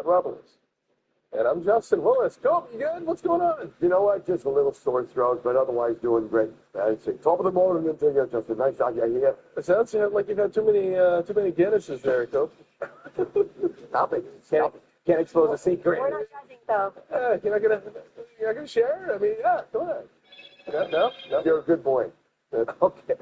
Roberts. And I'm Justin Willis. Cope, you good? What's going on? You know what? Just a little sore throat, but otherwise doing great. It's top of the morning into you. Just a nice talk here. It sounds like you've had too many Guinnesses there, Cope. Stop it. Can't expose a secret. We're not judging, though. You're not gonna share? I mean, yeah, go ahead. No. You're a good boy. Okay.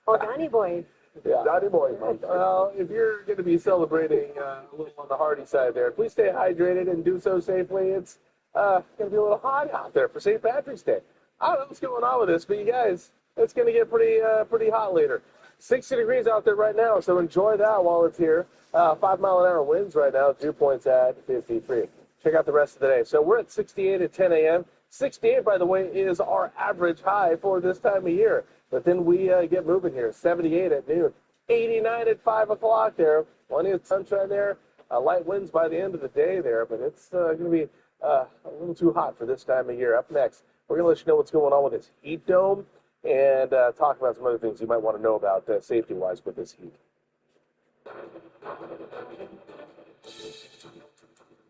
Oh, Donnie boy. Yeah. Donnie boy. Well, if you're going to be celebrating a little on the hearty side there, please stay hydrated and do so safely. It's going to be a little hot out there for St. Patrick's Day. I don't know what's going on with this, but you guys, it's going to get pretty hot later. 60 degrees out there right now, so enjoy that while it's here. 5-mile-an-hour winds right now, dew points at 53. Check out the rest of the day. So we're at 68 at 10 a.m. 68, by the way, is our average high for this time of year. But then we get moving here. 78 at noon, 89 at 5 o'clock there. Plenty of sunshine there. Light winds by the end of the day there, but it's going to be a little too hot for this time of year. Up next, we're going to let you know what's going on with this heat dome and talk about some other things you might want to know about safety-wise with this heat.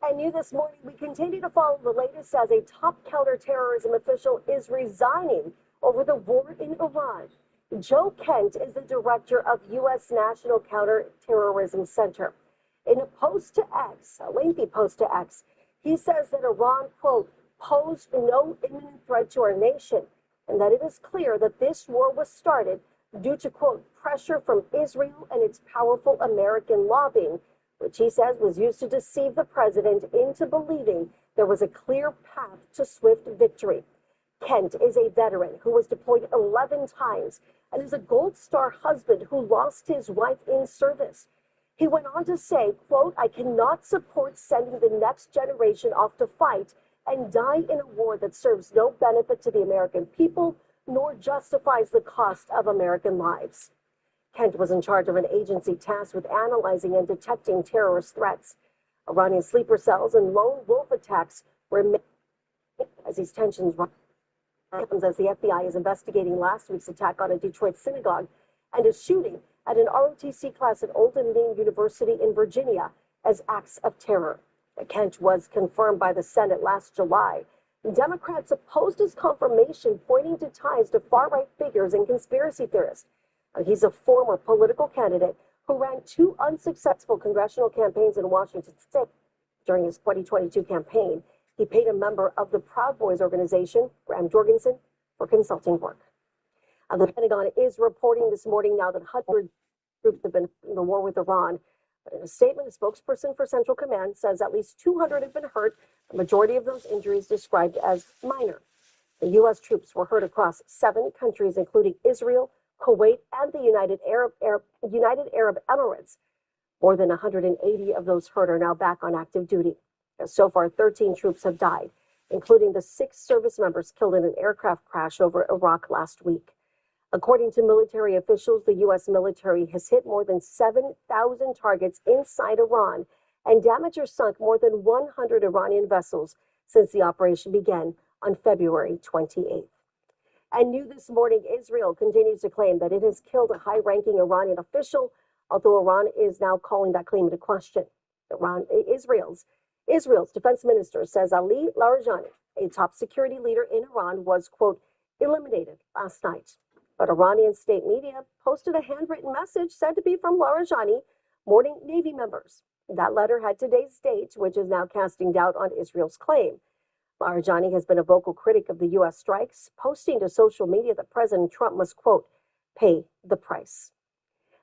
And new this morning, we continue to follow the latest as a top counterterrorism official is resigning over the war in Iran. Joe Kent is the director of U.S. National Counterterrorism Center. In a post to X, a lengthy post to X, he says that Iran, quote, posed no imminent threat to our nation, and that it is clear that this war was started due to, quote, pressure from Israel and its powerful American lobbying, which he says was used to deceive the president into believing there was a clear path to swift victory. Kent is a veteran who was deployed 11 times and is a Gold Star husband who lost his wife in service. He went on to say, quote, I cannot support sending the next generation off to fight and die in a war that serves no benefit to the American people nor justifies the cost of American lives. Kent was in charge of an agency tasked with analyzing and detecting terrorist threats. Iranian sleeper cells and lone wolf attacks were made as these tensions rise. Happens as the FBI is investigating last week's attack on a Detroit synagogue and a shooting at an ROTC class at Old Dominion University in Virginia as acts of terror. Kent was confirmed by the Senate last July. Democrats opposed his confirmation, pointing to ties to far-right figures and conspiracy theorists. He's a former political candidate who ran 2 unsuccessful congressional campaigns in Washington state. During his 2022 campaign, he paid a member of the Proud Boys organization, Graham Jorgensen, for consulting work. The Pentagon is reporting this morning now that hundreds of troops have been in the war with Iran. But in a statement, a spokesperson for Central Command says at least 200 have been hurt, the majority of those injuries described as minor. The U.S. troops were hurt across 7 countries, including Israel, Kuwait, and the United Arab Emirates. More than 180 of those hurt are now back on active duty. So far, 13 troops have died, including the 6 service members killed in an aircraft crash over Iraq last week. According to military officials, the U.S. military has hit more than 7,000 targets inside Iran and damaged or sunk more than 100 Iranian vessels since the operation began on February 28th. And new this morning, Israel continues to claim that it has killed a high-ranking Iranian official, although Iran is now calling that claim into question. Israel's defense minister says Ali Larijani, a top security leader in Iran, was, quote, eliminated last night. But Iranian state media posted a handwritten message said to be from Larijani, mourning Navy members. That letter had today's date, which is now casting doubt on Israel's claim. Larijani has been a vocal critic of the U.S. strikes, posting to social media that President Trump must, quote, pay the price.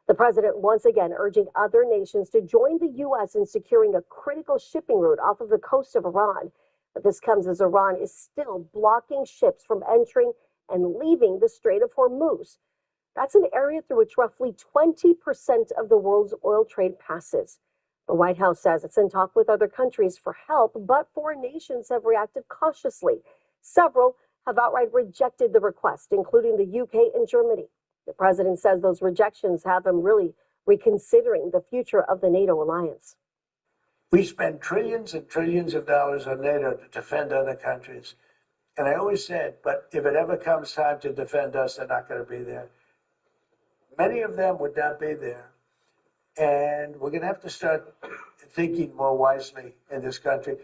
The president once again urging other nations to join the U.S. in securing a critical shipping route off of the coast of Iran. But this comes as Iran is still blocking ships from entering and leaving the Strait of Hormuz. That's an area through which roughly 20% of the world's oil trade passes. The White House says it's in talk with other countries for help, but foreign nations have reacted cautiously. Several have outright rejected the request, including the UK and Germany. The president says those rejections have him really reconsidering the future of the NATO alliance. We spend trillions and trillions of dollars on NATO to defend other countries. And I always said, but if it ever comes time to defend us, they're not going to be there. Many of them would not be there. And we're going to have to start thinking more wisely in this country.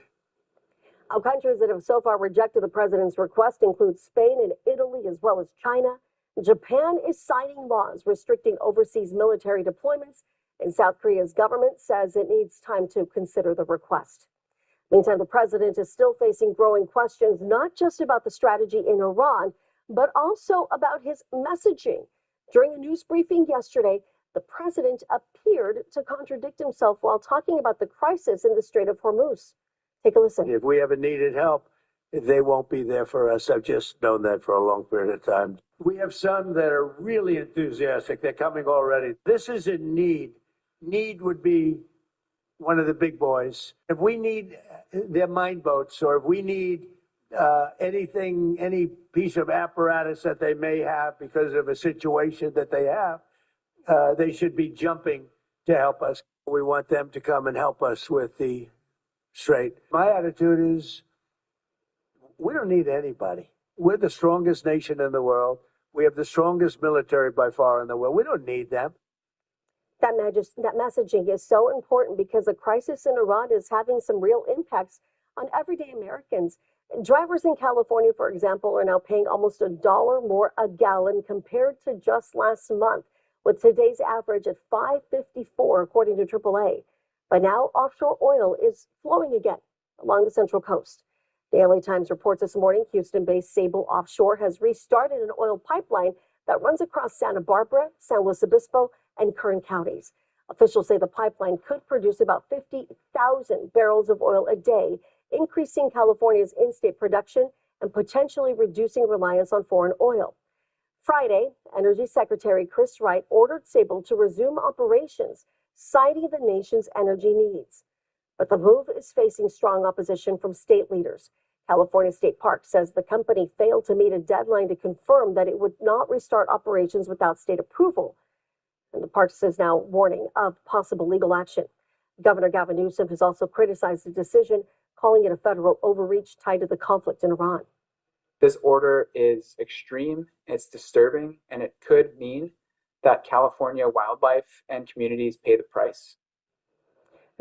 Now, countries that have so far rejected the president's request include Spain and Italy, as well as China. Japan is signing laws restricting overseas military deployments, and South Korea's government says it needs time to consider the request. Meantime, the president is still facing growing questions, not just about the strategy in Iran, but also about his messaging. During a news briefing yesterday, the president appeared to contradict himself while talking about the crisis in the Strait of Hormuz. Take a listen. If we ever needed help, they won't be there for us. I've just known that for a long period of time. We have some that are really enthusiastic. They're coming already. This is a need. Need would be one of the big boys. If we need their mine boats, or if we need anything, any piece of apparatus that they may have because of a situation that they have, they should be jumping to help us. We want them to come and help us with the strait. My attitude is we don't need anybody. We're the strongest nation in the world. We have the strongest military by far in the world. We don't need them. That messaging is so important because the crisis in Iran is having some real impacts on everyday Americans. Drivers in California, for example, are now paying almost $1 more a gallon compared to just last month, with today's average at $5.54, according to AAA. But now offshore oil is flowing again along the Central Coast. The LA Times reports this morning Houston-based Sable Offshore has restarted an oil pipeline that runs across Santa Barbara, San Luis Obispo, and Kern counties. Officials say the pipeline could produce about 50,000 barrels of oil a day, increasing California's in-state production and potentially reducing reliance on foreign oil. Friday, Energy Secretary Chris Wright ordered Sable to resume operations, citing the nation's energy needs. But the move is facing strong opposition from state leaders. California State Parks says the company failed to meet a deadline to confirm that it would not restart operations without state approval. And the Parks is now warning of possible legal action. Governor Gavin Newsom has also criticized the decision, calling it a federal overreach tied to the conflict in Iran. This order is extreme, it's disturbing, and it could mean that California wildlife and communities pay the price.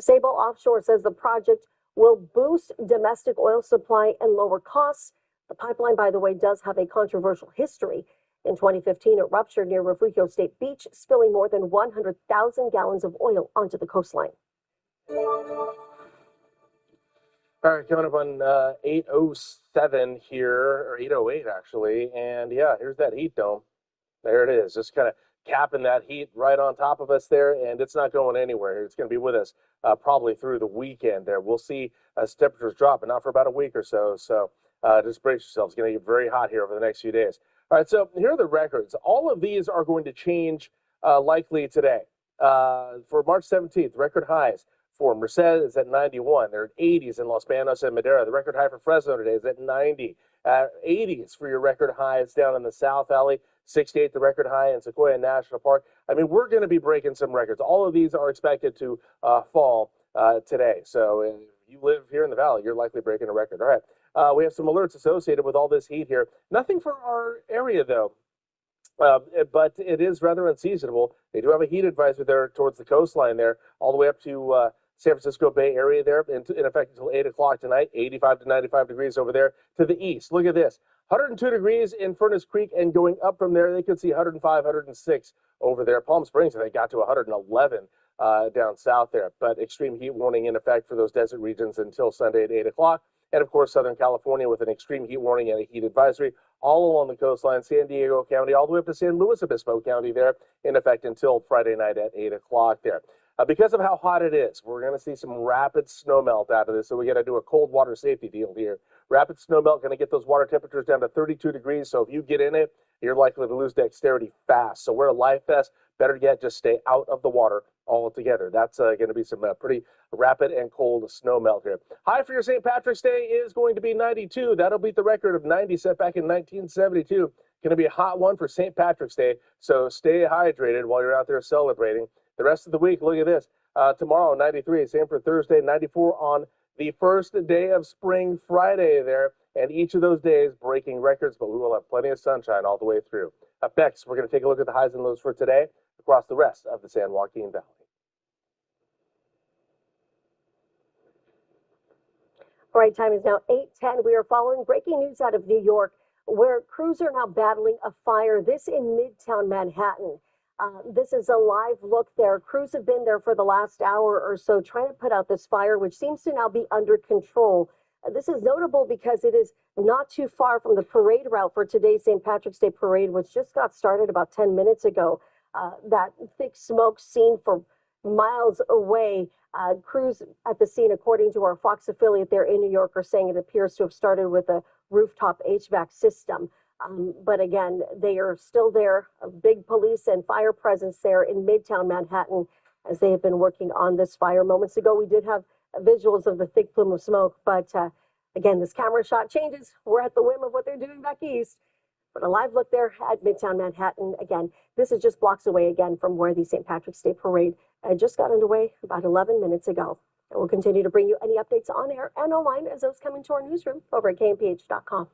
Sable Offshore says the project will boost domestic oil supply and lower costs. The pipeline, by the way, does have a controversial history. In 2015, it ruptured near Refugio State Beach, spilling more than 100,000 gallons of oil onto the coastline. All right, coming up on 8:07 here, or 8:08 actually, and yeah, here's that heat dome. There it is, just kind of capping that heat right on top of us there, and it's not going anywhere. It's going to be with us probably through the weekend there. We'll see as temperatures drop, but not for about a week or so, so just brace yourselves. It's going to get very hot here over the next few days. All right, so here are the records. All of these are going to change likely today. For March 17th, record highs for Merced is at 91. They're at 80s in Los Banos and Madera. The record high for Fresno today is at 90. 80s for your record highs down in the South Valley. 68, the record high in Sequoia National Park. I mean, we're going to be breaking some records. All of these are expected to fall today. So if you live here in the Valley, you're likely breaking a record. All right. We have some alerts associated with all this heat here. Nothing for our area, though. But it is rather unseasonable. They do have a heat advisory there towards the coastline there, all the way up to San Francisco Bay Area there, in effect until 8 o'clock tonight, 85 to 95 degrees over there to the east. Look at this. 102 degrees in Furnace Creek, and going up from there, they could see 105, 106 over there. Palm Springs, they got to 111 down south there. But extreme heat warning in effect for those desert regions until Sunday at 8 o'clock. And, of course, Southern California with an extreme heat warning and a heat advisory all along the coastline, San Diego County, all the way up to San Luis Obispo County there, in effect until Friday night at 8 o'clock there. Because of how hot it is, we're going to see some rapid snow melt out of this, so we got to do a cold water safety deal here. Rapid snow melt going to get those water temperatures down to 32 degrees, so if you get in it, you're likely to lose dexterity fast. So wear a life vest, Better yet, just stay out of the water altogether. That's going to be some pretty rapid and cold snow melt here. High for your St. Patrick's Day is going to be 92. That'll beat the record of 90 set back in 1972. Going to be a hot one for St. Patrick's Day, so stay hydrated while you're out there celebrating. The rest of the week, look at this. Tomorrow, 93. Same for Thursday, 94 on the first day of spring, Friday there. And each of those days breaking records, but we will have plenty of sunshine all the way through. Up next, we're going to take a look at the highs and lows for today across the rest of the San Joaquin Valley. All right, time is now 8:10. We are following breaking news out of New York, where crews are now battling a fire. This in Midtown Manhattan. This is a live look there. Crews have been there for the last hour or so trying to put out this fire, which seems to now be under control. This is notable because it is not too far from the parade route for today's St. Patrick's Day parade, which just got started about 10 minutes ago. That thick smoke seen from miles away. Crews at the scene, according to our Fox affiliate there in New York, are saying it appears to have started with a rooftop HVAC system. But again, they are still there, a big police and fire presence there in Midtown Manhattan as they have been working on this fire. Moments ago, we did have visuals of the thick plume of smoke, but again, this camera shot changes. We're at the whim of what they're doing back east. But a live look there at Midtown Manhattan. Again, this is just blocks away again from where the St. Patrick's Day parade just got underway about 11 minutes ago. And we'll continue to bring you any updates on air and online as those come into our newsroom over at kmph.com.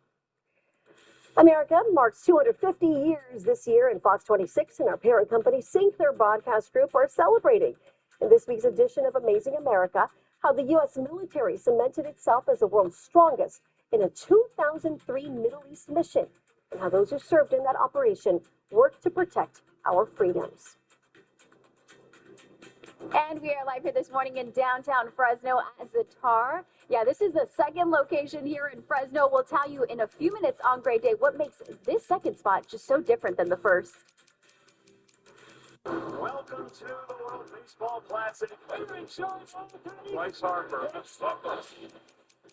America marks 250 years this year, and Fox 26 and our parent company, Sync, their broadcast group, are celebrating. In this week's edition of Amazing America, how the U.S. military cemented itself as the world's strongest in a 2003 Middle East mission, and how those who served in that operation worked to protect our freedoms. And we are live here this morning in downtown Fresno at Zatar. Yeah, this is the second location here in Fresno. We'll tell you in a few minutes on Great Day what makes this second spot just so different than the first. Welcome to the World Baseball Classic. Bryce Harper.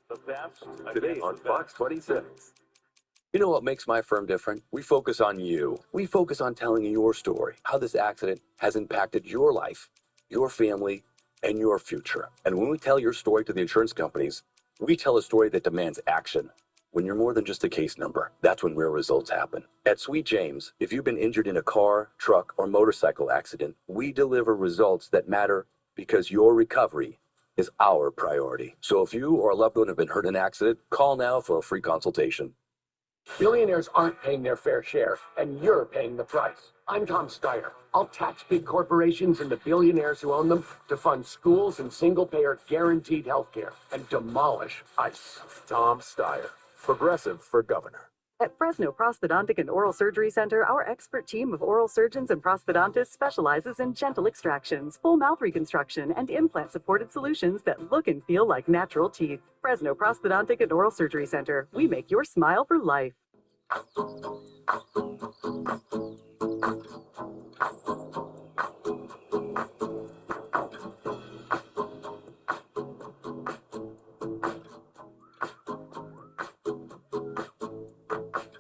The best. Today on Fox 26. You know what makes my firm different? We focus on you. We focus on telling your story, how this accident has impacted your life, your family, and your future. And when we tell your story to the insurance companies, we tell a story that demands action. When you're more than just a case number, that's when real results happen. At Sweet James, if you've been injured in a car, truck, or motorcycle accident, we deliver results that matter because your recovery is our priority. So if you or a loved one have been hurt in an accident, call now for a free consultation. Billionaires aren't paying their fair share, and you're paying the price. I'm Tom Steyer. I'll tax big corporations and the billionaires who own them to fund schools and single-payer guaranteed health care and demolish ICE. Tom Steyer, Progressive for Governor. At Fresno Prosthodontic and Oral Surgery Center, our expert team of oral surgeons and prosthodontists specializes in gentle extractions, full mouth reconstruction, and implant-supported solutions that look and feel like natural teeth. Fresno Prosthodontic and Oral Surgery Center. We make your smile for life.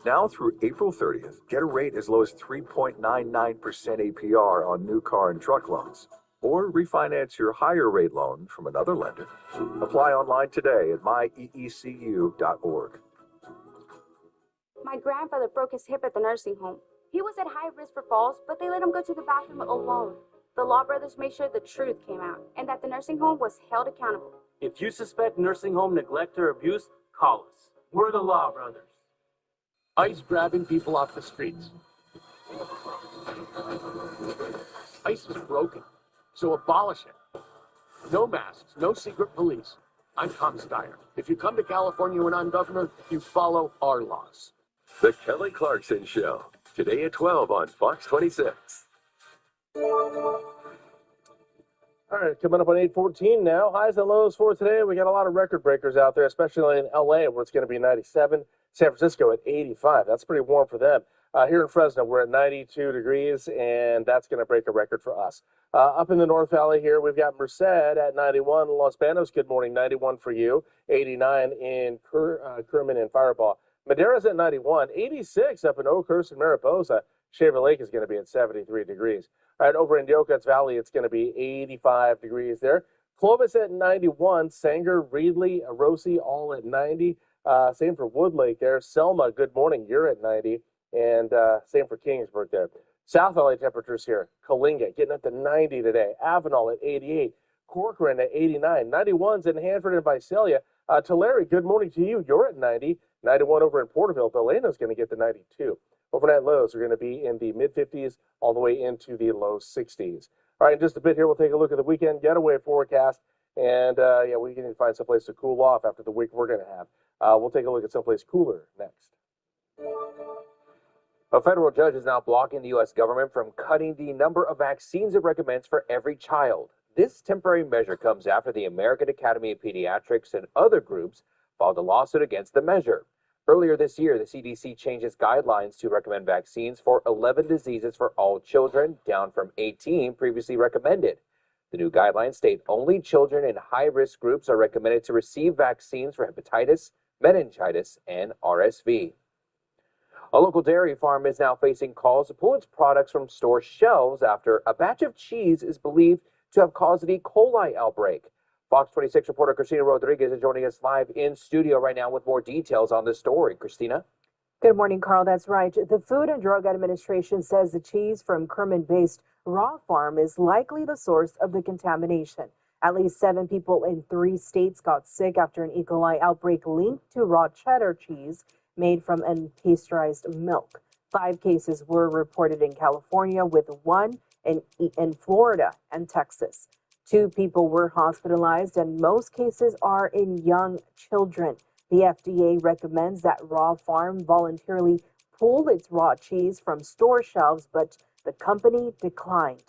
Now through April 30th, get a rate as low as 3.99% APR on new car and truck loans. Or refinance your higher rate loan from another lender. Apply online today at myeecu.org. My grandfather broke his hip at the nursing home. He was at high risk for falls, but they let him go to the bathroom alone. The Law Brothers made sure the truth came out and that the nursing home was held accountable. If you suspect nursing home neglect or abuse, call us. We're the Law Brothers. ICE grabbing people off the streets. ICE is broken, so abolish it. No masks, no secret police. I'm Tom Steyer. If you come to California when I'm governor, you follow our laws. The Kelly Clarkson Show, today at 12 on Fox 26. All right, coming up on 8:14 now. Highs and lows for today. We got a lot of record breakers out there, especially in LA, where it's going to be 97. San Francisco at 85. That's pretty warm for them. Here in Fresno, we're at 92 degrees, and that's going to break a record for us. Up in the North Valley here, we've got Merced at 91. Los Banos, good morning, 91 for you. 89 in Kerman and Firebaugh. Madera's at 91. 86 up in Oakhurst and Mariposa. Shaver Lake is going to be at 73 degrees. All right, over in Yokuts Valley, it's going to be 85 degrees there. Clovis at 91, Sanger, Reedley, Rosie, all at 90. Same for Woodlake there. Selma, good morning, you're at 90. And same for Kingsburg there. South Valley temperatures here. Kalinga getting up to 90 today. Avenal at 88. Corcoran at 89. 91s in Hanford and Visalia. Tulare, good morning to you. You're at 90. 91 over in Porterville. Delano's going to get to 92. Overnight lows are going to be in the mid-50s all the way into the low 60s. All right, in just a bit here, we'll take a look at the weekend getaway forecast. And, yeah, we can find someplace to cool off after the week we're going to have. We'll take a look at someplace cooler next. A federal judge is now blocking the U.S. government from cutting the number of vaccines it recommends for every child. This temporary measure comes after the American Academy of Pediatrics and other groups filed a lawsuit against the measure. Earlier this year, the CDC changed its guidelines to recommend vaccines for 11 diseases for all children, down from 18 previously recommended. The new guidelines state only children in high-risk groups are recommended to receive vaccines for hepatitis, meningitis, and RSV. A local dairy farm is now facing calls to pull its products from store shelves after a batch of cheese is believed to have caused an E. coli outbreak. Fox 26 reporter Christina Rodriguez is joining us live in studio right now with more details on this story. Christina? Good morning, Carl. That's right. The Food and Drug Administration says the cheese from Kerman-based Raw Farm is likely the source of the contamination. At least 7 people in 3 states got sick after an E. coli outbreak linked to raw cheddar cheese made from unpasteurized milk. 5 cases were reported in California, with 1 in Florida and Texas. 2 people were hospitalized, and most cases are in young children. The FDA recommends that Raw Farm voluntarily pull its raw cheese from store shelves, but the company declined.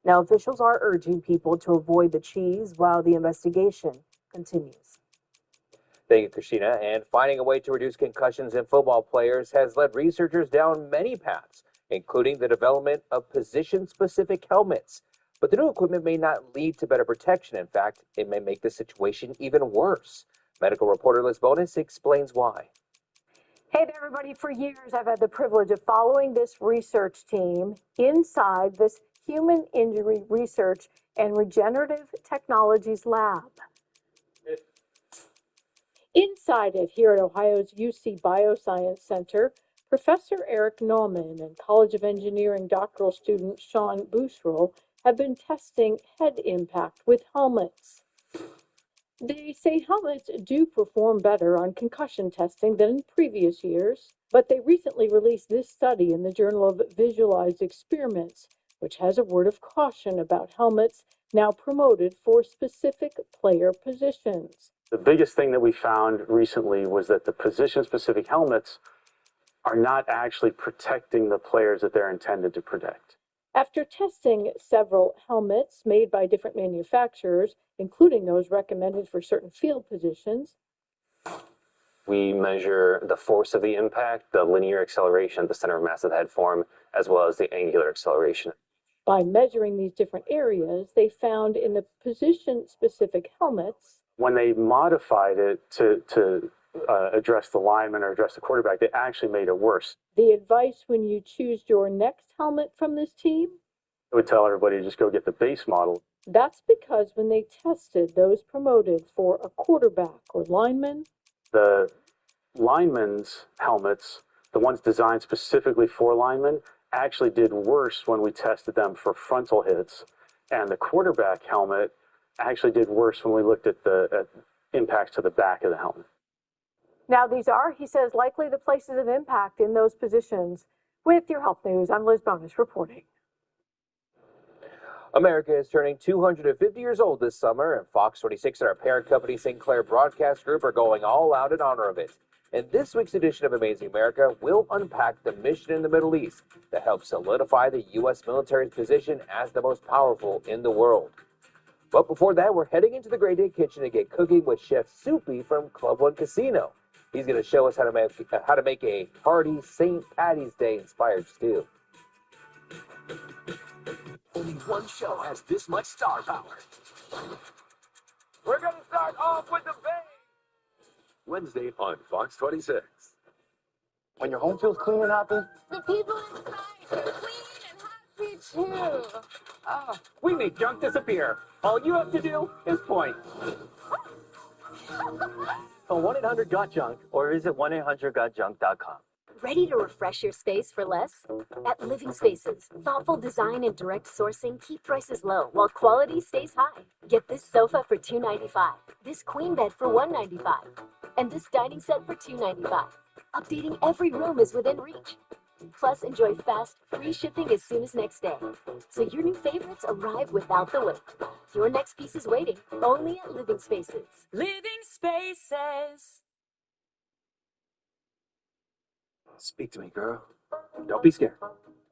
Now, officials are urging people to avoid the cheese while the investigation continues. Thank you, Christina. And finding a way to reduce concussions in football players has led researchers down many paths, including the development of position-specific helmets. But the new equipment may not lead to better protection. In fact, it may make the situation even worse. Medical reporter Liz Bonus explains why. Hey there, everybody. For years, I've had the privilege of following this research team inside this Human Injury Research and Regenerative Technologies Lab. Inside it, here at Ohio's UC Bioscience Center, Professor Eric Nauman and College of Engineering doctoral student Sean Bushrell have been testing head impact with helmets. They say helmets do perform better on concussion testing than in previous years, but they recently released this study in the Journal of Visualized Experiments, which has a word of caution about helmets now promoted for specific player positions. The biggest thing that we found recently was that the position-specific helmets are not actually protecting the players that they're intended to protect. After testing several helmets made by different manufacturers, including those recommended for certain field positions, we measure the force of the impact, the linear acceleration at the center of mass of the head form, as well as the angular acceleration. by measuring these different areas, they found in the position-specific helmets, when they modified it to address the lineman or address the quarterback, they actually made it worse. the advice when you choose your next helmet from this team, I would tell everybody to just go get the base model. that's because when they tested those promoted for a quarterback or lineman, The linemen's helmets, the ones designed specifically for linemen, actually did worse when we tested them for frontal hits. And the quarterback helmet actually did worse when we looked at the impacts to the back of the helmet. Now, these are, he says, likely the places of impact in those positions. With your health news, I'm Liz Bonus reporting. America is turning 250 years old this summer, and Fox 26 and our parent company, St. Clair Broadcast Group, are going all out in honor of it. And this week's edition of Amazing America will unpack the mission in the Middle East that helps solidify the U.S. military's position as the most powerful in the world. But before that, we're heading into the Great Day Kitchen to get cooking with Chef Soupy from Club One Casino. He's going to show us how to make a hearty St. Patty's Day inspired stew. Only one show has this much star power. We're going to start off with the bang. Wednesday on Fox 26. When your home feels clean and happy, the people inside are clean and happy too. We make junk disappear. All you have to do is point. Call 1-800-GOT-JUNK or visit 1-800-GOTJUNK.com. Ready to refresh your space for less? At Living Spaces, thoughtful design and direct sourcing keep prices low while quality stays high. Get this sofa for $295, this queen bed for $195, and this dining set for $295. Updating every room is within reach. Plus, enjoy fast, free shipping as soon as next day. So your new favorites arrive without the wait. Your next piece is waiting, only at Living Spaces. Living Spaces. Speak to me, girl. Don't be scared.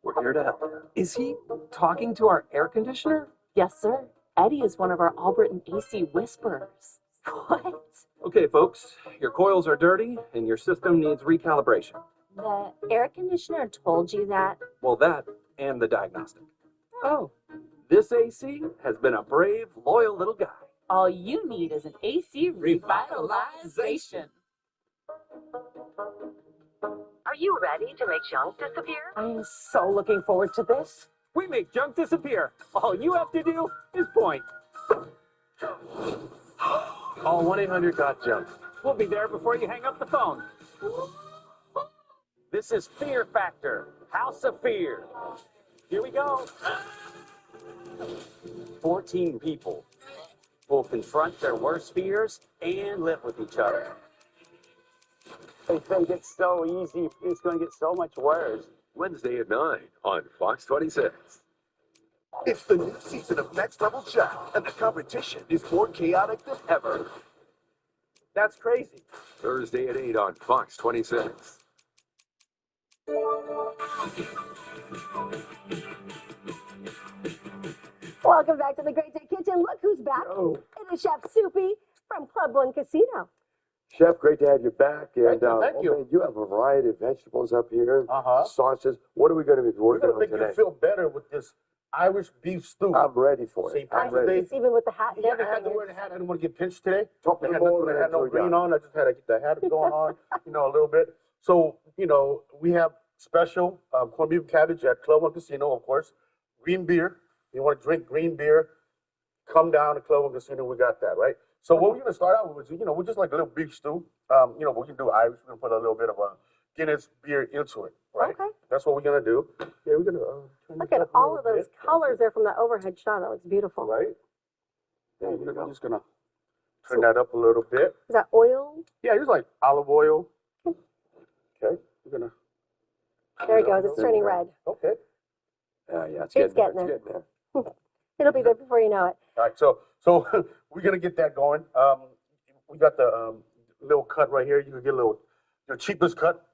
We're here to help. Is he talking to our air conditioner? Yes, sir. Eddie is one of our Albritton AC whisperers. What? Okay, folks, your coils are dirty and your system needs recalibration. The air conditioner told you that? Well, that and the diagnostic. Oh. This AC has been a brave, loyal little guy. All you need is an AC revitalization. Are you ready to make junk disappear? I am so looking forward to this. We make junk disappear. All you have to do is point. Call 1-800-GOT-JUNK. We'll be there before you hang up the phone. This is Fear Factor, House of Fear. Here we go. 14 people will confront their worst fears and live with each other. They think it's so easy. It's going to get so much worse. Wednesday at 9 on Fox 26. It's the new season of Next Level Chef, and the competition is more chaotic than ever. That's crazy. Thursday at 8 on Fox 26. Welcome back to the Great Day Kitchen. Look who's back. It is Chef Soupy from Club One Casino. Chef, great to have you back. And Thank you. man, you have a variety of vegetables up here, Uh-huh. sauces. What are we going to be We're working going to on make today? you feel better with this Irish beef stew. I'm ready for See, it. I'm Patrick's ready. Day. Even with the hat and Yeah, I had to everything. wear the hat. I didn't want to get pinched today. Top I of the had, morning, I had no that's what we green got. on. I just had to get the hat going on, a little bit. So, we have special corned beef cabbage at Club One Casino, of course. Green beer. You want to drink green beer, come down to Club One Casino. We got that, right? So what we're going to start out with is, we're just like a little beef stew. We can do Irish. We're going to put a little bit of a Guinness beer into it, right? Okay. That's what we're going to do. Yeah, we're going to Look at all of those colors there from that overhead shot. That looks beautiful. Right? Yeah, we're just going to turn that up a little bit. Is that oil? Yeah, just like olive oil. Okay, we're going to. There it goes. It's turning red. Okay. Yeah, it's It's getting getting there. there. It's getting there. It'll be there before you know it. All right, so we're gonna get that going. We got the little cut right here. You can get your cheapest cut.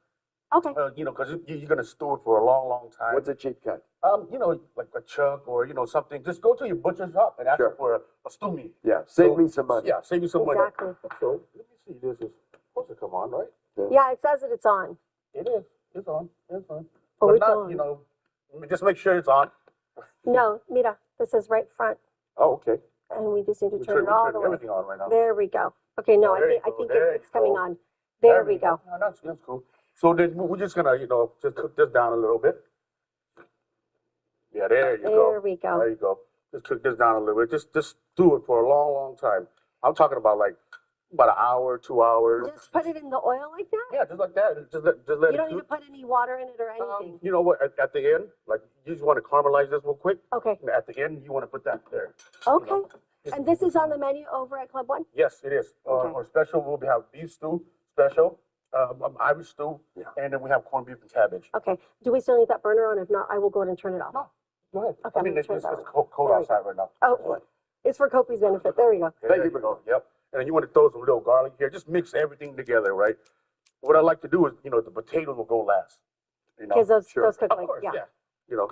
Okay. Because you're gonna stew it for a long, long time. What's a cheap cut? Like a chuck or something. Just go to your butcher shop and ask for a stew meat. Yeah, save me some money. Yeah, save you some Exactly. money. So let me see. This is supposed to come on, right? Yeah, it says that it's on. It is. It's on. It's on. Oh, but it's not, on. just make sure it's on. No, mira, this is right front, Oh, okay. and we just need to We turn it all the turn way. everything on right now. There we go. Okay, no, Oh, there you I go. think There it's you coming go. on. There we go. No, that's cool. So then we're just gonna, just cook this down a little bit. Yeah, there you go. There we go. There you go. Just cook this down a little bit. Just do it for a long, long time. I'm talking about like about an hour, 2 hours. Just put it in the oil like that? Yeah, just like that. Just let You it don't need cook. to put any water in it or anything. You know what? At the end, like you just want to caramelize this real quick. Okay. And at the end, you want to put that there. Okay. And this is on the menu over at Club One? Yes, it is. Okay. Our special, we'll have beef stew special, Irish stew, and then we have corned beef and cabbage. Okay. Do we still need that burner on? If not, I will go ahead and turn it off. No. Go ahead. Okay, I mean, I'm it's gonna turn it cold There we outside right now. Oh, it's for Kopi's benefit. There we go. Thank you. Yep. And then you want to throw some little garlic here. Just mix everything together, right? What I like to do is, the potatoes will go last. Because those cook Of like, course, yeah. You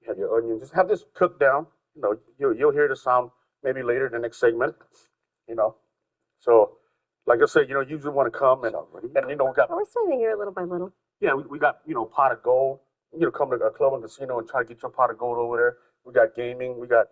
have your onions. Just have this cooked down. You'll hear the sound maybe later in the next segment. So, like I said, you usually want to come and we got We're starting to hear it little by little. we got pot of gold. Come to a Club and Casino and try to get your pot of gold over there. We got gaming. We got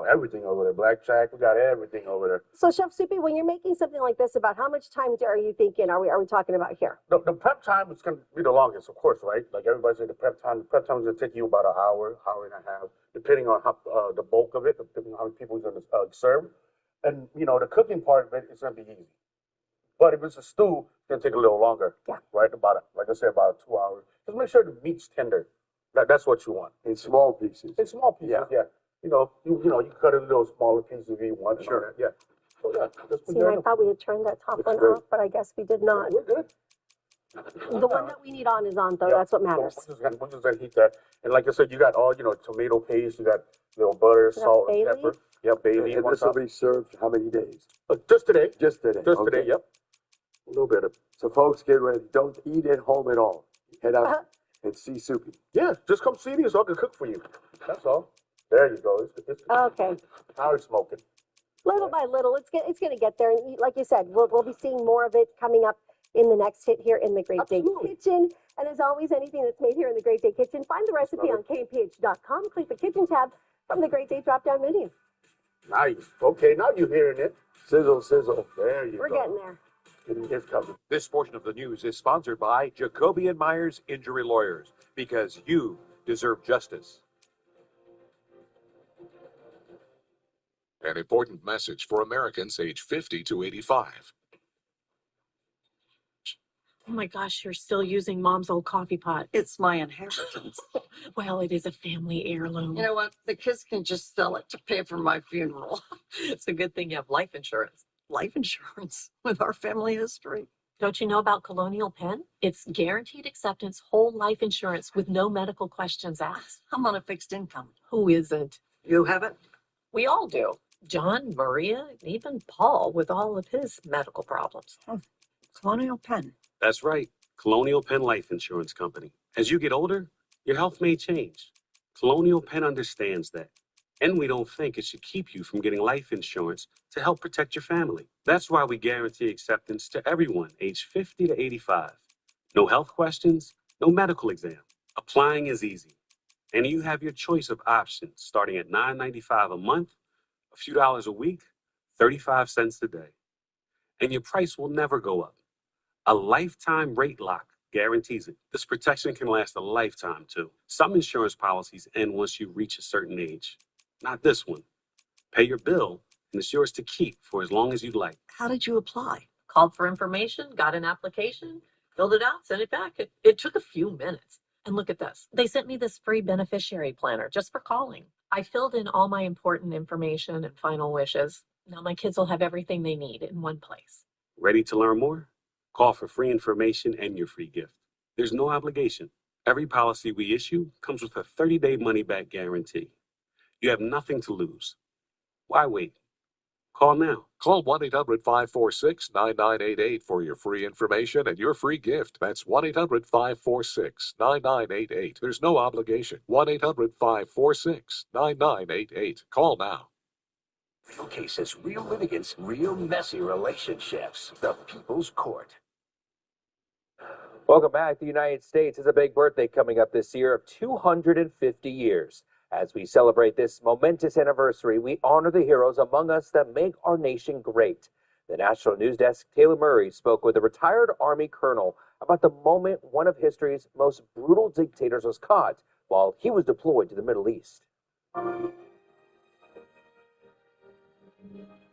everything over there. Blackjack, we got everything over there. So, Chef Soupy, when you're making something like this, about how much time are you thinking? Are we talking about here? The prep time is going to be the longest, of course, right? Like everybody said, the prep time is going to take you about an hour, hour and a half, depending on how the bulk of it, depending on how many people you're going to serve. And, the cooking part of it is going to be easy. But if it's a stew, it's going to take a little longer. Yeah. Right? Like I said, about 2 hours. Just make sure the meat's tender. That's what you want. In small pieces. In small pieces, yeah. You cut it in little smaller pieces if you want. Sure. Yeah. So, yeah. See, I thought we had turned that top one off, but I guess we did not. We're good. The one that we need on is on, though. That's what matters. So we're just gonna heat that. And like I said, you got all, tomato paste, you got little butter, salt, and pepper. Yeah, bay leaf. And this will be served how many days? Just today. Just today. Just today, yep. A little bit of. So folks, get ready. Don't eat at home at all. Head out and see Soupy. Yeah, just come see me so I can cook for you. That's all. There you go. Okay. Now it's smoking. Little by little, it's going to get there. And like you said, we'll be seeing more of it coming up in the next hit here in the Great Day Kitchen. And as always, anything that's made here in the Great Day Kitchen, find the recipe on kmph.com. Click the kitchen tab from the Great Day drop-down menu. Nice. Okay, now you're hearing it. Sizzle, sizzle. There you We're go. getting there. It's coming. This portion of the news is sponsored by Jacoby and Myers Injury Lawyers, because you deserve justice. An important message for Americans age 50 to 85. Oh my gosh, you're still using Mom's old coffee pot. It's my inheritance. Well, it is a family heirloom. You know what? The kids can just sell it to pay for my funeral. It's a good thing you have life insurance. Life insurance with our family history. Don't you know about Colonial Penn? It's guaranteed acceptance, whole life insurance with no medical questions asked. I'm on a fixed income. Who isn't? You have it? We all do. John, Maria, even Paul with all of his medical problems. Colonial Penn. That's right. Colonial Penn Life Insurance Company. As you get older, your health may change. Colonial Penn understands that. And we don't think it should keep you from getting life insurance to help protect your family. That's why we guarantee acceptance to everyone aged 50 to 85. No health questions, no medical exam. Applying is easy. And you have your choice of options starting at $9.95 a month, a few dollars a week, 35 cents a day. And your price will never go up. A lifetime rate lock guarantees it. This protection can last a lifetime, too. Some insurance policies end once you reach a certain age. Not this one. Pay your bill, and it's yours to keep for as long as you'd like. How did you apply? Called for information, got an application, filled it out, sent it back. It took a few minutes. And look at this. They sent me this free beneficiary planner just for calling. I filled in all my important information and final wishes. Now my kids will have everything they need in one place. Ready to learn more? Call for free information and your free gift. There's no obligation. Every policy we issue comes with a 30-day money-back guarantee. You have nothing to lose. Why wait? Call now. Call 1-800-546-9988 for your free information and your free gift. That's 1-800-546-9988. There's no obligation. 1-800-546-9988. Call now. Real cases, real litigants, real messy relationships. The People's Court. Welcome back. The United States has a big birthday coming up this year of 250 years. As we celebrate this momentous anniversary, we honor the heroes among us that make our nation great. The National News Desk, Taylor Murray, spoke with a retired Army colonel about the moment one of history's most brutal dictators was caught while he was deployed to the Middle East.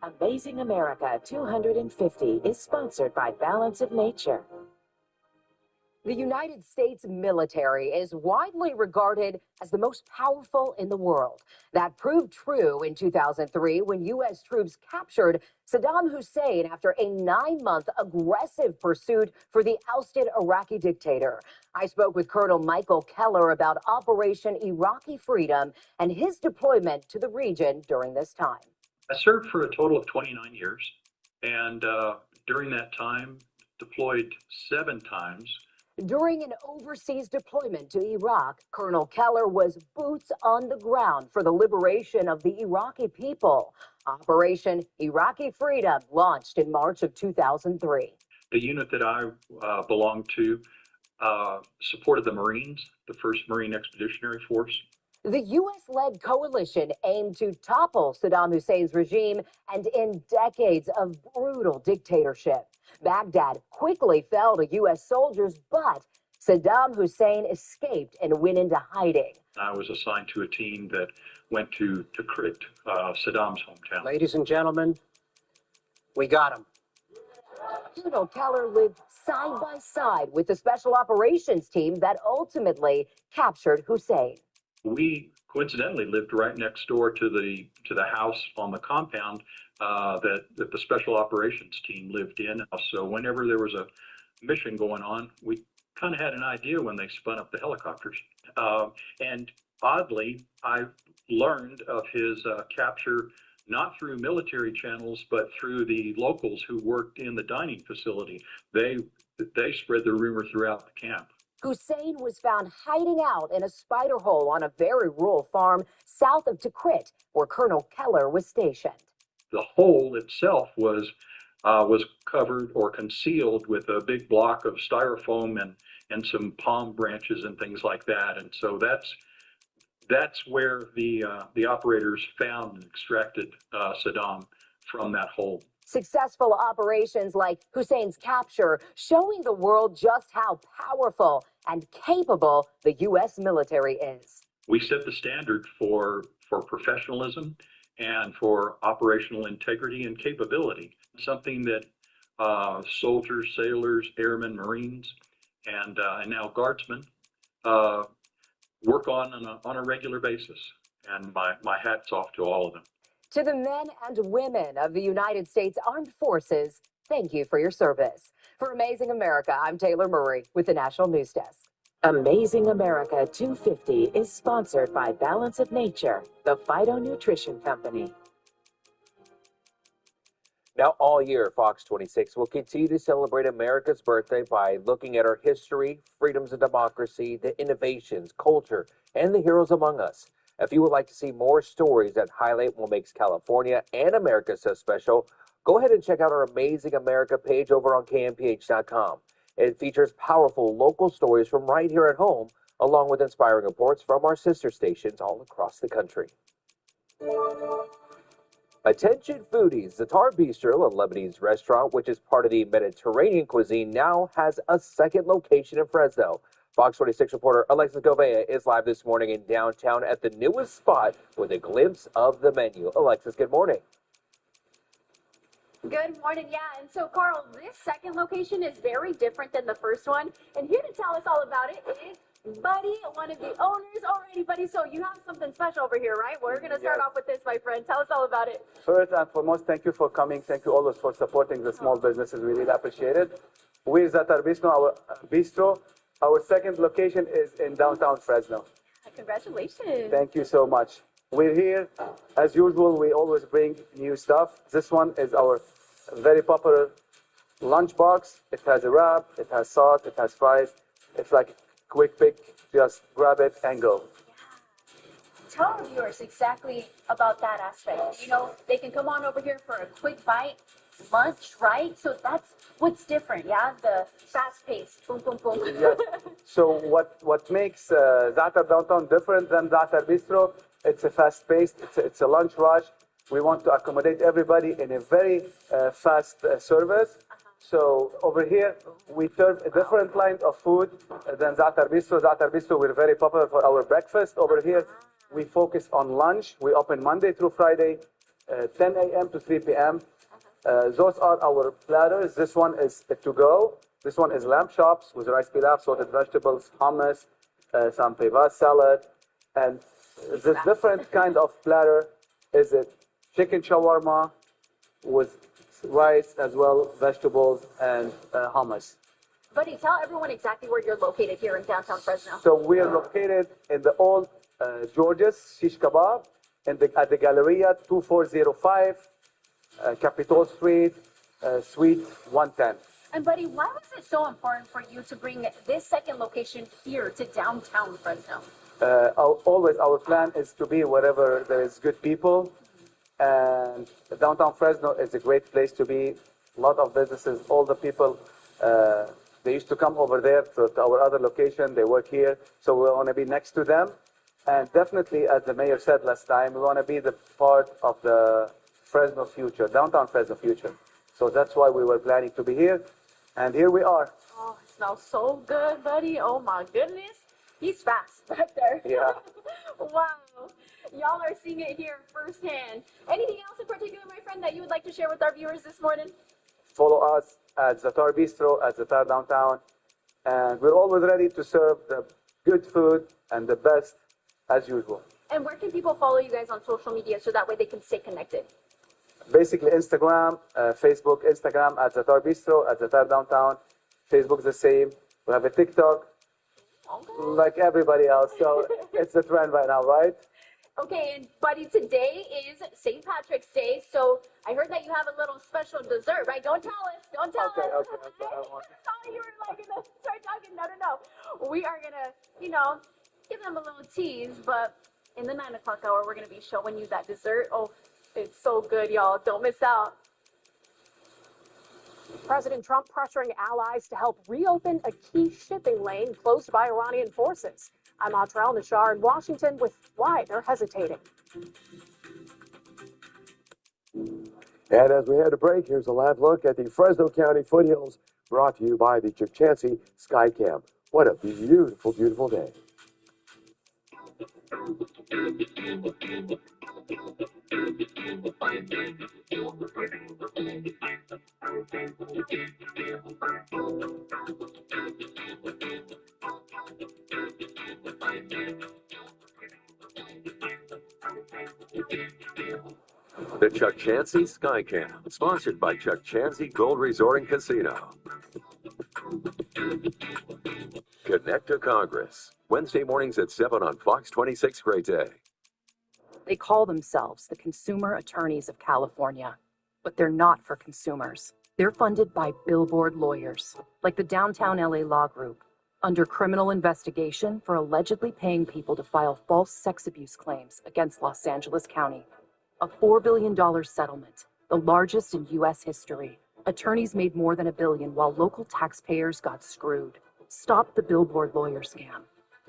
Amazing America 250 is sponsored by Balance of Nature. The United States military is widely regarded as the most powerful in the world. That proved true in 2003 when U.S. troops captured Saddam Hussein after a 9-month aggressive pursuit for the ousted Iraqi dictator. I spoke with Colonel Michael Keller about Operation Iraqi Freedom and his deployment to the region during this time. I served for a total of 29 years, and during that time, deployed 7 times. During an overseas deployment to Iraq, Colonel Keller was boots on the ground for the liberation of the Iraqi people. Operation Iraqi Freedom launched in March of 2003. The unit that I belonged to supported the Marines, the 1st Marine Expeditionary Force. The U.S.-led coalition aimed to topple Saddam Hussein's regime and end decades of brutal dictatorship. Baghdad quickly fell to U.S. soldiers, but Saddam Hussein escaped and went into hiding. I was assigned to a team that went to Tikrit, Saddam's hometown. Ladies and gentlemen, we got him. Colonel Keller lived side by side with the special operations team that ultimately captured Hussein. We coincidentally lived right next door to the house on the compound that the special operations team lived in. So whenever there was a mission going on, we kind of had an idea when they spun up the helicopters. And oddly, I learned of his capture not through military channels, but through the locals who worked in the dining facility. They spread the rumor throughout the camp. Hussein was found hiding out in a spider hole on a very rural farm south of Tikrit, where Colonel Keller was stationed. The hole itself was covered or concealed with a big block of styrofoam and some palm branches and things like that. And so that's where the operators found and extracted Saddam from that hole. Successful operations like Hussein's capture showing the world just how powerful and capable the U.S. military is. We set the standard for professionalism and for operational integrity and capability, something that soldiers, sailors, airmen, Marines, and now guardsmen work on a regular basis. And my hat's off to all of them. To the men and women of the United States Armed Forces, thank you for your service. For Amazing America, I'm Taylor Murray with the National News Desk. Amazing America 250 is sponsored by Balance of Nature, the Phyto Nutrition Company. Now, all year, Fox 26 will continue to celebrate America's birthday by looking at our history, freedoms and democracy, the innovations, culture, and the heroes among us. If you would like to see more stories that highlight what makes California and America so special, go ahead and check out our Amazing America page over on KMPH.com. It features powerful local stories from right here at home, along with inspiring reports from our sister stations all across the country. Attention foodies, Zatar Bistro, a Lebanese restaurant which is part of the Mediterranean cuisine, now has a second location in Fresno. Fox 26 reporter Alexis Govea is live this morning in downtown at the newest spot with a glimpse of the menu. Alexis, good morning. Good morning, yeah. And so, Carl, this second location is very different than the first one. And here to tell us all about it is Buddy, one of the owners. Alrighty, Buddy, so you have something special over here, right? We're going to start off with this, my friend. Tell us all about it. First and foremost, thank you for coming. Thank you always for supporting the small businesses. We really appreciate it. We're Zatar Bistro. Our second location is in downtown Fresno. Congratulations. Thank you so much. We're here. As usual, we always bring new stuff. This one is our very popular lunch box. It has a wrap, it has sauce, it has fries. It's like a quick pick. Just grab it and go. Tell our viewers exactly about that aspect. You know, they can come on over here for a quick bite, lunch, right? So that's what's different, yeah? The fast pace, boom, boom, boom. Yes. So what makes Zatar Downtown different than Zatar Bistro? It's a fast paced, it's a lunch rush. We want to accommodate everybody in a very fast service. So over here, we serve a different line of food than Zatar Bistro. Zatar Bistro, we're very popular for our breakfast. Over here, we focus on lunch. We open Monday through Friday, 10 a.m. to 3 p.m. Those are our platters. This one is to go. This one is lamb chops with rice pilaf, salted vegetables, hummus, some pevaz salad. And the different kind of platter is a chicken shawarma with rice as well, vegetables, and hummus. Buddy, tell everyone exactly where you're located here in downtown Fresno. So we are located in the old George's Shish Kebab at the Galleria 2405, Capitol Street, Suite 110. And Buddy, why was it so important for you to bring this second location here to downtown Fresno? Always our plan is to be wherever there is good people. And downtown Fresno is a great place to be. A lot of businesses, all the people, they used to come over there to our other location. They work here. So we want to be next to them. And definitely, as the mayor said last time, we want to be the part of the Fresno future, downtown Fresno future. So that's why we were planning to be here. And here we are. Oh, it smells so good, buddy. Oh my goodness. He's fast back there. Yeah. Wow. Y'all are seeing it here firsthand. Anything else in particular, my friend, that you would like to share with our viewers this morning? Follow us at Zatar Bistro, at Zatar Downtown. And we're always ready to serve the good food and the best as usual. And where can people follow you guys on social media so that way they can stay connected? Basically, Instagram, Facebook, Instagram at Zatar Bistro, at Zatar Downtown. Facebook's the same. We have a TikTok, like everybody else. So it's the trend right now, right? Okay, and buddy, today is St. Patrick's Day, so I heard that you have a little special dessert, right? Don't tell us. Don't tell us. Okay. I thought you were like gonna start talking. No. We are gonna, give them a little tease, but in the 9 o'clock hour, we're gonna be showing you that dessert. Oh, it's so good, y'all. Don't miss out. President Trump pressuring allies to help reopen a key shipping lane closed by Iranian forces. I'm Atrel Nashar in Washington with why they're hesitating. And as we head to break, here's a live look at the Fresno County foothills brought to you by the Chukchansi Skycam. What a beautiful, beautiful day. The Chukchansi Skycam, sponsored by Chukchansi Gold Resort and Casino. Connect to Congress, Wednesday mornings at 7 on Fox 26 Great Day. They call themselves the Consumer Attorneys of California, but they're not for consumers. They're funded by billboard lawyers, like the Downtown LA Law Group, under criminal investigation for allegedly paying people to file false sex abuse claims against Los Angeles County. A $4 billion settlement, the largest in U.S. history. Attorneys made more than $1 billion while local taxpayers got screwed. Stop the billboard lawyer scam.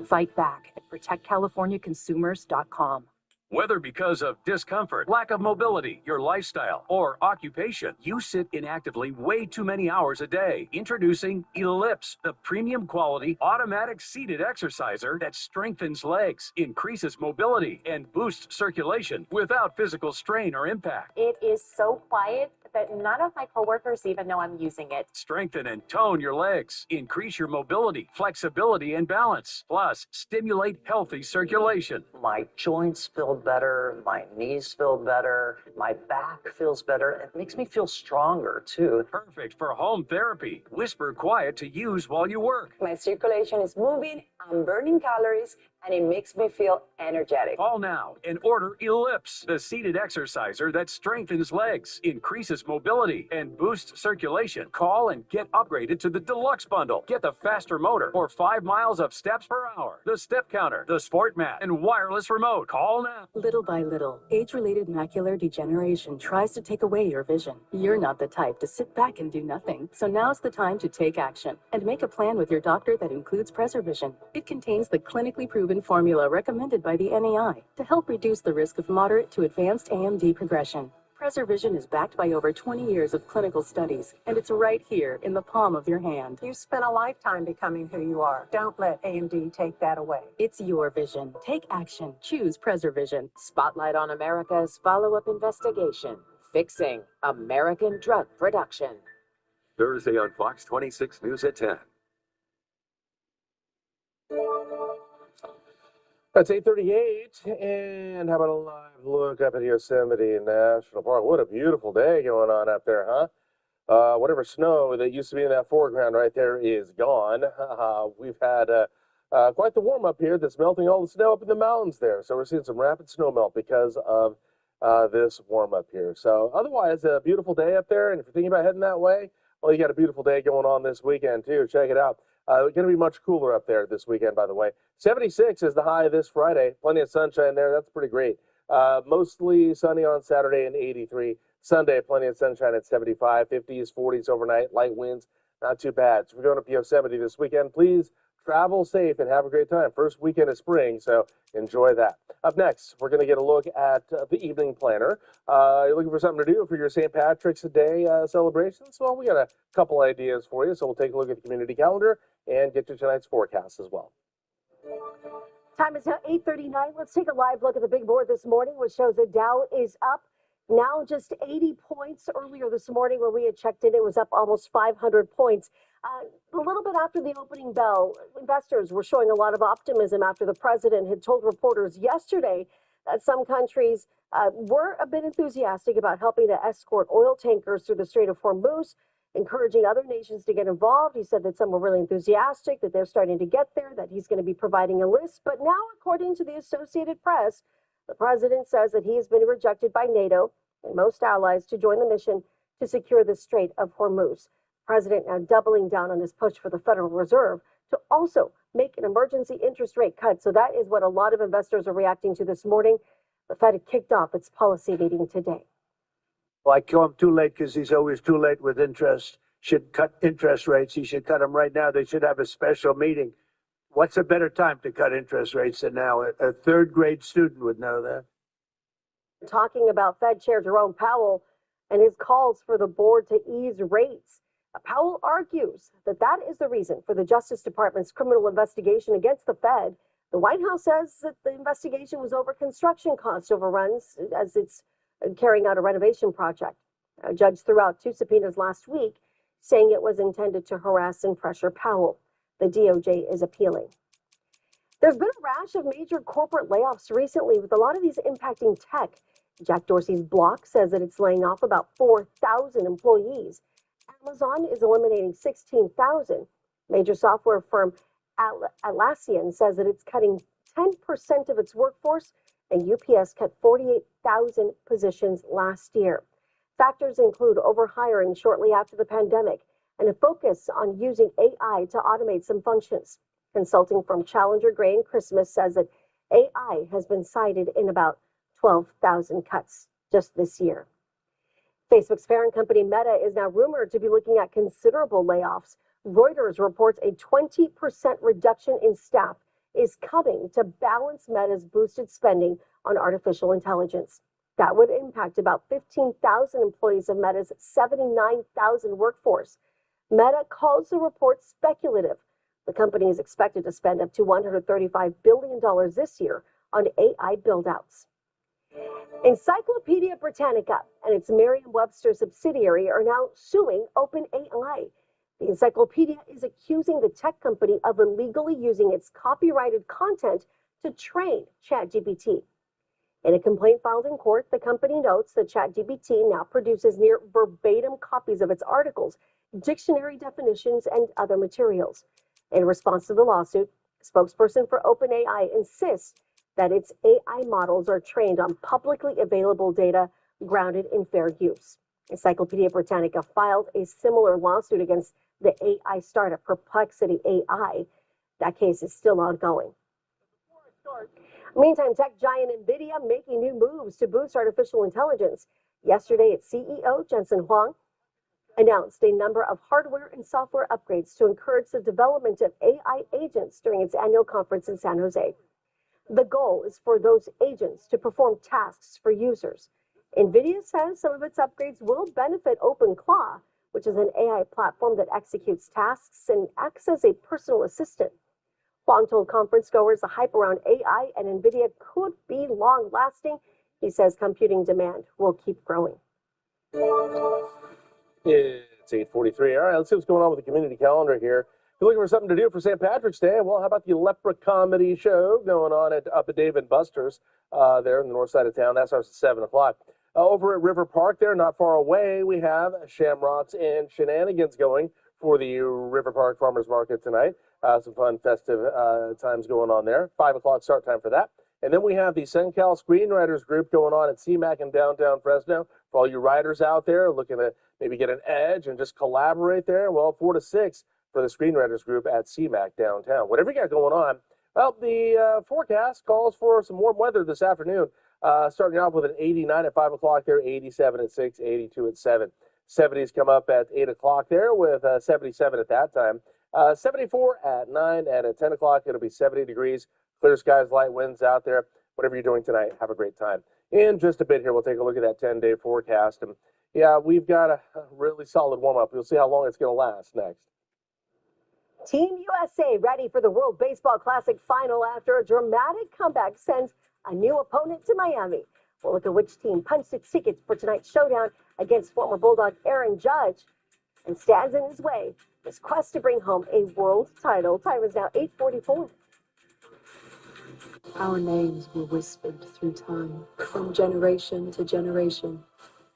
Fight back at protectcaliforniaconsumers.com. Whether because of discomfort, lack of mobility, your lifestyle, or occupation, you sit inactively way too many hours a day. Introducing Ellipse, the premium quality automatic seated exerciser that strengthens legs, increases mobility, and boosts circulation without physical strain or impact. It is so quiet that none of my coworkers even know I'm using it. Strengthen and tone your legs, increase your mobility, flexibility, and balance. Plus, stimulate healthy circulation. My joints feel better, my knees feel better, my back feels better. It makes me feel stronger too. Perfect for home therapy. Whisper quiet to use while you work. My circulation is moving, I'm burning calories, and it makes me feel energetic. Call now and order Ellipse, the seated exerciser that strengthens legs, increases mobility, and boosts circulation. Call and get upgraded to the Deluxe Bundle. Get the faster motor or 5 miles of steps per hour, the step counter, the sport mat, and wireless remote. Call now. Little by little, age-related macular degeneration tries to take away your vision. You're not the type to sit back and do nothing. So now's the time to take action and make a plan with your doctor that includes PreserVision. It contains the clinically proven formula recommended by the NEI to help reduce the risk of moderate to advanced AMD progression. PreserVision is backed by over 20 years of clinical studies, and it's right here in the palm of your hand. You spent a lifetime becoming who you are. Don't let AMD take that away. It's your vision. Take action. Choose PreserVision. Spotlight on America's follow-up investigation, fixing American drug production. Thursday on Fox 26 News at 10. That's 8:38, and how about a live look up at Yosemite National Park? What a beautiful day going on up there, huh? Whatever snow that used to be in that foreground right there is gone. We've had quite the warm up here that's melting all the snow up in the mountains there. So we're seeing some rapid snow melt because of this warm up here. So otherwise, a beautiful day up there. And if you're thinking about heading that way, well, you got a beautiful day going on this weekend too. Check it out. It's going to be much cooler up there this weekend, by the way. 76 is the high this Friday. Plenty of sunshine there. That's pretty great. Mostly sunny on Saturday and 83. Sunday, plenty of sunshine at 75. 50s, 40s overnight. Light winds, not too bad. So if you're going up to Yosemite this weekend, please travel safe and have a great time. First weekend of spring, so enjoy that. Up next, we're going to get a look at the evening planner. You're looking for something to do for your St. Patrick's Day celebrations? Well, we got a couple ideas for you, so we'll take a look at the community calendar and get to tonight's forecast as well. Time is now 8:39. Let's take a live look at the big board this morning, which shows the Dow is up now just 80 points. Earlier this morning when we had checked in, it was up almost 500 points. A little bit after the opening bell, investors were showing a lot of optimism after the president had told reporters yesterday that some countries were a bit enthusiastic about helping to escort oil tankers through the Strait of Hormuz, encouraging other nations to get involved. He said that some were really enthusiastic, that they're starting to get there, that he's going to be providing a list. But now, according to the Associated Press, the president says that he has been rejected by NATO and most allies to join the mission to secure the Strait of Hormuz. The president now doubling down on his push for the Federal Reserve to also make an emergency interest rate cut. So that is what a lot of investors are reacting to this morning. The Fed had kicked off its policy meeting today. Well, I call him too late because he's always too late with interest. Should cut interest rates. He should cut them right now. They should have a special meeting. What's a better time to cut interest rates than now? A third grade student would know that. Talking about Fed Chair Jerome Powell and his calls for the board to ease rates. Powell argues that that is the reason for the Justice Department's criminal investigation against the Fed. The White House says that the investigation was over construction cost overruns as it's carrying out a renovation project. A judge threw out 2 subpoenas last week, saying it was intended to harass and pressure Powell. The DOJ is appealing. There's been a rash of major corporate layoffs recently, with a lot of these impacting tech. Jack Dorsey's Block says that it's laying off about 4,000 employees. Amazon is eliminating 16,000. Major software firm Atlassian says that it's cutting 10% of its workforce, and UPS cut 48,000 positions last year. Factors include overhiring shortly after the pandemic and a focus on using AI to automate some functions. Consulting firm Challenger Gray and Christmas says that AI has been cited in about 12,000 cuts just this year. Facebook's parent company Meta is now rumored to be looking at considerable layoffs. Reuters reports a 20% reduction in staff is coming to balance Meta's boosted spending on artificial intelligence. That would impact about 15,000 employees of Meta's 79,000 workforce. Meta calls the report speculative. The company is expected to spend up to $135 billion this year on AI build-outs. Encyclopedia Britannica and its Merriam-Webster subsidiary are now suing OpenAI. The encyclopedia is accusing the tech company of illegally using its copyrighted content to train ChatGPT. In a complaint filed in court, the company notes that ChatGPT now produces near verbatim copies of its articles, dictionary definitions, and other materials. In response to the lawsuit, a spokesperson for OpenAI insists that its AI models are trained on publicly available data grounded in fair use. Encyclopedia Britannica filed a similar lawsuit against the AI startup Perplexity AI. That case is still ongoing. Meantime, tech giant NVIDIA making new moves to boost artificial intelligence. Yesterday, its CEO, Jensen Huang, announced a number of hardware and software upgrades to encourage the development of AI agents during its annual conference in San Jose. The goal is for those agents to perform tasks for users. NVIDIA says some of its upgrades will benefit OpenClaw, which is an AI platform that executes tasks and acts as a personal assistant. Huang told conference goers the hype around AI and NVIDIA could be long-lasting. He says computing demand will keep growing. It's 8:43. All right, let's see what's going on with the community calendar here. If you're looking for something to do for St. Patrick's Day, well, how about the Lepra Comedy Show going on up at Dave & Buster's there in the north side of town? That starts at 7 o'clock. Over at River Park there, not far away, we have Shamrocks and Shenanigans going for the River Park Farmers Market tonight. Some fun festive times going on there. 5 o'clock start time for that. And then we have the SunCal Screenwriters Group going on at CMAC in downtown Fresno. For all you writers out there looking to maybe get an edge and just collaborate there, well, 4 to 6 for the Screenwriters Group at CMAC downtown. Whatever you got going on, well, the forecast calls for some warm weather this afternoon, starting off with an 89 at 5 o'clock there, 87 at 6, 82 at 7. 70s come up at 8 o'clock there with 77 at that time. 74 at 9, and at 10 o'clock, it'll be 70 degrees. Clear skies, light winds out there. Whatever you're doing tonight, have a great time. In just a bit here, we'll take a look at that 10-day forecast. And yeah, we've got a really solid warm-up. We'll see how long it's going to last next. Team USA ready for the World Baseball Classic final after a dramatic comeback sends a new opponent to Miami. We'll look at which team punched its tickets for tonight's showdown against former Bulldog Aaron Judge and stands in his way this quest to bring home a world title. Time is now 8:44. Our names were whispered through time, from generation to generation.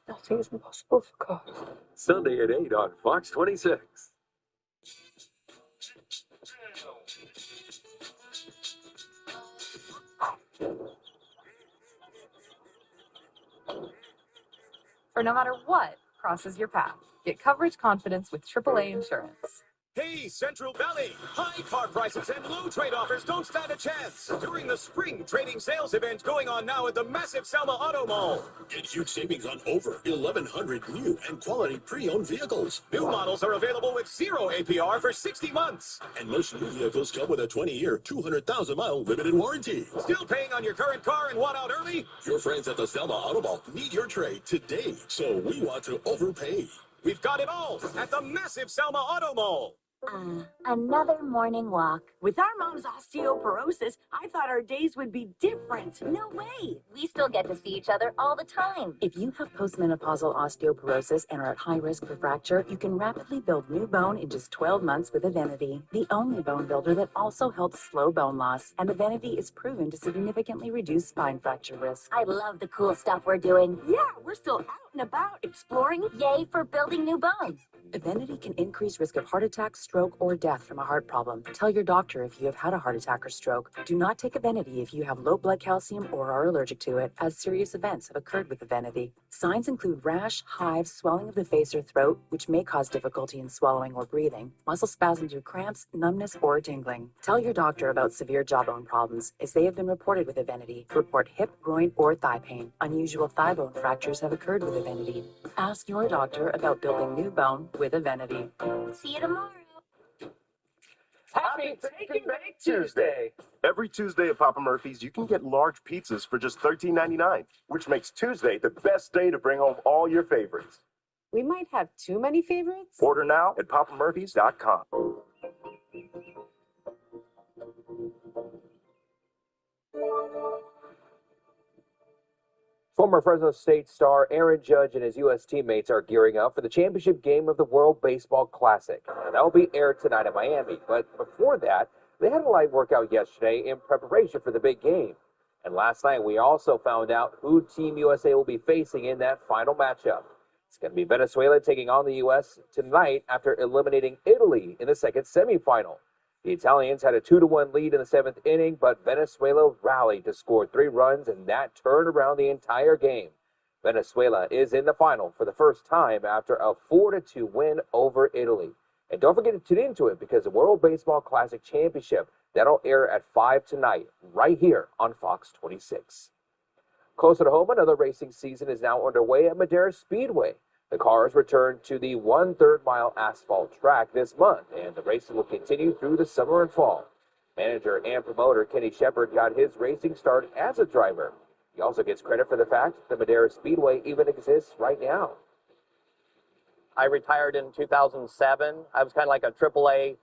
Nothing is impossible for God. Sunday at 8 on Fox 26. For no matter what crosses your path, get coverage confidence with AAA Insurance. Hey, Central Valley! High car prices and low trade offers don't stand a chance during the spring trading sales event going on now at the massive Selma Auto Mall. Get huge savings on over 1,100 new and quality pre-owned vehicles. New models are available with 0 APR for 60 months. And most new vehicles come with a 20-year, 200,000-mile limited warranty. Still paying on your current car and want out early? Your friends at the Selma Auto Mall need your trade today, so we want to overpay. We've got it all at the massive Selma Auto Mall. Another morning walk. With our mom's osteoporosis, I thought our days would be different. No way. We still get to see each other all the time. If you have postmenopausal osteoporosis and are at high risk for fracture, you can rapidly build new bone in just 12 months with Evenity, the only bone builder that also helps slow bone loss. And Evenity is proven to significantly reduce spine fracture risk. I love the cool stuff we're doing. Yeah, we're still out and about exploring. Yay for building new bone. Evenity can increase risk of heart attack, stroke, or death from a heart problem. Tell your doctor if you have had a heart attack or stroke. Do not take Evenity if you have low blood calcium or are allergic to it, as serious events have occurred with Evenity. Signs include rash, hives, swelling of the face or throat, which may cause difficulty in swallowing or breathing, muscle spasms or cramps, numbness, or tingling. Tell your doctor about severe jawbone problems, as they have been reported with Evenity. Report hip, groin, or thigh pain. Unusual thigh bone fractures have occurred with Evenity. Ask your doctor about building new bone with Evenity. See you tomorrow. Happy Take and Bake Tuesday! Every Tuesday at Papa Murphy's, you can get large pizzas for just $13.99, which makes Tuesday the best day to bring home all your favorites. We might have too many favorites. Order now at papamurphys.com. Former Fresno State star Aaron Judge and his U.S. teammates are gearing up for the championship game of the World Baseball Classic. And that will be aired tonight in Miami. But before that, they had a light workout yesterday in preparation for the big game. And last night, we also found out who Team USA will be facing in that final matchup. It's going to be Venezuela taking on the U.S. tonight after eliminating Italy in the second semifinal. The Italians had a 2-1 lead in the 7th inning, but Venezuela rallied to score 3 runs, and that turned around the entire game. Venezuela is in the final for the first time after a 4-2 win over Italy. And don't forget to tune into it, because the World Baseball Classic Championship, that'll air at 5 tonight, right here on Fox 26. Closer to home, another racing season is now underway at Madera Speedway. The cars return to the 1/3 mile asphalt track this month, and the races will continue through the summer and fall. Manager and promoter Kenny Shepard got his racing start as a driver. He also gets credit for the fact that Madera Speedway even exists right now. I retired in 2007. I was kind of like a AAA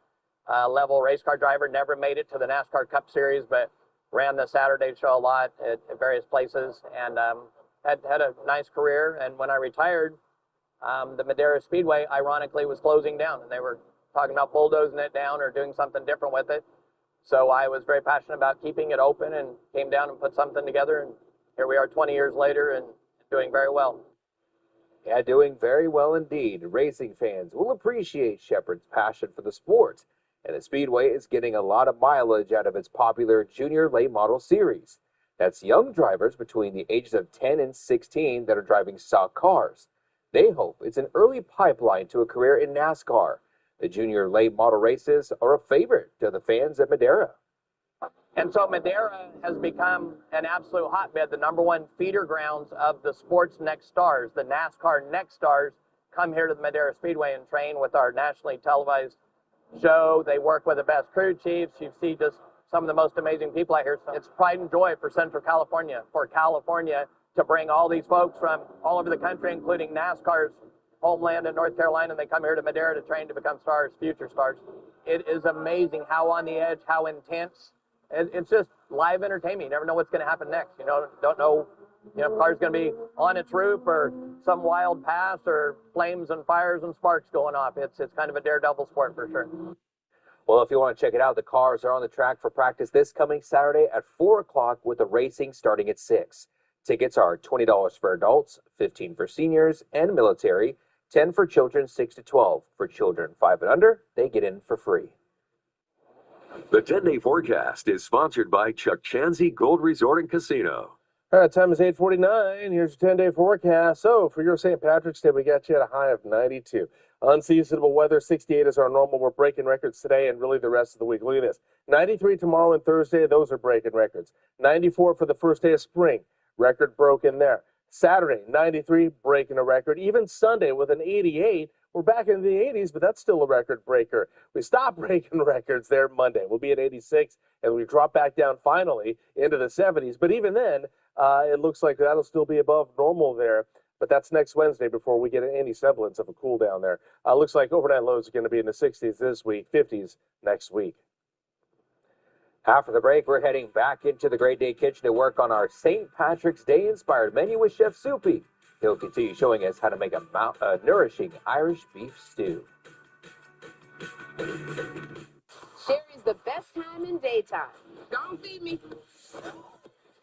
level race car driver. Never made it to the NASCAR Cup Series, but ran the Saturday show a lot at various places, and had a nice career. And when I retired, the Madera Speedway, ironically, was closing down, and they were talking about bulldozing it down or doing something different with it. So I was very passionate about keeping it open and came down and put something together, and here we are 20 years later and doing very well. Yeah, doing very well indeed. Racing fans will appreciate Shepard's passion for the sport, and the Speedway is getting a lot of mileage out of its popular Junior Late Model Series. That's young drivers between the ages of 10 and 16 that are driving stock cars. They hope it's an early pipeline to a career in NASCAR. The Junior Late Model races are a favorite to the fans at Madera. And so Madera has become an absolute hotbed, the #1 feeder grounds of the sports next stars. The NASCAR next stars come here to the Madera Speedway and train with our nationally televised show. They work with the best crew chiefs. You see just some of the most amazing people out here. So it's pride and joy for Central California, to bring all these folks from all over the country, including NASCAR's homeland in North Carolina, and they come here to Madera to train to become stars, future stars. It is amazing how on the edge, how intense. It's just live entertainment. You never know what's going to happen next. You know, don't know, if car's going to be on its roof or some wild pass or flames and fires and sparks going off. It's kind of a daredevil sport for sure. Well, if you want to check it out, the cars are on the track for practice this coming Saturday at 4 o'clock with the racing starting at 6. Tickets are $20 for adults, $15 for seniors and military, $10 for children 6 to 12. For children 5 and under, they get in for free. The 10-day forecast is sponsored by Chuck Chanzy Gold Resort and Casino. All right, time is 8:49. Here's your 10-day forecast. So for your St. Patrick's Day, we got you at a high of 92. Unseasonable weather, 68 is our normal. We're breaking records today and really the rest of the week. Look at this. 93 tomorrow and Thursday, those are breaking records. 94 for the first day of spring, record broken there. Saturday, 93, breaking a record. Even Sunday with an 88, we're back in the 80s, but that's still a record breaker. We stopped breaking records there Monday. We'll be at 86, and we drop back down finally into the 70s. But even then, it looks like that'll still be above normal there. But that's next Wednesday before we get any semblance of a cool down there. Looks like overnight lows are going to be in the 60s this week, 50s next week. After the break, we're heading back into the Great Day Kitchen to work on our St. Patrick's Day inspired menu with Chef Soupy. He'll continue showing us how to make a nourishing Irish beef stew. Sherry's the best time in daytime. Don't feed me.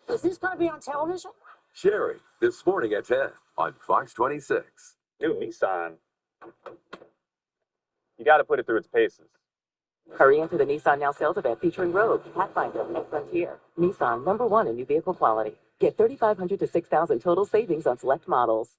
Is this going to be on television? Sherry, this morning at 10 on Fox 26. New Nissan. You got to put it through its paces. Hurry into the Nissan Now sales event featuring Rogue, Pathfinder, and Frontier. Nissan, #1 in new vehicle quality. Get $3,500 to $6,000 total savings on select models.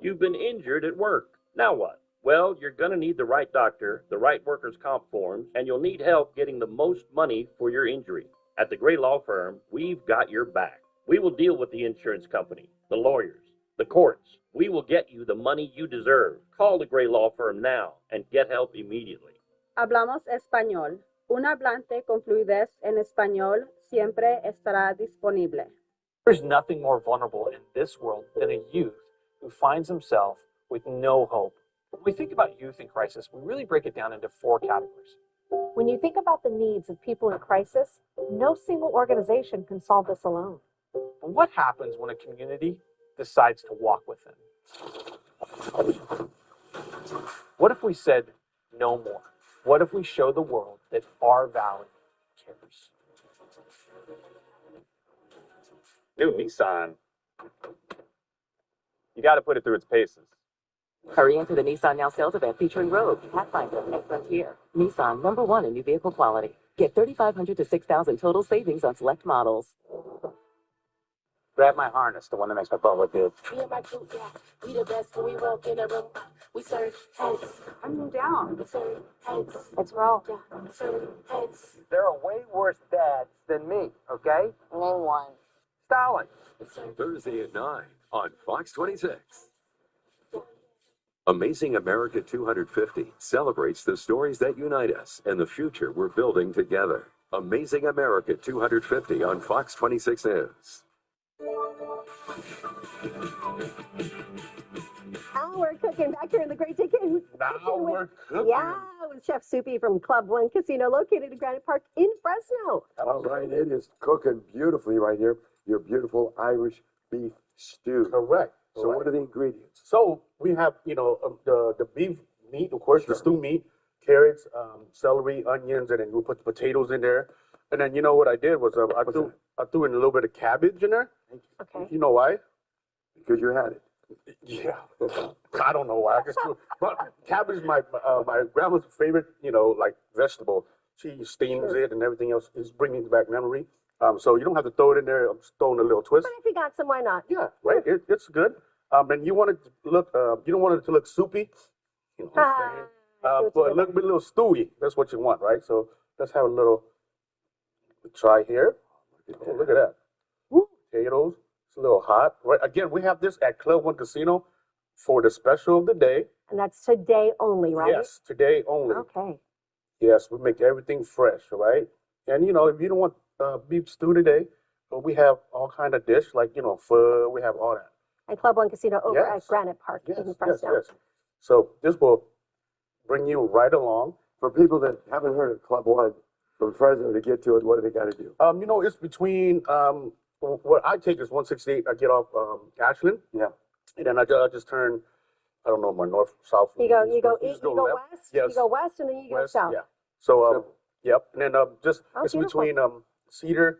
You've been injured at work. Now what? Well, you're going to need the right doctor, the right workers' comp forms, and you'll need help getting the most money for your injury. At the Gray Law Firm, we've got your back. We will deal with the insurance company, the lawyers, the courts. We will get you the money you deserve. Call the Gray Law Firm now and get help immediately. Hablamos español. Un hablante con fluidez en español siempre estará disponible. There's nothing more vulnerable in this world than a youth who finds himself with no hope. When we think about youth in crisis, we really break it down into 4 categories. When you think about the needs of people in crisis, no single organization can solve this alone. But what happens when a community decides to walk with them? What if we said no more? What if we show the world that our valley cares? New Nissan. You got to put it through its paces. Hurry into the Nissan Now sales event featuring Rogue, Pathfinder, and Frontier. Nissan, #1 in new vehicle quality. Get $3,500 to $6,000 total savings on select models. Grab my harness, the one that makes my butt look good. Me and my crew, yeah, we the best when we walk in a room. We serve heads. I'm down. We serve heads. Let's roll. Yeah, we serve heads. There are way worse dads than me, okay? Name one. Stalin. Thursday at 9 on Fox 26. Amazing America 250 celebrates the stories that unite us and the future we're building together. Amazing America 250 on Fox 26 News. We're cooking back here in the Great Day Kitchen. Now we're cooking. Yeah, with Chef Soupy from Club One Casino, located in Granite Park in Fresno. All right, it is cooking beautifully right here. Your beautiful Irish beef stew. Correct. So what are the ingredients? So we have, the beef meat, of course, the stew meat, carrots, celery, onions, and then we'll put the potatoes in there. And then what I did was I threw in a little bit of cabbage in there. Okay. You know why? Because you had it. Yeah. I don't know why. But cabbage is my grandma's favorite, vegetable. She steams it and everything else. It's bringing back memory. So you don't have to throw it in there. I'm just throwing a little twist. But if you got some, why not? Yeah, right. It's good. And you want it to look. You don't want it to look soupy. You know what I'm saying? But look a little stewy. That's what you want, right? So let's have a little try here. Oh, look at that. Woo. Potatoes. It's a little hot. Right. Again, we have this at Club One Casino. for the special of the day. And that's today only, right? Yes, today only. Okay. Yes, we make everything fresh, all right? And, you know, if you don't want beef stew today, we have all kind of dish, like, you know, pho, we have all that. And Club One Casino over Yes. at Granite Park Yes, in yes, Fresno. yes. So this will bring you right along. For people that haven't heard of Club One, from Fresno to get to it, what do they got to do? You know, it's between, what I take is 168. I get off Ashland. Yeah. And then I just turn, I don't know, my north, south. You go Just you go left. west, Yes. you go west, and then you go West, south. yeah. So, yep. And then just, Oh, it's beautiful. between Cedar,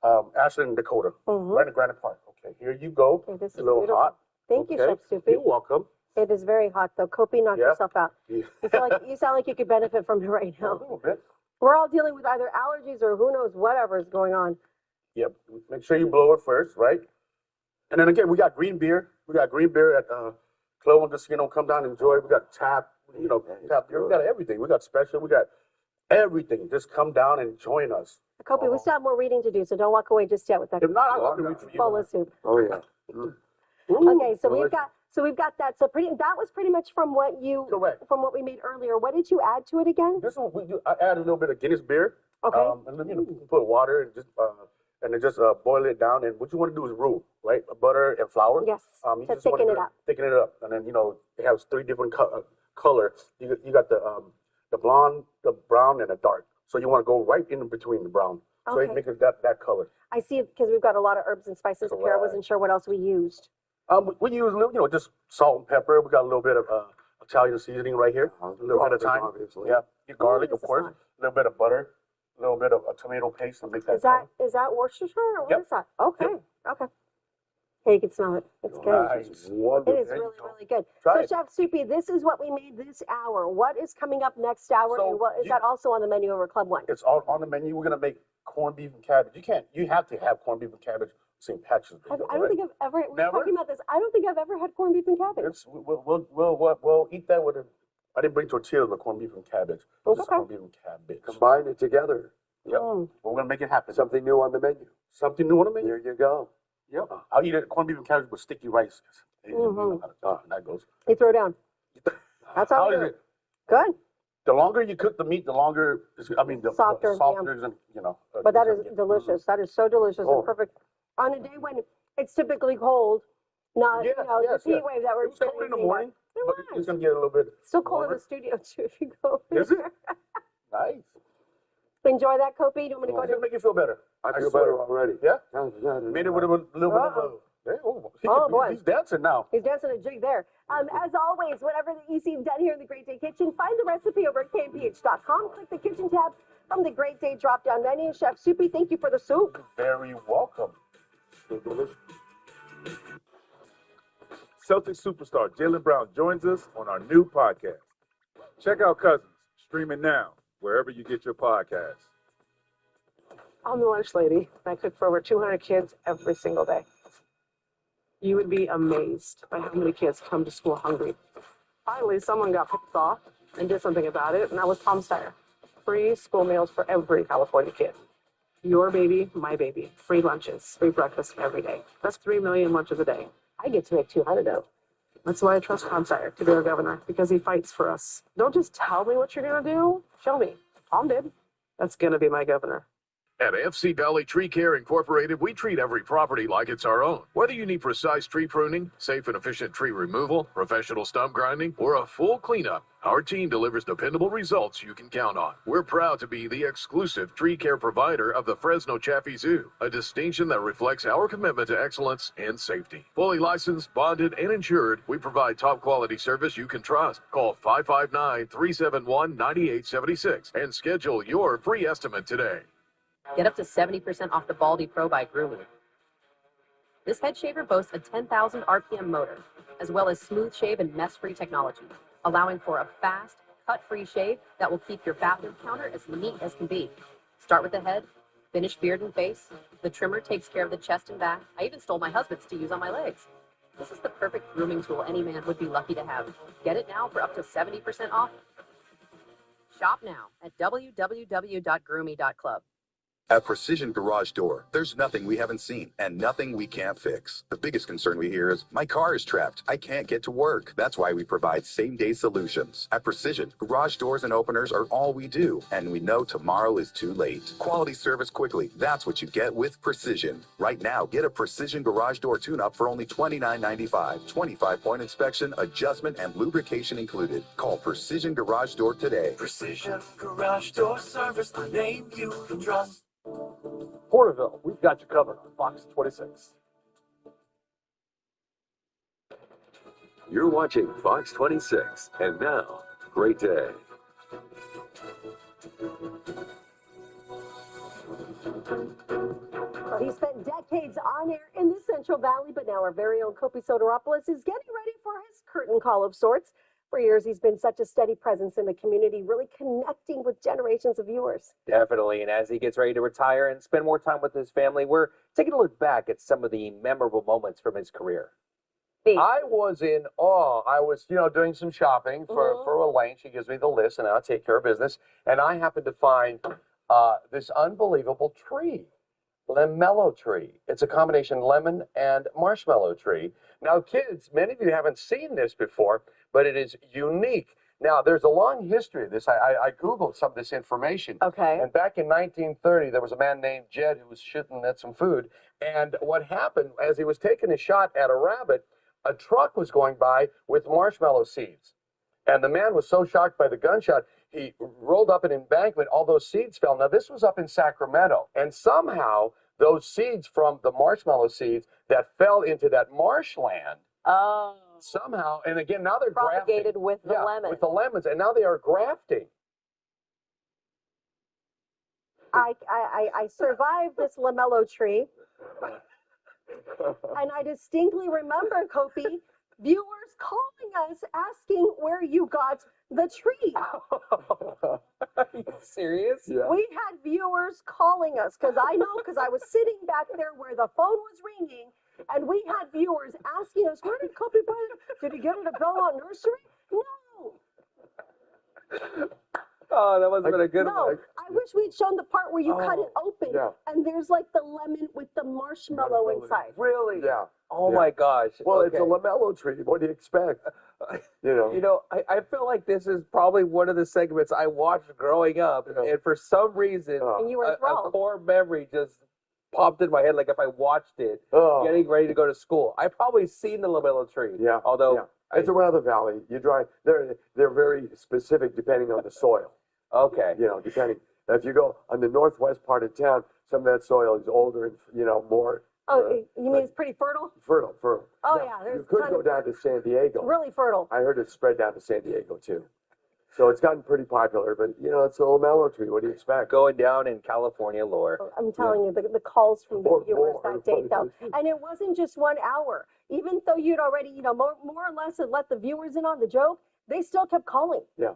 Ashland, and Dakota. Mhm. Right in Granite Park. Okay, here you go. Okay, this It's a is little beautiful. hot. Thank you, Okay. Chef Soupy. You're welcome. It is very hot, though. Kopi, knock Yeah. yourself out. Yeah. You sound like you could benefit from it right A now. little bit. We're all dealing with either allergies or who knows whatever is going on. Yep. Make sure you blow it first, right? And then again, we got green beer. We got green beer at Club One Casino. Come down and enjoy. We got tap, you know, tap beer. We got everything. We got special. We got everything. Just come down and join us. Kopi, we still have more reading to do, so don't walk away just yet with that If not, I'll read for you. bowl of soup. Oh, yeah. Okay, so delicious. we've got that. So that was pretty much from what we made earlier. What did you add to it again? This one, I add a little bit of Guinness beer. Okay. And then, you know, put water and then just boil it down. And what you want to do is roux, right? Butter and flour. Yes. You To just wanna thicken it do- up. Thicken it up. And then, you know, it has 3 different color. You got the blonde, the brown, and the dark. So you want to go right in between the brown. So Okay. it makes it that color. I see it because we've got a lot of herbs and spices up here. I Correct. wasn't sure what else we used. We use, you know, just salt and pepper. We got a little bit of Italian seasonning right here. A little bit of Garlic, thyme. obviously. Yeah. Your garlic, What of is course. this A little bit of butter. A little bit of a tomato paste to make that. Is that Worcestershire or what Yep. is that? Okay. Okay. Hey, you can smell it. It's good. Nice. It Wonderful. is really, really good. Try So, it. Chef Soupy, this is what we made this hour. What is coming up next hour, So and what is you- that also on the menu over Club One? It's all on the menu. We're gonna make corned beef and cabbage. You have to have corned beef and cabbage St. Patrick's Day. I don't right? think I've ever. We're Never? talking about this. I don't think I've ever had corned beef and cabbage. We'll eat that with I didn't bring tortillas, but corned beef and cabbage. It's just Okay. corned beef and cabbage. Combine it together. Yep. Mm. We're gonna make it happen. Something new on the menu. Something new on the menu. There you go. Yep. I'll eat it corned beef and cabbage with sticky rice. Mhm. That goes. You throw down. That's how How we is do it? it. Good. The longer you cook the meat, the longer. The Softer, softer, yeah. and you know. But that is delicious. That is so delicious Oh. and perfect on a day when it's typically cold. Not Yes, the yes, heat yes. wave that we're It was cold in the experiencing, morning, but but it's gonna get a little bit. still cold in warmer. the studio too if you go. Is it? Nice. Enjoy that, Kopi. Do you want me to go It's gonna to? make you feel better. I feel swear. better already. Yeah. Made it with a little bit of Uh-oh. Oh, boy. He's dancing now. He's dancing a jig there. As always, whatever that you see done here in the Great Day Kitchen, find the recipe over at kmph.com. Click the kitchen tab from the Great Day drop-down menu. Chef Soupy, thank you for the soup. Very welcome. Celtic superstar Jaylen Brown joins us on our new podcast. Check out Cousins, streaming now, wherever you get your podcasts. I'm the lunch lady. I cook for over 200 kids every single day. You would be amazed by how many kids come to school hungry. Finally, someone got pissed off and did something about it, and that was Tom Steyer. Free school meals for every California kid. Your baby, my baby. Free lunches, free breakfast every day. That's 3 million lunches a day. I get to make 200 of. That's why I trust Tom Steyer to be our governor, because he fights for us. Don't just tell me what you're going to do. Show me. Tom did. That's going to be my governor. At FC Valley Tree Care Incorporated, we treat every property like it's our own. Whether you need precise tree pruning, safe and efficient tree removal, professional stump grinding, or a full cleanup, our team delivers dependable results you can count on. We're proud to be the exclusive tree care provider of the Fresno Chaffee Zoo, a distinction that reflects our commitment to excellence and safety. Fully licensed, bonded, and insured, we provide top quality service you can trust. Call 559-371-9876 and schedule your free estimate today. Get up to 70% off the Baldy Pro by Groomy. This head shaver boasts a 10,000 RPM motor, as well as smooth shave and mess-free technology, allowing for a fast, cut-free shave that will keep your bathroom counter as neat as can be. Start with the head, finish beard and face. The trimmer takes care of the chest and back. I even stole my husband's to use on my legs. This is the perfect grooming tool any man would be lucky to have. Get it now for up to 70% off. Shop now at www.groomy.club. At Precision Garage Door, there's nothing we haven't seen and nothing we can't fix. The biggest concern we hear is, my car is trapped. I can't get to work. That's why we provide same-day solutions. At Precision, garage doors and openers are all we do, and we know tomorrow is too late. Quality service quickly. That's what you get with Precision. Right now, get a Precision Garage Door tune-up for only $29.95. 25-point inspection, adjustment, and lubrication included. Call Precision Garage Door today. Precision Garage Door Service, the name you can trust. Porterville, we've got you covered on Fox 26. You're watching Fox 26, and now, great day. Well, he spent decades on air in the Central Valley, but now our very own Kopi Soteropoulos is getting ready for his curtain call of sorts. For years, he's been such a steady presence in the community, really connecting with generations of viewers. Definitely. And as he gets ready to retire and spend more time with his family, we're taking a look back at some of the memorable moments from his career. I was in awe. I was, doing some shopping for Elaine. She gives me the list, and I'll take care of business. And I happened to find this unbelievable tree, Lemelo tree. It's a combination lemon and marshmallow tree. Now, kids, many of you haven't seen this before, but it is unique. Now, there's a long history of this. I Googled some of this information. Okay. And back in 1930, there was a man named Jed who was shooting at some food. And what happened, as he was taking a shot at a rabbit, a truck was going by with marshmallow seeds. And the man was so shocked by the gunshot, he rolled up an embankment. All those seeds fell. Now, this was up in Sacramento. And somehow, those seeds from the marshmallow seeds that fell into that marshland, somehow, and again, now they're propagated grafting. with the lemon. With the lemons, and now they are grafting. I survived this Lemelo tree, and I distinctly remember, Kopi, viewers calling us asking where you got the tree. Are you serious? Yeah. We had viewers calling us because I was sitting back there where the phone was ringing, and we had viewers asking us, where did Kopi buy it? Did he get it at Belmont Nursery? No. Oh, that wasn't a good one. No, I wish we'd shown the part where you cut it open, and there's like the lemon with the marshmallow inside. Really? Yeah. Oh my gosh. Well, Okay. it's a Lemelo tree. What do you expect? I feel like this is probably one of the segments I watched growing up, and for some reason, And you were a enthralled. core memory just popped in my head. Like if I watched it, getting ready to go to school, I probably seen the Lemelo tree. Yeah. Although it's around the valley. You drive. They're very specific depending on the soil. Okay. Depending. If you go on the northwest part of town, some of that soil is older and more. Oh, you mean it's pretty fertile? Fertile. Oh, Now, yeah, there's you could ton go of- down to San Diego. Really fertile. I heard it's spread down to San Diego too. So it's gotten pretty popular, but it's a Lemelo tree. What do you expect? Going down in California lore. I'm telling you, the calls from the viewers that day, though. And it wasn't just 1 hour. Even though you'd already, more or less had let the viewers in on the joke, they still kept calling. Yeah.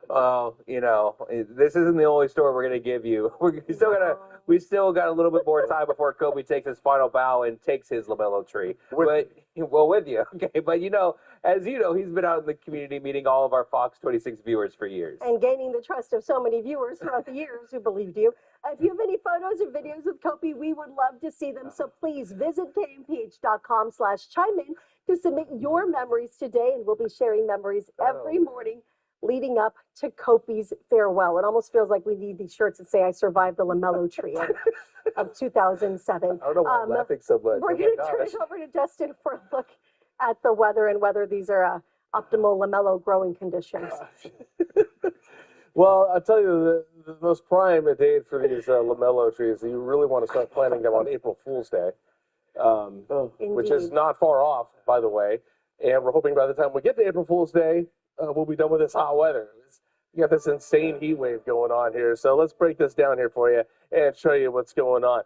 This isn't the only story we're going to give you. We still got a little bit more time before Kopi takes his final bow and takes his Lemelo tree. With you. Okay, but as you know, he's been out in the community meeting all of our Fox 26 viewers for years. And gaining the trust of so many viewers throughout the years who believed you. If you have any photos or videos of Kopi, we would love to see them. So please visit kmph.com/chime-in to submit your memories today, and we'll be sharing memories every morning leading up to Kopi's farewell. It almost feels like we need these shirts that say, I survived the Lemelo tree of 2007. I don't know why I'm laughing so much. We're going to turn it over to Justin for a look at the weather and whether these are optimal Lemelo growing conditions. Well, I'll tell you, the most prime date for these Lemelo trees, you really want to start planting them on April Fool's Day, which is not far off, by the way. And we're hoping by the time we get to April Fool's Day, we'll be done with this hot weather. You got this insane heat wave going on here. So let's break this down here for you and show you what's going on.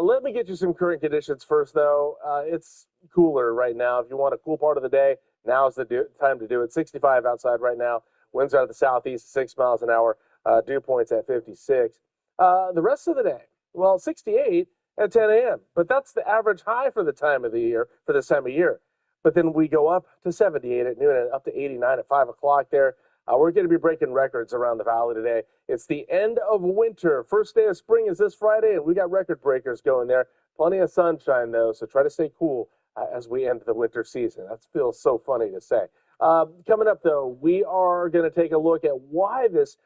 Let me get you some current conditions first, though. It's cooler right now. If you want a cool part of the day, now's the time to do it. 65 outside right now. Winds out of the southeast, 6 miles an hour. Dew points at 56. The rest of the day, 68 at 10 a.m. But that's the average high for the time of the year, for this time of year. But then we go up to 78 at noon and up to 89 at 5 o'clock there. We're going to be breaking records around the valley today. It's the end of winter. First day of spring is this Friday, and we got record breakers going there. Plenty of sunshine, though, so try to stay cool as we end the winter season. That feels so funny to say. Coming up, though, we are going to take a look at why this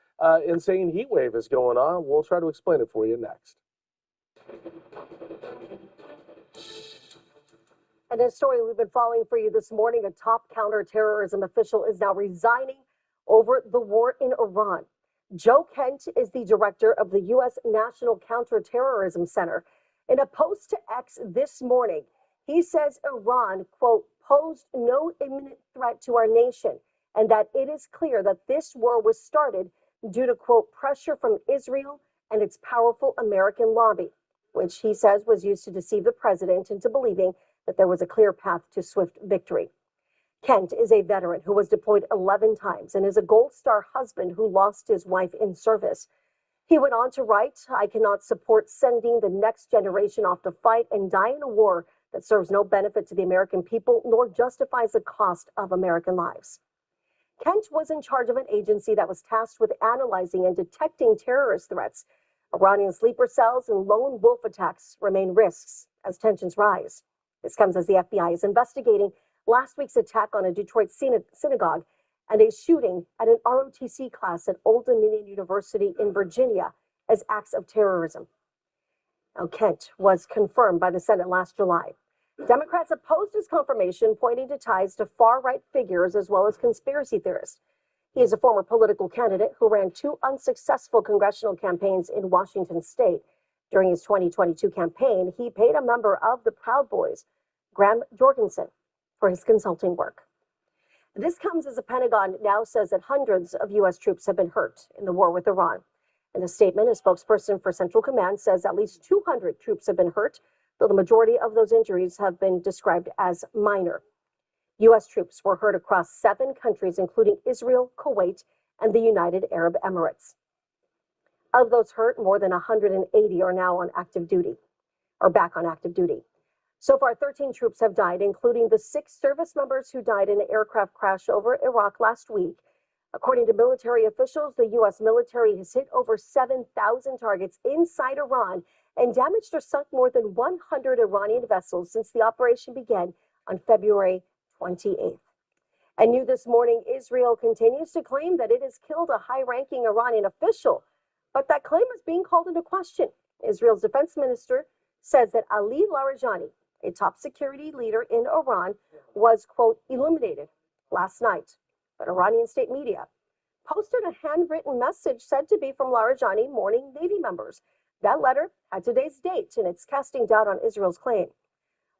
insane heat wave is going on. We'll try to explain it for you next. And a story we've been following for you this morning, a top counterterrorism official is now resigning over the war in Iran. Joe Kent is the director of the U.S. National Counterterrorism Center. In a post to X this morning, he says Iran, quote, posed no imminent threat to our nation, and that it is clear that this war was started due to, quote, pressure from Israel and its powerful American lobby, which he says was used to deceive the president into believing that there was a clear path to swift victory. Kent is a veteran who was deployed 11 times and is a Gold Star husband who lost his wife in service. He went on to write, I cannot support sending the next generation off to fight and die in a war that serves no benefit to the American people nor justifies the cost of American lives. Kent was in charge of an agency that was tasked with analyzing and detecting terrorist threats. Iranian sleeper cells and lone wolf attacks remain risks as tensions rise. This comes as the FBI is investigating last week's attack on a Detroit synagogue and a shooting at an ROTC class at Old Dominion University in Virginia as acts of terrorism. Now, Kent was confirmed by the Senate last July. Democrats opposed his confirmation, pointing to ties to far-right figures as well as conspiracy theorists. He is a former political candidate who ran 2 unsuccessful congressional campaigns in Washington state. During his 2022 campaign, he paid a member of the Proud Boys, Graham Jorgensen, for his consulting work. This comes as the Pentagon now says that hundreds of U.S. troops have been hurt in the war with Iran. In a statement, a spokesperson for Central Command says at least 200 troops have been hurt, though the majority of those injuries have been described as minor. U.S. troops were hurt across 7 countries, including Israel, Kuwait, and the United Arab Emirates. Of those hurt, more than 180 are now on active duty, or back on active duty. So far, 13 troops have died, including the 6 service members who died in an aircraft crash over Iraq last week. According to military officials, the U.S. military has hit over 7,000 targets inside Iran and damaged or sunk more than 100 Iranian vessels since the operation began on February 28th. And new this morning, Israel continues to claim that it has killed a high-ranking Iranian official, but that claim is being called into question. Israel's defense minister says that Ali Larijani, a top security leader in Iran, was, quote, eliminated last night. But Iranian state media posted a handwritten message said to be from Larijani mourning Navy members. That letter had today's date, and it's casting doubt on Israel's claim.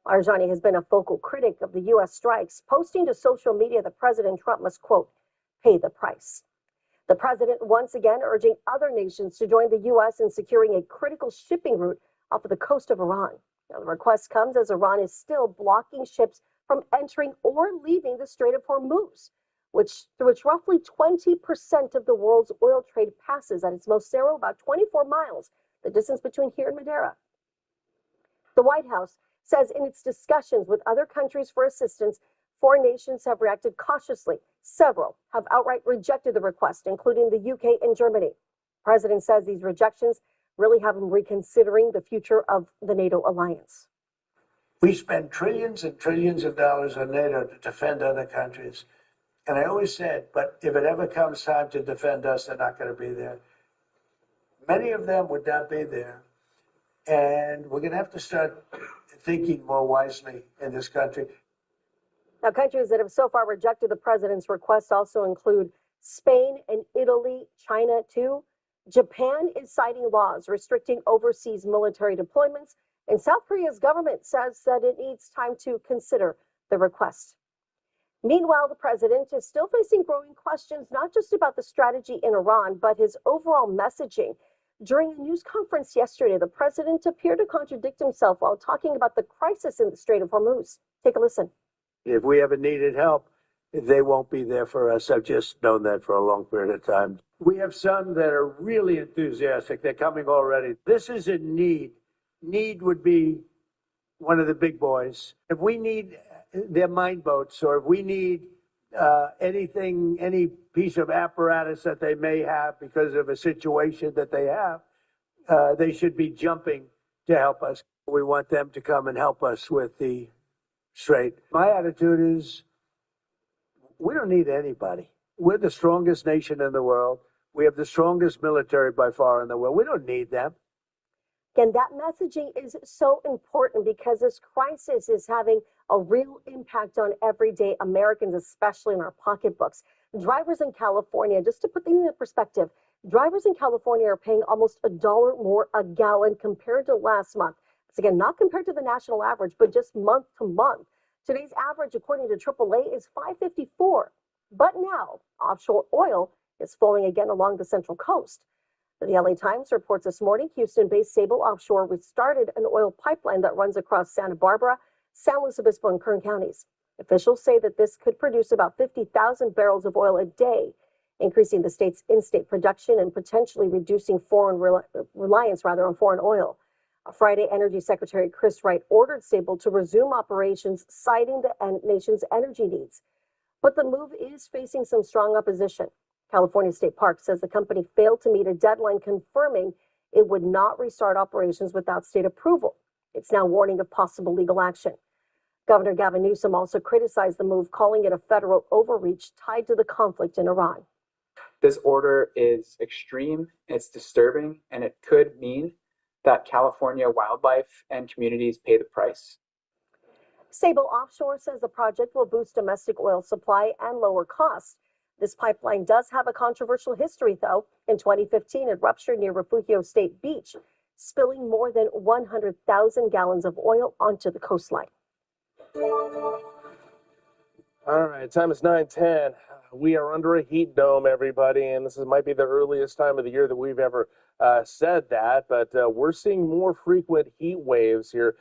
Larijani has been a vocal critic of the U.S. strikes, posting to social media that President Trump must, quote, pay the price. The president once again urging other nations to join the U.S. in securing a critical shipping route off of the coast of Iran. Now, the request comes as Iran is still blocking ships from entering or leaving the Strait of Hormuz, through which roughly 20% of the world's oil trade passes at its most narrow, about 24 miles, the distance between here and Madeira. The White House says in its discussions with other countries for assistance, 4 nations have reacted cautiously. Several have outright rejected the request, including the UK and Germany. The president says these rejections really have him reconsidering the future of the NATO alliance. We spend trillions and trillions of dollars on NATO to defend other countries. And I always said, but if it ever comes time to defend us, they're not going to be there. Many of them would not be there. And we're going to have to start thinking more wisely in this country. Now, countries that have so far rejected the president's request also include Spain and Italy, China too. Japan is citing laws restricting overseas military deployments, and South Korea's government says that it needs time to consider the request. Meanwhile, the president is still facing growing questions, not just about the strategy in Iran, but his overall messaging. During a news conference yesterday, the president appeared to contradict himself while talking about the crisis in the Strait of Hormuz. Take a listen. If we ever needed help, they won't be there for us. I've just known that for a long period of time. We have some that are really enthusiastic. They're coming already. This is a need. Need would be one of the big boys. If we need their mine boats, or if we need any piece of apparatus that they may have because of a situation that they have, they should be jumping to help us. We want them to come and help us with the strait. My attitude is we don't need anybody. We're the strongest nation in the world. We have the strongest military by far in the world. We don't need them. Again, that messaging is so important because this crisis is having a real impact on everyday Americans, especially in our pocketbooks. Drivers in California, just to put things into perspective, drivers in California are paying almost $1 more a gallon compared to last month. It's again, not compared to the national average, but just month to month. Today's average, according to AAA, is $5.54. But now, offshore oil is flowing again along the Central Coast. The LA Times reports this morning, Houston-based Sable Offshore restarted an oil pipeline that runs across Santa Barbara, San Luis Obispo, and Kern counties. Officials say that this could produce about 50,000 barrels of oil a day, increasing the state's in-state production and potentially reducing foreign reliance on foreign oil. Friday, Energy Secretary Chris Wright ordered Sable to resume operations, citing the nation's energy needs. But the move is facing some strong opposition. California State Park says the company failed to meet a deadline confirming it would not restart operations without state approval. It's now warning of possible legal action. Governor Gavin Newsom also criticized the move, calling it a federal overreach tied to the conflict in Iran. This order is extreme, it's disturbing, and it could mean that California wildlife and communities pay the price. Sable Offshore says the project will boost domestic oil supply and lower costs. This pipeline does have a controversial history, though. In 2015, it ruptured near Refugio State Beach, spilling more than 100,000 gallons of oil onto the coastline. All right, time is 9:10. We are under a heat dome, everybody, and this might be the earliest time of the year that we've ever said that, but we're seeing more frequent heat waves here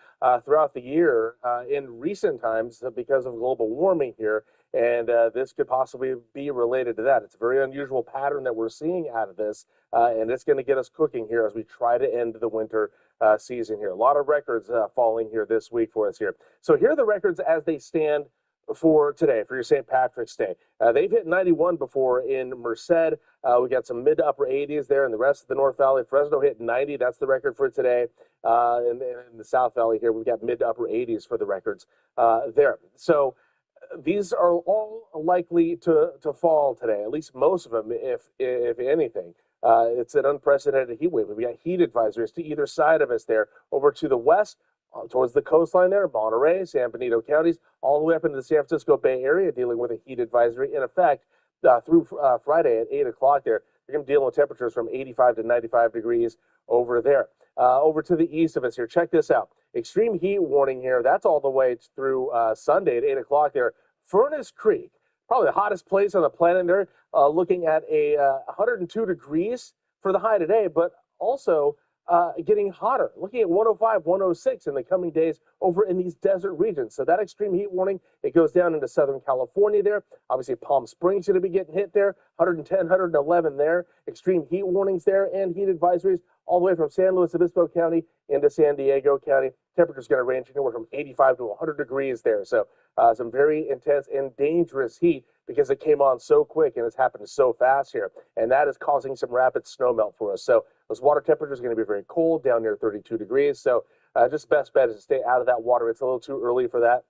throughout the year in recent times because of global warming here. And this could possibly be related to that. It's a very unusual pattern that we're seeing out of this, and it's going to get us cooking here as we try to end the winter season here. A lot of records falling here this week for us here. So here are the records as they stand for today, for your St. Patrick's Day. They've hit 91 before in Merced. We got some mid to upper 80s there in the rest of the North Valley. Fresno hit 90. That's the record for today. In the South Valley here, we've got mid to upper 80s for the records there. So these are all likely to fall today, at least most of them, if anything. It's an unprecedented heat wave. We got heat advisories to either side of us there. Over to the west, towards the coastline there, Monterey, San Benito counties, all the way up into the San Francisco Bay Area, dealing with a heat advisory in effect through Friday at 8 o'clock there. You're going to deal with temperatures from 85 to 95 degrees over there. Over to the east of us here, check this out. Extreme heat warning here. That's all the way through Sunday at 8 o'clock there. Furnace Creek, probably the hottest place on the planet there, looking at a 102 degrees for the high today, but also getting hotter, looking at 105, 106 in the coming days over in these desert regions. So that extreme heat warning, it goes down into Southern California there. Obviously, Palm Springs going to be getting hit there, 110, 111 there. Extreme heat warnings there and heat advisories all the way from San Luis Obispo County into San Diego County. Temperature's going to range anywhere from 85 to 100 degrees there. So some very intense and dangerous heat because it came on so quick and it's happened so fast here. And that is causing some rapid snowmelt for us. So those water temperatures are going to be very cold, down near 32 degrees. So just best bet is to stay out of that water. It's a little too early for that.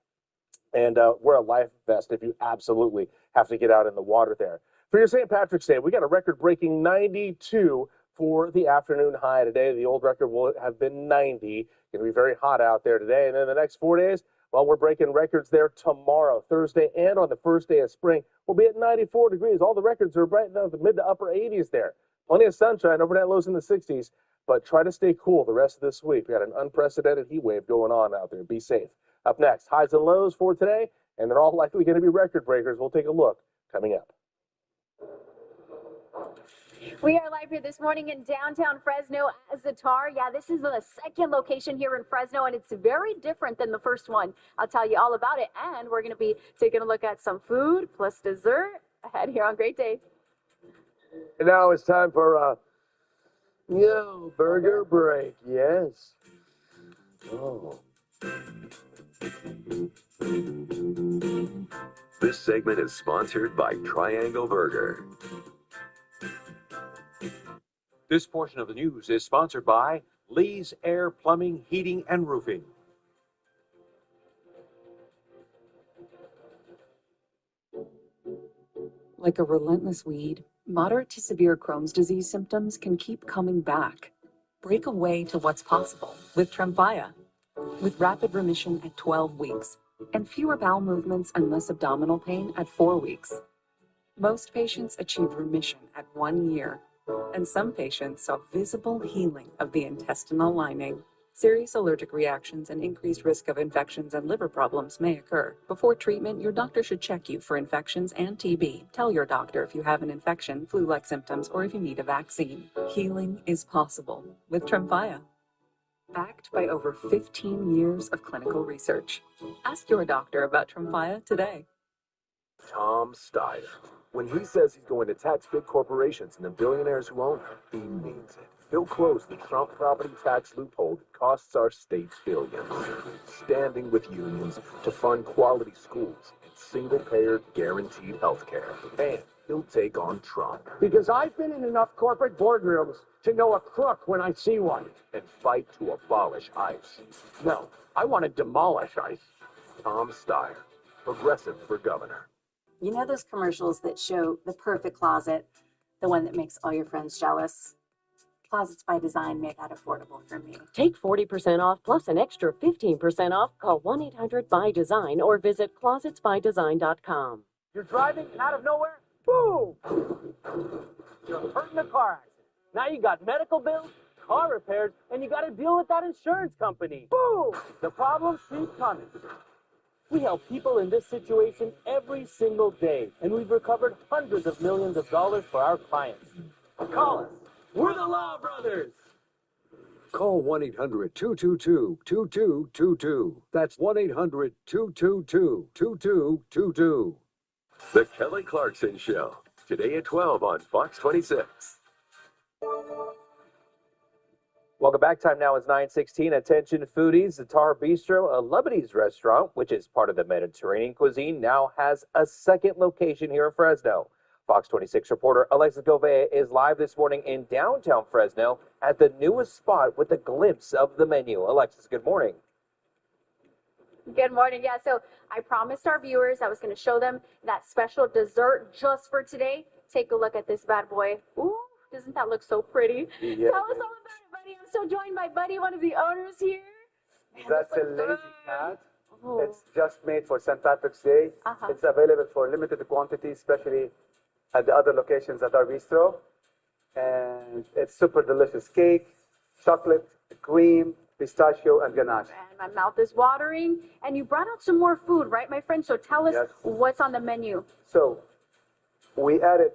And wear a life vest if you absolutely have to get out in the water there. For your St. Patrick's Day, we got a record-breaking 92 for the afternoon high today. The old record will have been 90. Going to be very hot out there today. And then the next 4 days, well, we're breaking records there tomorrow, Thursday, and on the first day of spring. We'll be at 94 degrees. All the records are right now the mid to upper 80s there. Plenty of sunshine, overnight lows in the 60s, but try to stay cool the rest of this week. We got an unprecedented heat wave going on out there. Be safe. Up next, highs and lows for today, and they're all likely going to be record breakers. We'll take a look coming up. We are live here this morning in downtown Fresno as the Tar. Yeah, this is the second location here in Fresno, and it's very different than the first one. I'll tell you all about it, and we're going to be taking a look at some food plus dessert ahead here on Great Day. And now it's time for a burger break. Yes. Oh. This This segment is sponsored by Triangle Burger. This portion of the news is sponsored by Lee's Air Plumbing, Heating, and Roofing. Like a relentless weed, moderate to severe Crohn's disease symptoms can keep coming back. Break away to what's possible with Tremfya. With rapid remission at 12 weeks and fewer bowel movements and less abdominal pain at 4 weeks. Most patients achieve remission at 1 year, and some patients saw visible healing of the intestinal lining. Serious allergic reactions and increased risk of infections and liver problems may occur. Before treatment, your doctor should check you for infections and TB. Tell your doctor if you have an infection, flu-like symptoms, or if you need a vaccine. Healing is possible with Tremfya. Backed by over 15 years of clinical research. Ask your doctor about Tremfya today. Tom Steyer. When he says he's going to tax big corporations and the billionaires who own them, he means it. He'll close the Trump property tax loophole that costs our state billions. Standing with unions to fund quality schools and single-payer guaranteed health care. And he'll take on Trump. Because I've been in enough corporate boardrooms to know a crook when I see one. And fight to abolish ICE. No, I want to demolish ICE. Tom Steyer, progressive for governor. You know those commercials that show the perfect closet, the one that makes all your friends jealous? Closets by Design made that affordable for me. Take 40% off plus an extra 15% off. Call 1-800-BY-DESIGN or visit closetsbydesign.com. You're driving and out of nowhere, boom! You're hurt in a car accident. Now you got medical bills, car repairs, and you got to deal with that insurance company. Boom! The problems keep coming. We help people in this situation every single day, and we've recovered hundreds of millions of dollars for our clients. Call us. We're the Law Brothers. Call 1-800-222-2222. That's 1-800-222-2222. The Kelly Clarkson Show. Today at 12 on Fox 26. Welcome back. Time now is 9:16. Attention foodies. The Tar Bistro, a Lebanese restaurant, which is part of the Mediterranean cuisine, now has a second location here in Fresno. Fox 26 reporter Alexis Gouveia is live this morning in downtown Fresno at the newest spot with a glimpse of the menu. Alexis, good morning. Good morning. Yeah, so I promised our viewers I was going to show them that special dessert just for today. Take a look at this bad boy. Ooh, doesn't that look so pretty? Yeah. Tell us all about it, Buddy. I'm so joined by Buddy, one of the owners here. Man, That's this a looks lazy good. cat. Oh. It's just made for St. Patrick's Day. It's available for limited quantity, especially at the other locations at our bistro. And it's super delicious cake, chocolate, cream, pistachio, and ganache. And my mouth is watering. And you brought out some more food, right, my friend? So tell us what's on the menu. So we added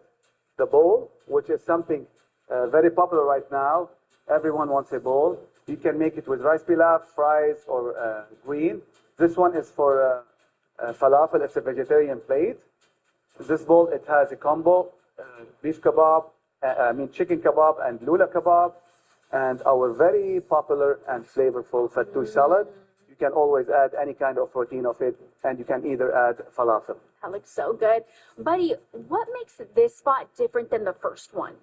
the bowl, which is something very popular right now. Everyone wants a bowl. You can make it with rice pilaf, fries, or green. This one is for falafel. It's a vegetarian plate. This bowl, it has a combo, beef kebab, chicken kebab and lula kebab, and our very popular and flavorful fattoush salad. You can always add any kind of protein of it, and you can either add falafel. That looks so good. Buddy, what makes this spot different than the first one?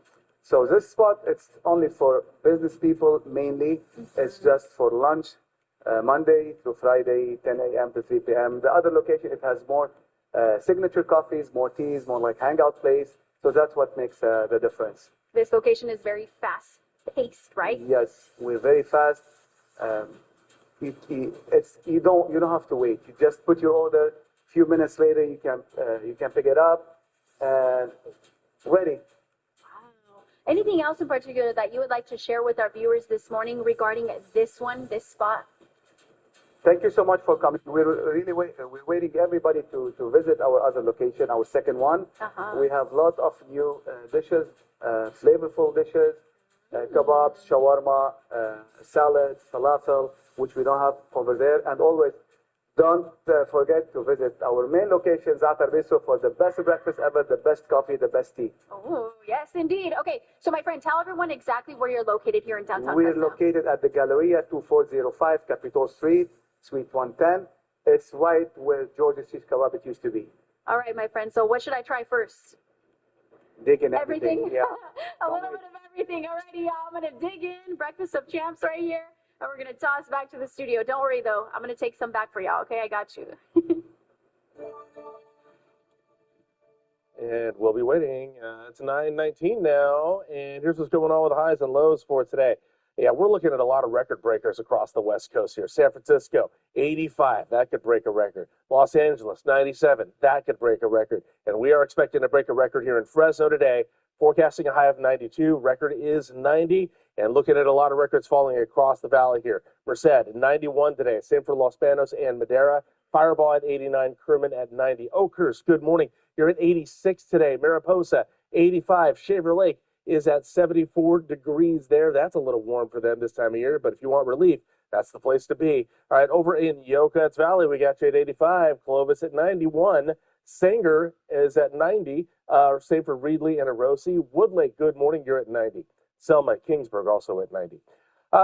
So this spot, it's only for business people mainly. It's just for lunch, Monday through Friday, 10 a.m. to 3 p.m. The other location, it has more signature coffees, more teas, more like hangout place. So that's what makes the difference. This location is very fast-paced, right? Yes, we're very fast. You don't have to wait. You just put your order. A few minutes later, you can pick it up and ready. Anything else in particular that you would like to share with our viewers this morning regarding this spot? Thank you so much for coming. We're waiting everybody to visit our other location, our second one. We have lots of new dishes, flavorful dishes, kebabs, shawarma, salads, falafel, which we don't have over there. And always don't forget to visit our main location, Zaatar Bistro, for the best breakfast ever, the best coffee, the best tea. Oh, yes, indeed. Okay, so my friend, tell everyone exactly where you're located here in downtown We're Fresno. located at the Galleria 2405 Capitol Street, Suite 110. It's right where George's Cheese Kebab it used to be. All right, my friend. So what should I try first? Digging Everything? Yeah. A little bit of everything. Alrighty, y'all. I'm going to dig in. Breakfast of Champs right here. And we're going to toss back to the studio. Don't worry, though. I'm going to take some back for y'all, okay? I got you. And we'll be waiting. It's 9:19 now, and here's what's going on with the highs and lows for today. Yeah, we're looking at a lot of record breakers across the West Coast here. San Francisco, 85. That could break a record. Los Angeles, 97. That could break a record. And we are expecting to break a record here in Fresno today, forecasting a high of 92. Record is 90. And looking at a lot of records falling across the valley here. Merced, 91 today. Same for Los Banos and Madera. Fireball at 89. Kerman at 90. Oakhurst, good morning. You're at 86 today. Mariposa, 85. Shaver Lake is at 74 degrees there. That's a little warm for them this time of year, but if you want relief, that's the place to be. All right, over in Yokuts Valley, we got you at 85. Clovis at 91. Sanger is at 90. Same for Reedley and Erosi. Woodlake, good morning. You're at 90. Selma, Kingsburg, also at 90.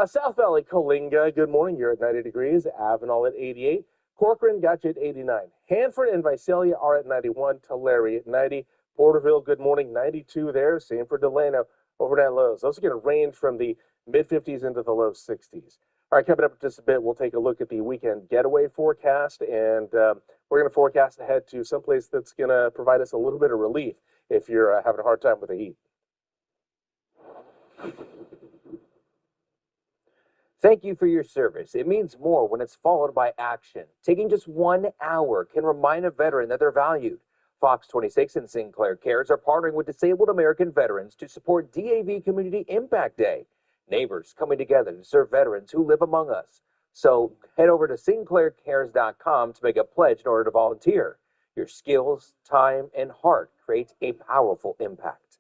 South Valley, Coalinga, good morning. You're at 90 degrees. Avenal at 88. Corcoran got you at 89. Hanford and Visalia are at 91. Tulare at 90. Porterville, good morning, 92 there. Same for Delano over at lows. Those are going to range from the mid-50s into the low 60s. All right, coming up in just a bit, we'll take a look at the weekend getaway forecast, and we're going to forecast ahead to someplace that's going to provide us a little bit of relief if you're having a hard time with the heat. Thank you for your service. It means more when it's followed by action. Taking just 1 hour can remind a veteran that they're valued. Fox 26 and Sinclair Cares are partnering with disabled American veterans to support DAV Community Impact Day. Neighbors coming together to serve veterans who live among us. So head over to sinclaircares.com to make a pledge in order to volunteer. Your skills, time, and heart create a powerful impact.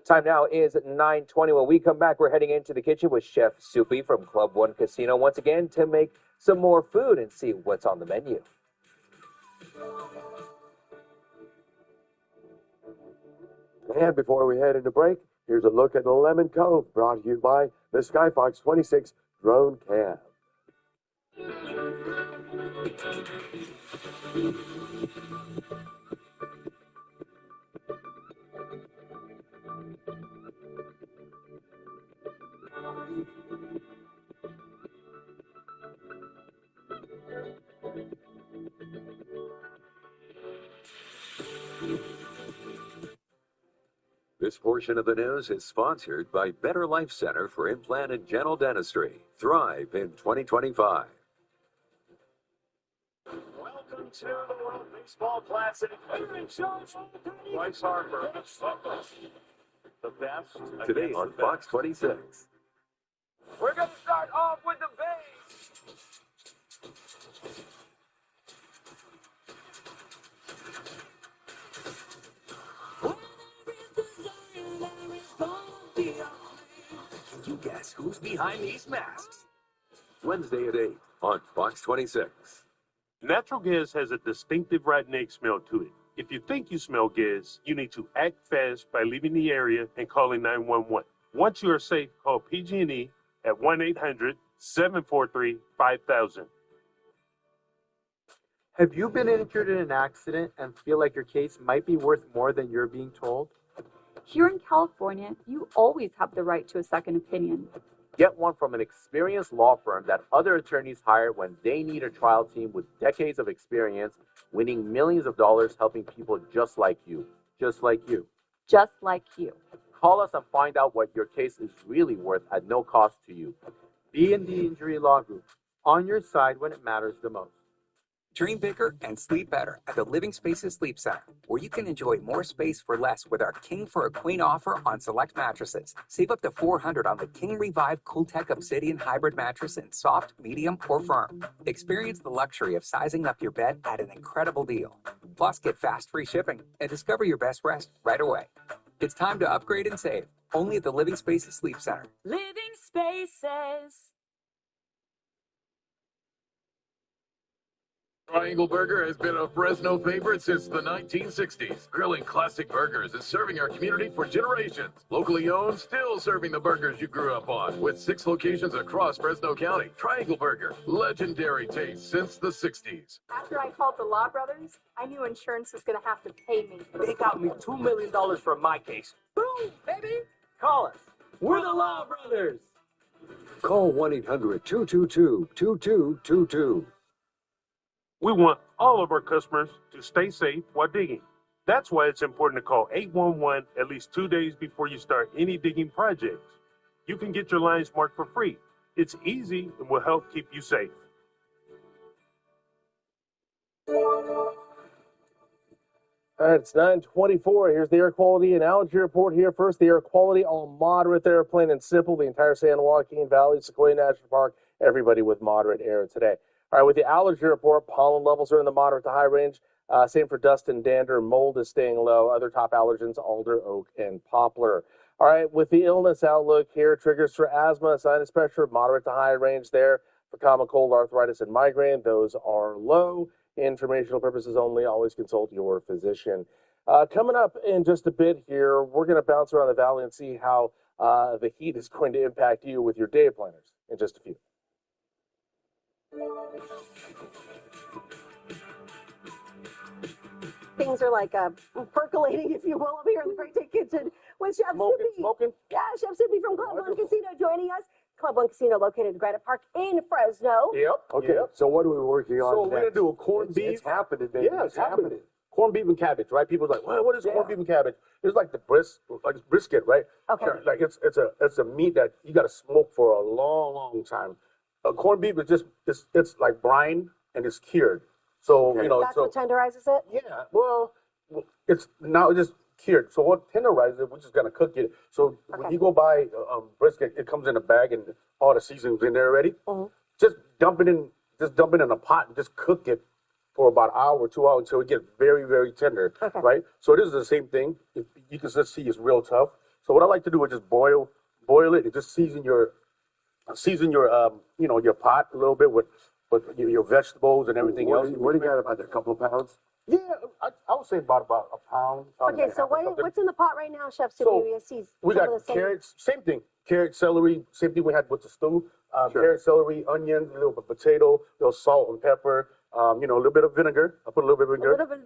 Time now is 9:20. When we come back, we're heading into the kitchen with Chef Soupy from Club One Casino once again to make some more food and see what's on the menu. And before we head into break, here's a look at the Lemon Cove, brought to you by the Skyfox 26 drone cam. This portion of the news is sponsored by Better Life Center for Implant and Dental Dentistry. Thrive in 2025. Welcome to the World Baseball Classic. Bryce Harper. The best. Today on Fox 26. We're going to start off with the bass. Can you guess who's behind these masks? Wednesday at 8 on Fox 26. Natural gas has a distinctive rotten egg smell to it. If you think you smell gas, you need to act fast by leaving the area and calling 911. Once you are safe, call PG&E at 1-800-743-5000. Have you been injured in an accident and feel like your case might be worth more than you're being told? Here in California, you always have the right to a second opinion. Get one from an experienced law firm that other attorneys hire when they need a trial team with decades of experience, winning millions of dollars, helping people just like you. Just like you. Just like you. Call us and find out what your case is really worth at no cost to you. B&D Injury Law Group, on your side when it matters the most. Dream bigger and sleep better at the Living Spaces Sleep Center, where you can enjoy more space for less with our King for a Queen offer on select mattresses. Save up to $400 on the King Revive Cooltech Obsidian Hybrid mattress in soft, medium, or firm. Experience the luxury of sizing up your bed at an incredible deal. Plus, get fast free shipping and discover your best rest right away. It's time to upgrade and save, only at the Living Spaces Sleep Center. Living Spaces. Triangle Burger has been a Fresno favorite since the 1960s. Grilling classic burgers and serving our community for generations. Locally owned, still serving the burgers you grew up on. With 6 locations across Fresno County. Triangle Burger, legendary taste since the 60s. After I called the Law Brothers, I knew insurance was going to have to pay me. They got me $2 million for my case. Boom, baby! Call us. We're the Law Brothers. Call 1-800-222-2222. We want all of our customers to stay safe while digging. That's why it's important to call 811 at least 2 days before you start any digging projects. You can get your lines marked for free. It's easy and will help keep you safe. All right, it's 9:24. Here's the air quality and allergy report here. First, the air quality, all moderate there, plain and simple. The entire San Joaquin Valley, Sequoia National Park, everybody with moderate air today. All right, with the allergy report, pollen levels are in the moderate to high range. Same for dust and dander. Mold is staying low. Other top allergens, alder, oak, and poplar. All right, with the illness outlook here, triggers for asthma, sinus pressure, moderate to high range there. For common cold, arthritis, and migraine, those are low. Informational purposes only. Always consult your physician. Coming up in just a bit here, we're going to bounce around the valley and see how the heat is going to impact you with your day planners in just a few. Things are like percolating, if you will, over here in the Great Day Kitchen with Chef Sippy. Smoking? Yeah, Chef Sippy from Club One Casino joining us. Club One Casino located in Granite Park in Fresno. Yep. Okay, so what are we working on So we're going to next? do a corned beef. It's happening, baby. Yeah, it's happening. Corned beef and cabbage, right? People's like, well, what is corned beef and cabbage? It's like the brisket, right? Okay. Like it's a meat that you got to smoke for a long, long time. Corned beef is just it's like brine and it's cured. So That's what tenderizes it? Yeah, well, it's now just cured. So what tenderizes it, we're just gonna cook it. So when you go buy brisket, it comes in a bag and all the seasonings in there already. Just dump it in a pot and just cook it for about an hour or 2 hours until it gets very, very tender. Right? So this is the same thing. You can just see it's real tough. So what I like to do is just boil it and just season your your pot a little bit with your vegetables and everything else. What do you got, about a couple of pounds? Yeah, I would say about a pound. Okay, so what's in the pot right now, Chef Sippy? So, We see we some got of the same- carrots, same thing. Carrot, celery, same thing we had with the stew. Carrot, celery, onions, a little bit of potato, a little salt and pepper, a little bit of vinegar. I put a little bit of A vinegar. little bit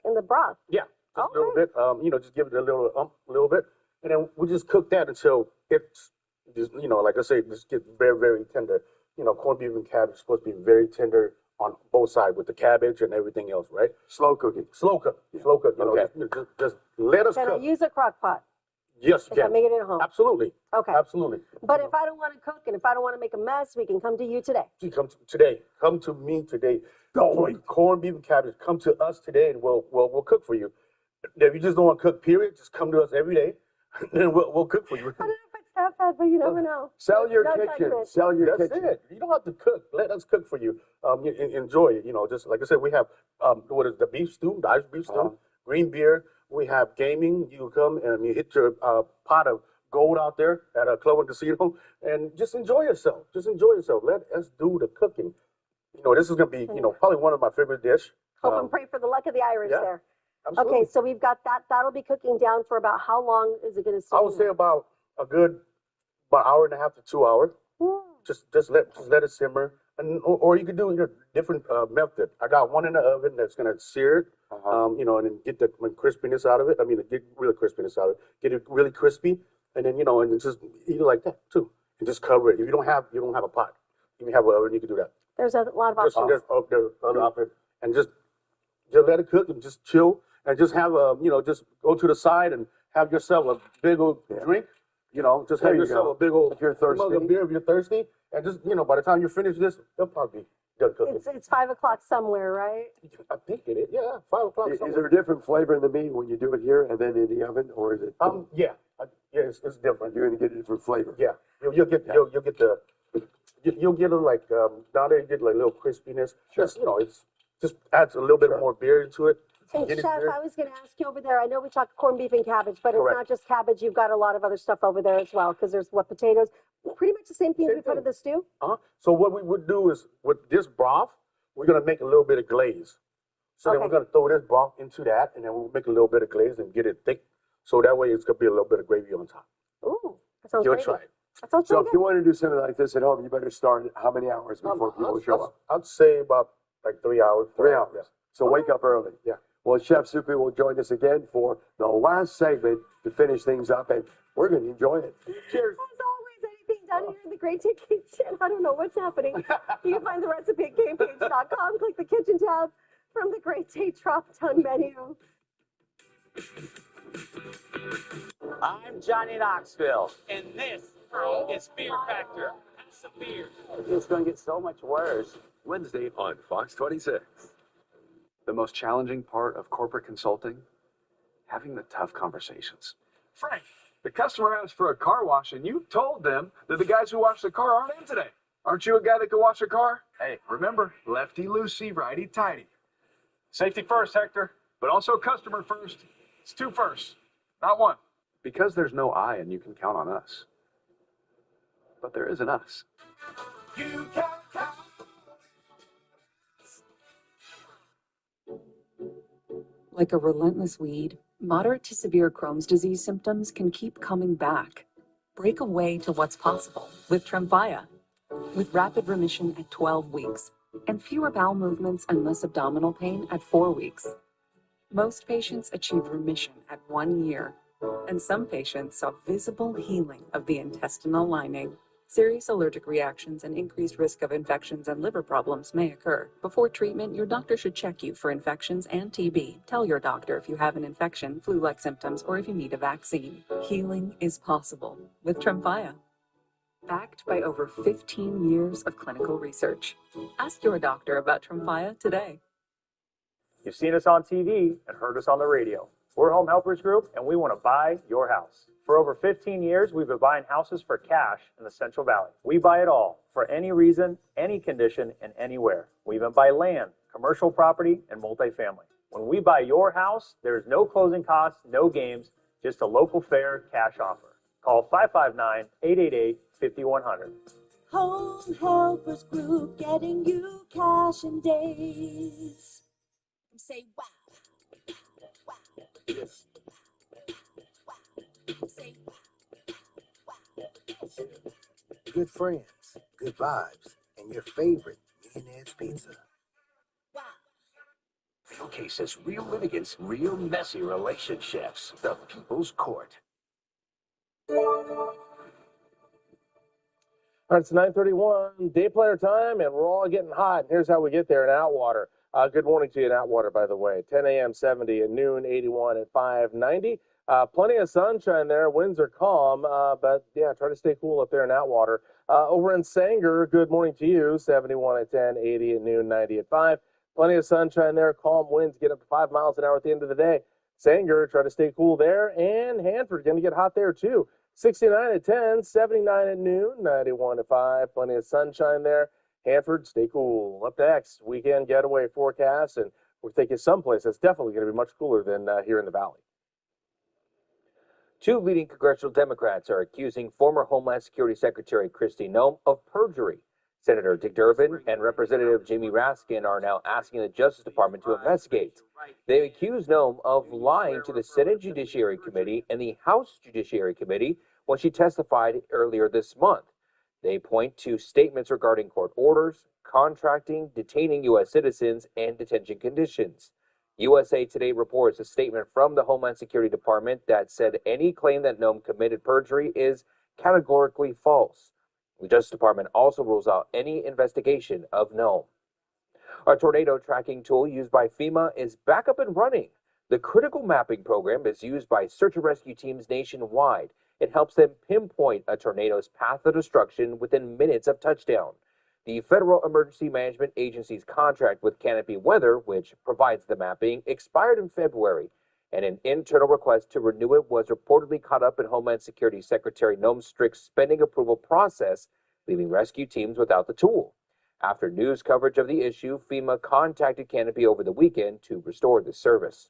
in the broth. Yeah, just a little bit. Just give it a little bit. And then we just cook that until it's, just, like I say, just get very, very tender. Corned beef and cabbage is supposed to be very tender on both sides with the cabbage and everything else, right? Slow cooking. Slow cook. Slow cook. Just let us Can I cook. use a crock pot? Yes, If you I can. make it at home? Absolutely. Okay. Absolutely. But if I don't want to cook and if I don't want to make a mess, we can come to you today. You come today. Come to me today. Corned beef and cabbage. Come to us today, and we'll cook for you. If you just don't want to cook, period, just come to us every day, and we'll cook for you. I don't know if it's that bad, but you never know. Sell your No kitchen. judgment. Sell your That's kitchen. it. You don't have to cook. Let us cook for you. Enjoy it. Just like I said, we have what is the beef stew, the Irish beef stew, green beer. We have gaming. You come and you hit your pot of gold out there at a Club One Casino, and just enjoy yourself. Just enjoy yourself. Let us do the cooking. This is gonna be probably one of my favorite dish. Hope and pray for the luck of the Irish yeah, there. absolutely. Okay, so we've got that. That'll be cooking down for about how long is it going to I would say about a good hour and a half to 2 hours. Just let it simmer, and or you could do your different method. I got one in the oven that's gonna sear it, and then get the crispiness out of it. I mean, get real crispiness out of it. Get it really crispy, and then and then just eat it like that too, and just cover it. If you don't have a pot, you can have an oven. You can do that. There's a lot of options. There's other options, and just let it cook and just chill, and just have just go to the side and have yourself a big old drink. Just There have you yourself go. a big old If you're thirsty. mug of beer if you're thirsty, and just by the time you finish this, they'll probably be done cooking. It's 5 o'clock somewhere, right? I think it is. Yeah, 5 o'clock. Is there a different flavor in the meat when you do it here and then in the oven, or is it? Yeah, it's different. You're going to get a different flavor. Yeah, you'll get you'll get a down there you get like a little crispiness. Sure. It's just adds a little bit more beer into it. Hey, Get it Chef, there. I was going to ask you over there. I know we talked corned beef and cabbage, but Correct. it's not just cabbage. You've got a lot of other stuff over there as well, because there's potatoes. Pretty much the same thing we put in the stew. So what we would do is with this broth, we're gonna make a little bit of glaze. So then we're gonna throw this broth into that, and then we'll make a little bit of glaze and get it thick. So that way it's gonna be a little bit of gravy on top. Ooh, that sounds You'll great. try it. That sounds So pretty if you want to do something like this at home, you better start how many hours before people show up? I'd say about like 3 hours. 3 hours. Yeah. So wake up early. Yeah. Well, Chef Soupy will join us again for the last segment to finish things up, and we're going to enjoy it. Cheers. As always, anything done here in the Great Take Kitchen. I don't know what's happening. You can find the recipe at gamepage.com. Click the kitchen tab from the Great Take drop-down menu. I'm Johnny Knoxville, and this is Fear Factor. Have some beer. It's going to get so much worse. Wednesday on Fox 26. The most challenging part of corporate consulting? Having the tough conversations. Frank, the customer asked for a car wash, and you told them that the guys who wash the car aren't in today. Aren't you a guy that can wash a car? Hey, remember, lefty-loosey, righty-tighty. Safety first, Hector, but also customer first. It's 2 firsts, not 1. Because there's no I and you can count on us. But there is an us. You can count. Like a relentless weed, moderate to severe Crohn's disease symptoms can keep coming back. Break away to what's possible with Tremfya. With rapid remission at 12 weeks and fewer bowel movements and less abdominal pain at 4 weeks. Most patients achieve remission at 1 year, and some patients saw visible healing of the intestinal lining. Serious allergic reactions and increased risk of infections and liver problems may occur. Before treatment, your doctor should check you for infections and TB. Tell your doctor if you have an infection, flu-like symptoms, or if you need a vaccine. Healing is possible with Tremfya. Backed by over 15 years of clinical research. Ask your doctor about Tremfya today. You've seen us on TV and heard us on the radio. We're Home Helpers Group, and we want to buy your house. For over 15 years, we've been buying houses for cash in the Central Valley. We buy it all, for any reason, any condition, and anywhere. We even buy land, commercial property, and multifamily. When we buy your house, there's no closing costs, no games, just a local fair cash offer. Call 559-888-5100. Home Helpers Group, getting you cash in days. Say wow. Say Good friends, good vibes, and your favorite Millionaire's Pizza. Showcases real litigants, real messy relationships. The People's Court. All right, it's 9:31, day player time, and we're all getting hot. And here's how we get there in Atwater. Good morning to you in Atwater, by the way. 10 a.m. 70, at noon 81, at 590. Plenty of sunshine there. Winds are calm, but yeah, try to stay cool up there in Atwater. Over in Sanger, good morning to you. 71 at 10, 80 at noon, 90 at 5. Plenty of sunshine there. Calm winds get up to 5 miles an hour at the end of the day. Sanger, try to stay cool there. And Hanford, going to get hot there too. 69 at 10, 79 at noon, 91 at 5. Plenty of sunshine there. Hanford, stay cool. Up next, weekend getaway forecast, and we're thinking someplace that's definitely going to be much cooler than here in the valley. 2 leading congressional Democrats are accusing former Homeland Security Secretary Kristi Noem of perjury. Senator Dick Durbin and Representative Jamie Raskin are now asking the Justice Department to investigate. They accuse Noem of lying to the Senate Judiciary Committee and the House Judiciary Committee when she testified earlier this month. They point to statements regarding court orders, contracting, detaining U.S. citizens, and detention conditions. USA Today reports a statement from the Homeland Security Department that said any claim that Noem committed perjury is categorically false. The Justice Department also rules out any investigation of Noem. A tornado tracking tool used by FEMA is back up and running. The critical mapping program is used by search and rescue teams nationwide. It helps them pinpoint a tornado's path of destruction within minutes of touchdown. The Federal Emergency Management Agency's contract with Canopy Weather, which provides the mapping, expired in February, and an internal request to renew it was reportedly caught up in Homeland Security Secretary Noem's strict spending approval process, leaving rescue teams without the tool. After news coverage of the issue, FEMA contacted Canopy over the weekend to restore the service.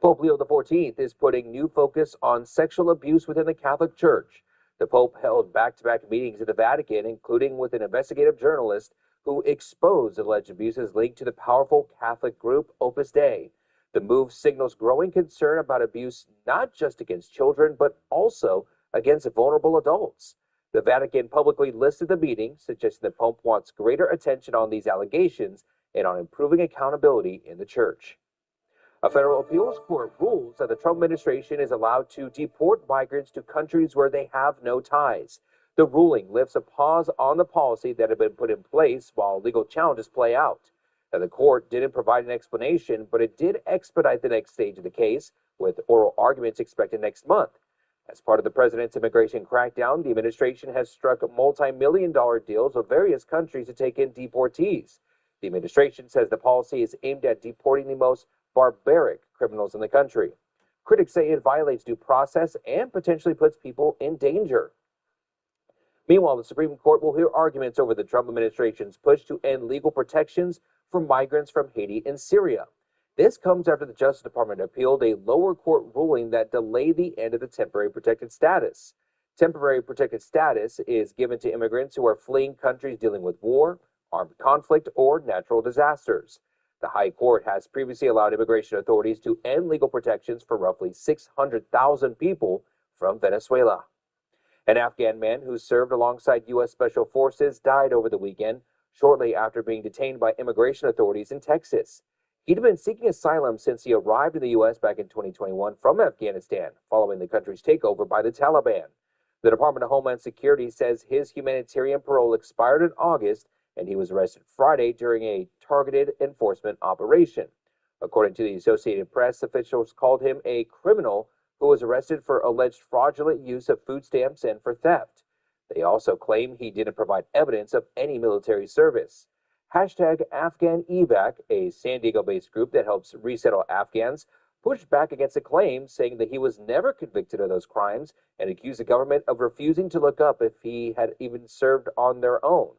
Pope Leo XIV is putting new focus on sexual abuse within the Catholic Church. The Pope held back-to-back meetings at the Vatican, including with an investigative journalist who exposed alleged abuses linked to the powerful Catholic group Opus Dei. The move signals growing concern about abuse not just against children, but also against vulnerable adults. The Vatican publicly listed the meeting, suggesting the Pope wants greater attention on these allegations and on improving accountability in the church. A federal appeals court rules that the Trump administration is allowed to deport migrants to countries where they have no ties. The ruling lifts a pause on the policy that had been put in place while legal challenges play out. Now, the court didn't provide an explanation, but it did expedite the next stage of the case, with oral arguments expected next month. As part of the president's immigration crackdown, the administration has struck multi-million-dollar deals with various countries to take in deportees. The administration says the policy is aimed at deporting the most barbaric criminals in the country. Critics say it violates due process and potentially puts people in danger. Meanwhile, the Supreme Court will hear arguments over the Trump administration's push to end legal protections for migrants from Haiti and Syria. This comes after the Justice Department appealed a lower court ruling that delayed the end of the temporary protected status. Temporary protected status is given to immigrants who are fleeing countries dealing with war, armed conflict, or natural disasters. The High Court has previously allowed immigration authorities to end legal protections for roughly 600,000 people from Venezuela. An Afghan man who served alongside U.S. Special Forces died over the weekend, shortly after being detained by immigration authorities in Texas. He'd been seeking asylum since he arrived in the U.S. back in 2021 from Afghanistan, following the country's takeover by the Taliban. The Department of Homeland Security says his humanitarian parole expired in August, and he was arrested Friday during a targeted enforcement operation. According to the Associated Press, officials called him a criminal who was arrested for alleged fraudulent use of food stamps and for theft. They also claim he didn't provide evidence of any military service. Hashtag AfghanEvac, a San Diego-based group that helps resettle Afghans, pushed back against the claim, saying that he was never convicted of those crimes and accused the government of refusing to look up if he had even served on their own.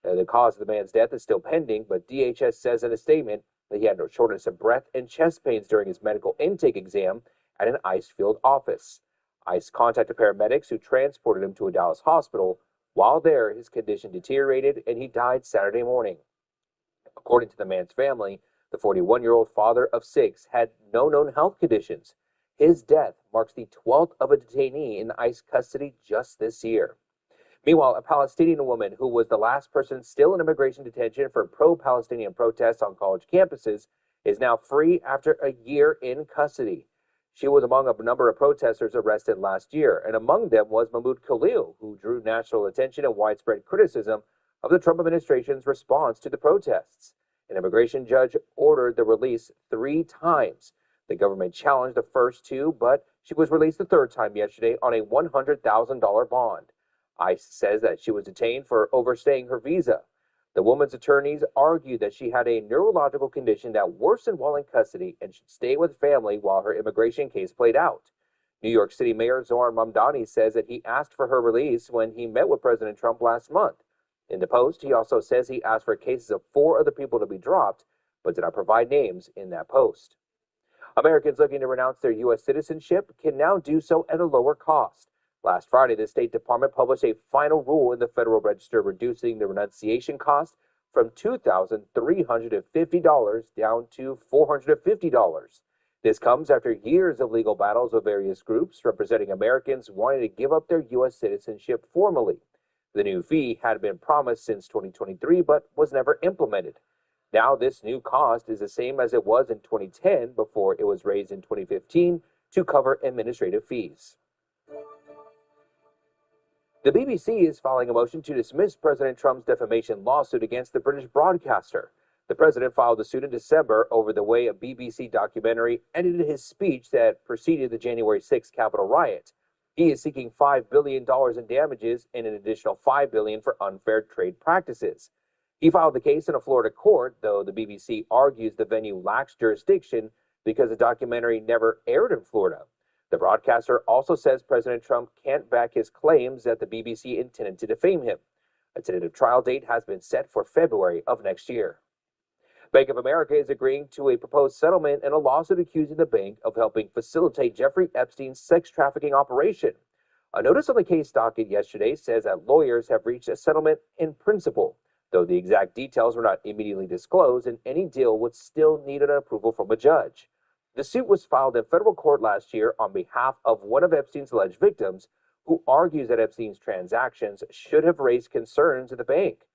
The cause of the man's death is still pending, but DHS says in a statement that he had no shortness of breath and chest pains during his medical intake exam at an ICE field office. ICE contacted paramedics who transported him to a Dallas hospital. While there, his condition deteriorated and he died Saturday morning. According to the man's family, the 41-year-old father of 6 had no known health conditions. His death marks the 12th of a detainee in ICE custody just this year. Meanwhile, a Palestinian woman who was the last person still in immigration detention for pro-Palestinian protests on college campuses is now free after a year in custody. She was among a number of protesters arrested last year, and among them was Mahmoud Khalil, who drew national attention and widespread criticism of the Trump administration's response to the protests. An immigration judge ordered the release 3 times. The government challenged the first 2, but she was released the 3rd time yesterday on a $100,000 bond. ICE says that she was detained for overstaying her visa. The woman's attorneys argued that she had a neurological condition that worsened while in custody and should stay with family while her immigration case played out. New York City Mayor Zohran Mamdani says that he asked for her release when he met with President Trump last month. In the post, he also says he asked for cases of 4 other people to be dropped, but did not provide names in that post. Americans looking to renounce their U.S. citizenship can now do so at a lower cost. Last Friday, the State Department published a final rule in the Federal Register reducing the renunciation cost from $2,350 down to $450. This comes after years of legal battles with various groups representing Americans wanting to give up their U.S. citizenship formally. The new fee had been promised since 2023 but was never implemented. Now this new cost is the same as it was in 2010 before it was raised in 2015 to cover administrative fees. The BBC is filing a motion to dismiss President Trump's defamation lawsuit against the British broadcaster. The president filed the suit in December over the way a BBC documentary edited his speech that preceded the January 6th Capitol riot. He is seeking $5 billion in damages and an additional $5 billion for unfair trade practices. He filed the case in a Florida court, though the BBC argues the venue lacks jurisdiction because the documentary never aired in Florida. The broadcaster also says President Trump can't back his claims that the BBC intended to defame him. A tentative trial date has been set for February of next year. Bank of America is agreeing to a proposed settlement in a lawsuit accusing the bank of helping facilitate Jeffrey Epstein's sex trafficking operation. A notice on the case docket yesterday says that lawyers have reached a settlement in principle. though the exact details were not immediately disclosed, and any deal would still need an approval from a judge. The suit was filed in federal court last year on behalf of one of Epstein's alleged victims, who argues that Epstein's transactions should have raised concerns at the bank.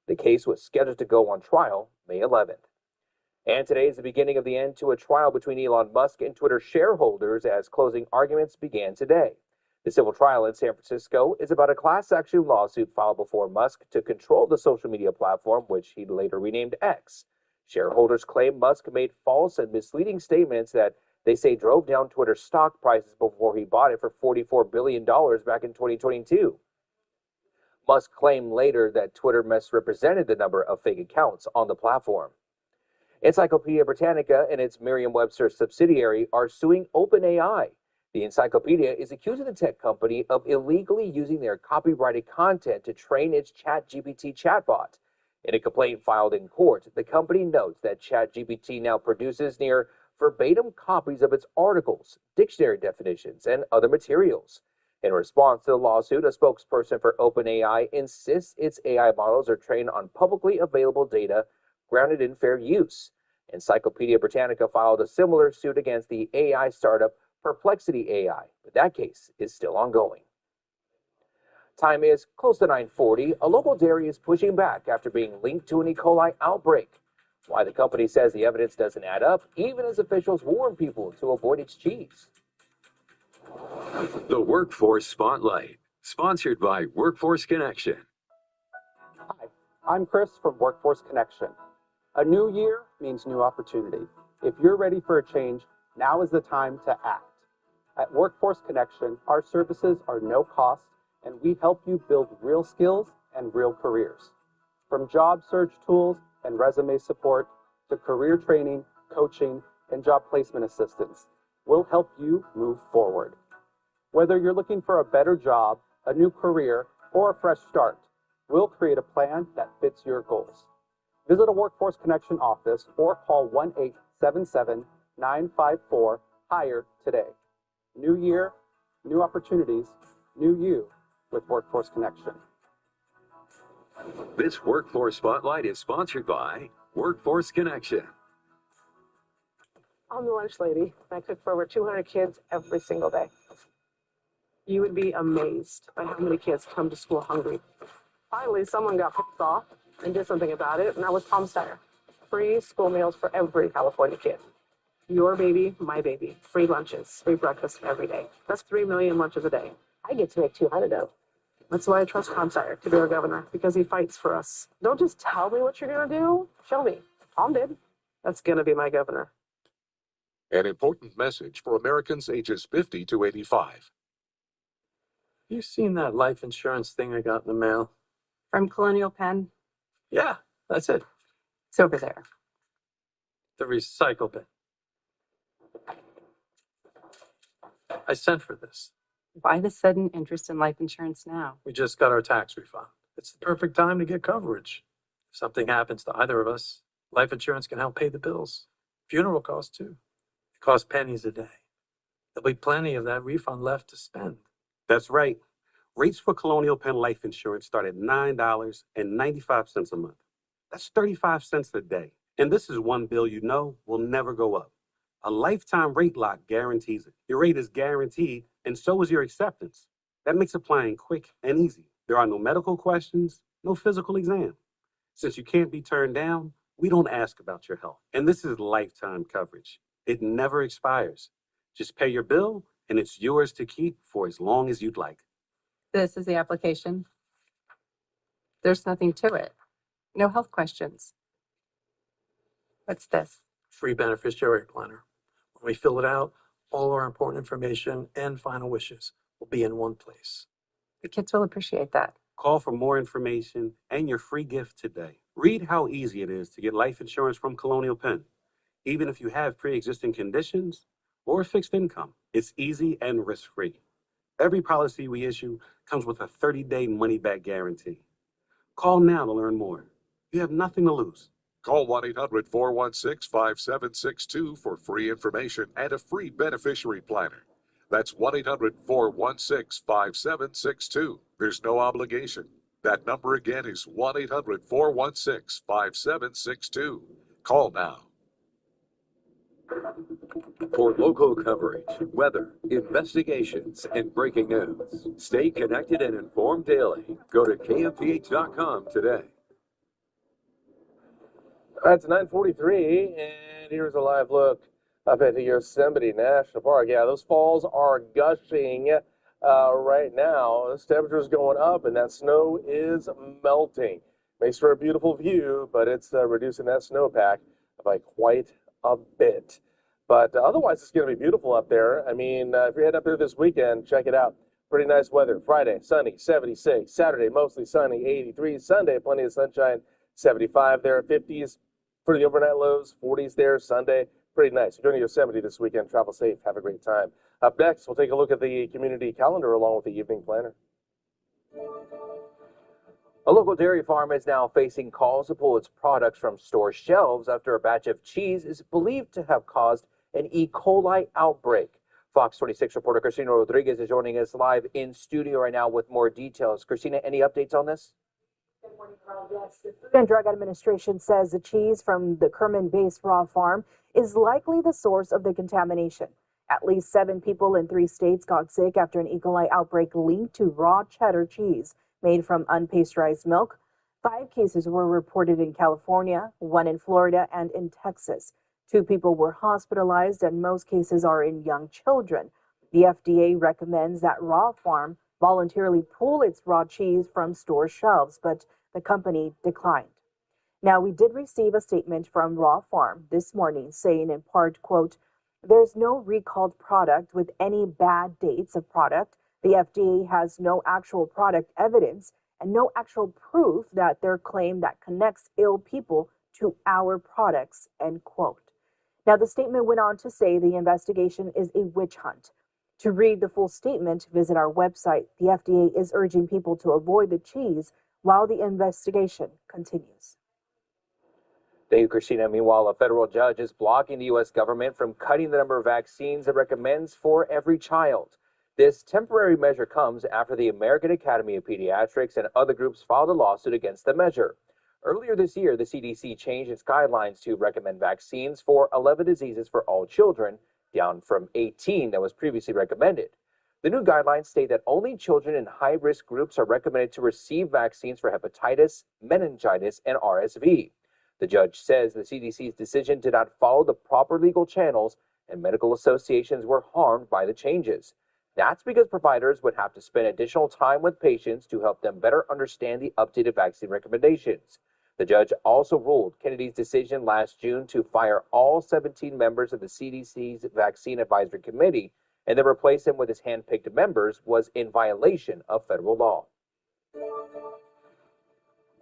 The case was scheduled to go on trial May 11th. And today is the beginning of the end to a trial between Elon Musk and Twitter shareholders as closing arguments began today. The civil trial in San Francisco is about a class action lawsuit filed before Musk to control the social media platform, which he later renamed X. Shareholders claim Musk made false and misleading statements that they say drove down Twitter's stock prices before he bought it for $44 billion back in 2022. Musk claimed later that Twitter misrepresented the number of fake accounts on the platform. Encyclopedia Britannica and its Merriam-Webster subsidiary are suing OpenAI. The encyclopedia is accusing the tech company of illegally using their copyrighted content to train its ChatGPT chatbot. In a complaint filed in court, the company notes that ChatGPT now produces near verbatim copies of its articles, dictionary definitions, and other materials. In response to the lawsuit, a spokesperson for OpenAI insists its AI models are trained on publicly available data grounded in fair use. Encyclopedia Britannica filed a similar suit against the AI startup Perplexity AI, but that case is still ongoing. Time is close to 9:40. A local dairy is pushing back after being linked to an E. coli outbreak. Why the company says the evidence doesn't add up, even as officials warn people to avoid its cheese. The Workforce Spotlight, sponsored by Workforce Connection. Hi, I'm Chris from Workforce Connection. A new year means new opportunity. If you're ready for a change, now is the time to act. At Workforce Connection, our services are no cost, and we help you build real skills and real careers. From job search tools and resume support to career training, coaching, and job placement assistance, we'll help you move forward. Whether you're looking for a better job, a new career, or a fresh start, we'll create a plan that fits your goals. Visit a Workforce Connection office or call 1-877-954-HIRE today. New year, new opportunities, new you with Workforce Connection. This Workforce Spotlight is sponsored by Workforce Connection. I'm the lunch lady. I cook for over 200 kids every single day. You would be amazed by how many kids come to school hungry. Finally, someone got pissed off and did something about it, and that was Tom Steyer. Free school meals for every California kid. Your baby, my baby. Free lunches, free breakfast every day. That's 3 million lunches a day. I get to make 200 of. That's why I trust Tom Steyer to be our governor, because he fights for us. Don't just tell me what you're going to do. Show me. Tom did. That's going to be my governor. An important message for Americans ages 50 to 85. You seen that life insurance thing I got in the mail? From Colonial Penn? Yeah, that's it. It's over there. The recycle bin. I sent for this. Why the sudden interest in life insurance now? We just got our tax refund. It's the perfect time to get coverage. If something happens to either of us, life insurance can help pay the bills. Funeral costs too. It costs pennies a day. There'll be plenty of that refund left to spend. That's right. Rates for Colonial Penn Life Insurance start at $9.95 a month. That's 35 cents a day. And this is one bill you know will never go up. A lifetime rate lock guarantees it. Your rate is guaranteed, and so is your acceptance. That makes applying quick and easy. There are no medical questions, no physical exam. Since you can't be turned down, we don't ask about your health. And this is lifetime coverage. It never expires. Just pay your bill, and it's yours to keep for as long as you'd like. This is the application. There's nothing to it. No health questions. What's this? Free beneficiary planner. When we fill it out, all our important information and final wishes will be in one place. The kids will appreciate that. Call for more information and your free gift today. Read how easy it is to get life insurance from Colonial Penn. Even if you have pre-existing conditions or fixed income, it's easy and risk-free. Every policy we issue comes with a 30-day money-back guarantee. Call now to learn more. You have nothing to lose. Call 1-800-416-5762 for free information and a free beneficiary planner. That's 1-800-416-5762. There's no obligation, That number again is 1-800-416-5762. Call now. For local coverage, weather, investigations, and breaking news, stay connected and informed daily. Go to KMPH.com today. All right, it's 9:43, and here's a live look up at the Yosemite National Park. Yeah, those falls are gushing right now. This temperature's going up, and that snow is melting. Makes for a beautiful view, but it's reducing that snowpack by quite a bit. But otherwise, it's going to be beautiful up there. I mean, if you're heading up there this weekend, check it out. Pretty nice weather. Friday, sunny, 76. Saturday, mostly sunny, 83. Sunday, plenty of sunshine, 75 there. 50s for the overnight lows, 40s there. Sunday, pretty nice. If you're going to Yosemite this weekend, travel safe. Have a great time. Up next, we'll take a look at the community calendar along with the evening planner. A local dairy farm is now facing calls to pull its products from store shelves after a batch of cheese is believed to have caused an E. coli outbreak. Fox 26 reporter Christina Rodriguez is joining us live in studio right now with more details. Christina, any updates on this? Good morning, Carl. Yes, the Food and Drug Administration says the cheese from the Kerman-based raw farm is likely the source of the contamination. At least 7 people in 3 states got sick after an E. coli outbreak linked to raw cheddar cheese made from unpasteurized milk. 5 cases were reported in California, 1 in Florida, and in Texas. 2 people were hospitalized, and most cases are in young children. The FDA recommends that Raw Farm voluntarily pull its raw cheese from store shelves, but the company declined. Now, we did receive a statement from Raw Farm this morning saying in part, quote, "There's no recalled product with any bad dates of product. The FDA has no actual product evidence and no actual proof that their claim that connects ill people to our products," end quote. Now, the statement went on to say the investigation is a witch hunt. To read the full statement, visit our website. The FDA is urging people to avoid the cheese while the investigation continues. Thank you, Christina. Meanwhile, a federal judge is blocking the U.S. government from cutting the number of vaccines it recommends for every child. This temporary measure comes after the American Academy of Pediatrics and other groups filed a lawsuit against the measure. Earlier this year, the CDC changed its guidelines to recommend vaccines for 11 diseases for all children, down from 18 that was previously recommended. The new guidelines state that only children in high-risk groups are recommended to receive vaccines for hepatitis, meningitis, and RSV. The judge says the CDC's decision did not follow the proper legal channels, and medical associations were harmed by the changes. That's because providers would have to spend additional time with patients to help them better understand the updated vaccine recommendations. The judge also ruled Kennedy's decision last June to fire all 17 members of the CDC's Vaccine Advisory Committee and then replace them with his hand-picked members was in violation of federal law.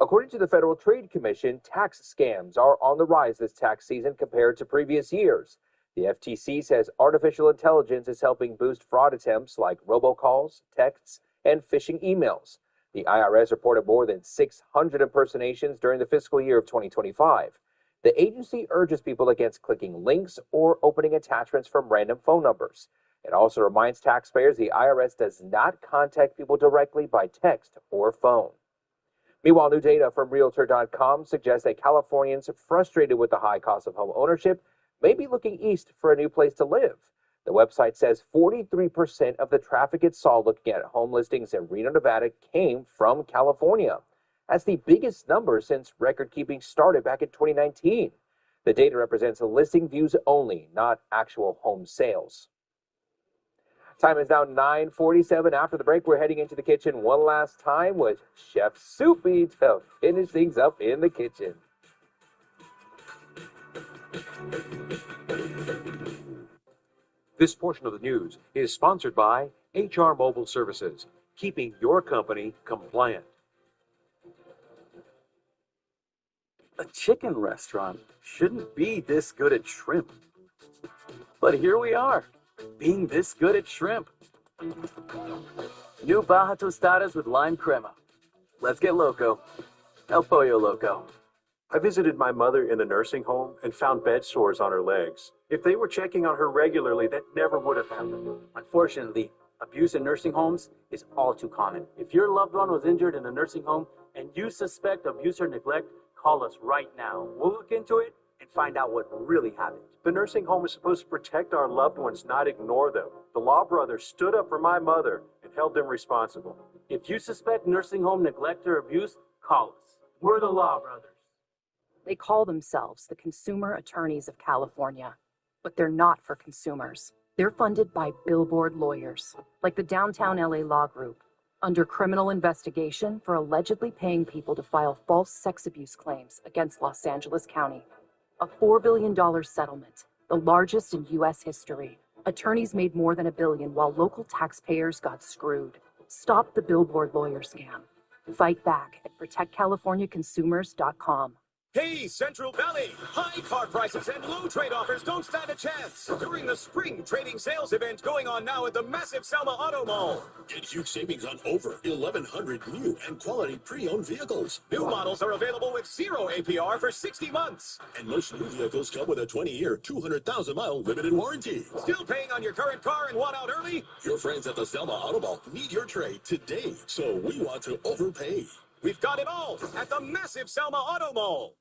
According to the Federal Trade Commission, tax scams are on the rise this tax season compared to previous years. The FTC says artificial intelligence is helping boost fraud attempts like robocalls, texts, and phishing emails. The IRS reported more than 600 impersonations during the fiscal year of 2025. The agency urges people against clicking links or opening attachments from random phone numbers. It also reminds taxpayers the IRS does not contact people directly by text or phone. Meanwhile, new data from Realtor.com suggests that Californians frustrated with the high cost of home ownership may be looking east for a new place to live. The website says 43% of the traffic it saw looking at home listings in Reno, Nevada came from California. That's the biggest number since record-keeping started back in 2019. The data represents listing views only, not actual home sales. Time is now 9:47. After the break, we're heading into the kitchen one last time with Chef Soupy to finish things up in the kitchen. This portion of the news is sponsored by HR Mobile Services, keeping your company compliant. A chicken restaurant shouldn't be this good at shrimp. But here we are, being this good at shrimp. New Baja Tostadas with lime crema. Let's get loco. El Pollo Loco. I visited my mother in a nursing home and found bed sores on her legs. If they were checking on her regularly, that never would have happened. Unfortunately, Abuse in nursing homes is all too common. If your loved one was injured in a nursing home and you suspect abuse or neglect, call us right now. We'll look into it and find out what really happened. The nursing home is supposed to protect our loved ones, not ignore them. The Law Brothers stood up for my mother and held them responsible. If you suspect nursing home neglect or abuse, call us. We're the Law Brothers. They call themselves the Consumer Attorneys of California, but they're not for consumers. They're funded by billboard lawyers, like the Downtown LA Law Group, under criminal investigation for allegedly paying people to file false sex abuse claims against Los Angeles County. A $4 billion settlement, the largest in U.S. history. Attorneys made more than $1 billion while local taxpayers got screwed. Stop the billboard lawyer scam. Fight back at protectcaliforniaconsumers.com. Hey, Central Valley! High car prices and low trade offers don't stand a chance during the spring trading sales event going on now at the massive Selma Auto Mall. Get huge savings on over 1,100 new and quality pre-owned vehicles. New models are available with 0 APR for 60 months. And most new vehicles come with a 20-year, 200,000-mile limited warranty. Still paying on your current car and want out early? Your friends at the Selma Auto Mall need your trade today, so we want to overpay. We've got it all at the massive Selma Auto Mall.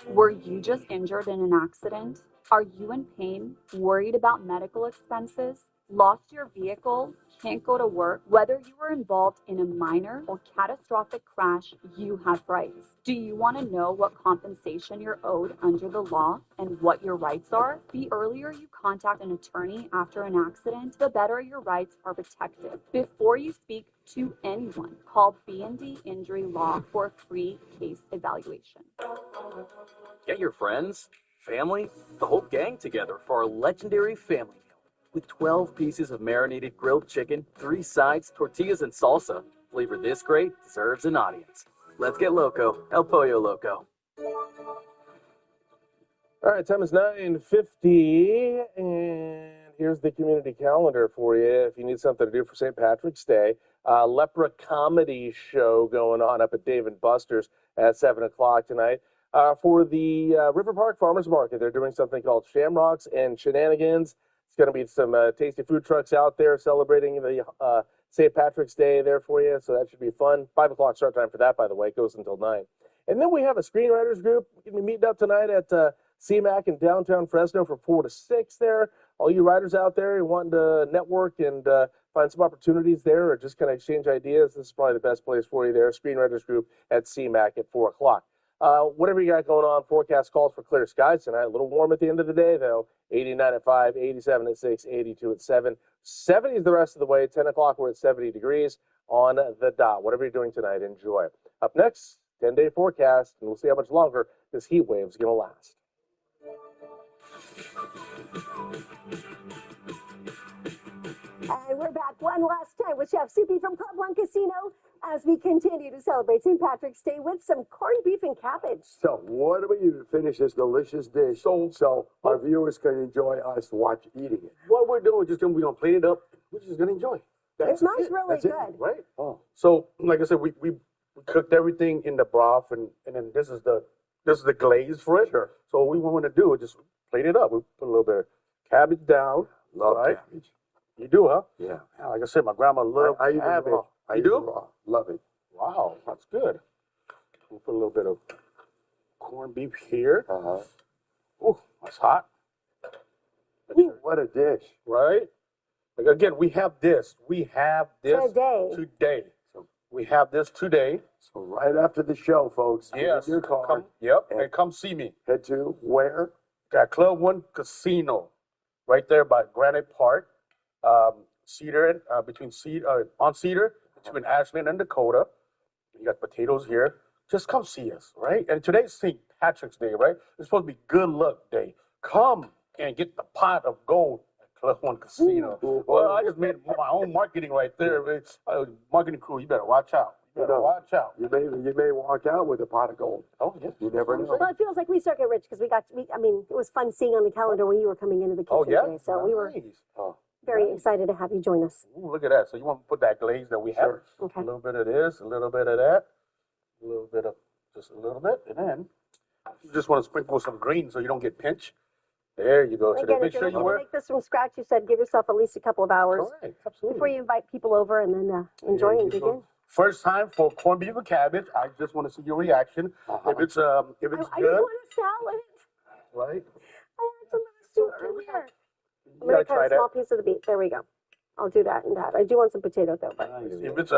Were you just injured in an accident? Are you in pain? Worried about medical expenses? Lost your vehicle? Can't go to work? Whether you were involved in a minor or catastrophic crash, you have rights. Do you want to know what compensation you're owed under the law and what your rights are? The earlier you contact an attorney after an accident, the better your rights are protected. Before you speak to anyone, call B&D Injury Law for a free case evaluation. Get your friends, family, the whole gang together for our legendary family meal. With 12 pieces of marinated grilled chicken, 3 sides, tortillas, and salsa. Flavor this great deserves an audience. Let's get loco. El Pollo Loco. All right, time is 9:50, and here's the community calendar for you. If you need something to do for St. Patrick's Day, Lepra Comedy Show going on up at Dave & Buster's at 7 o'clock tonight. For the River Park Farmers Market, they're doing something called Shamrocks and Shenanigans. It's going to be some tasty food trucks out there celebrating the St. Patrick's Day there for you, so that should be fun. 5 o'clock start time for that, by the way. It goes until 9. And then we have a screenwriters group. We're going to be meeting up tonight at CMAC in downtown Fresno from 4 to 6 there. All you writers out there who want to network and find some opportunities there or just kind of exchange ideas, this is probably the best place for you there. Screenwriters group at CMAC at 4 o'clock. Whatever you got going on, forecast calls for clear skies tonight. A little warm at the end of the day, though. 89 at 5, 87 at 6, 82 at 7. 70 is the rest of the way. 10 o'clock, we're at 70 degrees on the dot. Whatever you're doing tonight, enjoy. Up next, 10-day forecast, and we'll see how much longer this heat wave is going to last. And we're back one last time with Chef Soupy from Club One Casino as we continue to celebrate St. Patrick's Day with some corned beef and cabbage. So, what do we do to finish this delicious dish so our viewers can enjoy us eating it? What we're doing, we're going to plate it up. We're just going to enjoy it. It smells really That's it, good. right? Oh. So, like I said, we cooked everything in the broth, and then this is the glaze for it. Sure. So what we want to do is just plate it up. We put a little bit of cabbage down. Love cabbage. You do, huh? Yeah. Yeah, like I said, my grandma loved I eat it cabbage. raw. I You eat it do? raw. Love it. Wow, that's good. We'll put a little bit of corned beef here. Ooh, that's hot. Ooh, what a dish. Right? Like again, we have this. We have this today. So we have this today. So right after the show, folks, get in Yes. your car. And come see me. Head to where? At Club One Casino, right there by Granite Park, Cedar, between Cedar, on Cedar, between Ashland and Dakota. You got potatoes here. Just come see us, right? And today's St. Patrick's Day, right? It's supposed to be Good Luck Day. Come and get the pot of gold at Club One Casino. Well, I just made my own marketing right there. It's, marketing crew, you better watch out. You better watch out. You may walk out with a pot of gold. Oh, yeah. You never know. Well, it feels like we circuit rich because it was fun seeing on the calendar when you were coming into the kitchen today. So we were very excited to have you join us. Ooh, look at that. So you want to put that glaze that we have. Okay. A little bit of this, a little bit of that, a little bit of, just a little bit. And then you just want to sprinkle some green so you don't get pinched. There you go. So Again, make if you're sure you looking to wear. make this from scratch, you said give yourself at least a couple of hours Correct, absolutely. before you invite people over and then enjoy There and you dig go. in. First time for corned beef and cabbage. I just want to see your reaction. If it's I good, just want a salad. right? I want some of the soup in here. I'm You going gotta to cut try a small that. piece of the beef. There we go. I'll do that and that. I do want some potato though. But If it's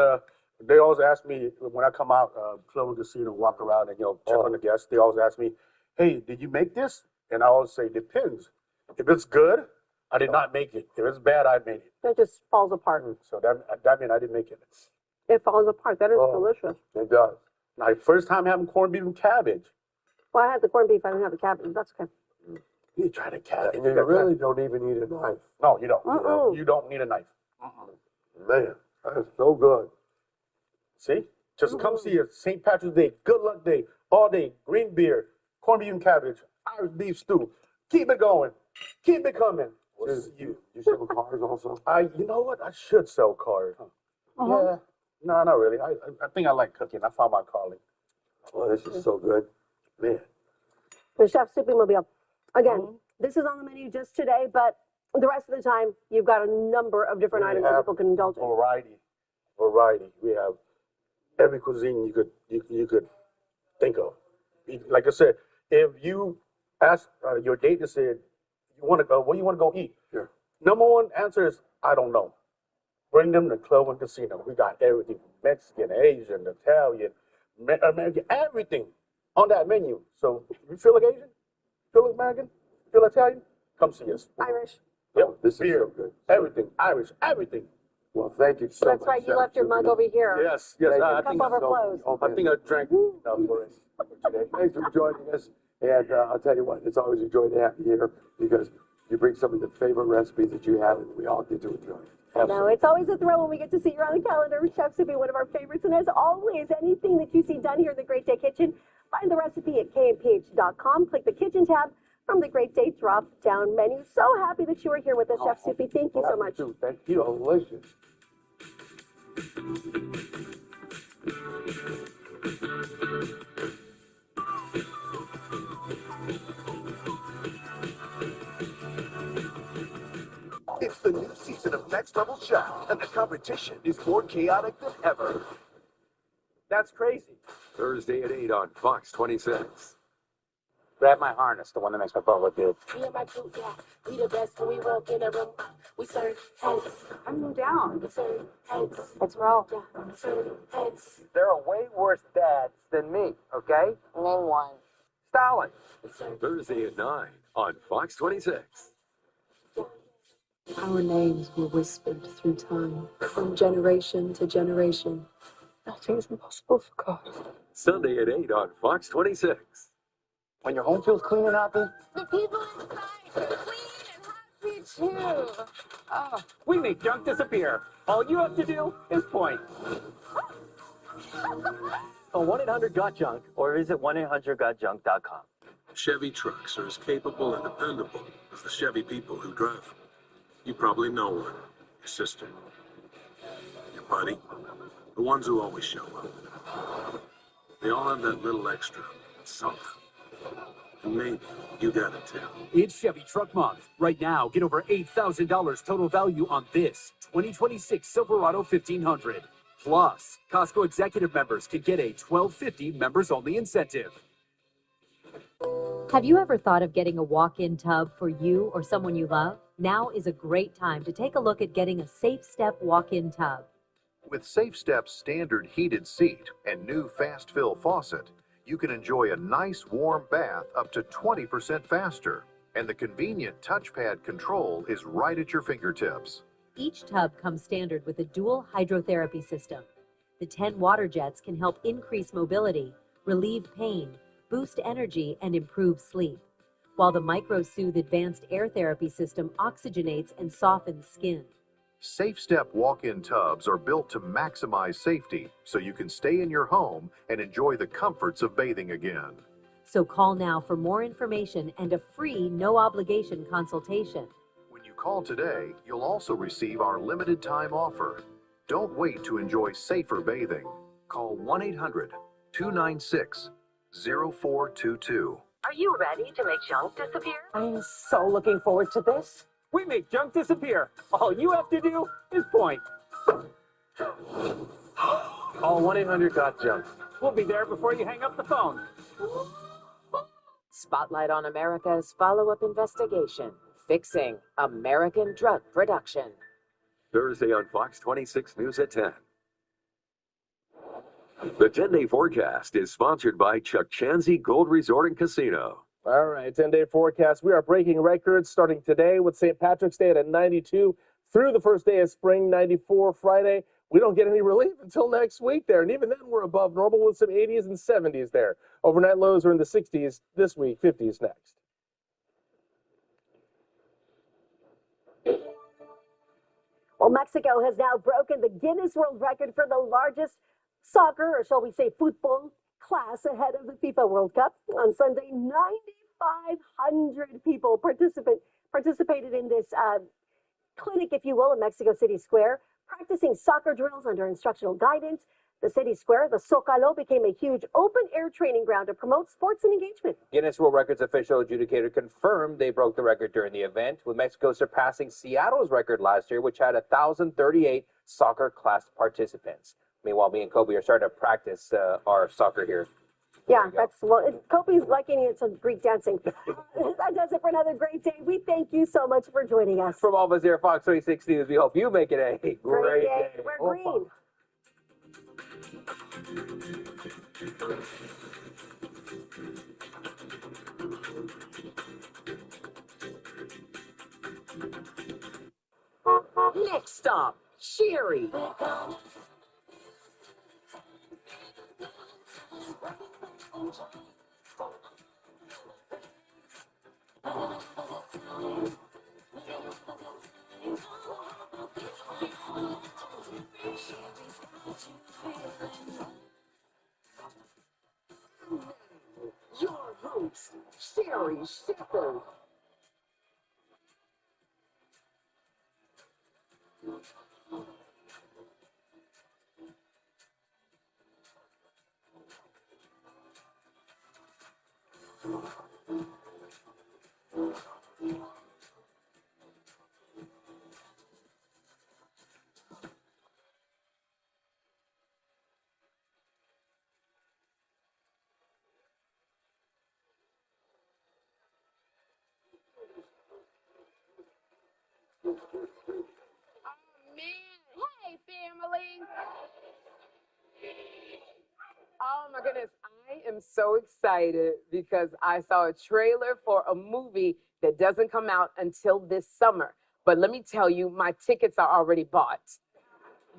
they always ask me when I come out, Clover Casino, walk around and check on the guests. They always ask me, "Hey, did you make this?" And I always say, "Depends. If it's good, I did not make it. If it's bad, I made it." it just falls apart. So that means I didn't make it. It falls apart. That is Oh. delicious. It does. My first time having corned beef and cabbage. Well, I had the corned beef. I didn't have the cabbage. That's okay. You try the cabbage. And you really don't even need a knife. No, you don't. Mm-mm. You don't need a knife. Man, that's so good. See? Just come see us. St. Patrick's Day, Good Luck Day, all day, green beer, corned beef and cabbage, Irish beef stew. Keep it going. Keep it coming. You sell cars also? You know what? I should sell cars. Yeah. No, not really. I think I like cooking. I found my calling. Oh, this is so good. Man. The Chef Soupy Mobile. Again, this is on the menu just today, but the rest of the time, you've got a number of different We items that have people can indulge in. Variety. We have every cuisine you could think of. Like I said, if you ask your date and said, "You want to go? Where you want to go eat?" Sure. Number one answer is, "I don't know." Bring them to Club and Casino. We got everything: Mexican, Asian, Italian, American, everything on that menu. So if you feel like Asian, feel American, feel Italian, come see us. Irish. Yep. This is Beer, so good. everything, Irish, everything. Well, thank you so much. That's right. You Chef left your Soupy. mug over here. Yes. Thank I you. think Cup overflows. I think I drank enough for it today. Thanks for joining us. And I'll tell you what, it's always a joy to have you here because you bring some of the favorite recipes that you have and we all get to enjoy. No, it's always a thrill when we get to see you on the calendar. Chef Soupy, one of our favorites. And as always, anything that you see done here in the Great Day Kitchen, find the recipe at kmph.com. Click the kitchen tab from the Great Day drop-down menu. So happy that you were here with us, Chef Soupy. Thank you so much. Thank you. Delicious. It's the new season of Next Level Chef, and the competition is more chaotic than ever. That's crazy. Thursday at 8 on Fox 26. Grab my harness, the one that makes my butt look good. Me and my crew, yeah, we the best when we walk in a room. We serve heads. I'm down. We serve heads. Let's roll. Yeah, we serve heads. There are way worse dads than me, okay? Name one. Stalin. Thursday at 9 on Fox 26. Our names were whispered through time, from generation to generation. Nothing is impossible for God. Sunday at 8 on Fox 26. When your home feels clean and happy, The people inside are clean and happy too. Oh. We make junk disappear. All you have to do is point. Call 1-800-GOT-JUNK or visit 1-800-GOTJUNK.com. Chevy trucks are as capable and dependable as the Chevy people who drive them. You probably know one. Your sister. Your buddy. The ones who always show up. They all have that little extra. Something. And maybe you got it too. It's Chevy Truck Month. Right now, get over $8,000 total value on this 2026 Silverado 1500. Plus, Costco executive members can get a $12.50 members-only incentive. Have you ever thought of getting a walk-in tub for you or someone you love? Now is a great time to take a look at getting a Safe Step walk-in tub. With Safe Step's standard heated seat and new fast fill faucet, you can enjoy a nice warm bath up to 20% faster. And the convenient touchpad control is right at your fingertips. Each tub comes standard with a dual hydrotherapy system. The 10 water jets can help increase mobility, relieve pain, boost energy, and improve sleep, while the MicroSoothe advanced air therapy system oxygenates and softens skin. Safe Step walk-in tubs are built to maximize safety so you can stay in your home and enjoy the comforts of bathing again. So call now for more information and a free no-obligation consultation. When you call today, you'll also receive our limited time offer. Don't wait to enjoy safer bathing. Call 1-800-296-0422. Are you ready to make junk disappear? I'm so looking forward to this. We make junk disappear. All you have to do is point. Call 1-800-GOT-JUNK. We'll be there before you hang up the phone. Spotlight on America's follow-up investigation, fixing American drug production. Thursday on Fox 26 News at 10. The 10-day forecast is sponsored by Chuck Chanzy Gold Resort and Casino. All right, 10-day forecast. We are breaking records starting today with St. Patrick's Day at 92 through the first day of spring, 94 Friday. We don't get any relief until next week there, and even then we're above normal with some 80s and 70s there. Overnight lows are in the 60s this week, 50s next. Well, Mexico has now broken the Guinness World Record for the largest soccer, or shall we say football, class ahead of the FIFA World Cup. On Sunday, 9,500 people participated in this clinic, if you will, in Mexico City Square, practicing soccer drills under instructional guidance. The city square, the Zócalo, became a huge open-air training ground to promote sports and engagement. Guinness World Records official adjudicator confirmed they broke the record during the event, with Mexico surpassing Seattle's record last year, which had 1,038 soccer class participants. Meanwhile, me and Kobe are starting to practice our soccer here. Yeah, Kobe's liking it to Greek dancing. That does it for another great day. We thank you so much for joining us. From all of us here at Fox 26 News, we hope you make it a great day. We're green. Next stop, Sherry. Your host, Sherry Shepherd. Hey, family. Oh my goodness, I am so excited because I saw a trailer for a movie that doesn't come out until this summer. But let me tell you, my tickets are already bought.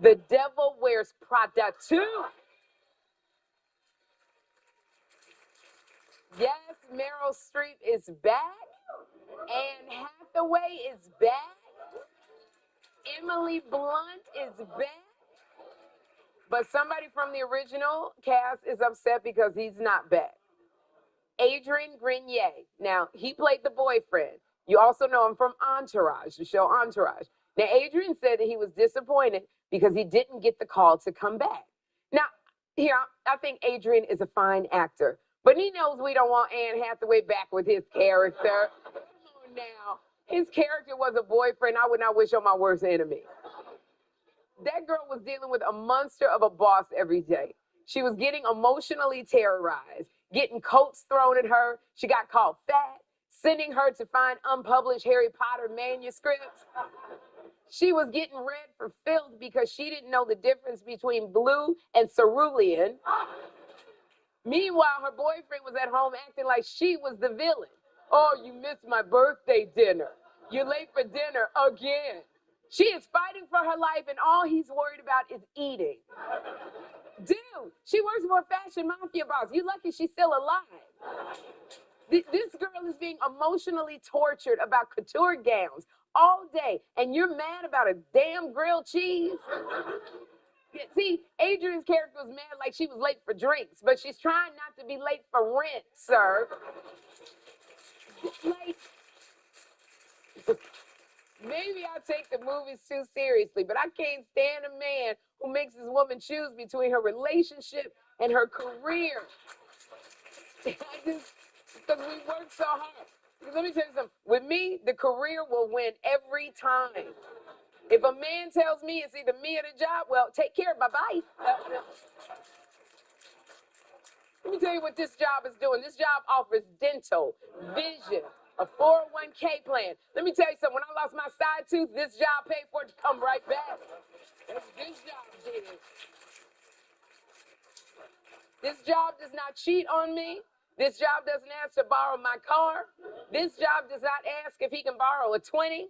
The Devil Wears Prada 2. Yes, Meryl Streep is back. Anne Hathaway is back. Emily Blunt is back. But somebody from the original cast is upset because he's not back. Adrian Grenier. Now, he played the boyfriend. You also know him from Entourage, the show Entourage. Now, Adrian said that he was disappointed because he didn't get the call to come back. Now, here, I think Adrian is a fine actor, but he knows we don't want Anne Hathaway back with his character. Come on now. His character was a boyfriend I would not wish on my worst enemy. That girl was dealing with a monster of a boss every day. She was getting emotionally terrorized, getting coats thrown at her. She got called fat, sending her to find unpublished Harry Potter manuscripts. She was getting read for filth because she didn't know the difference between blue and cerulean. Meanwhile, her boyfriend was at home acting like she was the villain. Oh, you missed my birthday dinner. You're late for dinner again. She is fighting for her life, and all he's worried about is eating. Dude, she works for a fashion mafia boss. You lucky she's still alive. This girl is being emotionally tortured about couture gowns all day, and you're mad about a damn grilled cheese? See, Adrian's character was mad like she was late for drinks, but she's trying not to be late for rent, sir. Like, maybe I take the movies too seriously, but I can't stand a man who makes his woman choose between her relationship and her career. because we work so hard. Because let me tell you something. With me, the career will win every time. If a man tells me it's either me or the job, well, take care. Bye-bye. Let me tell you what this job is doing. This job offers dental, vision, a 401k plan. Let me tell you something. When I lost my side tooth, this job paid for it to come right back. That's what this job did. This job does not cheat on me. This job doesn't ask to borrow my car. This job does not ask if he can borrow a 20.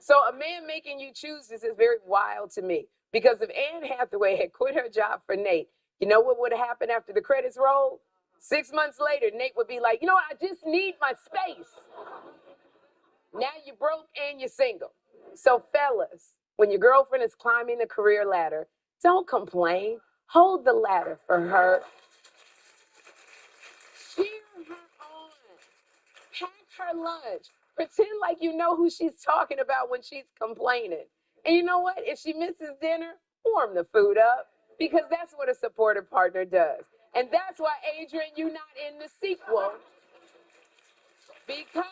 So a man making you choose this is very wild to me. Because if Anne Hathaway had quit her job for Nate, you know what would have happened after the credits rolled? 6 months later, Nate would be like, you know what, I just need my space. Now you're broke and you're single. So fellas, when your girlfriend is climbing the career ladder, don't complain. Hold the ladder for her. Cheer her on. Pack her lunch. Pretend like you know who she's talking about when she's complaining. And you know what? If she misses dinner, warm the food up. Because that's what a supportive partner does. And that's why, Adrian, you're not in the sequel. Because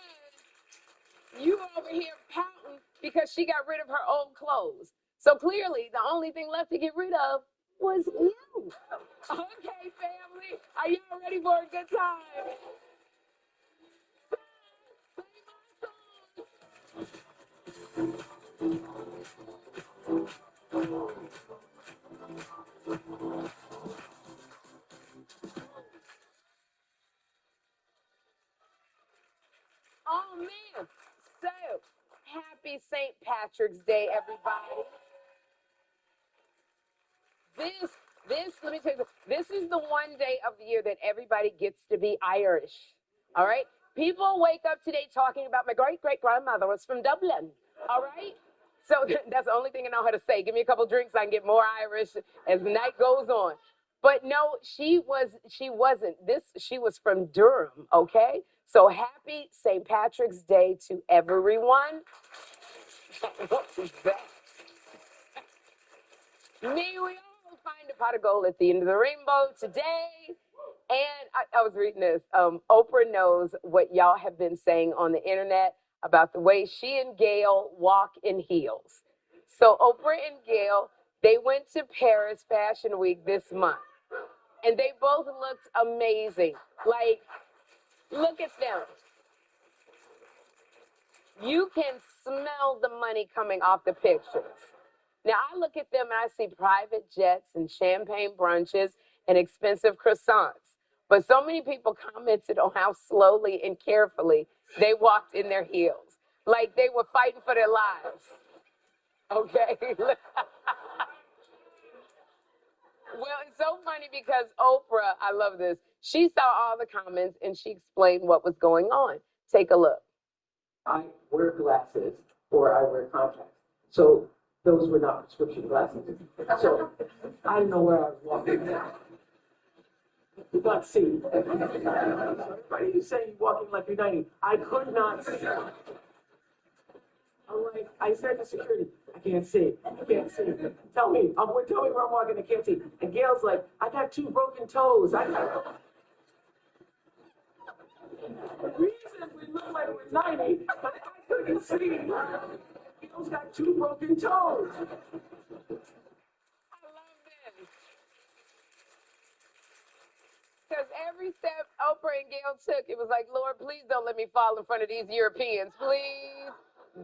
you over here pouting because she got rid of her old clothes. So clearly, the only thing left to get rid of was you. Okay, family. Are y'all ready for a good time? Oh, man. So, happy St. Patrick's Day, everybody. Let me tell you, this is the one day of the year that everybody gets to be Irish. All right? People wake up today talking about my great-great-grandmother was from Dublin. All right? So that's the only thing I know how to say. Give me a couple drinks, I can get more Irish as the night goes on. But no, she wasn't. She was from Durham, okay? So happy St. Patrick's Day to everyone. What is that? May we all find a pot of gold at the end of the rainbow today. And I was reading this. Oprah knows what y'all have been saying on the internet about the way she and Gail walk in heels. So Oprah and Gail, they went to Paris Fashion Week this month. And they both looked amazing. Like, look at them. You can smell the money coming off the pictures. Now, I look at them and I see private jets and champagne brunches and expensive croissants. But so many people commented on how slowly and carefully they walked in their heels. Like they were fighting for their lives. Okay? Well, it's so funny because Oprah, I love this, she saw all the comments and she explained what was going on. Take a look. I wear glasses or I wear contacts. So those were not prescription glasses. So I didn't know where I was walking now. Could not see. Why are you saying you're walking like you're 90? I could not see. I'm like, I said to security, I can't see. I can't see. Tell me where I'm walking, I can't see. And Gail's like, I got 2 broken toes. The reason we look like we're 90, but I couldn't see. Gail's got 2 broken toes. Because every step Oprah and Gail took, it was like, Lord, please don't let me fall in front of these Europeans. Please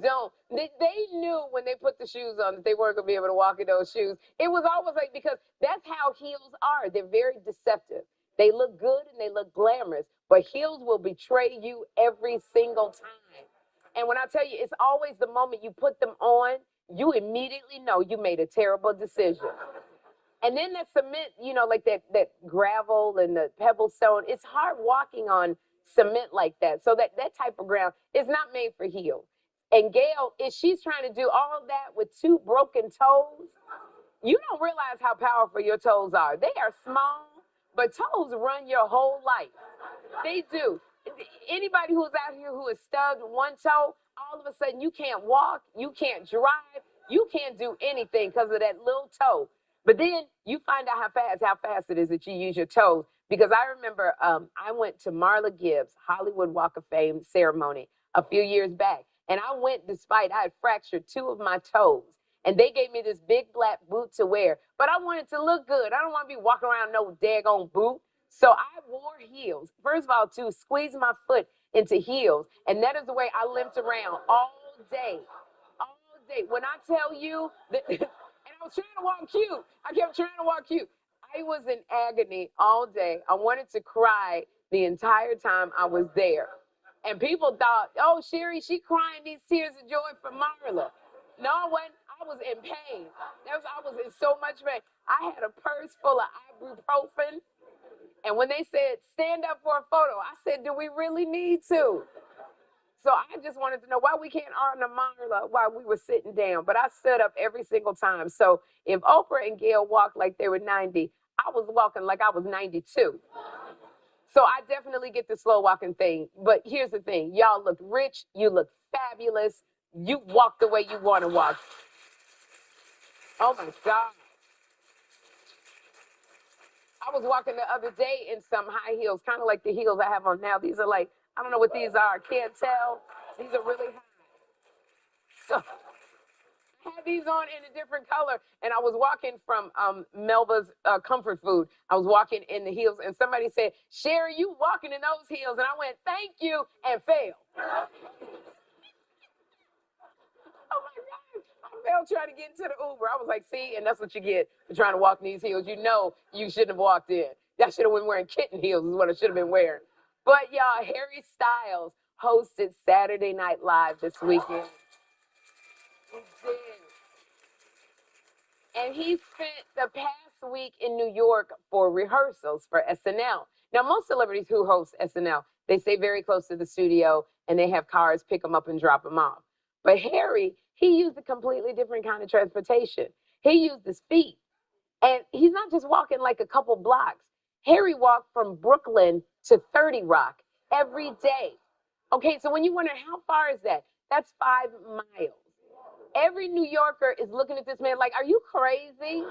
don't. They knew when they put the shoes on that they weren't going to be able to walk in those shoes. It was almost like, because that's how heels are. They're very deceptive. They look good and they look glamorous, but heels will betray you every single time. And when I tell you, it's always the moment you put them on, you immediately know you made a terrible decision. And then that cement, like that gravel and the pebble stone, it's hard walking on cement like that. So that type of ground is not made for heels. And Gail, if she's trying to do all that with 2 broken toes, you don't realize how powerful your toes are. They are small, but toes run your whole life. They do. Anybody who's out here who is stubbed one toe, all of a sudden you can't walk, you can't drive, you can't do anything because of that little toe. But then you find out how fast it is that you use your toes. because I remember I went to Marla Gibbs' Hollywood Walk of Fame ceremony a few years back. And I went despite I had fractured 2 of my toes. And they gave me this big black boot to wear. But I wanted to look good. I don't want to be walking around no daggone boot. So I wore heels. First of all, to squeeze my foot into heels. And that is the way I limped around all day. All day. When I tell you that, and I was trying to walk cute. I kept trying to walk cute. I was in agony all day. I wanted to cry the entire time I was there. And people thought, oh, Sherry, she crying these tears of joy for Marla. No, I wasn't. I was in pain. I was in so much pain. I had a purse full of ibuprofen. And when they said, stand up for a photo, I said, do we really need to? So I just wanted to know why we can't honor Marla while we were sitting down. But I stood up every single time. So if Oprah and Gail walked like they were 90, I was walking like I was 92. So I definitely get the slow walking thing. But here's the thing. Y'all look rich. You look fabulous. You walk the way you want to walk. Oh, my God. I was walking the other day in some high heels, kind of like the heels I have on now. These are like, I don't know what these are. I can't tell. These are really high. So I had these on in a different color, and I was walking from Melba's Comfort Food. I was walking in the heels, and somebody said, Sherry, you walking in those heels. And I went, thank you, and fell. Oh, my God. I fell trying to get into the Uber. I was like, see, and that's what you get for trying to walk in these heels. You know you shouldn't have walked in. I should have been wearing kitten heels is what I should have been wearing. But, y'all, Harry Styles hosted Saturday Night Live this weekend. He did. And he spent the past week in New York for rehearsals for SNL. Now, most celebrities who host SNL, they stay very close to the studio and they have cars pick them up and drop them off. But Harry, he used a completely different kind of transportation. He used his feet. And he's not just walking like a couple blocks. Harry walked from Brooklyn to 30 Rock every day. Okay, so when you wonder how far is that? That's 5 miles. Every New Yorker is looking at this man like, are you crazy?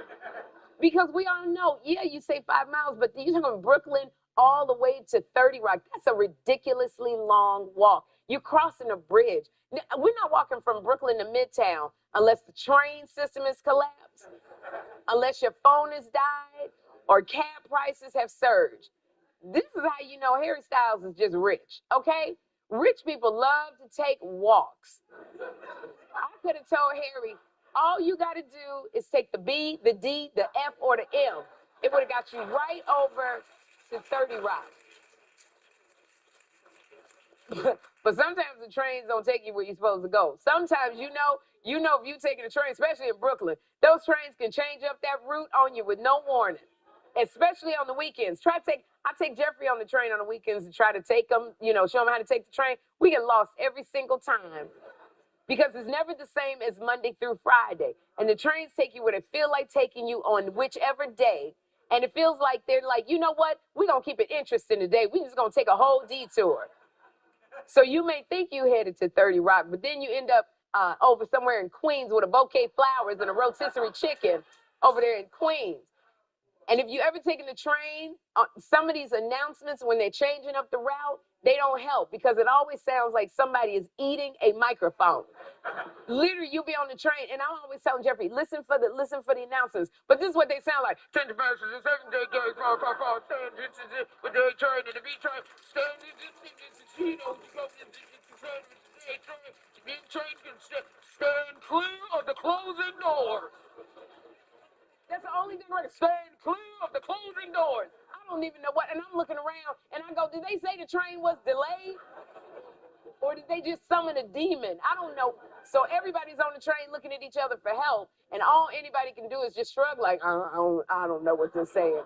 Because we all know, yeah, you say 5 miles, but you're talking Brooklyn all the way to 30 Rock. That's a ridiculously long walk. You're crossing a bridge. We're not walking from Brooklyn to Midtown unless the train system is collapsed, unless your phone has died, or cab prices have surged. This is how you know Harry Styles is just rich, okay? Rich people love to take walks. I could have told Harry, all you got to do is take the B, the D, the F, or the M. It would have got you right over to 30 Rock. But sometimes the trains don't take you where you're supposed to go. Sometimes you know if you're taking a train, especially in Brooklyn, those trains can change up that route on you with no warning, especially on the weekends. I take Jeffrey on the train on the weekends to try to take him, show him how to take the train. We get lost every single time. Because it's never the same as Monday through Friday. And the trains take you where they feel like taking you on whichever day. And it feels like they're like, you know what? We're going to keep it interesting today. We're just going to take a whole detour. So you may think you headed to 30 Rock, but then you end up over somewhere in Queens with a bouquet of flowers and a rotisserie chicken over there in Queens. And if you ever taken the train, some of these announcements when they're changing up the route, they don't help because it always sounds like somebody is eating a microphone. Literally, you'll be on the train, and I'm always telling Jeffrey, listen for the announcements. But this is what they sound like. Change the passes, the 7-day gauge, stand, with the train, and the B train, stand, stand clear of the closing doors. That's the only thing right. Stand clear of the closing doors. I don't even know what. And I'm looking around and I go, did they say the train was delayed? Or did they just summon a demon? I don't know. So everybody's on the train looking at each other for help. And all anybody can do is just shrug like, I don't know what they're saying.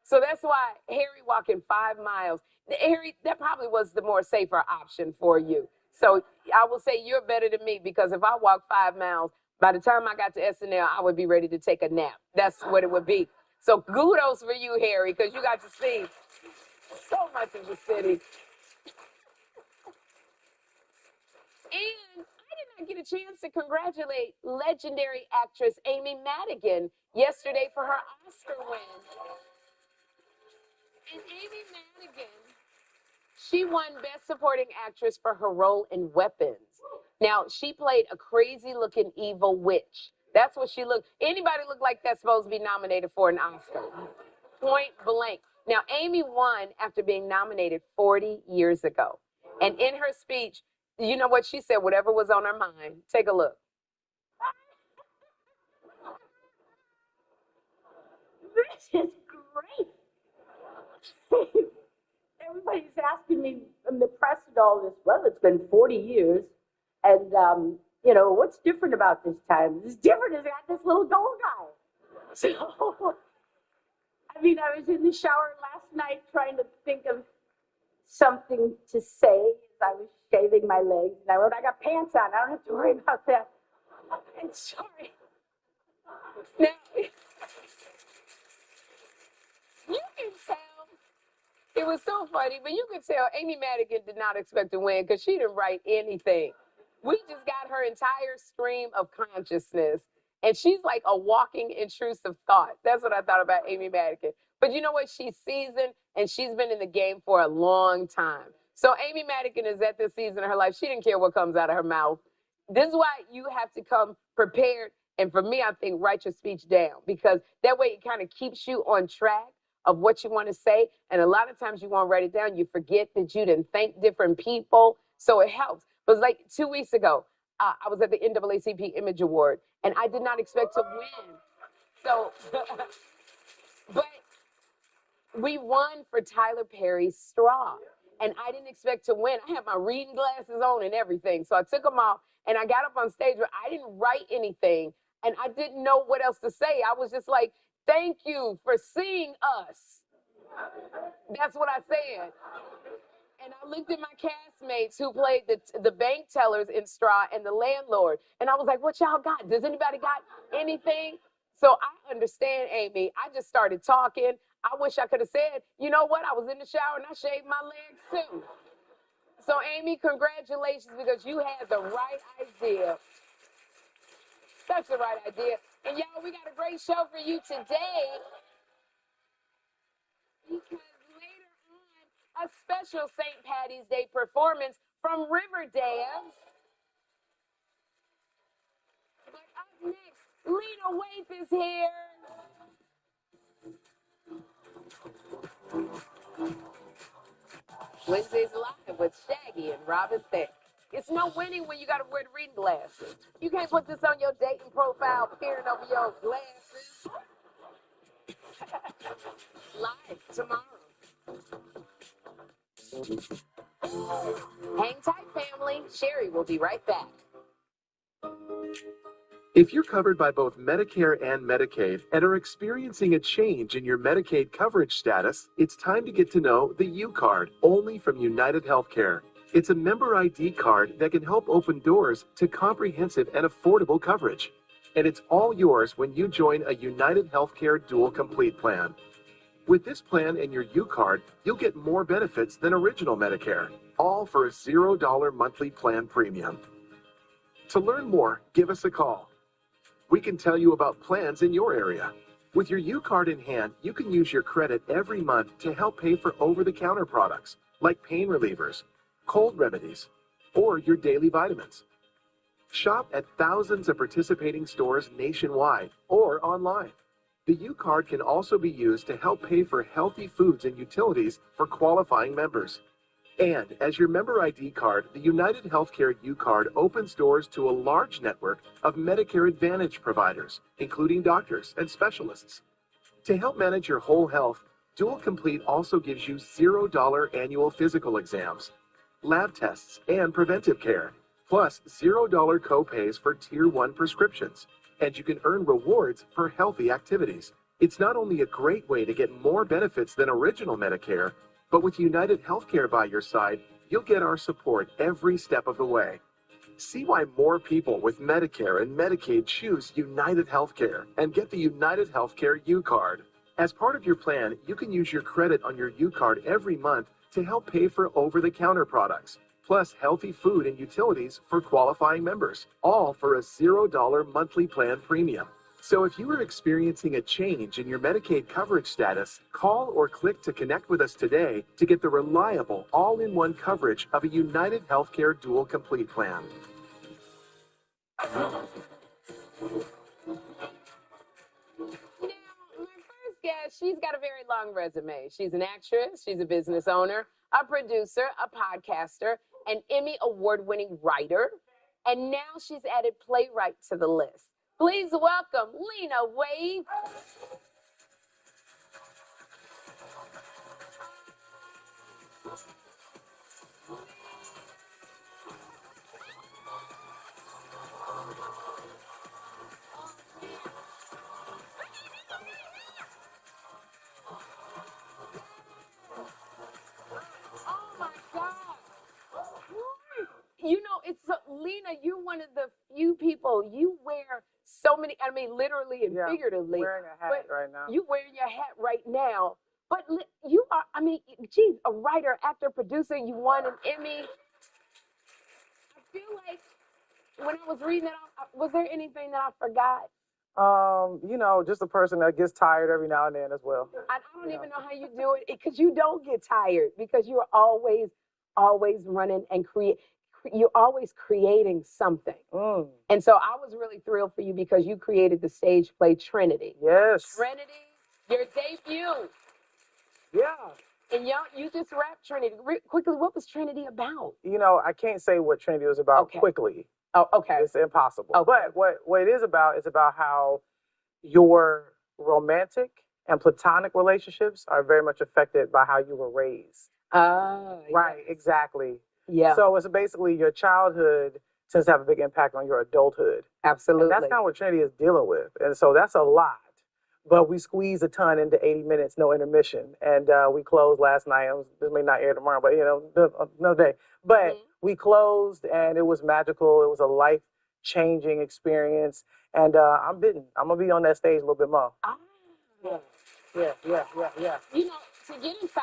So that's why Harry walking 5 miles. Harry, that probably was the more safer option for you. So I will say you're better than me because if I walk 5 miles, by the time I got to SNL, I would be ready to take a nap. That's what it would be. So kudos for you, Harry, because you got to see so much of the city. And I did not get a chance to congratulate legendary actress Amy Madigan yesterday for her Oscar win. And Amy Madigan, she won Best Supporting Actress for her role in Weapons. Now, she played a crazy-looking evil witch. That's what she looked. Anybody look like that's supposed to be nominated for an Oscar. Point blank. Now, Amy won after being nominated 40 years ago. And in her speech, you know what she said? Whatever was on her mind. Take a look. This is great. Everybody's asking me in the press and all this, well, it's been 40 years. And, you know, what's different about this time? What's different is I got this little gold guy. So, I mean, I was in the shower last night trying to think of something to say as I was shaving my legs. And I went, I got pants on. I don't have to worry about that. I'm sorry. Now, you can tell. It was so funny, but you could tell Amy Madigan did not expect to win because she didn't write anything. We just got her entire stream of consciousness, and she's like a walking intrusive thought. That's what I thought about Amy Madigan. But you know what? She's seasoned, and she's been in the game for a long time. So Amy Madigan is at this season of her life. She didn't care what comes out of her mouth. This is why you have to come prepared. And for me, I think write your speech down, because that way it kind of keeps you on track of what you want to say. And a lot of times you want to write it down, you forget that you didn't thank different people. So it helps. But it was like 2 weeks ago, I was at the NAACP Image Award, and I did not expect to win. So, but we won for Tyler Perry's Straw, and I didn't expect to win. I had my reading glasses on and everything. So I took them off, and I got up on stage, but I didn't write anything, and I didn't know what else to say. I was just like, thank you for seeing us. That's what I said. And I looked at my castmates who played the bank tellers in Straw and the landlord. And I was like, what y'all got? Does anybody got anything? So I understand, Amy. I just started talking. I wish I could have said, you know what? I was in the shower and I shaved my legs too. So Amy, congratulations, because you had the right idea. That's the right idea. And y'all, we got a great show for you today. Because later on, a special St. Patty's Day performance from Riverdale. But up next, Lena Waithe is here. Wednesdays Live with Shaggy and Robin Thicke. It's no winning when you got to wear the reading glasses. You can't put this on your dating profile, peering over your glasses. Live tomorrow. Hang tight, family. Sherry will be right back. If you're covered by both Medicare and Medicaid and are experiencing a change in your Medicaid coverage status, it's time to get to know the U-Card, only from United Healthcare. It's a member ID card that can help open doors to comprehensive and affordable coverage. And it's all yours when you join a United Healthcare Dual Complete plan. With this plan and your U-Card, you'll get more benefits than original Medicare, all for a $0 monthly plan premium. To learn more, give us a call. We can tell you about plans in your area. With your U-Card in hand, you can use your credit every month to help pay for over-the-counter products like pain relievers, cold remedies, or your daily vitamins. Shop at thousands of participating stores nationwide or online. The U-Card can also be used to help pay for healthy foods and utilities for qualifying members. And as your member ID card, the United Healthcare U-Card opens doors to a large network of Medicare Advantage providers, including doctors and specialists. To help manage your whole health, Dual Complete also gives you $0 annual physical exams, lab tests, and preventive care, plus $0 copays for Tier 1 prescriptions. And you can earn rewards for healthy activities. It's not only a great way to get more benefits than original Medicare, but with United Healthcare by your side, you'll get our support every step of the way. See why more people with Medicare and Medicaid choose United Healthcare and get the United Healthcare U-Card. As part of your plan, you can use your credit on your U-Card every month to help pay for over-the-counter products, plus healthy food and utilities for qualifying members, all for a $0 monthly plan premium. So if you are experiencing a change in your Medicaid coverage status, call or click to connect with us today to get the reliable all-in-one coverage of a United Healthcare Dual Complete plan. Guest, she's got a very long resume. She's an actress, she's a business owner, a producer, a podcaster, an Emmy award-winning writer, and now she's added playwright to the list. Please welcome Lena Waithe. You know, it's Lena, you're one of the few people, you wear so many, I mean, literally and figuratively. Wearing a hat right now. You wearing your hat right now. But you are, I mean, geez, a writer, actor, producer, you won an Emmy. I feel like when I was reading it, was there anything that I forgot? You know, just a person that gets tired every now and then as well. I don't even know how you do it, because you don't get tired, because you're always running and you're always creating something. And so I was really thrilled for you because you created the stage play Trinity. Yes. Trinity, your debut. Yeah. And you just rapped Trinity. Quickly, what was Trinity about? You know, I can't say what Trinity was about quickly. Oh, okay. It's impossible. Okay. But what it is about how your romantic and platonic relationships are very much affected by how you were raised. Right, exactly. Yeah. So it's basically your childhood tends to have a big impact on your adulthood. Absolutely. And that's kind of what Trinity is dealing with. And so that's a lot. But we squeeze a ton into 80 minutes, no intermission. And we closed last night. This may not air tomorrow, but, you know, another day. But we closed, and it was magical. It was a life-changing experience. And I'm bitten. I'm going to be on that stage a little bit more. Yeah. You know, to get inside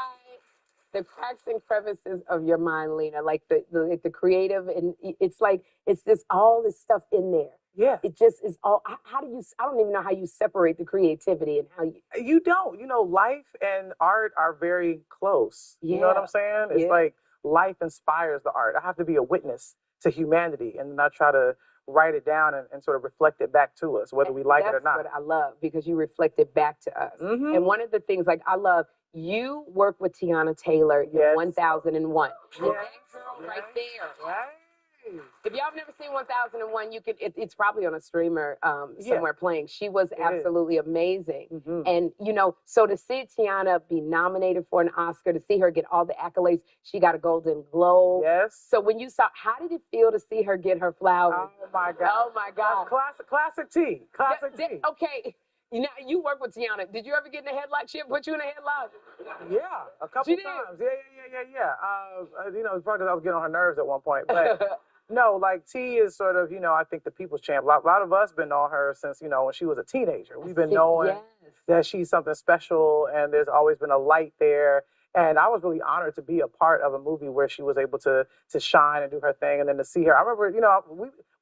the cracks and crevices of your mind, Lena, like the creative, and it's like, it's just all this stuff in there. Yeah. It just is all, how do you, I don't even know how you separate the creativity and how you. You don't. You know, life and art are very close. You know what I'm saying? It's like life inspires the art. I have to be a witness to humanity and not try to write it down and sort of reflect it back to us, whether we like it or not. That's what I love, because you reflect it back to us. And one of the things, like, I love, you work with Tiana Taylor in 1001. That girl right there. Right. If y'all have never seen 1001, you could. It's probably on a streamer somewhere playing. She was absolutely amazing, and you know, so to see Tiana be nominated for an Oscar, to see her get all the accolades, she got a Golden Globe. Yes. So when you saw, how did it feel to see her get her flowers? Oh my God. Oh my God. Classic T. Classic T. Okay. You know, you work with Tiana. Did you ever get in a headlock? She put you in a headlock? Yeah, a couple times. Yeah. You know, it's probably because I was getting on her nerves at one point, but. No, like T is sort of, you know, I think the people's champ. A lot of us been on her since, you know, when she was a teenager. We've been knowing that she's something special, and there's always been a light there. And I was really honored to be a part of a movie where she was able to shine and do her thing, and then to see her. I remember, you know,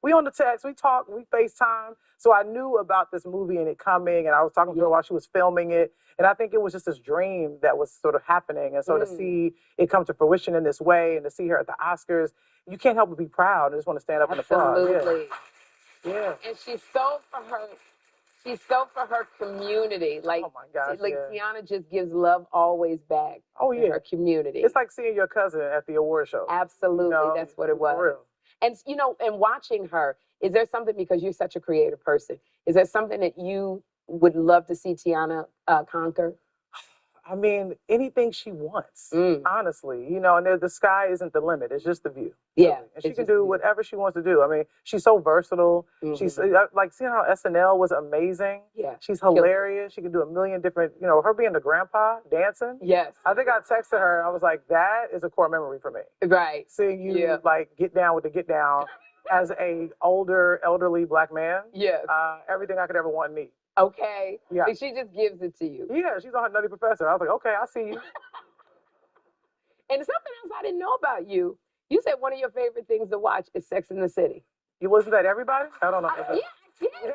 we on the text, we talked, we FaceTime. So I knew about this movie and it coming, and I was talking to her while she was filming it. And I think it was just this dream that was sort of happening. And so to see it come to fruition in this way, and to see her at the Oscars, you can't help but be proud. I just want to stand up and applaud. Absolutely. Yeah. And she's so for her community. Like, oh my gosh, Tiana just gives love always back. Oh yeah. To her community. It's like seeing your cousin at the award show. Absolutely. You know, that's what it was. For real. And you know, and watching her, is there something, because you're such a creative person, is there something that you would love to see Tiana conquer? I mean, anything she wants, honestly, you know, and the sky isn't the limit. It's just the view. Yeah. Really. And she can do whatever she wants to do. I mean, she's so versatile. She's like, seeing how SNL was amazing. Yeah. She's hilarious. She can do a million different, you know, her being the grandpa dancing. Yes. I think I texted her. I was like, that is a core memory for me. Right. Seeing you like get down with the get down as a older, elderly Black man. Yes. Everything I could ever want and need. Okay. Yeah. And she just gives it to you. Yeah, she's on her Nutty Professor. I was like, okay, I see you. And something else I didn't know about you. You said one of your favorite things to watch is Sex in the City. Wasn't that everybody? I don't know. Yeah.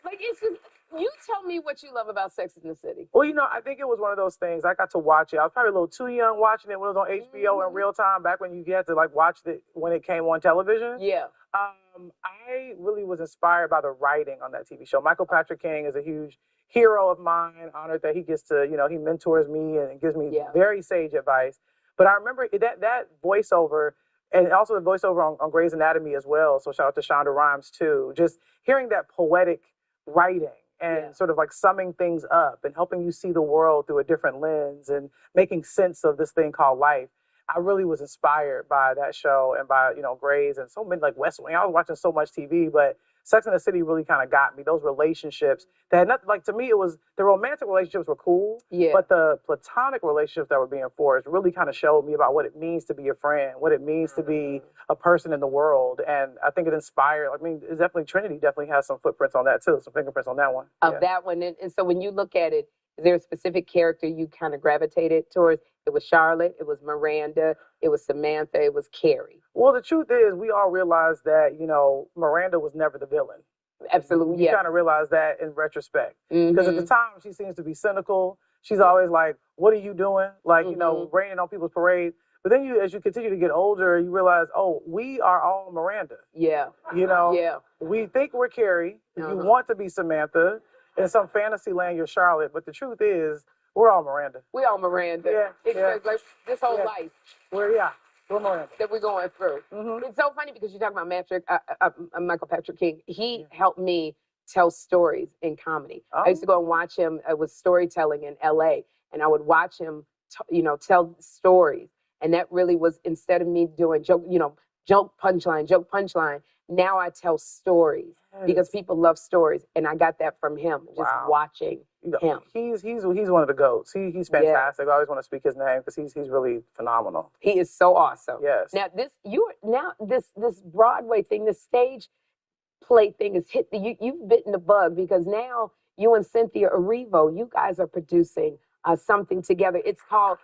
Like, it's just, you tell me what you love about Sex in the City. Well, I think it was one of those things. I got to watch it. I was probably a little too young watching it when it was on HBO in real time, back when you had to like watch it when it came on television. Yeah. I really was inspired by the writing on that TV show. Michael Patrick King is a huge hero of mine. Honored that he gets to, he mentors me and gives me very sage advice. But I remember that voiceover, and also the voiceover on Grey's Anatomy as well. So shout out to Shonda Rhimes too. Just hearing that poetic writing and sort of like summing things up and helping you see the world through a different lens and making sense of this thing called life. I really was inspired by that show and by, Grey's and so many, like West Wing. I was watching so much TV, but Sex and the City really kind of got me. Those relationships that had nothing, like, to me, it was the romantic relationships were cool, but the platonic relationships that were being forged really kind of showed me about what it means to be a friend, what it means to be a person in the world. And I think it inspired, it's definitely, Trinity definitely has some footprints on that too, some fingerprints on that one. That one. And so when you look at it, is there a specific character you kind of gravitated towards? It was Charlotte, it was Miranda, it was Samantha, it was Carrie. Well, the truth is, we all realize that, Miranda was never the villain. Absolutely, You kind of realize that in retrospect. Because at the time, she seems to be cynical. She's always like, what are you doing? Like, raining on people's parade. But then as you continue to get older, you realize, oh, we are all Miranda. Yeah. We think we're Carrie. You want to be Samantha. In some fantasy land, you're Charlotte. But the truth is, we're all Miranda. We all Miranda. Like this whole life. We're Miranda. That we're going through. It's so funny because you talk about Michael Patrick King. He helped me tell stories in comedy. I used to go and watch him with storytelling in LA, and I would watch him, tell stories. And that really was, instead of me doing joke punchline. Now I tell stories because people love stories, and I got that from him, just watching him. He's one of the GOATs. He's fantastic. I always want to speak his name because he's really phenomenal. He is so awesome. Yes. Now this Broadway thing, this stage play thing is hit. You've bitten the bug because now you and Cynthia Erivo, you guys are producing something together. It's Cats.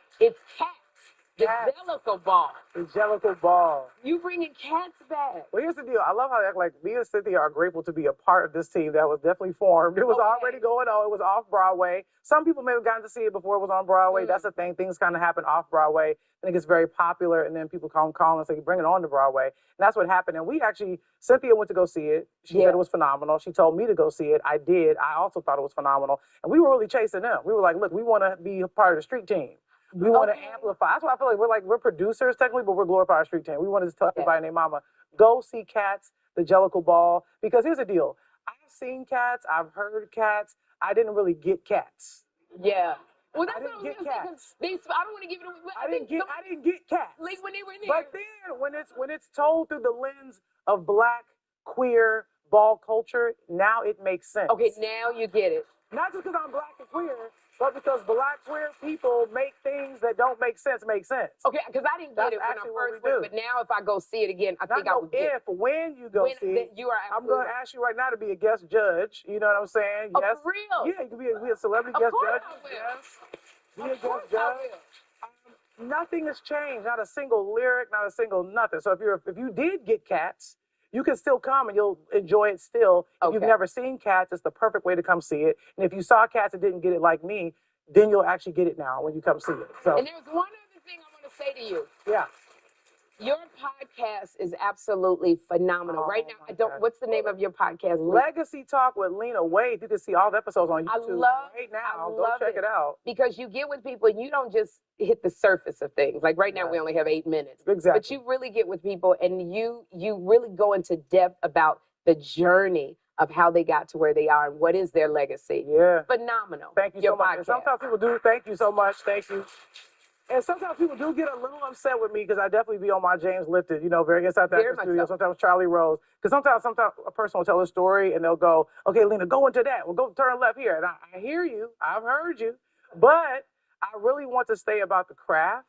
The Jellicle Ball. The Jellicle Ball. You bringing Cats back. Well, here's the deal. I love how they act like me and Cynthia are grateful to be a part of this team that was definitely formed. It was already going on. It was off Broadway. Some people may have gotten to see it before it was on Broadway. That's the thing. Things kind of happen off Broadway. I think it's very popular, and then people call and say, bring it on to Broadway. And that's what happened. And Cynthia went to go see it. She said it was phenomenal. She told me to go see it. I did. I also thought it was phenomenal. And we were really chasing them. We were like, look, we want to be a part of the street team. We want to amplify. That's why I feel like we're producers technically, but we're glorified street team. We want to tell everybody and their mama, go see Cats, the Jellicle Ball. Because here's the deal. I've seen Cats. I've heard Cats. I didn't really get Cats. Yeah. Well, that's what I was going to say. I don't want to give it away. But I didn't get Cats. Like when they were in there. But then when it's told through the lens of Black, queer, ball culture, now it makes sense. Okay, now you get it. Not just because I'm Black and queer, but because Black queer people make things that don't make sense. Okay, because I didn't get it when I first went, but now if I go see it again, I think I will get it. When you go see it, I'm going to ask you right now to be a guest judge. You know what I'm saying? Oh, yes. for real? Yeah, you can be a celebrity guest judge. Yes. Be a guest judge. Nothing has changed. Not a single lyric, not a single nothing. So if you did get Cats, you can still come and you'll enjoy it still. If you've never seen Cats, it's the perfect way to come see it. And if you saw Cats and didn't get it like me, then you'll actually get it now when you come see it. So. And there's one other thing I want to say to you. Yeah. Your podcast is absolutely phenomenal. Right now, what's the name of your podcast? Legacy Talk with Lena Waithe. You can see all the episodes on YouTube right now. Go check it out. Because you get with people and you don't just hit the surface of things. Like right now, we only have 8 minutes. Exactly. But you really get with people and you really go into depth about the journey of how they got to where they are and what is their legacy. Yeah. Phenomenal. Thank you so much. And sometimes people do. Thank you so much. Thank you. And sometimes people do get a little upset with me because I definitely be on my James Lifted, very inside that studio. So. Sometimes Charlie Rose. Because sometimes a person will tell a story and they'll go, okay, Lena, go into that. We'll go turn left here. And I hear you. I've heard you. But I really want to stay about the craft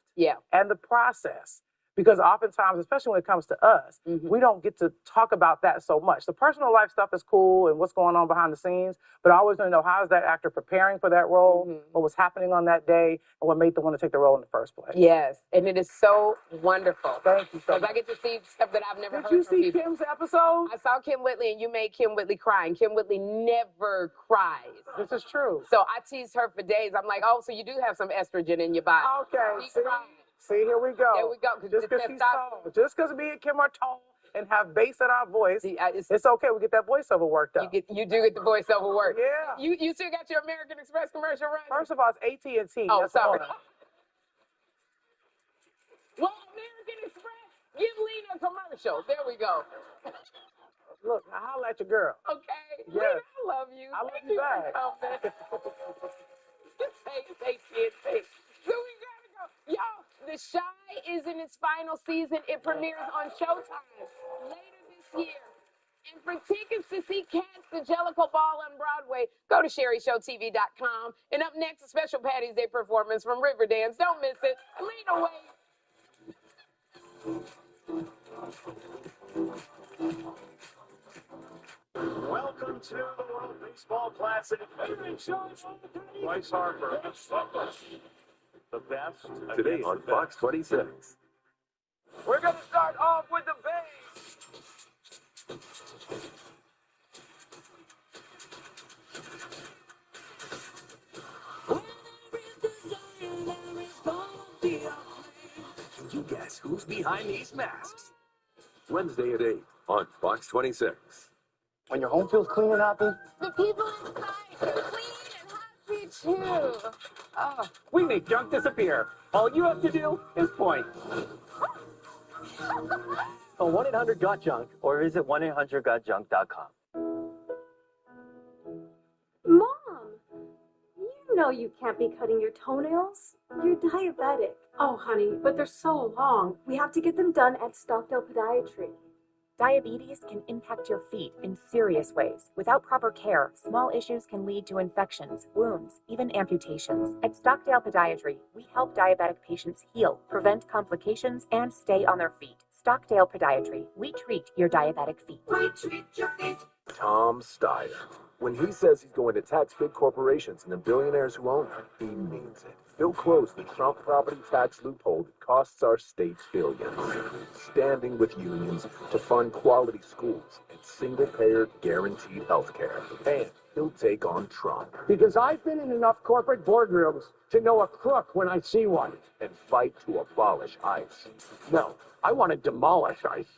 and the process. because oftentimes, especially when it comes to us, we don't get to talk about that so much. The personal life stuff is cool and what's going on behind the scenes, but I always want to know, how is that actor preparing for that role, what was happening on that day, and what made them want to take the role in the first place. Yes, and it is so wonderful. Thank you so much. Because I get to see stuff that I've never heard Did you from see people. Kim's episode? I saw Kim Whitley, and you made Kim Whitley cry, and Kim Whitley never cries. This is true. So I teased her for days. I'm like, oh, so you do have some estrogen in your body. Okay, She cried. see, here we go. There we go. Just because she's tall, just because me and Kim are tall and have bass in our voice, it's okay. We get that voiceover worked up. You do get the voiceover work. Yeah. You still got your American Express commercial running? First of all, it's AT&T. Oh, That's sorry. all. Well, American Express, give Lena a commercial. There we go. Look, now holla at your girl. Okay. Yes. Lena, I love you. I love Thank you for back. coming. Take. So we gotta go. Y'all, The Chi is in its final season. It premieres on Showtime later this year. And for tickets to see Cats, the Jellicle Ball on Broadway, go to SherryShowTV.com. And up next, a special Patty's Day performance from Riverdance. Don't miss it. Lena Waite. Welcome to the World Baseball Classic. Bryce Harper. The best. Today on Fox 26. We're going to start off with the bass. You guess who's behind these masks? Wednesday at 8 on Fox 26. When your home feels clean and happy, The people inside are clean and happy too. Oh. we make junk disappear. All you have to do is point. Call 1-800-GOT-JUNK or visit 1-800-GOTJUNK.com. Mom, you know you can't be cutting your toenails. You're diabetic. Oh, honey, but they're so long. We have to get them done at Stockdale Podiatry. Diabetes can impact your feet in serious ways. Without proper care, small issues can lead to infections, wounds, even amputations. At Stockdale Podiatry, we help diabetic patients heal, prevent complications, and stay on their feet. Stockdale Podiatry, we treat your diabetic feet. We treat your feet. Tom Steyer. When he says he's going to tax big corporations and the billionaires who own them, he means it. He'll close the Trump property tax loophole that costs our state billions. Standing with unions to fund quality schools and single-payer guaranteed health care. And he'll take on Trump. Because I've been in enough corporate boardrooms to know a crook when I see one. And fight to abolish ICE. No, I want to demolish ICE.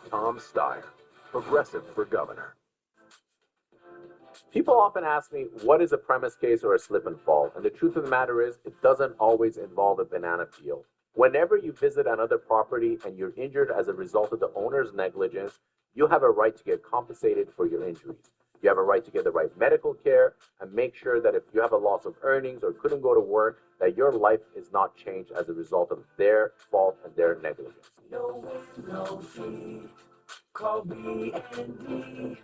Tom Steyer, progressive for governor. People often ask me, what is a premise case or a slip and fall? And the truth of the matter is, it doesn't always involve a banana peel. Whenever you visit another property and you're injured as a result of the owner's negligence, you have a right to get compensated for your injuries. You have a right to get the right medical care and make sure that if you have a loss of earnings or couldn't go to work, that your life is not changed as a result of their fault and their negligence. No fee. Call B&D.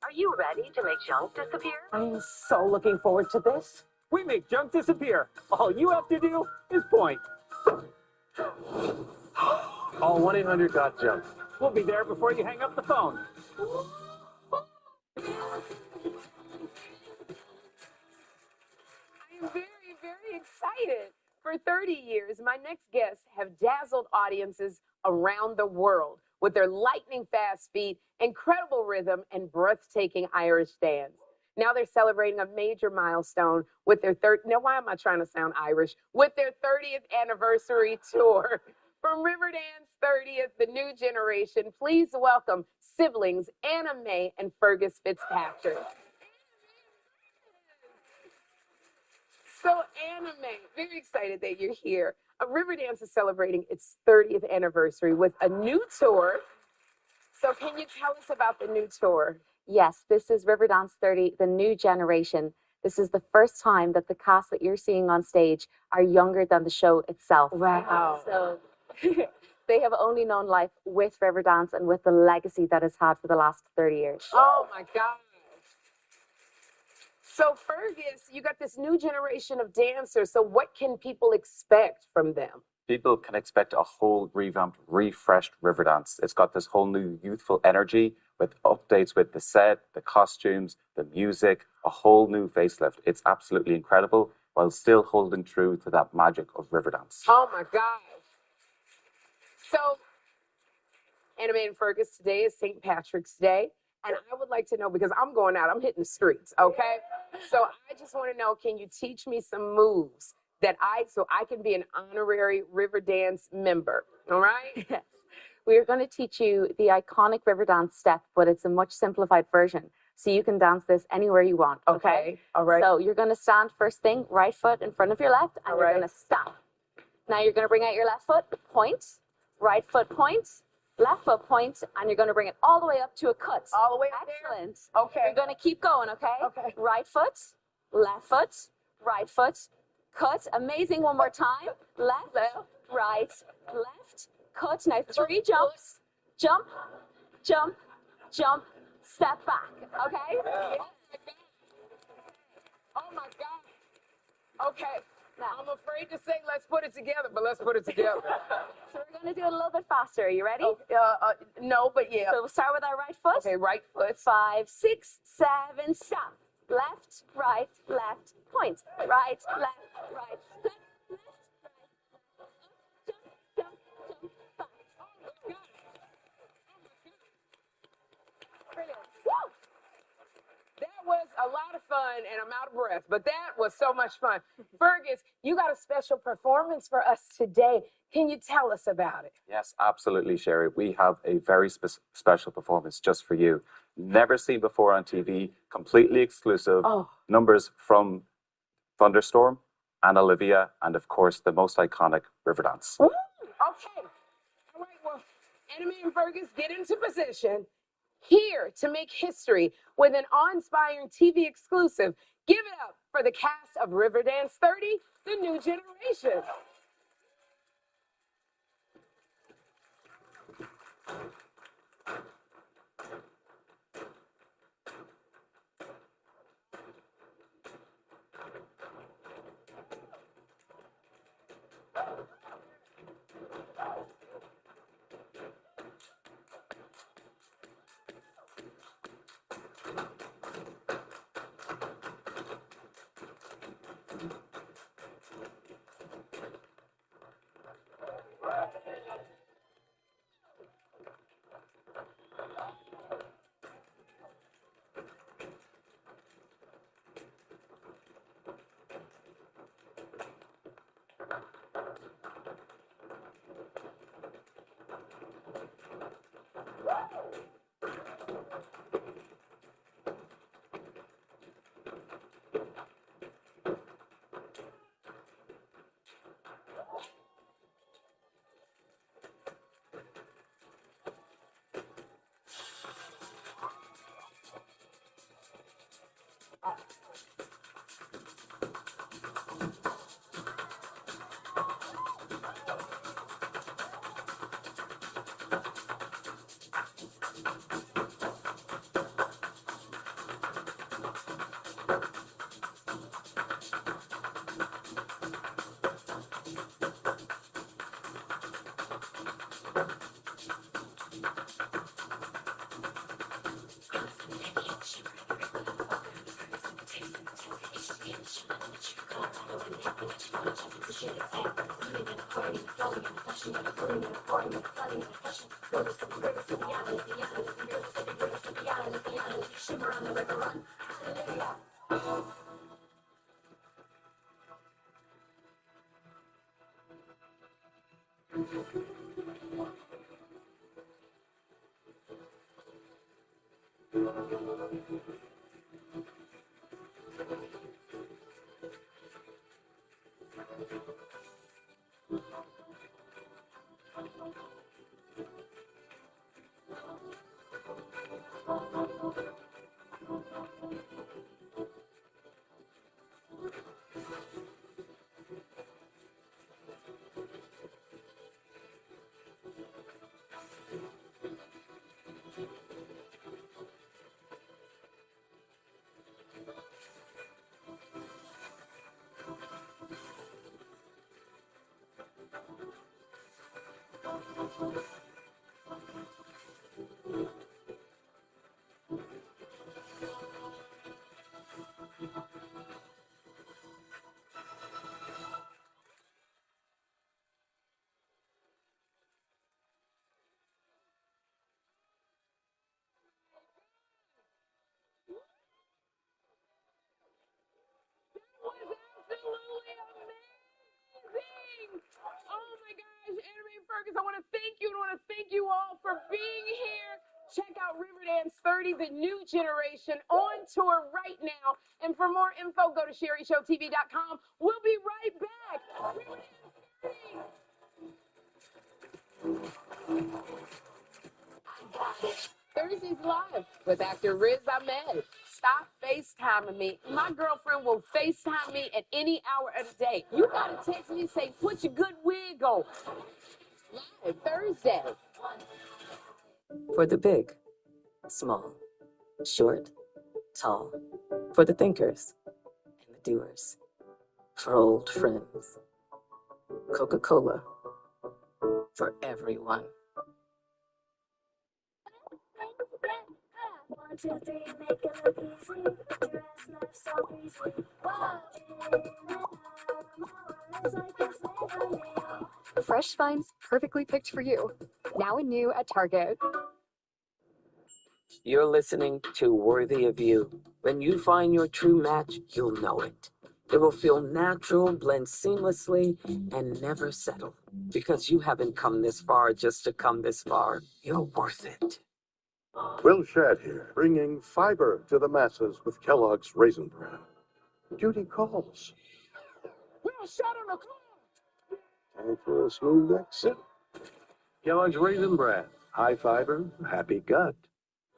Are you ready to make junk disappear? I'm so looking forward to this. We make junk disappear. All you have to do is point. Call 1-800-GOT-JUNK. We'll be there before you hang up the phone. I am very, very excited. For 30 years, my next guests have dazzled audiences around the world with their lightning-fast feet, incredible rhythm, and breathtaking Irish dance. Now they're celebrating a major milestone with their now why am I trying to sound Irish? With their 30th anniversary tour. From Riverdance 30th, the new generation, please welcome siblings Anna Mae and Fergus Fitzpatrick. So Anna Mae, very excited that you're here. Riverdance is celebrating its 30th anniversary with a new tour. So can you tell us about the new tour? Yes, this is Riverdance 30, the new generation. This is the first time that the cast that you're seeing on stage are younger than the show itself. Wow. So they have only known life with Riverdance and with the legacy that it's had for the last 30 years. Oh my gosh. So Fergus, you got this new generation of dancers. So what can people expect from them? people can expect a whole revamped, refreshed Riverdance. It's got this whole new youthful energy with updates with the set, the costumes, the music, a whole new facelift. It's absolutely incredible while still holding true to that magic of Riverdance. Oh my gosh. So, Animated Fergus, today is St. Patrick's Day. And I would like to know, because I'm going out, I'm hitting the streets, okay? So I just want to know, can you teach me some moves so I can be an honorary Riverdance member, all right? Yes. We're going to teach you the iconic Riverdance step, but it's a much simplified version. So you can dance this anywhere you want, okay? All right. So you're going to stand first thing, right foot in front of your left, and you're going to stop. Now you're going to bring out your left foot, point, right foot, point, left foot, point, and you're going to bring it all the way up to a cut. All the way up Excellent. there? Okay. You're going to keep going, okay? Okay. Right foot, left foot, right foot, cut. Amazing. One more time. Left, right, left, cut. Now 3 jumps. Jump, jump, jump, step back. Okay? Oh my God. Okay. Now, I'm afraid to say let's put it together, but let's put it together. So we're going to do it a little bit faster. Are you ready? No, but yeah. So we'll start with our right foot. Okay, right foot. 5, 6, 7, stop. Left, right, left, point. Right, left, right, left, left, right, jump, jump, jump, back. Brilliant. Woo! That was a lot of fun, and I'm out of breath, but that was so much fun. Fergus, you got a special performance for us today. Can you tell us about it? Yes, absolutely, Sherry. We have a very special performance just for you. Never seen before on TV, completely exclusive. Numbers from Thunderstorm and Olivia, and of course, the most iconic Riverdance. Okay. All right, well, Animated Fergus, get into position. Here to make history with an awe-inspiring TV exclusive. Give it up for the cast of Riverdance 30, The New Generation. thank you all for being here. Check out Riverdance 30, the new generation, on tour right now. And for more info, go to SherryShowTV.com. We'll be right back. Thursdays Live with actor Riz Ahmed. Stop FaceTiming me. My girlfriend will FaceTime me at any hour of the day. You gotta text me and say, put your good wig on. Live Thursday. For the big, small, short, tall. For the thinkers and the doers. For old friends. Coca-Cola. For everyone. Fresh finds perfectly picked for you. Now and new at Target. You're listening to Worthy of You. When you find your true match, you'll know it. It will feel natural, blend seamlessly, and never settle. Because you haven't come this far just to come this far. You're worth it. Will Shad here, bringing fiber to the masses with Kellogg's Raisin Bran. Duty calls. Will Shad on the call. Time for a smooth exit. Kellogg's Raisin Bran. High fiber, happy gut.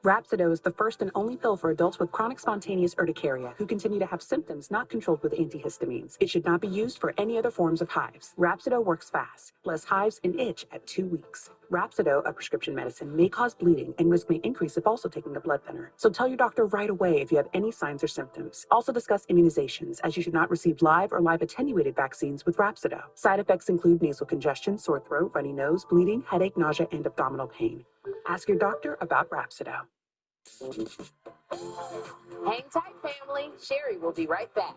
Rhapsido is the first and only pill for adults with chronic spontaneous urticaria who continue to have symptoms not controlled with antihistamines. It should not be used for any other forms of hives. Rhapsido works fast, less hives and itch at 2 weeks. Rhapsido, a prescription medicine, may cause bleeding and risk may increase if also taking a blood thinner. So tell your doctor right away if you have any signs or symptoms. Also discuss immunizations, as you should not receive live or live attenuated vaccines with Rhapsido. Side effects include nasal congestion, sore throat, runny nose, bleeding, headache, nausea, and abdominal pain. Ask your doctor about Rhapsido. Hang tight, family. Sherry will be right back.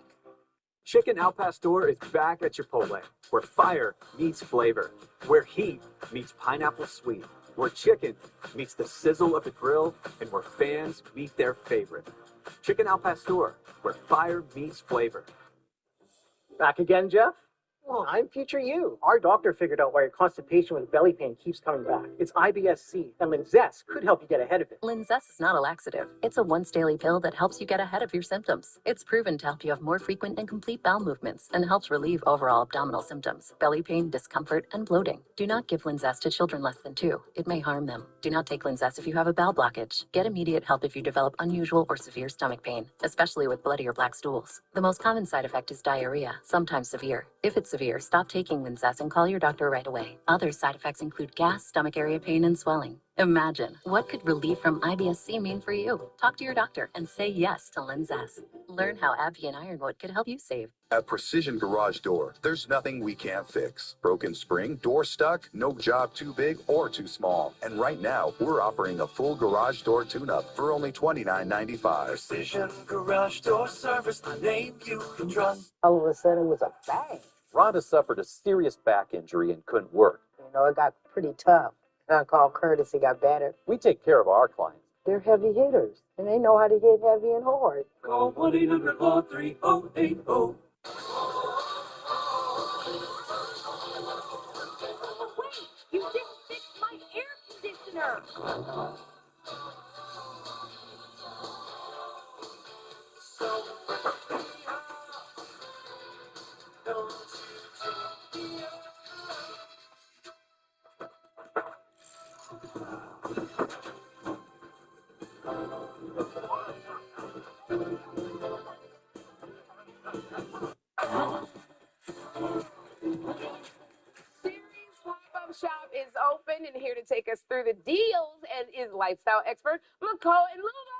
Chicken Al Pastor is back at Chipotle, where fire meets flavor, where heat meets pineapple sweet, where chicken meets the sizzle of the grill, and where fans meet their favorite. Chicken Al Pastor, where fire meets flavor. Back again, Jeff? Well, I'm future you. Our doctor figured out why your constipation with belly pain keeps coming back. It's IBS-C, and Linzess could help you get ahead of it. Linzess is not a laxative. It's a once daily pill that helps you get ahead of your symptoms. It's proven to help you have more frequent and complete bowel movements and helps relieve overall abdominal symptoms, belly pain, discomfort, and bloating. Do not give Linzess to children less than 2. It may harm them. Do not take Linzess if you have a bowel blockage. Get immediate help if you develop unusual or severe stomach pain, especially with bloody or black stools. The most common side effect is diarrhea, sometimes severe. If it's severe, stop taking Linzess and call your doctor right away. Other side effects include gas, stomach area pain, and swelling. Imagine, what could relief from IBS-C mean for you? Talk to your doctor and say yes to Linzess. Learn how AbbVie and Ironwood could help you save. At Precision Garage Door, there's nothing we can't fix. Broken spring, door stuck, no job too big or too small. And right now, we're offering a full garage door tune-up for only $29.95. Precision Garage Door Service, the name you can trust. All of a sudden, it was a bang. Rhonda suffered a serious back injury and couldn't work. You know, it got pretty tough. And I called Curtis, he got better. We take care of our clients. They're heavy hitters, and they know how to hit heavy and hard. Call 1-800-430-8080. You didn't fix my air conditioner. Shop is open and here to take us through the deals and is lifestyle expert McCall and Luba.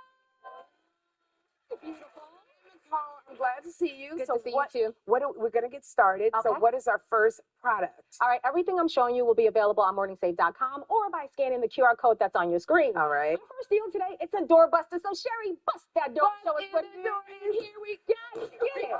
Beautiful. McCall, I'm glad to see you. Good to see you too. We're going to get started. Okay. So what is our first product? All right, everything I'm showing you will be available on morningsave.com or by scanning the QR code that's on your screen. All right. Our first deal today, it's a door buster. So Sherry, bust that door. Show us what it is. And here we go. Get it.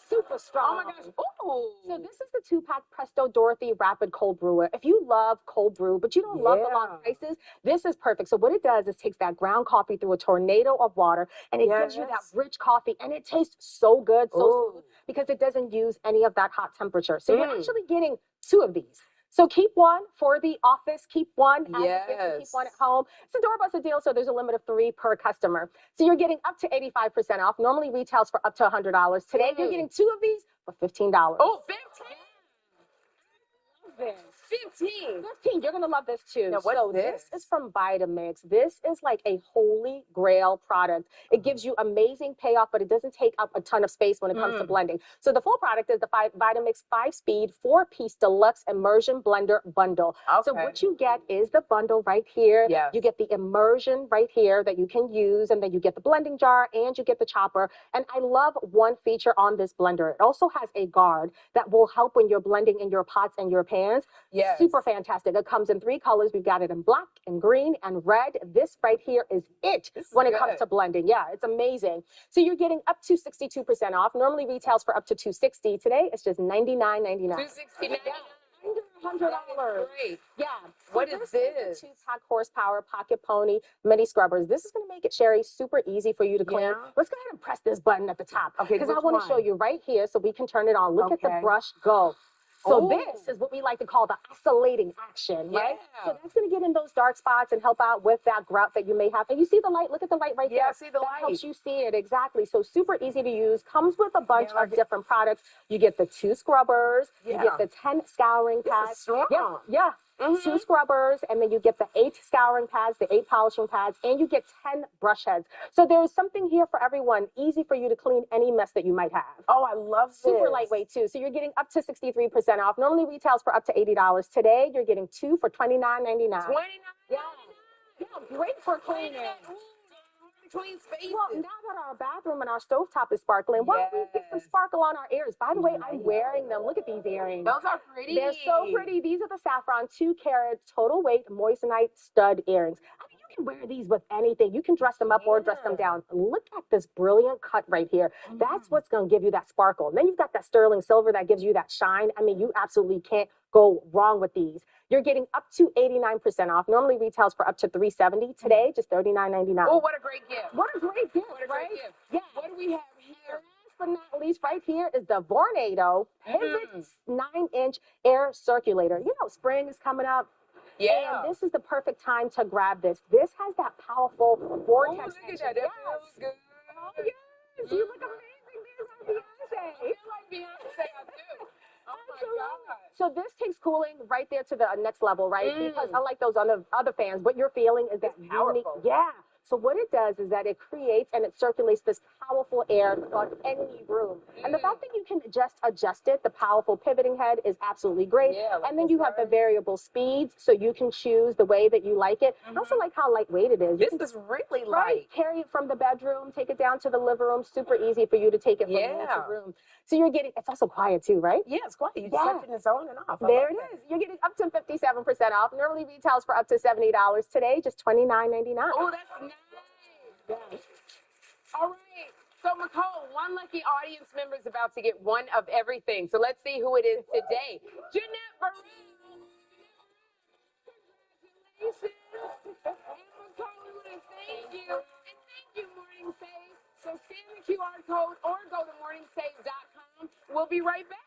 Super strong. Oh my gosh. Ooh. So this is the 2-pack Presto Dorothy Rapid Cold Brewer. If you love cold brew, but you don't love the long ices, this is perfect. So what it does is takes that ground coffee through a tornado of water, and it gives you that rich coffee, and it tastes so good, so smooth, because it doesn't use any of that hot temperature. So you're actually getting 2 of these. So keep one for the office, keep one as a gift, and keep Yes. one at home. It's a doorbuster deal, so there's a limit of 3 per customer. So you're getting up to 85% off. Normally retails for up to $100. Today you're getting 2 of these for $15. Oh, 15. This. 15. 15. You're gonna love this too. Now, what's so this? is from Vitamix. This is like a holy grail product. It gives you amazing payoff, but it doesn't take up a ton of space when it comes to blending. So the full product is the Vitamix 5-speed 4-piece deluxe immersion blender bundle. So Okay. what you get is the bundle right here. Yes. You get the immersion right here that you can use, and then you get the blending jar and you get the chopper. And I love one feature on this blender. It also has a guard that will help when you're blending in your pots and your pans. Yes. Super fantastic. It comes in 3 colors. We've got it in black and green and red. This right here is it This is when it comes good. to blending. Yeah, it's amazing. So you're getting up to 62% off. Normally retails for up to $260. Today it's just $99.99. $269. $100. Great. Yeah. What So is the this? 2-pack horsepower pocket pony mini scrubbers. This is going to make it, Sherry, super easy for you to clean. Yeah. Let's go ahead and press this button at the top. Okay, Because I which want to show one? you right here so we can turn it on. Look at the Okay. brush go. So Oh. this is what we like to call the oscillating action, right? Yeah. So that's going to get in those dark spots and help out with that grout that you may have. And you see the light? Look at the light right Yeah, there. I see the that light. helps you see it, exactly. So super easy to use. Comes with a bunch Yeah, of different products. You get the 2 scrubbers. Yeah. You get the 10 scouring This pads. is strong. Yeah, yeah. 2 scrubbers, and then you get the 8 scouring pads, the 8 polishing pads, and you get 10 brush heads. So there's something here for everyone. Easy for you to clean any mess that you might have. Oh, I love this. Super lightweight too. So you're getting up to 63% off. Normally retails for up to $80. Today you're getting 2 for $29.99. 29. Yeah. Yeah, great for cleaning. Clean spaces. Well, now that our bathroom and our stovetop is sparkling, why don't we get some Yes. sparkle on our ears? By the way, I'm wearing them. Look at these earrings. Those are pretty. They're so pretty. These are the Saffron 2-carat total weight moissanite stud earrings. I mean, you can wear these with anything. You can dress them up or dress them down. Look at this brilliant cut right here. That's what's going to give you that sparkle. And then you've got that sterling silver that gives you that shine. I mean, you absolutely can't go wrong with these. You're getting up to 89% off. Normally retails for up to $370. Today, just $39.99. Oh, what a great gift. What a great gift, What a right? great gift. Yeah. What do we have here? Last but not least, right here is the Vornado Pivot 9-inch air circulator. You know, spring is coming up. Yeah. And this is the perfect time to grab this. This has that powerful vortex. Oh, look at engine. that. That Yes. feels good. Oh, yes. You look amazing. There's our I Beyonce. feel like Beyonce. I do. Oh, my God. So this takes cooling right there to the next level, right? Because unlike those other fans, what you're feeling is that unique. powerful. Yeah. So what it does is that it creates and it circulates this powerful air throughout any room. And the fact that you can just adjust it, the powerful pivoting head is absolutely great. Yeah, like and then this you have the variable speeds, so you can choose the way that you like it. I also like how lightweight it is. You This can is really Right, light. carry it from the bedroom, take it down to the living room. Super easy for you to take it from room Yeah. to room. So you're getting, it's also quiet too, right? Yeah, it's quiet. You Yeah. set it on and off. I There love it that. is. You're getting up to 57% off. Normally retails for up to $70. Today, just $29.99. Oh, that's nice. All right. So, Nicole, one lucky audience member is about to get one of everything. So let's see who it is today. Jeanette Burrell. Congratulations. And Nicole, we want to thank you. And thank you, Morning Save. So scan the QR code or go to morningsave.com. We'll be right back.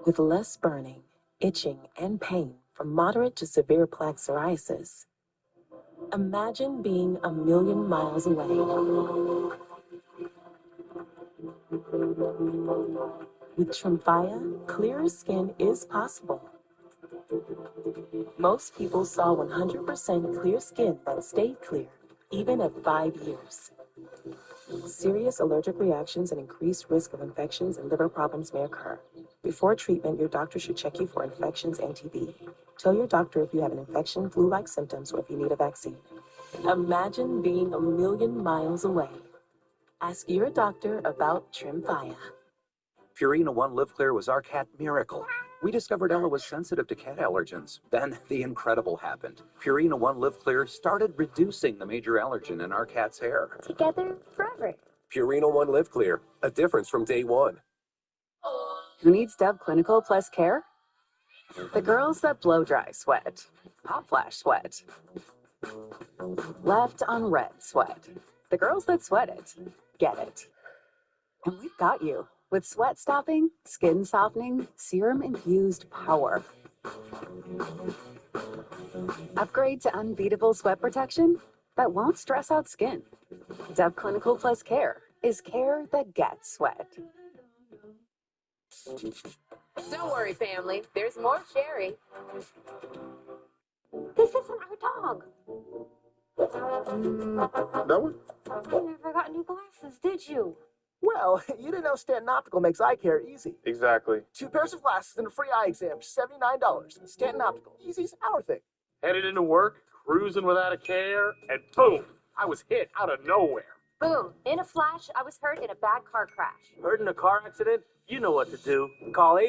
With less burning, itching, and pain from moderate to severe plaque psoriasis, imagine being a million miles away. With Tremfya, clearer skin is possible. Most people saw 100% clear skin that stayed clear, even at 5 years. Serious allergic reactions and increased risk of infections and liver problems may occur. Before treatment, your doctor should check you for infections and TB. Tell your doctor if you have an infection, flu-like symptoms, or if you need a vaccine. Imagine being a million miles away. Ask your doctor about Tremfya. Purina One Live Clear was our cat miracle. We discovered Ella was sensitive to cat allergens. Then the incredible happened. Purina One Live Clear started reducing the major allergen in our cat's hair. Together forever. Purina One Live Clear, a difference from day one. Who needs Dove Clinical Plus Care? The girls that blow dry sweat, hot flash sweat, left on red sweat, the girls that sweat it, get it. And we've got you with sweat stopping, skin softening, serum infused power. Upgrade to unbeatable sweat protection that won't stress out skin. Dove Clinical Plus Care is care that gets sweat. Don't worry, family. There's more Sherry. This isn't our dog. That one? You never got new glasses, did you? Well, you didn't know Stanton Optical makes eye care easy. Exactly. 2 pairs of glasses and a free eye exam, $79. Stanton Optical. Easy's our thing. Headed into work, cruising without a care, and boom, I was hit out of nowhere. Boom. In a flash, I was hurt in a bad car crash. Hurt in a car accident? You know what to do. Call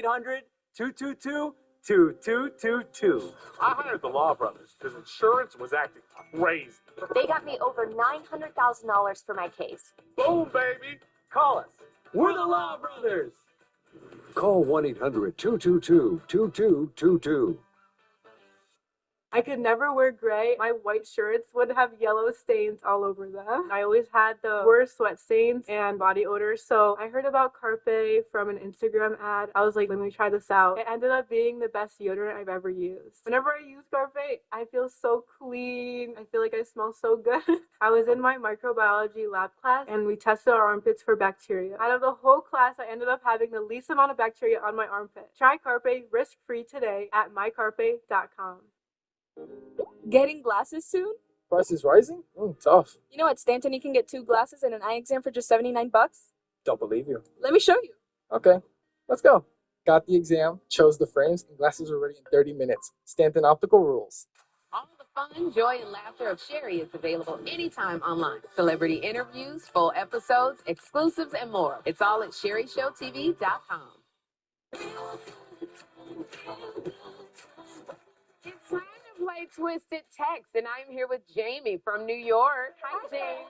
800-222-2222. I hired the Law Brothers because insurance was acting crazy. They got me over $900,000 for my case. Boom, baby. Call us. We're the Law Brothers. Call 1-800-222-2222. I could never wear gray. My white shirts would have yellow stains all over them. I always had the worst sweat stains and body odor. So I heard about Carpe from an Instagram ad. I was like, let me try this out. It ended up being the best deodorant I've ever used. Whenever I use Carpe, I feel so clean. I feel like I smell so good. I was in my microbiology lab class and we tested our armpits for bacteria. Out of the whole class, I ended up having the least amount of bacteria on my armpit. Try Carpe risk-free today at mycarpe.com. Getting glasses soon? Prices rising? Tough. You know at Stanton you can get 2 glasses and an eye exam for just $79? Don't believe you. Let me show you. Okay, let's go. Got the exam, chose the frames, and glasses were ready in 30 minutes. Stanton Optical rules. All the fun, joy, and laughter of Sherry is available anytime online. Celebrity interviews, full episodes, exclusives, and more. It's all at SherryShowTV.com. It's time to play Twisted Text, and I'm here with Jamie from New York. Hi, Jamie.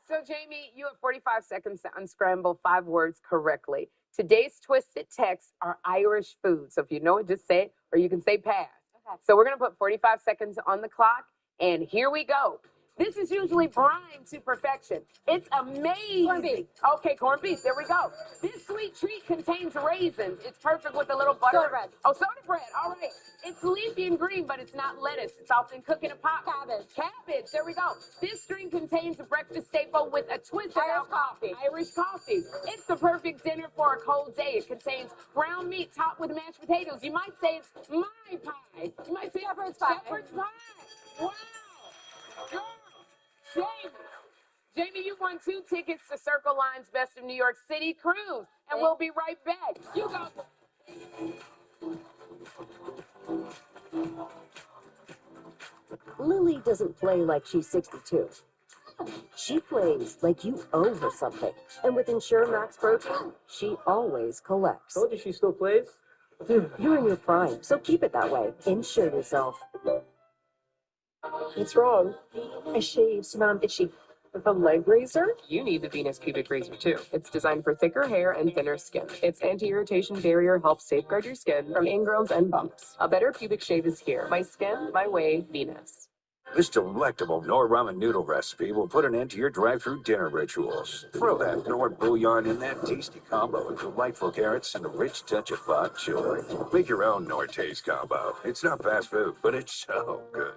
So, Jamie, you have 45 seconds to unscramble 5 words correctly. Today's Twisted Texts are Irish food. So if you know it, just say it, or you can say pass. Okay. So we're going to put 45 seconds on the clock, and here we go. This is usually brined to perfection. It's amazing. Corned beef. Okay, corned beef. There we go. This sweet treat contains raisins. It's perfect with a little butter. Soda bread. Oh, soda bread. All right. It's leafy and green, but it's not lettuce. It's often cooked in a pot. Cabbage. Cabbage. There we go. This drink contains a breakfast staple with a twist of Irish coffee. Irish coffee. It's the perfect dinner for a cold day. It contains ground meat topped with mashed potatoes. You might say it's my pie. You might say Shepherd's pie. Shepherd's pie. Wow. Girl. Jamie, you won 2 tickets to Circle Line's Best of New York City cruise, and we'll be right back. You go. Lily doesn't play like she's 62. She plays like you owe her something. And with Insure Max Protein, she always collects. Told you she still plays. Dude, you're in your prime, so keep it that way. Insure yourself. What's wrong? I shaved, Mom. Itchy. With a leg razor? You need the Venus Pubic Razor too. It's designed for thicker hair and thinner skin. Its anti-irritation barrier helps safeguard your skin from ingrowns and bumps. A better pubic shave is here. My skin, my way, Venus. This delectable Knorr ramen noodle recipe will put an end to your drive-through dinner rituals. Throw that Knorr bouillon in that tasty combo with delightful carrots and a rich touch of bok choy. Make your own Knorr taste combo. It's not fast food, but it's so good.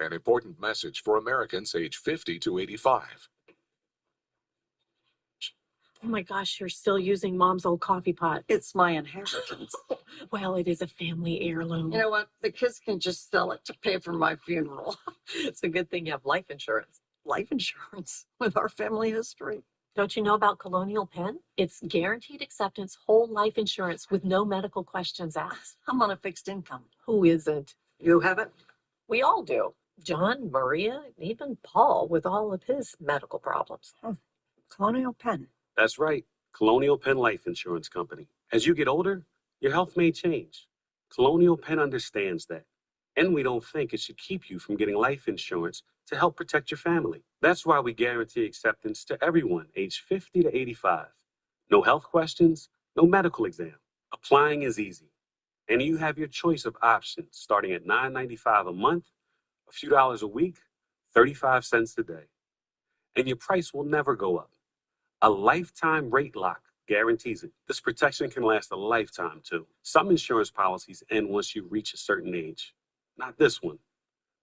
An important message for Americans age 50 to 85. Oh my gosh, you're still using Mom's old coffee pot. It's my inheritance. Well, it is a family heirloom. You know what? The kids can just sell it to pay for my funeral. It's a good thing you have life insurance. Life insurance with our family history. Don't you know about Colonial Penn? It's guaranteed acceptance, whole life insurance with no medical questions asked. I'm on a fixed income. Who isn't? You have it? We all do. John, Maria, even Paul with all of his medical problems. Colonial Penn. That's right. Colonial Penn Life Insurance Company. As you get older, your health may change. Colonial Penn understands that. And we don't think it should keep you from getting life insurance to help protect your family. That's why we guarantee acceptance to everyone aged 50 to 85. No health questions, no medical exam. Applying is easy. And you have your choice of options starting at $9.95 a month, a few dollars a week, 35 cents a day. and your price will never go up. A lifetime rate lock guarantees it. This protection can last a lifetime, too. Some insurance policies end once you reach a certain age. Not this one.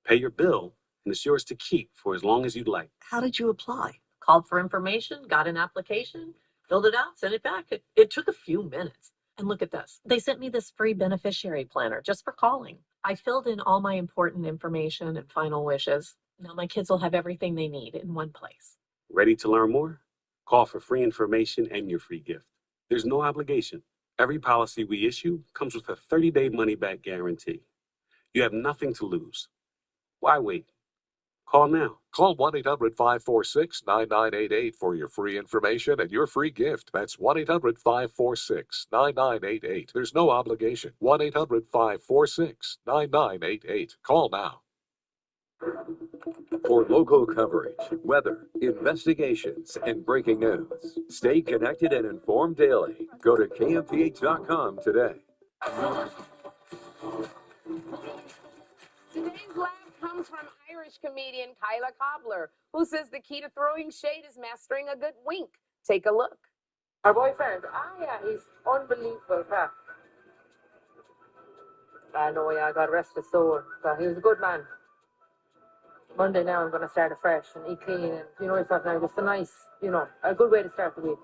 Pay your bill, and it's yours to keep for as long as you'd like. How did you apply? Called for information, got an application, filled it out, sent it back. It took a few minutes. And look at this. They sent me this free beneficiary planner just for calling. I filled in all my important information and final wishes. Now my kids will have everything they need in one place. Ready to learn more? Call for free information and your free gift. There's no obligation. Every policy we issue comes with a 30-day money-back guarantee. You have nothing to lose. Why wait? Call now. Call 1-800-546-9988 for your free information and your free gift. That's 1-800-546-9988. There's no obligation. 1-800-546-9988. Call now. For local coverage, weather, investigations, and breaking news, stay connected and informed daily. Go to KMPH.com today. Today's laugh comes from Irish comedian Kyla Cobbler, who says the key to throwing shade is mastering a good wink. Take a look. Our boyfriend, yeah, he's unbelievable crap. I know, yeah, I got arrested sore, but he was a good man. Monday now I'm going to start afresh and eat clean and, yourself now, just a nice, a good way to start the week.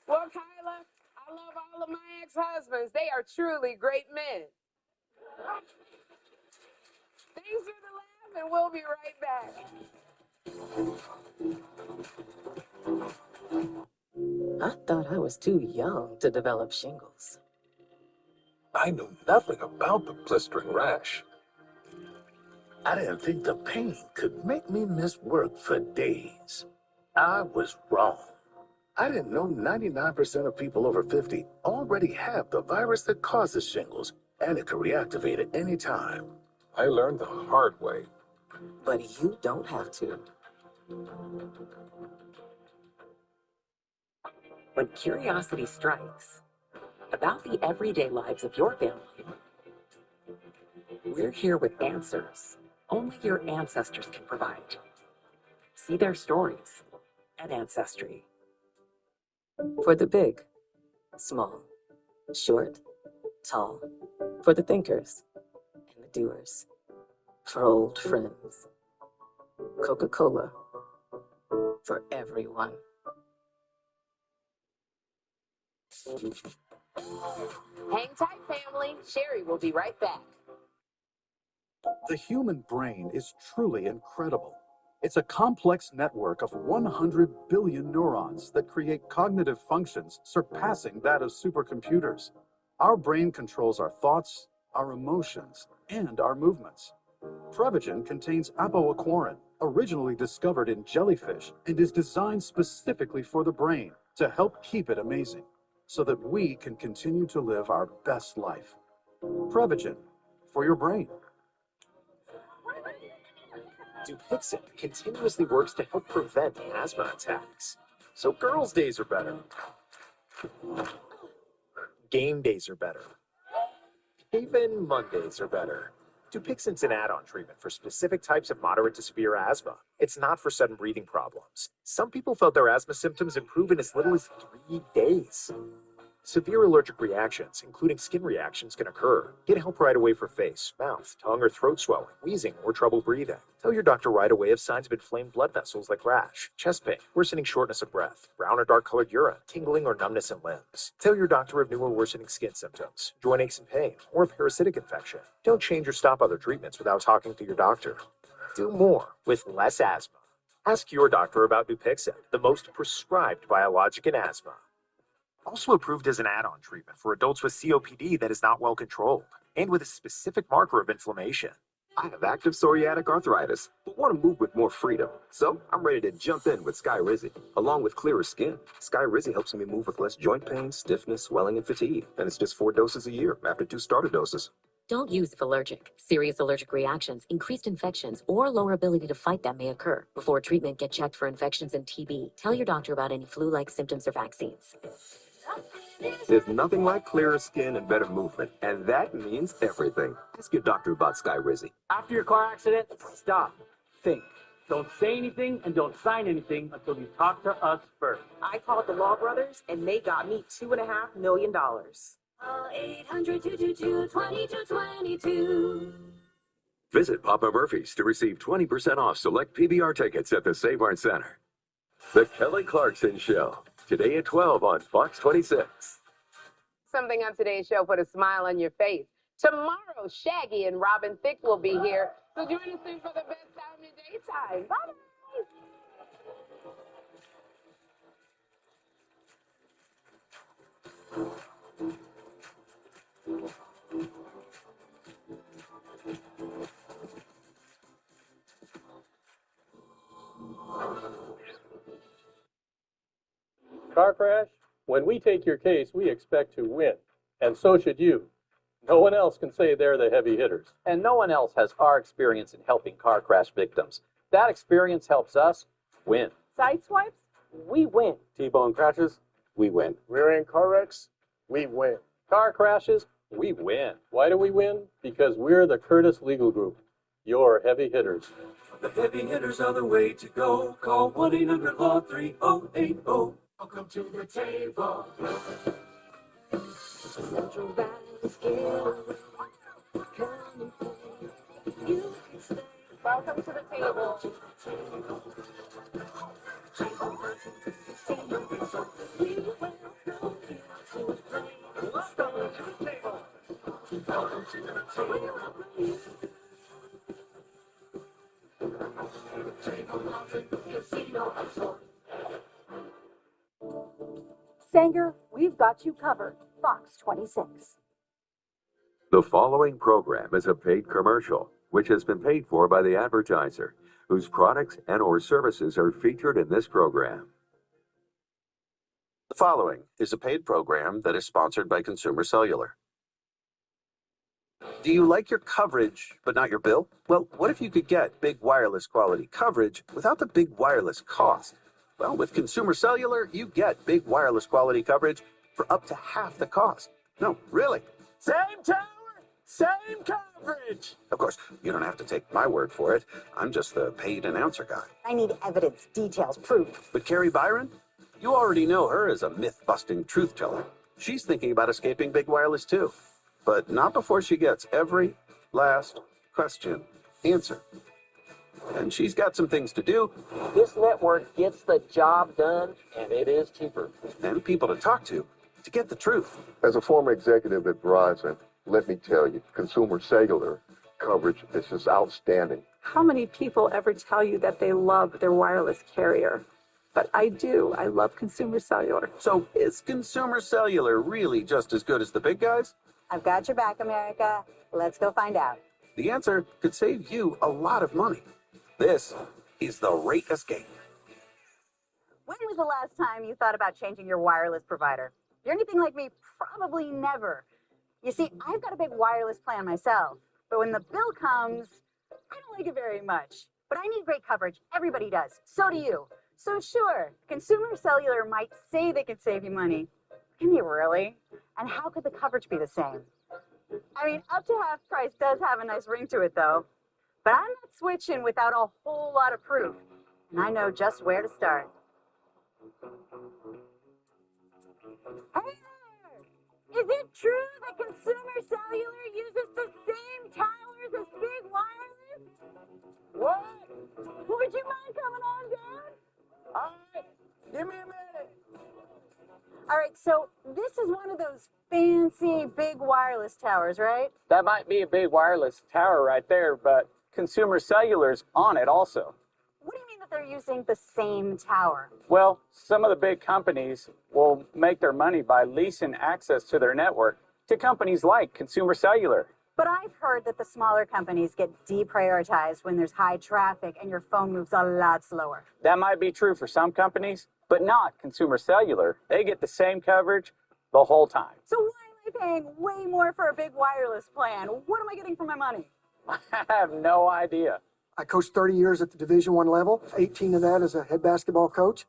Well, Kyla, I love all of my ex-husbands. They are truly great men. Thanks for the laugh, and we'll be right back. I thought I was too young to develop shingles. I knew nothing about the blistering rash. I didn't think the pain could make me miss work for days. I was wrong. I didn't know 99% of people over 50 already have the virus that causes shingles, and it can reactivate at any time. I learned the hard way. But you don't have to. When curiosity strikes about the everyday lives of your family, we're here with answers only your ancestors can provide. See their stories at Ancestry. For the big, small, short, tall, for the thinkers and the doers, for old friends. Coca-Cola, for everyone. Hang tight, family. Sherry will be right back. The human brain is truly incredible. It's a complex network of 100 billion neurons that create cognitive functions surpassing that of supercomputers. Our brain controls our thoughts, our emotions, and our movements. Prevagen contains apoaquarin, originally discovered in jellyfish, and is designed specifically for the brain to help keep it amazing, so that we can continue to live our best life. Prevagen, for your brain. Dupixent continuously works to help prevent asthma attacks. So girls' days are better. Game days are better. Even Mondays are better. Dupixent's an add-on treatment for specific types of moderate to severe asthma. It's not for sudden breathing problems. Some people felt their asthma symptoms improve in as little as 3 days. Severe allergic reactions, including skin reactions, can occur. Get help right away for face, mouth, tongue, or throat swelling, wheezing, or trouble breathing. Tell your doctor right away if signs of inflamed blood vessels like rash, chest pain, worsening shortness of breath, brown or dark colored urine, tingling or numbness in limbs. Tell your doctor of new or worsening skin symptoms, joint aches and pain, or a parasitic infection. Don't change or stop other treatments without talking to your doctor. Do more with less asthma. Ask your doctor about Dupixent, the most prescribed biologic in asthma. Also approved as an add-on treatment for adults with COPD that is not well controlled, and with a specific marker of inflammation. I have active psoriatic arthritis, but want to move with more freedom. So I'm ready to jump in with Skyrizi. Along with clearer skin, Skyrizi helps me move with less joint pain, stiffness, swelling, and fatigue. And it's just 4 doses a year after 2 starter doses. Don't use if allergic. Serious allergic reactions, increased infections, or lower ability to fight them may occur. Before treatment, get checked for infections and TB. Tell your doctor about any flu-like symptoms or vaccines. There's nothing like clearer skin and better movement, and that means everything. Ask your doctor about Skyrizi. After your car accident, stop, think, Don't say anything and don't sign anything until you talk to us first. I called the Law Brothers, and they got me $2.5 million. Call 800-222-2222. Visit Papa Murphy's to receive 20% off select PBR tickets at the Save Art Center. The Kelly Clarkson Show, today at 12 on Fox 26. Something on today's show put a smile on your face. Tomorrow, Shaggy and Robin Thicke will be here. So join us soon for the best time in daytime. Bye-bye. Car crash? When we take your case, we expect to win. And so should you. No one else can say they're the heavy hitters. And no one else has our experience in helping car crash victims. That experience helps us win. Side swipes? We win. T-bone crashes? We win. Rear-end car wrecks? We win. Car crashes? We win. Why do we win? Because we're the Curtis Legal Group, your heavy hitters. The heavy hitters are the way to go. Call 1-800-LAW-3080. Welcome to the table. Central Valley's Welcome to the table. Sanger, we've got you covered. Fox 26. The following program is a paid commercial, which has been paid for by the advertiser, whose products and/or services are featured in this program. The following is a paid program that is sponsored by Consumer Cellular. Do you like your coverage, but not your bill? Well, what if you could get big wireless quality coverage without the big wireless cost? Well, with Consumer Cellular, you get big wireless quality coverage for up to half the cost. No, really. Same tower, same coverage. Of course, you don't have to take my word for it. I'm just the paid announcer guy. I need evidence, details, proof. But Carrie Byron? You already know her as a myth-busting truth teller. She's thinking about escaping big wireless too. But not before she gets every last question answered. And she's got some things to do. This network gets the job done, and it is cheaper. And people to talk to get the truth. As a former executive at Verizon, let me tell you, Consumer Cellular coverage is just outstanding. How many people ever tell you that they love their wireless carrier? But I do. I love Consumer Cellular. So is Consumer Cellular really just as good as the big guys? I've got your back, America. Let's go find out. The answer could save you a lot of money. This is the Rate Escape. When was the last time you thought about changing your wireless provider? If you're anything like me, probably never. You see, I've got a big wireless plan myself, but when the bill comes, I don't like it very much. But I need great coverage. Everybody does. So do you. So sure, Consumer Cellular might say they can save you money. Can you really? And how could the coverage be the same? I mean, up to half price does have a nice ring to it, though. But I'm not switching without a whole lot of proof. And I know just where to start. Hey there! Is it true that Consumer Cellular uses the same towers as Big Wireless? What? Would you mind coming on down? All right, give me a minute. All right, so this is one of those fancy big wireless towers, right? That might be a big wireless tower right there, but Consumer Cellular's on it also. What do you mean that they're using the same tower? Well, some of the big companies will make their money by leasing access to their network to companies like Consumer Cellular. But I've heard that the smaller companies get deprioritized when there's high traffic and your phone moves a lot slower. That might be true for some companies, but not Consumer Cellular. They get the same coverage the whole time. So why am I paying way more for a big wireless plan? What am I getting for my money? I have no idea. I coached 30 years at the Division I level, 18 of that as a head basketball coach.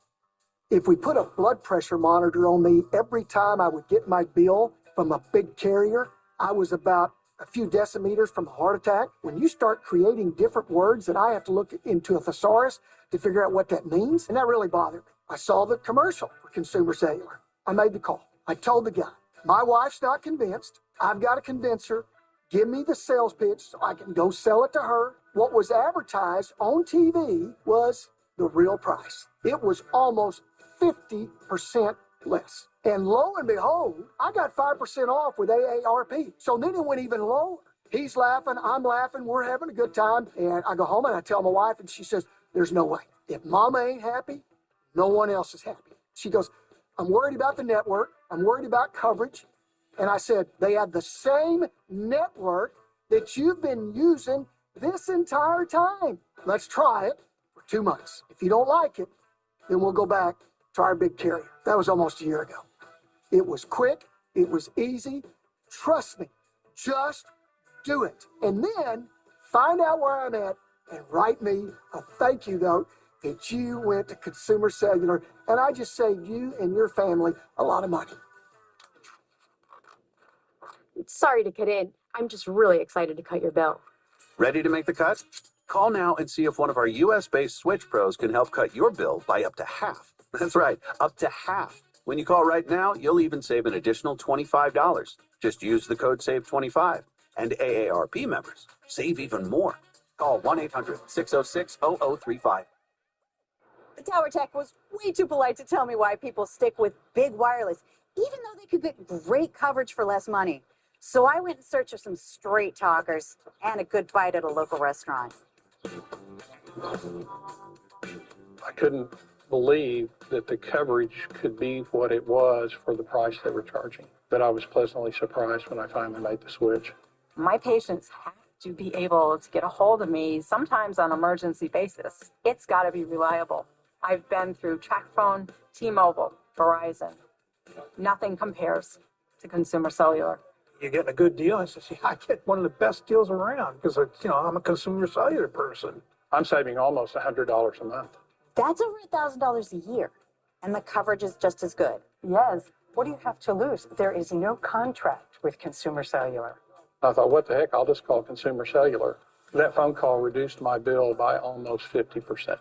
If we put a blood pressure monitor on me every time I would get my bill from a big carrier, I was about a few decimeters from a heart attack. When you start creating different words that I have to look into a thesaurus to figure out what that means, and that really bothered me. I saw the commercial for Consumer Cellular. I made the call. I told the guy, my wife's not convinced. I've got to convince her. Give me the sales pitch so I can go sell it to her. What was advertised on TV was the real price. It was almost 50% less. And lo and behold, I got 5% off with AARP. So then it went even lower. He's laughing, I'm laughing, we're having a good time. And I go home and I tell my wife, and she says, there's no way. If mama ain't happy, no one else is happy. She goes, I'm worried about the network. I'm worried about coverage. And I said, they have the same network that you've been using this entire time. Let's try it for 2 months. If you don't like it, then we'll go back to our big carrier. That was almost a year ago. It was quick. It was easy. Trust me. Just do it. And then find out where I'm at and write me a thank you note that you went to Consumer Cellular, and I just saved you and your family a lot of money. Sorry to cut in. I'm just really excited to cut your bill. Ready to make the cut? Call now and see if one of our U.S.-based Switch Pros can help cut your bill by up to half. That's right, up to half. When you call right now, you'll even save an additional $25. Just use the code SAVE25. And AARP members save even more. Call 1-800-606-0035. The Tower Tech was way too polite to tell me why people stick with big wireless, even though they could get great coverage for less money. So I went in search of some straight talkers and a good bite at a local restaurant. I couldn't believe that the coverage could be what it was for the price they were charging. But I was pleasantly surprised when I finally made the switch. My patients have to be able to get a hold of me, sometimes on an emergency basis. It's got to be reliable. I've been through TracFone, T-Mobile, Verizon. Nothing compares to Consumer Cellular. You're getting a good deal. I said, see, I get one of the best deals around because, I'm a Consumer Cellular person. I'm saving almost $100 a month. That's over $1,000 a year, and the coverage is just as good. Yes. What do you have to lose? There is no contract with Consumer Cellular. I thought, what the heck? I'll just call Consumer Cellular. That phone call reduced my bill by almost 50%.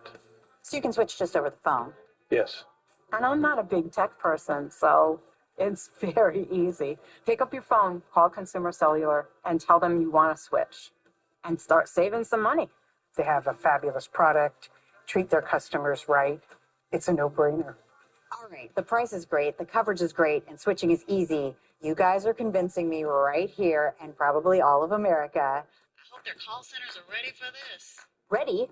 So you can switch just over the phone. Yes. And I'm not a big tech person, so it's very easy. Pick up your phone, call Consumer Cellular, and tell them you want to switch. And start saving some money. They have a fabulous product, treat their customers right. It's a no-brainer. All right, the price is great, the coverage is great, and switching is easy. You guys are convincing me right here, and probably all of America. I hope their call centers are ready for this. Ready?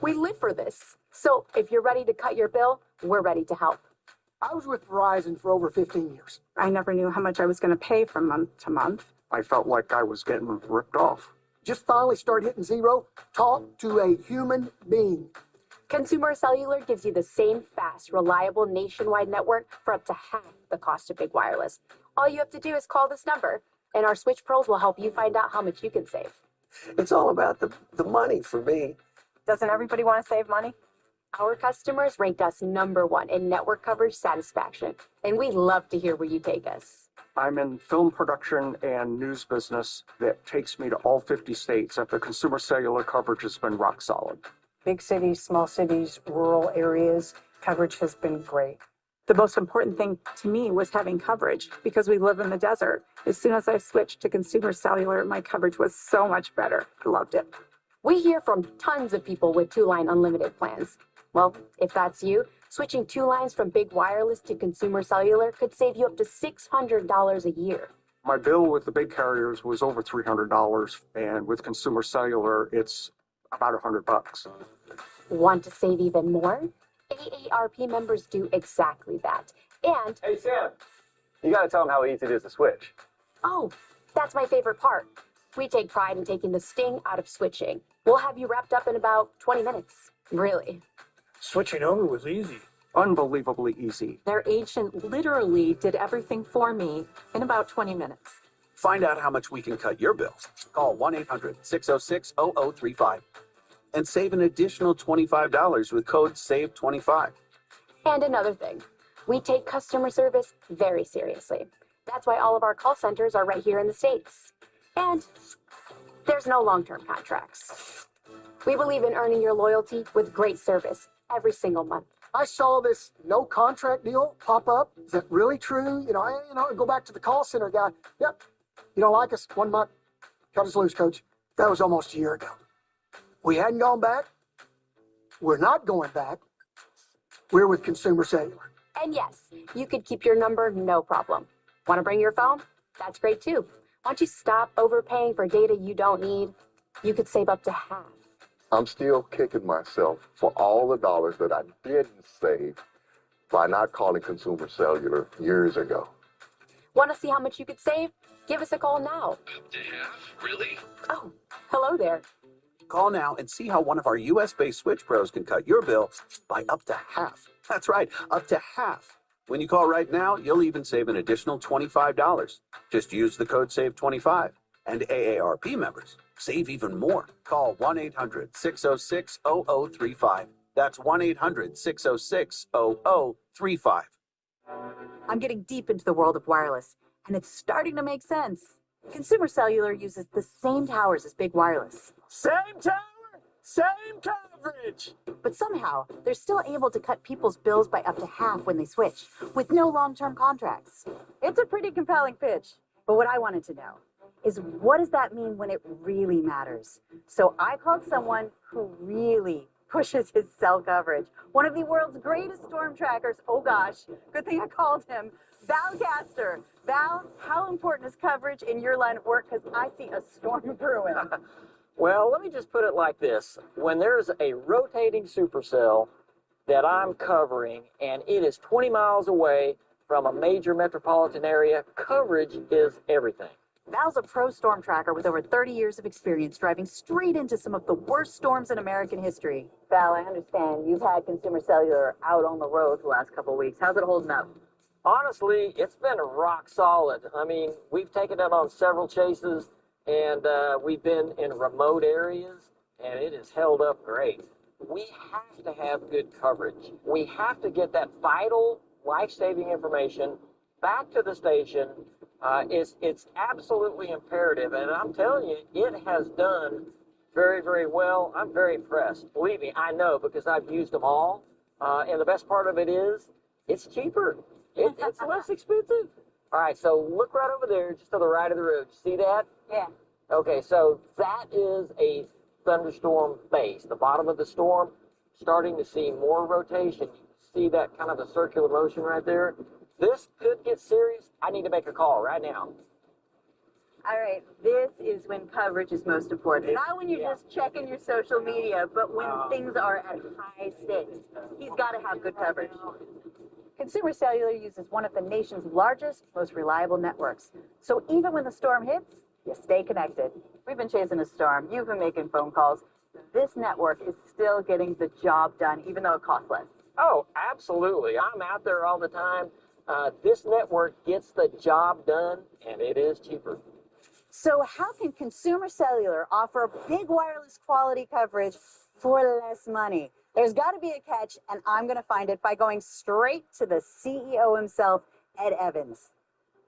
We live for this. So if you're ready to cut your bill, we're ready to help. I was with Verizon for over 15 years. I never knew how much I was going to pay from month to month. I felt like I was getting ripped off. Just finally start hitting zero. Talk to a human being. Consumer Cellular gives you the same fast, reliable nationwide network for up to half the cost of big wireless. All you have to do is call this number, and our Switch Pros will help you find out how much you can save. It's all about the money for me. Doesn't everybody want to save money? Our customers ranked us #1 in network coverage satisfaction, and we love to hear where you take us. I'm in film production and news business that takes me to all 50 states, and the Consumer Cellular coverage has been rock solid. Big cities, small cities, rural areas, coverage has been great. The most important thing to me was having coverage because we live in the desert. As soon as I switched to Consumer Cellular, my coverage was so much better. I loved it. We hear from tons of people with 2-line unlimited plans. Well, if that's you, switching 2 lines from big wireless to Consumer Cellular could save you up to $600 a year. My bill with the big carriers was over $300, and with Consumer Cellular, it's about $100. Want to save even more? AARP members do exactly that. And... Hey, Sam, you got to tell them how easy it is to switch. Oh, that's my favorite part. We take pride in taking the sting out of switching. We'll have you wrapped up in about 20 minutes. Really. Switching over was easy. Unbelievably easy. Their agent literally did everything for me in about 20 minutes. Find out how much we can cut your bills. Call 1-800-606-0035 and save an additional $25 with code SAVE25. And another thing, we take customer service very seriously. That's why all of our call centers are right here in the States. And there's no long-term contracts. We believe in earning your loyalty with great service every single month. I saw this no contract deal pop up. Is that really true? I go back to the call center guy. Yep. You don't like us? 1 month. Cut us loose, coach. That was almost a year ago. We hadn't gone back. We're not going back. We're with Consumer Cellular. And yes, you could keep your number, no problem. Want to bring your phone? That's great too. Once you stop overpaying for data you don't need, you could save up to half. I'm still kicking myself for all the dollars that I didn't save by not calling Consumer Cellular years ago. Want to see how much you could save? Give us a call now. Really? Oh, hello there. Call now and see how one of our U.S.-based Switch Pros can cut your bill by up to half. That's right, up to half. When you call right now, you'll even save an additional $25. Just use the code SAVE25. And AARP members save even more. Call 1-800-606-0035. That's 1-800-606-0035. I'm getting deep into the world of wireless, and it's starting to make sense. Consumer Cellular uses the same towers as Big Wireless. Same tower, same coverage. But somehow, they're still able to cut people's bills by up to half when they switch, with no long-term contracts. It's a pretty compelling pitch. But what I wanted to know is, what does that mean when it really matters? So I called someone who really pushes his cell coverage. One of the world's greatest storm trackers. Oh gosh, good thing I called him. Val Caster. Val, how important is coverage in your line of work? Because I see a storm brewing. Well, let me just put it like this. When there's a rotating supercell that I'm covering and it is 20 miles away from a major metropolitan area, coverage is everything. Val's a pro storm tracker with over 30 years of experience driving straight into some of the worst storms in American history. Val, I understand you've had Consumer Cellular out on the road the last couple of weeks. How's it holding up? Honestly, it's been rock solid. I mean, we've taken it on several chases, and we've been in remote areas, and it has held up great. We have to have good coverage. We have to get that vital, life-saving information back to the station. It's absolutely imperative, and I'm telling you, it has done very, very well. I'm very impressed. Believe me, I know, because I've used them all, and the best part of it is it's cheaper. It's less expensive. All right, so look right over there, just to the right of the road. See that? Yeah. Okay, so that is a thunderstorm base. The bottom of the storm, starting to see more rotation. You see that kind of a circular motion right there? This could get serious. I need to make a call right now. All right, this is when coverage is most important. Not when you're just checking your social media, but when things are at high stakes. He's got to have good coverage. Consumer Cellular uses one of the nation's largest, most reliable networks. So even when the storm hits, you stay connected. We've been chasing a storm. You've been making phone calls. This network is still getting the job done, even though it costs less. Oh, absolutely. I'm out there all the time. This network gets the job done, and it is cheaper. So how can Consumer Cellular offer big wireless quality coverage for less money? There's got to be a catch, and I'm going to find it by going straight to the CEO himself, Ed Evans.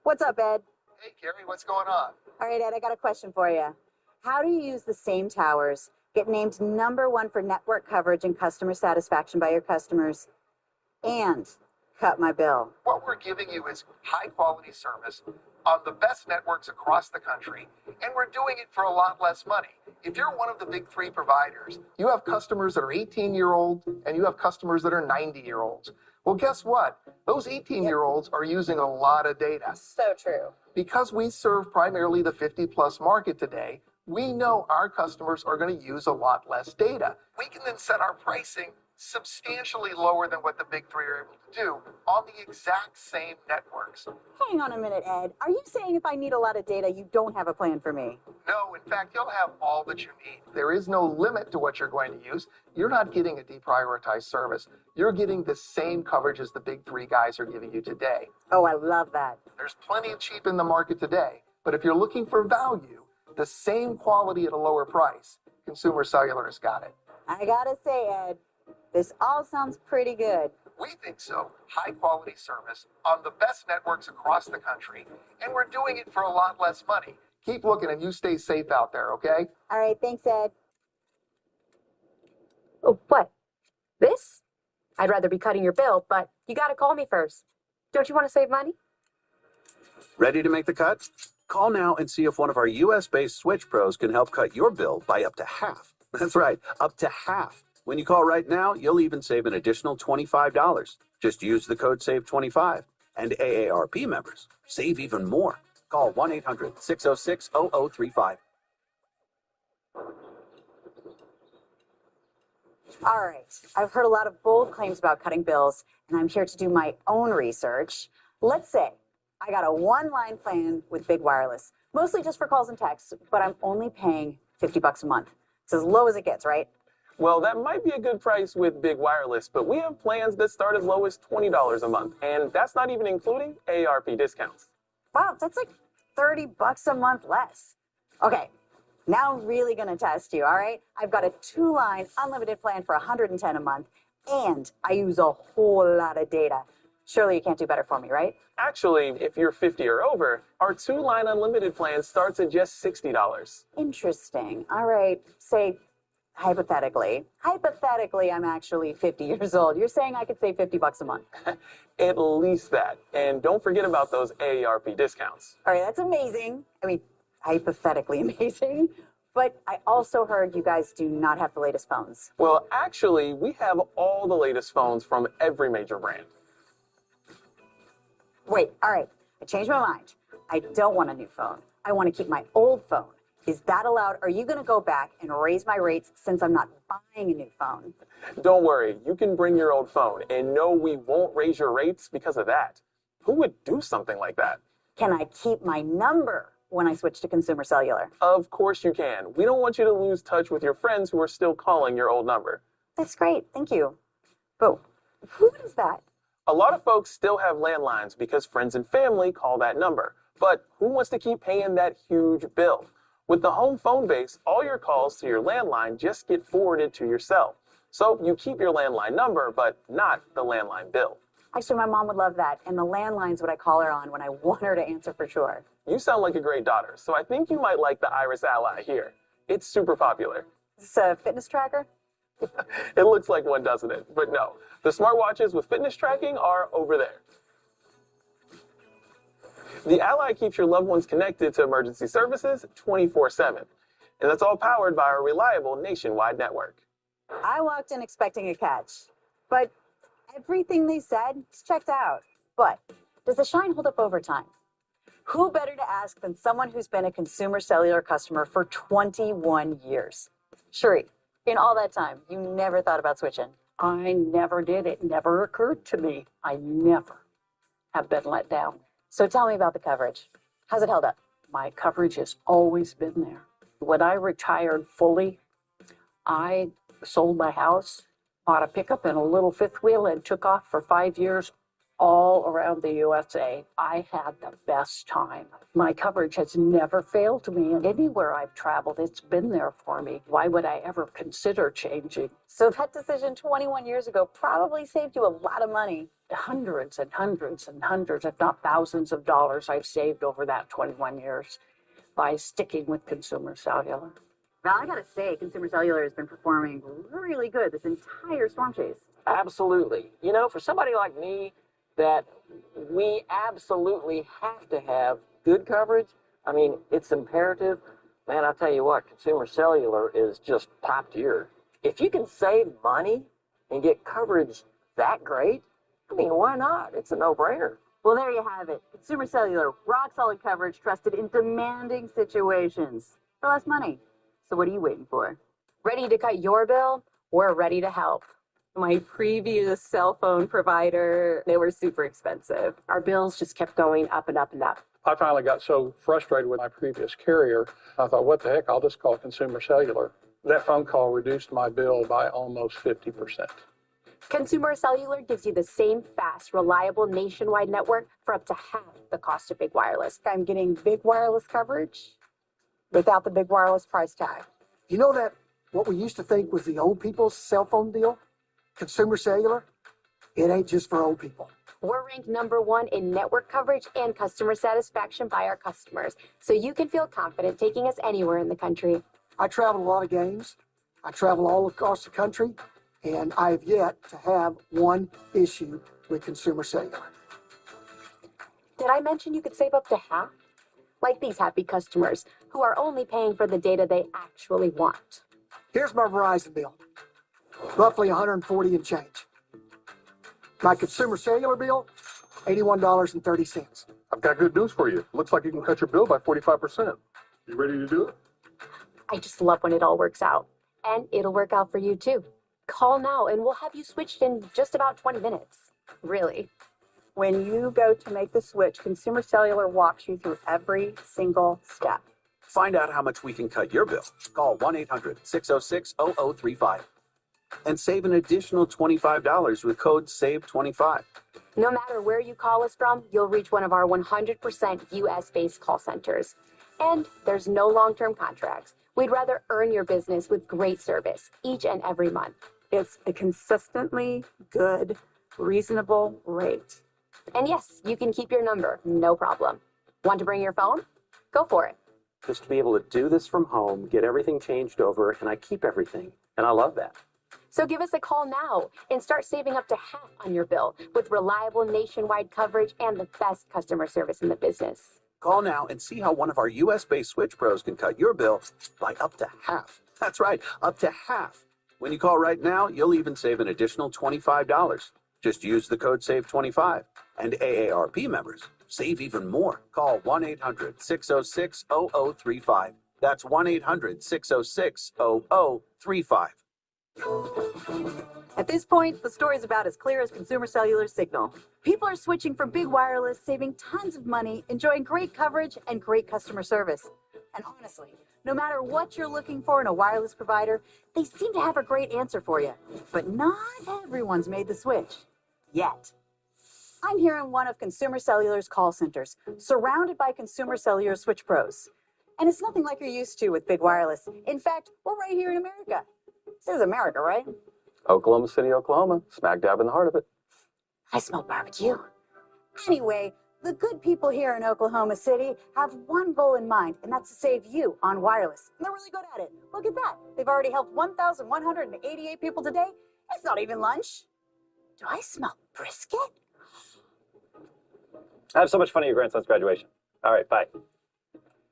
What's up, Ed? Hey, Carrie, what's going on? All right, Ed, I got a question for you. How do you use the same towers, get named #1 for network coverage and customer satisfaction by your customers, and cut my bill? What we're giving you is high-quality service on the best networks across the country, and we're doing it for a lot less money. If you're one of the big three providers, you have customers that are 18-year-olds, and you have customers that are 90-year-olds. Well, guess what? Those 18-year-olds are using a lot of data. So true. Because we serve primarily the 50-plus market today, we know our customers are going to use a lot less data. We can then set our pricing substantially lower than what the big three are able to do on the exact same networks. Hang on a minute, Ed. Are you saying if I need a lot of data, you don't have a plan for me? No, in fact, you'll have all that you need. There is no limit to what you're going to use. You're not getting a deprioritized service. You're getting the same coverage as the big three guys are giving you today. Oh, I love that. There's plenty of cheap in the market today, but if you're looking for value, the same quality at a lower price, Consumer Cellular has got it. I gotta say, Ed, this all sounds pretty good. We think so. High quality service on the best networks across the country, and we're doing it for a lot less money. Keep looking and you stay safe out there, okay? All right, thanks, Ed. Oh, what? This? I'd rather be cutting your bill, but you gotta call me first. Don't you want to save money? Ready to make the cut? Call now and see if one of our U.S.-based Switch Pros can help cut your bill by up to half. That's right, up to half. When you call right now, you'll even save an additional $25. Just use the code SAVE25. And AARP members save even more. Call 1-800-606-0035. All right, I've heard a lot of bold claims about cutting bills, and I'm here to do my own research. Let's say I got a one-line plan with Big Wireless, mostly just for calls and texts, but I'm only paying $50 a month. It's as low as it gets, right? Well, that might be a good price with Big Wireless, but we have plans that start as low as $20 a month, and that's not even including AARP discounts. Wow, that's like $30 a month less. Okay, now I'm really gonna test you, all right? I've got a 2-line unlimited plan for $110 a month, and I use a whole lot of data. Surely you can't do better for me, right? Actually, if you're 50 or over, our 2-line unlimited plan starts at just $60. Interesting. All right, say hypothetically, I'm actually 50 years old. You're saying I could save $50 a month? At least that. And don't forget about those AARP discounts. All right, that's amazing. I mean, hypothetically amazing. But I also heard you guys do not have the latest phones. Well, actually, we have all the latest phones from every major brand. Wait, all right, I changed my mind. I don't want a new phone. I want to keep my old phone. Is that allowed? Are you going to go back and raise my rates since I'm not buying a new phone? Don't worry, you can bring your old phone, and no, we won't raise your rates because of that. Who would do something like that? Can I keep my number when I switch to Consumer Cellular? Of course you can. We don't want you to lose touch with your friends who are still calling your old number. That's great, thank you. But who is that? A lot of folks still have landlines because friends and family call that number. But who wants to keep paying that huge bill? With the home phone base, all your calls to your landline just get forwarded to your cell. So you keep your landline number, but not the landline bill. Actually, my mom would love that, and the landline's what I call her on when I want her to answer for sure. You sound like a great daughter, so I think you might like the Iris Ally here. It's super popular. Is this a fitness tracker? It looks like one, doesn't it? But no, the smartwatches with fitness tracking are over there. The Ally keeps your loved ones connected to emergency services 24/7. And that's all powered by our reliable nationwide network. I walked in expecting a catch, but everything they said is checked out. But does the shine hold up over time? Who better to ask than someone who's been a Consumer Cellular customer for 21 years? Sheree, in all that time, you never thought about switching? I never did. It never occurred to me. I never have been let down. So tell me about the coverage. How's it held up? My coverage has always been there. When I retired fully, I sold my house, bought a pickup and a little fifth wheel, and took off for 5 years all around the USA. I had the best time. My coverage has never failed me, and anywhere I've traveled, it's been there for me. Why would I ever consider changing? So that decision 21 years ago probably saved you a lot of money. Hundreds and hundreds and hundreds, if not thousands of dollars I've saved over that 21 years by sticking with Consumer Cellular. Val, I gotta say, Consumer Cellular has been performing really good this entire storm chase. Absolutely. You know, for somebody like me, that we absolutely have to have good coverage. I mean, it's imperative. Man, I'll tell you what, Consumer Cellular is just top tier. If you can save money and get coverage that great, I mean, why not? It's a no-brainer. Well, there you have it. Consumer Cellular, rock-solid coverage trusted in demanding situations for less money. So what are you waiting for? Ready to cut your bill? We're ready to help. My previous cell phone provider, they were super expensive. Our bills just kept going up and up and up. I finally got so frustrated with my previous carrier, I thought, what the heck, I'll just call Consumer Cellular. That phone call reduced my bill by almost 50%. Consumer Cellular gives you the same fast, reliable nationwide network for up to half the cost of Big Wireless. I'm getting Big Wireless coverage without the Big Wireless price tag. You know that what we used to think was the old people's cell phone deal? Consumer Cellular? It ain't just for old people. We're ranked #1 in network coverage and customer satisfaction by our customers, so you can feel confident taking us anywhere in the country. I travel a lot of games. I travel all across the country, and I have yet to have one issue with Consumer Cellular. Did I mention you could save up to half? Like these happy customers who are only paying for the data they actually want. Here's my Verizon bill, roughly $140 and change. My Consumer Cellular bill, $81.30. I've got good news for you. Looks like you can cut your bill by 45%. You ready to do it? I just love when it all works out. And it'll work out for you too. Call now and we'll have you switched in just about 20 minutes. Really. When you go to make the switch, Consumer Cellular walks you through every single step. Find out how much we can cut your bill. Call 1-800-606-0035 and save an additional $25 with code SAVE25. No matter where you call us from, you'll reach one of our 100% US-based call centers. And there's no long-term contracts. We'd rather earn your business with great service each and every month. It's a consistently good, reasonable rate. And yes, you can keep your number, no problem. Want to bring your phone? Go for it. Just to be able to do this from home, get everything changed over, and I keep everything. And I love that. So give us a call now and start saving up to half on your bill with reliable nationwide coverage and the best customer service in the business. Call now and see how one of our US-based Switch Pros can cut your bill by up to half. That's right, up to half. When you call right now, you'll even save an additional $25. Just use the code SAVE25. And AARP members save even more. Call 1-800-606-0035. That's 1-800-606-0035. At this point, the story's about as clear as Consumer Cellular's signal. People are switching from big wireless, saving tons of money, enjoying great coverage and great customer service. And honestly, no matter what you're looking for in a wireless provider, they seem to have a great answer for you. But not everyone's made the switch. Yet. I'm here in one of Consumer Cellular's call centers, surrounded by Consumer Cellular Switch Pros. And it's nothing like you're used to with big wireless. In fact, we're right here in America. This is America, right? Oklahoma City, Oklahoma, smack dab in the heart of it. I smell barbecue. Anyway, the good people here in Oklahoma City have one goal in mind, and that's to save you on wireless. And they're really good at it. Look at that. They've already helped 1,188 people today. It's not even lunch. Do I smell brisket? I have so much fun at your grandson's graduation. All right, bye.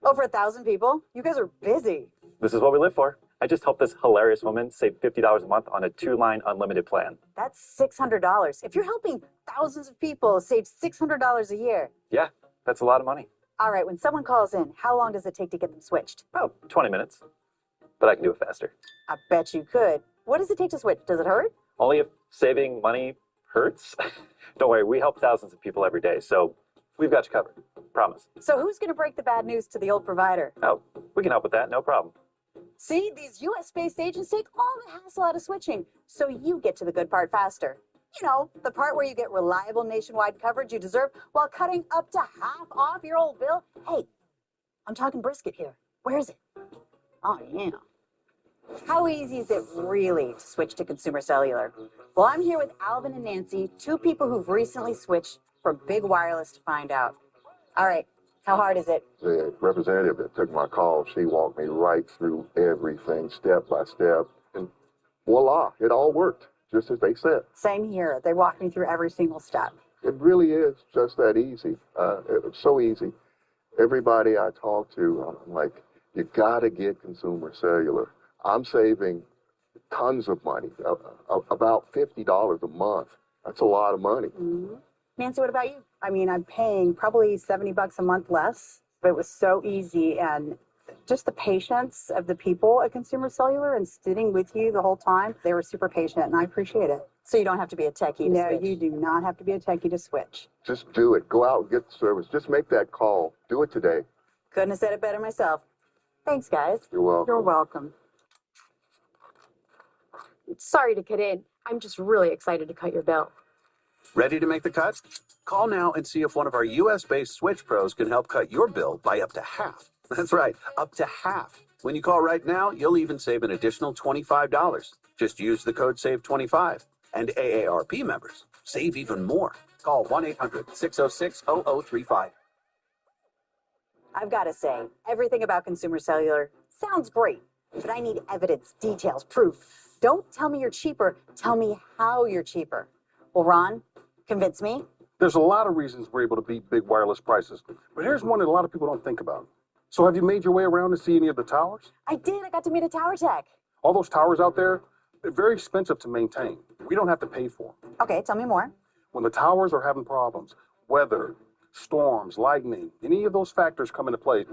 Over 1,000 people? You guys are busy. This is what we live for. I just helped this hilarious woman save $50 a month on a 2-line unlimited plan. That's $600. If you're helping thousands of people save $600 a year. Yeah, that's a lot of money. All right, when someone calls in, how long does it take to get them switched? Oh, 20 minutes. But I can do it faster. I bet you could. What does it take to switch? Does it hurt? Only if saving money hurts. Don't worry, we help thousands of people every day, so we've got you covered. Promise. So who's going to break the bad news to the old provider? Oh, we can help with that, no problem. See, these US-based agents take all the hassle out of switching, so you get to the good part faster. You know, the part where you get reliable nationwide coverage you deserve while cutting up to half off your old bill. Hey, I'm talking brisket here. Where is it? Oh, yeah. How easy is it really to switch to Consumer Cellular? Well, I'm here with Alvin and Nancy, two people who've recently switched from big wireless to find out. All right, how hard is it? The representative that took my call, she walked me right through everything step by step. And voila, it all worked, just as they said. Same here. They walked me through every single step. It really is just that easy. It was so easy. Everybody I talk to, I'm like, you got to get Consumer Cellular. I'm saving tons of money, about $50 a month. That's a lot of money. Mm-hmm. Nancy, what about you? I mean, I'm paying probably $70 a month less, but it was so easy. And just the patience of the people at Consumer Cellular and sitting with you the whole time, they were super patient, and I appreciate it. So you don't have to be a techie to No, switch. you do not have to be a techie to switch. Just do it. Go out and get the service. Just make that call. Do it today. Couldn't have said it better myself. Thanks, guys. You're welcome. You're welcome. Sorry to cut in. I'm just really excited to cut your bill. Ready to make the cut? Call now and see if one of our US-based Switch Pros can help cut your bill by up to half. That's right, up to half. When you call right now, you'll even save an additional $25. Just use the code SAVE25. And AARP members save even more. Call 1-800-606-0035. I've got to say, everything about Consumer Cellular sounds great, but I need evidence, details, proof. Don't tell me you're cheaper. Tell me how you're cheaper. Well, Ron, convince me. There's a lot of reasons we're able to beat big wireless prices, but here's one that a lot of people don't think about. So have you made your way around to see any of the towers? I did. I got to meet a tower tech. All those towers out there, they're very expensive to maintain. We don't have to pay for them. Okay, tell me more. When the towers are having problems, weather, storms, lightning, any of those factors come into play,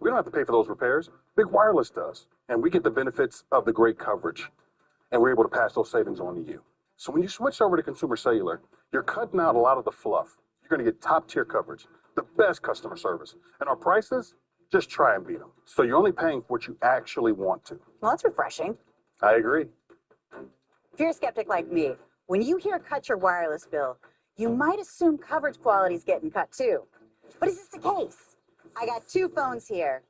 we don't have to pay for those repairs. Big Wireless does. And we get the benefits of the great coverage. And we're able to pass those savings on to you. So when you switch over to Consumer Cellular, you're cutting out a lot of the fluff. You're going to get top-tier coverage, the best customer service. And our prices, just try and beat them. So you're only paying for what you actually want to. Well, that's refreshing. I agree. If you're a skeptic like me, when you hear cut your wireless bill, you might assume coverage quality is getting cut too. But is this the case? I got two phones here,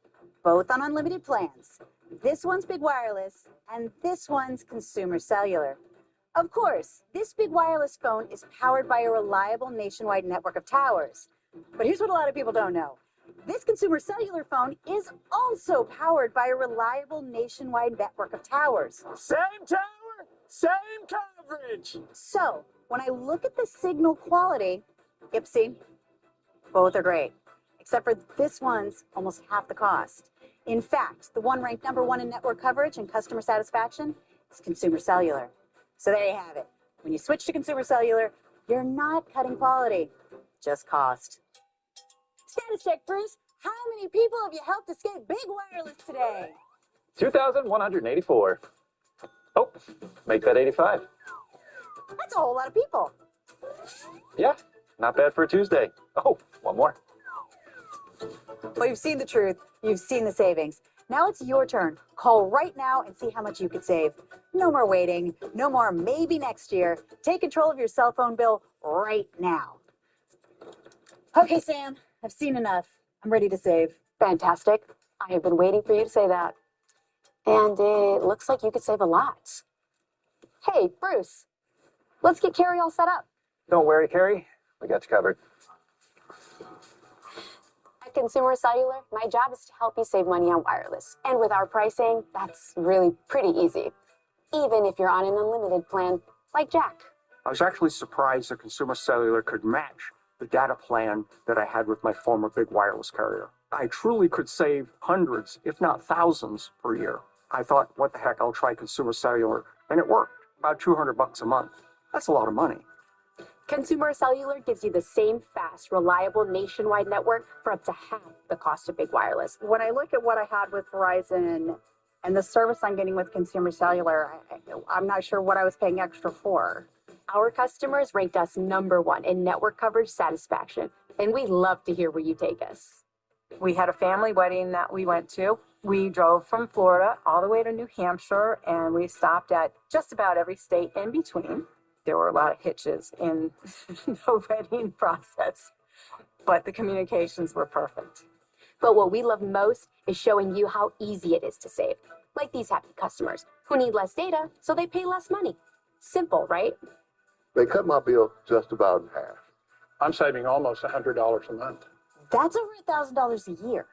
both on unlimited plans. This one's Big Wireless, and this one's Consumer Cellular. Of course, this Big Wireless phone is powered by a reliable nationwide network of towers. But here's what a lot of people don't know. This Consumer Cellular phone is also powered by a reliable nationwide network of towers. Same tower, same coverage. So, when I look at the signal quality, yep, see, both are great. Except for this one's almost half the cost. In fact, the one ranked #1 in network coverage and customer satisfaction is Consumer Cellular. So there you have it. When you switch to Consumer Cellular, you're not cutting quality, just cost. Status check, Bruce. How many people have you helped escape Big Wireless today? 2,184. Oh, make that 85. That's a whole lot of people. Yeah, not bad for a Tuesday. Oh, one more. Well, you've seen the truth. You've seen the savings. Now it's your turn. Call right now and see how much you could save. No more waiting. No more maybe next year. Take control of your cell phone bill right now. Okay, Sam, I've seen enough. I'm ready to save. Fantastic. I have been waiting for you to say that. And it looks like you could save a lot. Hey, Bruce, let's get Carrie all set up. Don't worry, Carrie. We got you covered. At Consumer Cellular, my job is to help you save money on wireless. And with our pricing, that's really pretty easy. Even if you're on an unlimited plan, like Jack. I was actually surprised that Consumer Cellular could match the data plan that I had with my former Big Wireless carrier. I truly could save hundreds, if not thousands, per year. I thought, what the heck, I'll try Consumer Cellular, and it worked. About $200 a month. That's a lot of money. Consumer Cellular gives you the same fast, reliable nationwide network for up to half the cost of Big Wireless. When I look at what I had with Verizon and the service I'm getting with Consumer Cellular, I'm not sure what I was paying extra for. Our customers ranked us #1 in network coverage satisfaction, and we'd love to hear where you take us. We had a family wedding that we went to. We drove from Florida all the way to New Hampshire, and we stopped at just about every state in between. There were a lot of hitches in the wedding process, but the communications were perfect. But what we love most is showing you how easy it is to save, like these happy customers who need less data, so they pay less money. Simple, right? They cut my bill just about in half. I'm saving almost $100 a month. That's over $1,000 a year.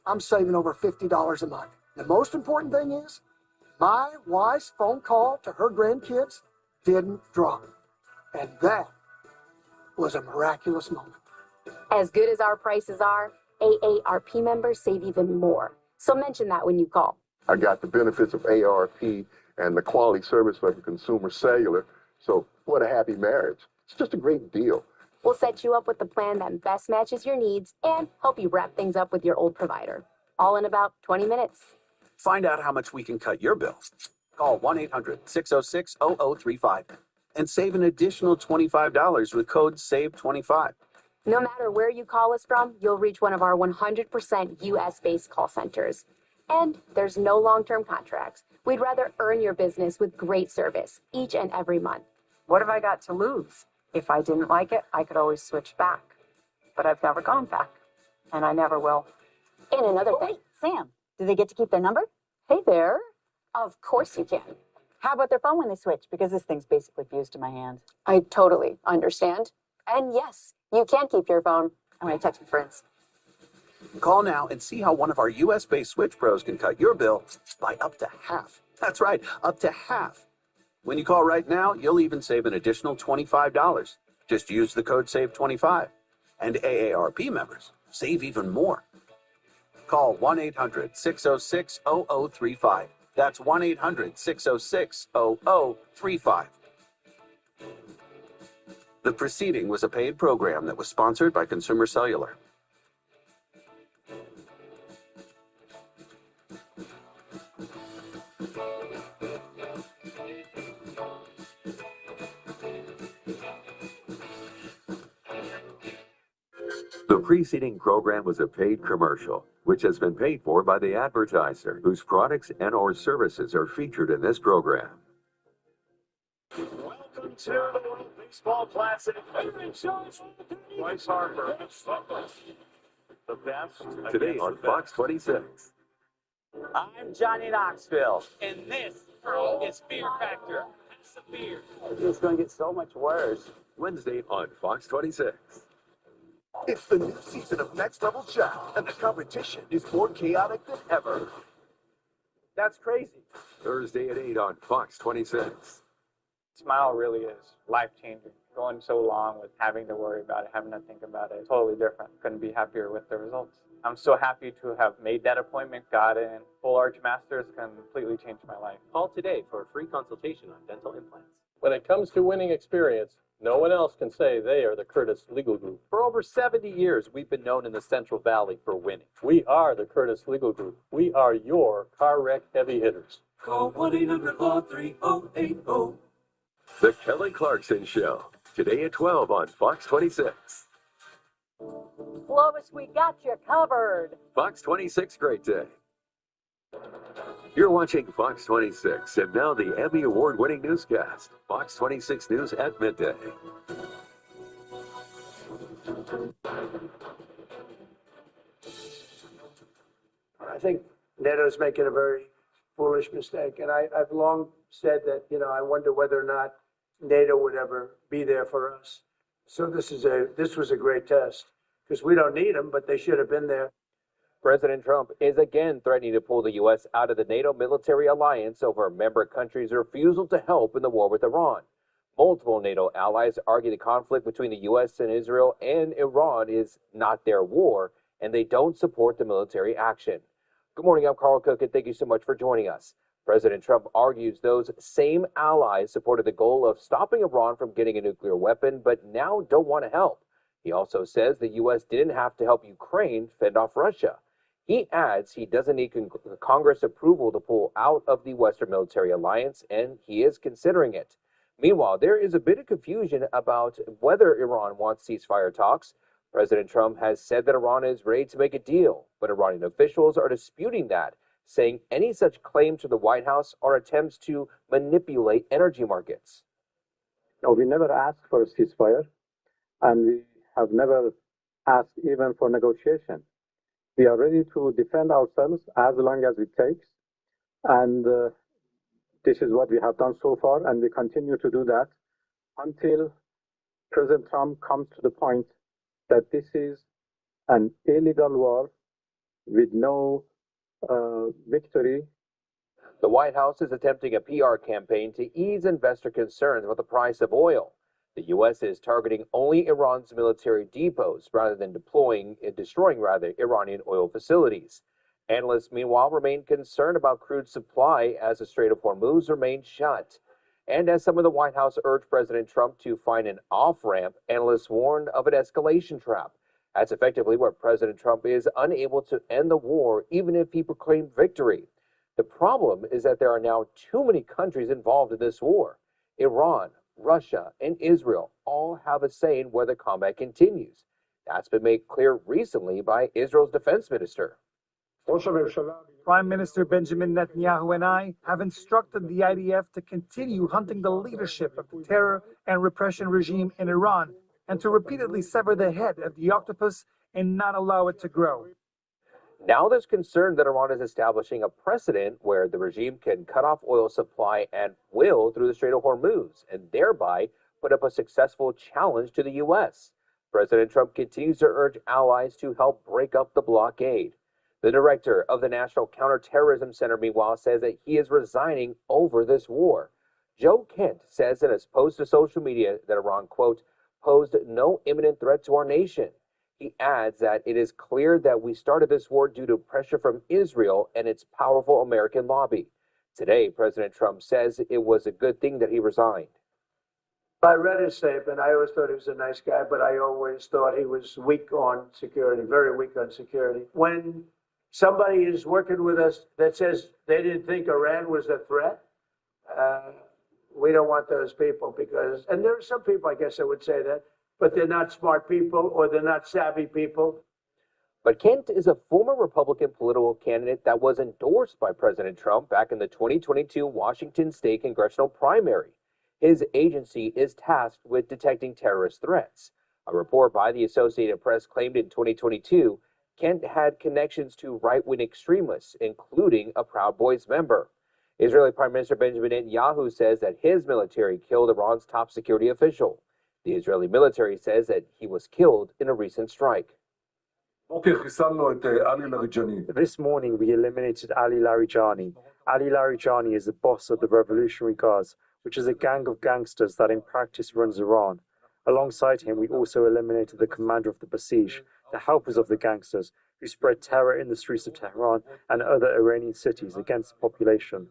I'm saving over $50 a month. The most important thing is, my wife's phone call to her grandkids didn't drop. And that was a miraculous moment. As good as our prices are, AARP members save even more. So mention that when you call. I got the benefits of ARP and the quality service of Consumer Cellular. So what a happy marriage. It's just a great deal. We'll set you up with the plan that best matches your needs and help you wrap things up with your old provider. All in about 20 minutes. Find out how much we can cut your bill. Call 1-800-606-0035 and save an additional $25 with code SAVE25. No matter where you call us from, you'll reach one of our 100% US-based call centers. And there's no long-term contracts. We'd rather earn your business with great service each and every month. What have I got to lose? If I didn't like it, I could always switch back. But I've never gone back, and I never will. And another thing. Wait, Sam, do they get to keep their number? Hey there. Of course you can. How about their phone when they switch? Because this thing's basically fused to my hand. I totally understand. And yes, you can keep your phone. I'm going to text my friends. Call now and see how one of our US-based Switch Pros can cut your bill by up to half. That's right, up to half. When you call right now, you'll even save an additional $25. Just use the code SAVE25. And AARP members save even more. Call 1-800-606-0035. That's 1-800-606-0035. The preceding was a paid program that was sponsored by Consumer Cellular. The preceding program was a paid commercial, which has been paid for by the advertiser, whose products and/or services are featured in this program. Welcome to the World Baseball Classic. Bryce Harper. The best. Today on Fox 26. I'm Johnny Knoxville, and this is Fear Factor. That's the fear. It's going to get so much worse. Wednesday on Fox 26. It's the new season of Next Level Chef, and the competition is more chaotic than ever. That's crazy. Thursday at 8 on Fox 26. Smile really is life-changing. Going so long with having to worry about it, having to think about it, totally different. Couldn't be happier with the results. I'm so happy to have made that appointment, got in. Full Arch Masters completely changed my life. Call today for a free consultation on dental implants. When it comes to winning experience, no one else can say they are the Curtis Legal Group. For over 70 years, we've been known in the Central Valley for winning. We are the Curtis Legal Group. We are your car wreck heavy hitters. Call 1-800-430-8080. The Kelly Clarkson Show. Today at 12 on Fox 26. Clovis, we got you covered. Fox 26 Great Day. You're watching Fox 26, and now the Emmy Award-winning newscast, Fox 26 News at midday. I think NATO's making a very foolish mistake, and I've long said that, I wonder whether or not NATO would ever be there for us. So this was a great test, because we don't need them, but they should have been there. President Trump is again threatening to pull the U.S. out of the NATO military alliance over a member country's refusal to help in the war with Iran. Multiple NATO allies argue the conflict between the U.S. and Israel and Iran is not their war, and they don't support the military action. Good morning, I'm Carl Cook, and thank you so much for joining us. President Trump argues those same allies supported the goal of stopping Iran from getting a nuclear weapon, but now don't want to help. He also says the U.S. didn't have to help Ukraine fend off Russia. He adds he doesn't need Congress approval to pull out of the Western military alliance, and he is considering it. Meanwhile, there is a bit of confusion about whether Iran wants ceasefire talks. President Trump has said that Iran is ready to make a deal, but Iranian officials are disputing that, saying any such claims to the White House are attempts to manipulate energy markets. No, we never asked for a ceasefire, and we have never asked even for negotiation. We are ready to defend ourselves as long as it takes, and this is what we have done so far, and we continue to do that until President Trump comes to the point that this is an illegal war with no victory. The White House is attempting a PR campaign to ease investor concerns about the price of oil. The U.S. is targeting only Iran's military depots rather than destroying Iranian oil facilities. Analysts, meanwhile, remain concerned about crude supply as the Strait of Hormuz remains shut. And as some of the White House urged President Trump to find an off-ramp, analysts warned of an escalation trap. That's effectively where President Trump is unable to end the war even if he proclaimed victory. The problem is that there are now too many countries involved in this war. Iran, Russia, and Israel all have a say in whether combat continues. That's been made clear recently by Israel's defense minister. Prime Minister Benjamin Netanyahu and I have instructed the IDF to continue hunting the leadership of the terror and repression regime in Iran and to repeatedly sever the head of the octopus and not allow it to grow. Now there's concern that Iran is establishing a precedent where the regime can cut off oil supply at will through the Strait of Hormuz and thereby put up a successful challenge to the U.S. President Trump continues to urge allies to help break up the blockade. The director of the National Counterterrorism Center, meanwhile, says that he is resigning over this war. Joe Kent says in his post to social media that Iran, quote, posed no imminent threat to our nation. He adds that it is clear that we started this war due to pressure from Israel and its powerful American lobby. Today, President Trump says it was a good thing that he resigned. I read his statement. I always thought he was a nice guy, but I always thought he was weak on security, very weak on security. When somebody is working with us that says they didn't think Iran was a threat, we don't want those people because, and there are some people, I guess I would say that, but they're not smart people or they're not savvy people. But Kent is a former Republican political candidate that was endorsed by President Trump back in the 2022 Washington state congressional primary. His agency is tasked with detecting terrorist threats. A report by the Associated Press claimed in 2022 Kent had connections to right-wing extremists, including a Proud Boys member. Israeli Prime Minister Benjamin Netanyahu says that his military killed Iran's top security official. The Israeli military says that he was killed in a recent strike. This morning we eliminated Ali Larijani. Ali Larijani is the boss of the Revolutionary Guards, which is a gang of gangsters that in practice runs Iran. Alongside him, we also eliminated the commander of the Basij, the helpers of the gangsters, who spread terror in the streets of Tehran and other Iranian cities against the population.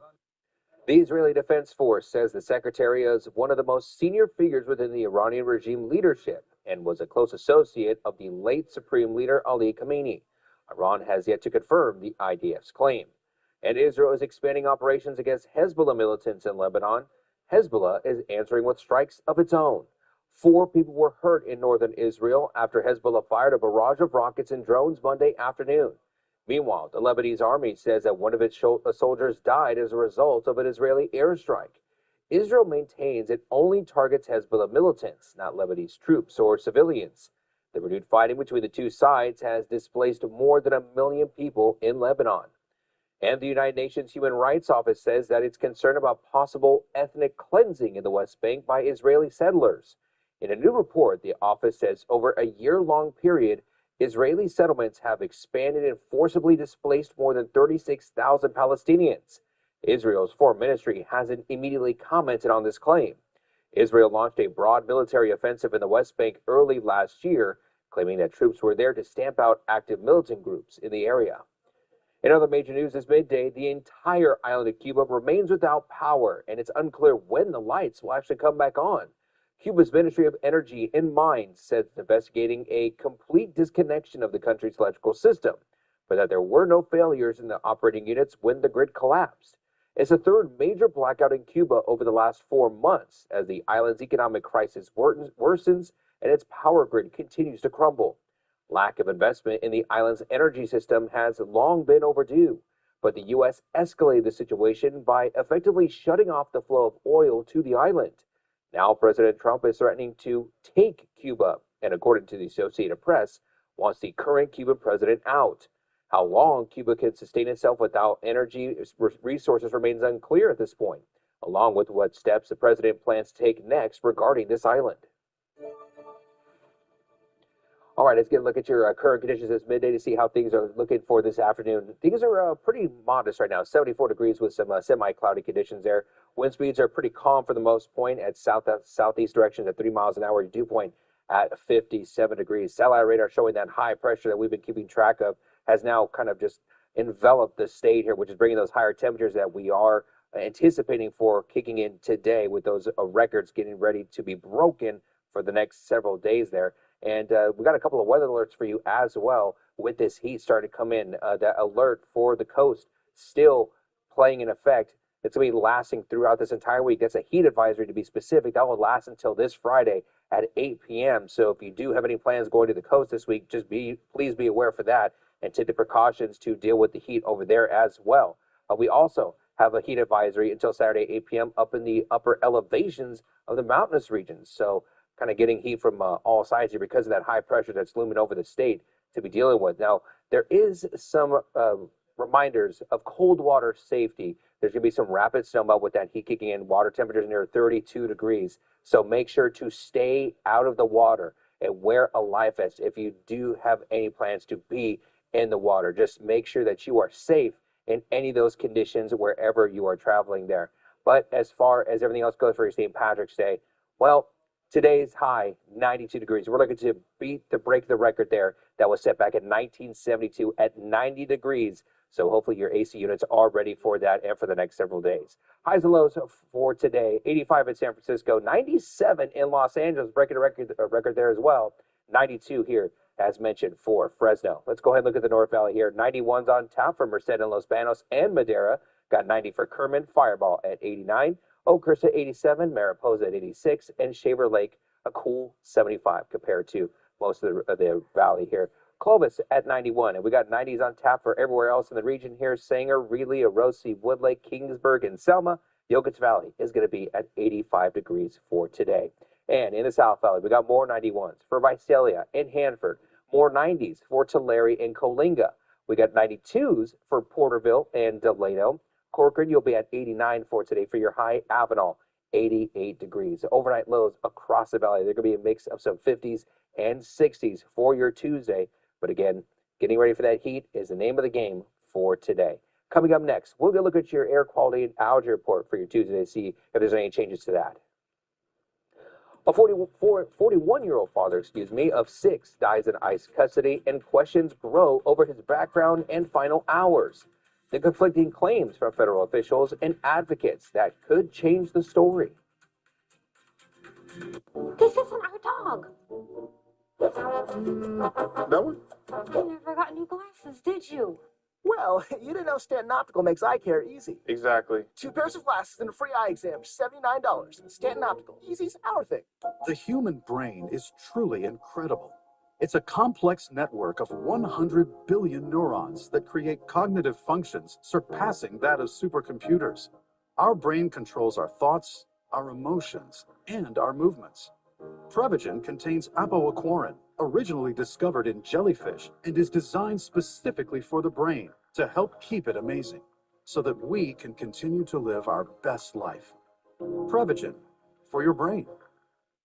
The Israeli Defense Force says the secretary is one of the most senior figures within the Iranian regime leadership and was a close associate of the late Supreme Leader Ali Khamenei. Iran has yet to confirm the IDF's claim. And Israel is expanding operations against Hezbollah militants in Lebanon. Hezbollah is answering with strikes of its own. 4 people were hurt in northern Israel after Hezbollah fired a barrage of rockets and drones Monday afternoon. Meanwhile, the Lebanese army says that one of its soldiers died as a result of an Israeli airstrike. Israel maintains it only targets Hezbollah militants, not Lebanese troops or civilians. The renewed fighting between the two sides has displaced more than 1 million people in Lebanon. And the United Nations Human Rights Office says that it's concerned about possible ethnic cleansing in the West Bank by Israeli settlers. In a new report, the office says over a year-long period, Israeli settlements have expanded and forcibly displaced more than 36,000 Palestinians. Israel's foreign ministry hasn't immediately commented on this claim. Israel launched a broad military offensive in the West Bank early last year, claiming that troops were there to stamp out active militant groups in the area. In other major news this midday, the entire island of Cuba remains without power, and it's unclear when the lights will actually come back on. Cuba's Ministry of Energy and Mines said it's investigating a complete disconnection of the country's electrical system, but that there were no failures in the operating units when the grid collapsed. It's the third major blackout in Cuba over the last 4 months as the island's economic crisis worsens and its power grid continues to crumble. Lack of investment in the island's energy system has long been overdue, but the U.S. escalated the situation by effectively shutting off the flow of oil to the island. Now President Trump is threatening to take Cuba, and according to the Associated Press, wants the current Cuban president out. How long Cuba can sustain itself without energy resources remains unclear at this point, along with what steps the president plans to take next regarding this island. All right, let's get a look at your current conditions this midday to see how things are looking for this afternoon. Things are pretty modest right now, 74 degrees with some semi-cloudy conditions there. Wind speeds are pretty calm for the most point at southeast directions at 3 miles an hour. Dew point at 57 degrees. Satellite radar showing that high pressure that we've been keeping track of has now kind of just enveloped the state here, which is bringing those higher temperatures that we are anticipating for kicking in today, with those records getting ready to be broken for the next several days there. And we got a couple of weather alerts for you as well with this heat starting to come in. That alert for the coast still playing in effect. It's going to be lasting throughout this entire week. That's a heat advisory to be specific. That will last until this Friday at 8 p.m. So if you do have any plans going to the coast this week, please be aware for that and take the precautions to deal with the heat over there as well. We also have a heat advisory until Saturday, 8 p.m. up in the upper elevations of the mountainous regions. So kind of getting heat from all sides here because of that high pressure that's looming over the state to be dealing with. Now, there is some reminders of cold water safety. There's going to be some rapid snowmelt with that heat kicking in, water temperatures near 32 degrees. So make sure to stay out of the water and wear a life vest if you do have any plans to be in the water. Just make sure that you are safe in any of those conditions wherever you are traveling there. But as far as everything else goes for your St. Patrick's Day, well, today's high, 92 degrees. We're looking to break the record there that was set back in 1972 at 90 degrees. So hopefully your AC units are ready for that and for the next several days. Highs and lows for today, 85 in San Francisco, 97 in Los Angeles, breaking a record there as well. 92 here, as mentioned, for Fresno. Let's go ahead and look at the North Valley here. 91's on tap for Merced and Los Banos and Madera. Got 90 for Kerman, Fireball at 89. Oakhurst at 87, Mariposa at 86, and Shaver Lake a cool 75 compared to most of the valley here. Clovis at 91, and we got 90s on tap for everywhere else in the region here. Sanger, Reedley, Orosi, Woodlake, Kingsburg, and Selma. Yokuts Valley is going to be at 85 degrees for today. And in the South Valley, we got more 91s for Visalia and Hanford, more 90s for Tulare and Coalinga. We got 92s for Porterville and Delano. Corcoran, you'll be at 89 for today for your high. Avenal, 88 degrees. Overnight lows across the valley. They're going to be a mix of some 50s and 60s for your Tuesday. But again, getting ready for that heat is the name of the game for today. Coming up next, we'll go look at your air quality and allergy report for your Tuesday to see if there's any changes to that. A 41-year-old father, of 6 dies in ICE custody, and questions grow over his background and final hours. The conflicting claims from federal officials and advocates that could change the story. This isn't our dog. That one? You never got new glasses, did you? Well, you didn't know Stanton Optical makes eye care easy. Exactly. 2 pairs of glasses and a free eye exam, $79. Stanton Optical. Easy's our thing. The human brain is truly incredible. It's a complex network of 100 billion neurons that create cognitive functions surpassing that of supercomputers. Our brain controls our thoughts, our emotions, and our movements. Prevagen contains apoaquarin, originally discovered in jellyfish, and is designed specifically for the brain to help keep it amazing, so that we can continue to live our best life. Prevagen, for your brain.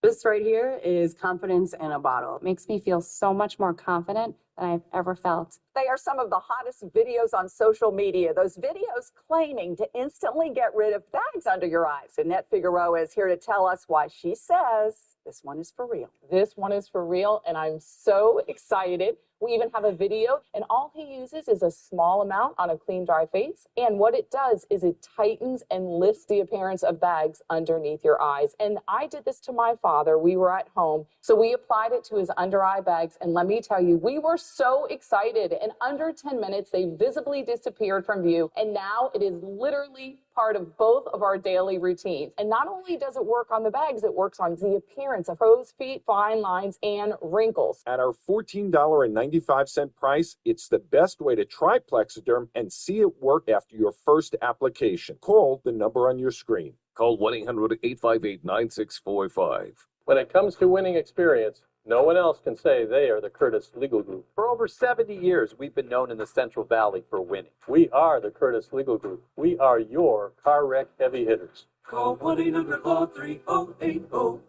This right here is confidence in a bottle. It makes me feel so much more confident than I've ever felt. They are some of the hottest videos on social media. Those videos claiming to instantly get rid of bags under your eyes. Annette Figueroa is here to tell us why she says this one is for real. This one is for real, and I'm so excited. We even have a video, and all he uses is a small amount on a clean, dry face. And what it does is it tightens and lifts the appearance of bags underneath your eyes. And I did this to my father. We were at home, so we applied it to his under eye bags. And let me tell you, we were so excited. In under 10 minutes, they visibly disappeared from view. And now it is literally part of both of our daily routines. And not only does it work on the bags, it works on the appearance of crow's feet, fine lines, and wrinkles. At our $14.95 price, it's the best way to try Plexiderm and see it work after your first application. Call the number on your screen. Call 1-800-858-9645. When it comes to winning experience, no one else can say they are the Curtis Legal Group. For over 70 years, we've been known in the Central Valley for winning. We are the Curtis Legal Group. We are your car wreck heavy hitters. Call 1-800-430-8080.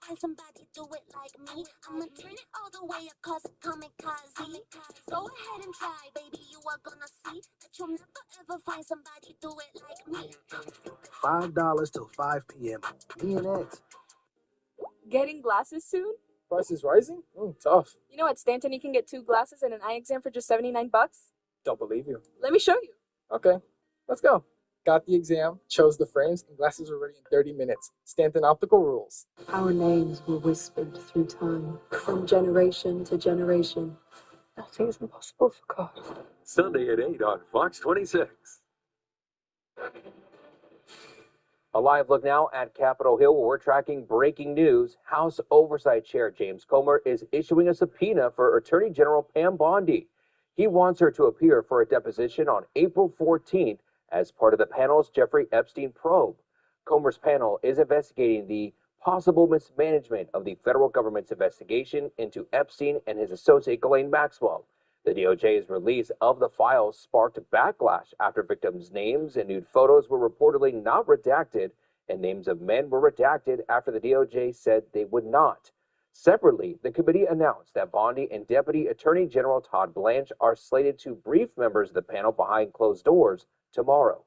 Find somebody do it like me. I'ma turn it all the way across kamikaze. Go ahead and try, baby. You are gonna see that you'll never ever find somebody do it like me. $5 till 5 p.m. PNX. Getting glasses soon? Prices rising? Tough. You know at Stanton you can get 2 glasses and an eye exam for just $79. Don't believe you. Let me show you. Okay, let's go. Got the exam, chose the frames, and glasses were ready in 30 minutes. Stanton Optical rules. Our names were whispered through time, from generation to generation. Nothing is impossible for God. Sunday at 8 on Fox 26. A live look now at Capitol Hill, where we're tracking breaking news. House Oversight Chair James Comer is issuing a subpoena for Attorney General Pam Bondi. He wants her to appear for a deposition on April 14th as part of the panel's Jeffrey Epstein probe. Comer's panel is investigating the possible mismanagement of the federal government's investigation into Epstein and his associate Ghislaine Maxwell. The DOJ's release of the files sparked backlash after victims' names and nude photos were reportedly not redacted, and names of men were redacted after the DOJ said they would not. Separately, the committee announced that Bondi and Deputy Attorney General Todd Blanche are slated to brief members of the panel behind closed doors tomorrow.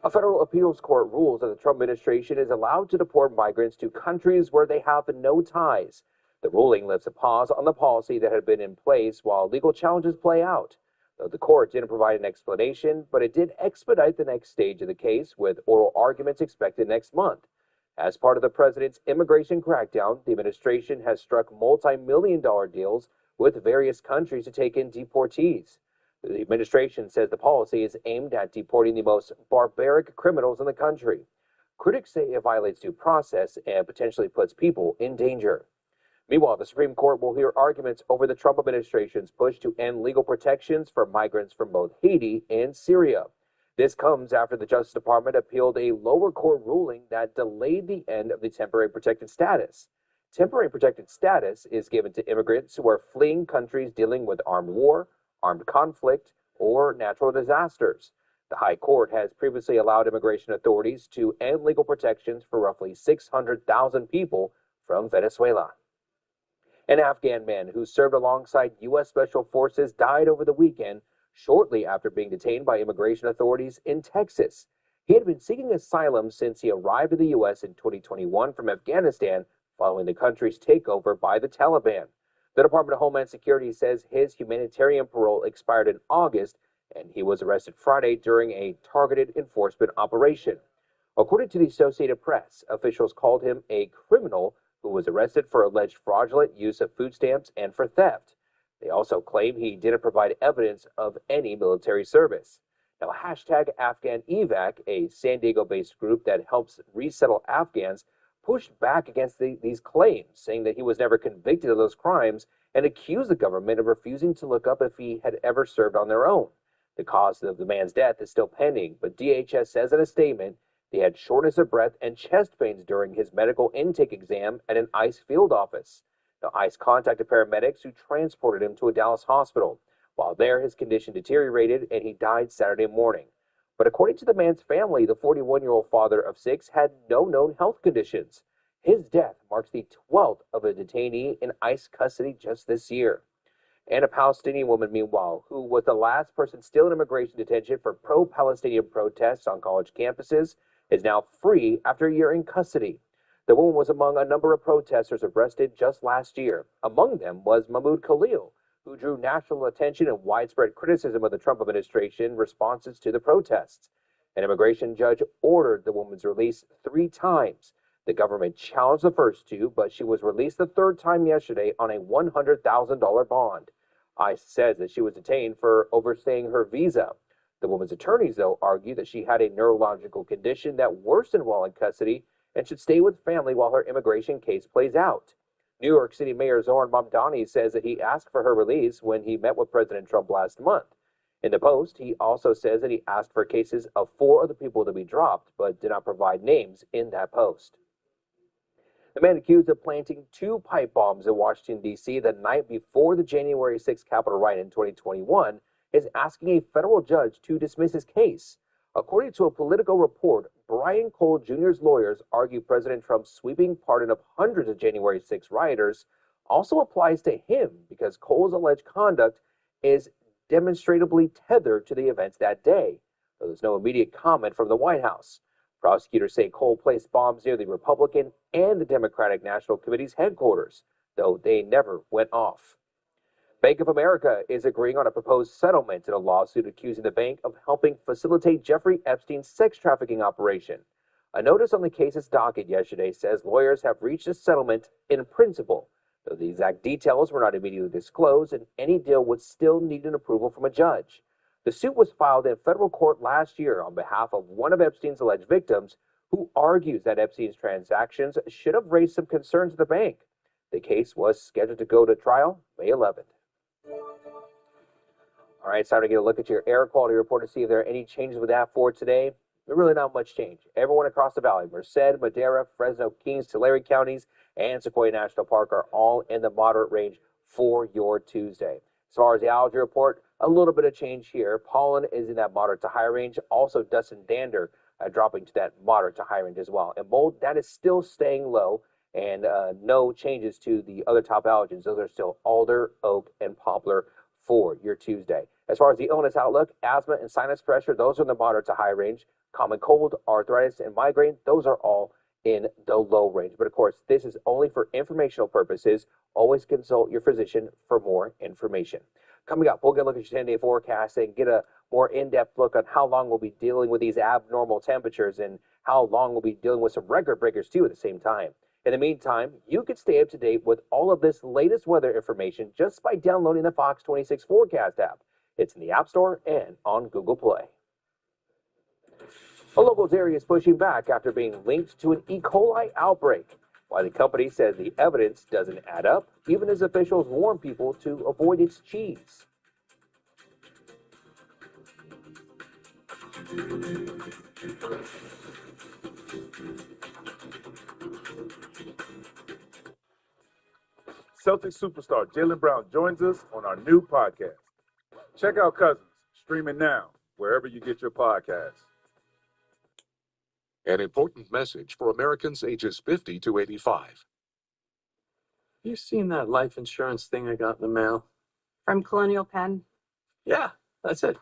A federal appeals court rules that the Trump administration is allowed to deport migrants to countries where they have no ties. The ruling lifts a pause on the policy that had been in place while legal challenges play out. Though the court didn't provide an explanation, but it did expedite the next stage of the case, with oral arguments expected next month. As part of the president's immigration crackdown, the administration has struck multi-million-dollar deals with various countries to take in deportees. The administration says the policy is aimed at deporting the most barbaric criminals in the country. Critics say it violates due process and potentially puts people in danger. Meanwhile, the Supreme Court will hear arguments over the Trump administration's push to end legal protections for migrants from both Haiti and Syria. This comes after the Justice Department appealed a lower court ruling that delayed the end of the temporary protected status. Temporary protected status is given to immigrants who are fleeing countries dealing with armed war, armed conflict, or natural disasters. The High Court has previously allowed immigration authorities to end legal protections for roughly 600,000 people from Venezuela. An Afghan man who served alongside U.S. Special Forces died over the weekend, shortly after being detained by immigration authorities in Texas. He had been seeking asylum since he arrived in the U.S. in 2021 from Afghanistan following the country's takeover by the Taliban. The Department of Homeland Security says his humanitarian parole expired in August, and he was arrested Friday during a targeted enforcement operation. According to the Associated Press, officials called him a criminal who was arrested for alleged fraudulent use of food stamps and for theft. They also claim he didn't provide evidence of any military service. Now, hashtag AfghanEvac, a San Diego-based group that helps resettle Afghans, pushed back against these claims, saying that he was never convicted of those crimes and accused the government of refusing to look up if he had ever served on their own. The cause of the man's death is still pending, but DHS says in a statement he had shortness of breath and chest pains during his medical intake exam at an ICE field office. Now, ICE contacted paramedics who transported him to a Dallas hospital. While there, his condition deteriorated and he died Saturday morning. But according to the man's family, the 41-year-old father of 6 had no known health conditions. His death marks the 12th of a detainee in ICE custody just this year. And a Palestinian woman, meanwhile, who was the last person still in immigration detention for pro-Palestinian protests on college campuses, is now free after a year in custody. The woman was among a number of protesters arrested just last year. Among them was Mahmoud Khalil, who drew national attention and widespread criticism of the Trump administration responses to the protests. An immigration judge ordered the woman's release 3 times. The government challenged the first 2, but she was released the 3rd time yesterday on a $100,000 bond. ICE says that she was detained for overstaying her visa. The woman's attorneys, though, argue that she had a neurological condition that worsened while in custody and should stay with family while her immigration case plays out. New York City Mayor Zohran Mamdani says that he asked for her release when he met with President Trump last month. In the Post, he also says that he asked for cases of 4 other people to be dropped, but did not provide names in that post. The man accused of planting 2 pipe bombs in Washington, D.C. the night before the January 6th Capitol riot in 2021 is asking a federal judge to dismiss his case. According to a Politico report, Brian Cole Jr.'s lawyers argue President Trump's sweeping pardon of hundreds of January 6 rioters also applies to him because Cole's alleged conduct is demonstrably tethered to the events that day, though there's no immediate comment from the White House. Prosecutors say Cole placed bombs near the Republican and the Democratic National Committee's headquarters, though they never went off. Bank of America is agreeing on a proposed settlement in a lawsuit accusing the bank of helping facilitate Jeffrey Epstein's sex trafficking operation. A notice on the case's docket yesterday says lawyers have reached a settlement in principle, though the exact details were not immediately disclosed and any deal would still need an approval from a judge. The suit was filed in federal court last year on behalf of one of Epstein's alleged victims, who argues that Epstein's transactions should have raised some concerns at the bank. The case was scheduled to go to trial May 11th. All right, it's time to get a look at your air quality report to see if there are any changes with that for today. There's really not much change. Everyone across the valley, Merced, Madera, Fresno, Kings, Tulare counties, and Sequoia National Park are all in the moderate range for your Tuesday. As far as the allergy report, a little bit of change here. Pollen is in that moderate to high range. Also, dust and dander dropping to that moderate to high range as well. And mold, that is still staying low, and no changes to the other top allergens. Those are still alder, oak, and poplar for your Tuesday. As far as the illness outlook, asthma and sinus pressure, those are in the moderate to high range. Common cold, arthritis, and migraine, those are all in the low range. But of course, this is only for informational purposes. Always consult your physician for more information. Coming up, we'll get a look at your 10-day forecast and get a more in-depth look on how long we'll be dealing with these abnormal temperatures and how long we'll be dealing with some record breakers too at the same time. In the meantime, you can stay up to date with all of this latest weather information just by downloading the Fox 26 Forecast app. It's in the App Store and on Google Play. A locals area is pushing back after being linked to an E. coli outbreak. While the company says the evidence doesn't add up, even as officials warn people to avoid its cheese. Celtics superstar Jaylen Brown joins us on our new podcast. Check out Cousins, streaming now, wherever you get your podcasts. An important message for Americans ages 50 to 85. You seen that life insurance thing I got in the mail? From Colonial Penn? Yeah, that's it.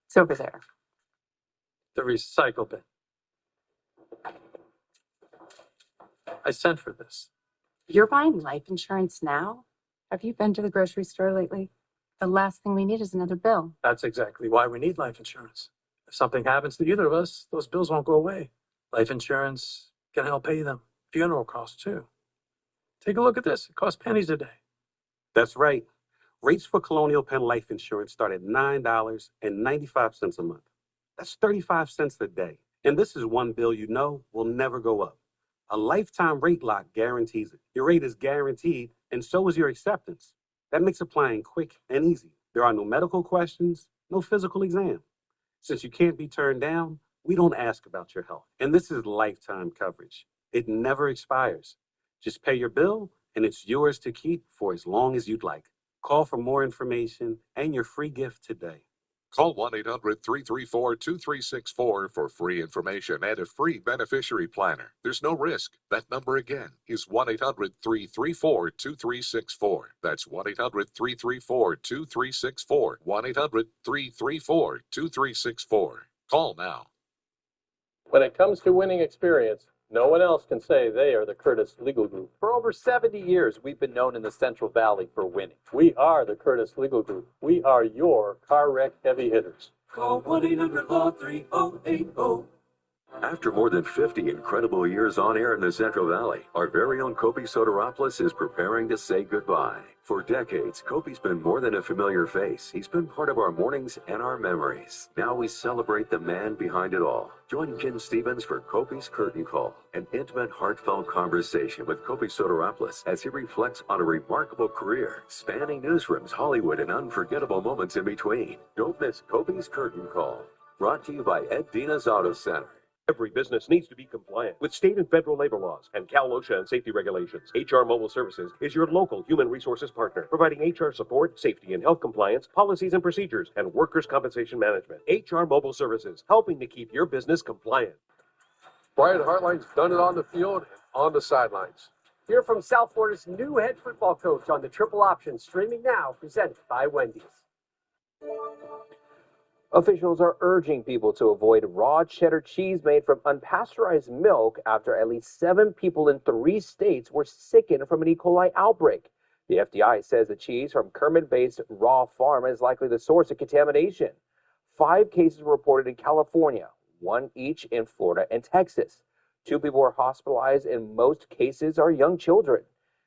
It's over there. The recycle bin. I sent for this. You're buying life insurance now? Have you been to the grocery store lately? The last thing we need is another bill. That's exactly why we need life insurance. If something happens to either of us, those bills won't go away. Life insurance can help pay them. Funeral costs, too. Take a look at this. It costs pennies a day. That's right. Rates for Colonial Penn Life Insurance start at $9.95 a month. That's 35 cents a day. And this is one bill you know will never go up. A lifetime rate lock guarantees it. Your rate is guaranteed, and so is your acceptance. That makes applying quick and easy. There are no medical questions, no physical exam. Since you can't be turned down, we don't ask about your health. And this is lifetime coverage. It never expires. Just pay your bill, and it's yours to keep for as long as you'd like. Call for more information and your free gift today. Call 1-800-334-2364 for free information and a free beneficiary planner. There's no risk. That number again is 1-800-334-2364. That's 1-800-334-2364. 1-800-334-2364. Call now. When it comes to winning experience, no one else can say they are the Curtis Legal Group. For over 70 years, we've been known in the Central Valley for winning. We are the Curtis Legal Group. We are your car wreck heavy hitters. Call 1-800-LAW-3080. After more than 50 incredible years on air in the Central Valley, our very own Kopi Soteropoulos is preparing to say goodbye. For decades, Kopi's been more than a familiar face. He's been part of our mornings and our memories. Now we celebrate the man behind it all. Join Jen Stevens for Kopi's Curtain Call, an intimate, heartfelt conversation with Kopi Soteropoulos as he reflects on a remarkable career, spanning newsrooms, Hollywood, and unforgettable moments in between. Don't miss Kopi's Curtain Call. Brought to you by Ed Dina's Auto Center. Every business needs to be compliant with state and federal labor laws and Cal OSHA and safety regulations. HR Mobile Services is your local human resources partner, providing HR support, safety and health compliance, policies and procedures, and workers' compensation management. HR Mobile Services, helping to keep your business compliant. Brian Hartline's done it on the field and on the sidelines. Hear from South Florida's new head football coach on the Triple Option, streaming now, presented by Wendy's. Officials are urging people to avoid raw cheddar cheese made from unpasteurized milk after at least 7 people in 3 states were sickened from an E. coli outbreak. The FDI says the cheese from Kerman-based Raw Farm is likely the source of contamination. 5 cases were reported in California, 1 each in Florida and Texas. 2 people were hospitalized, and most cases are young children.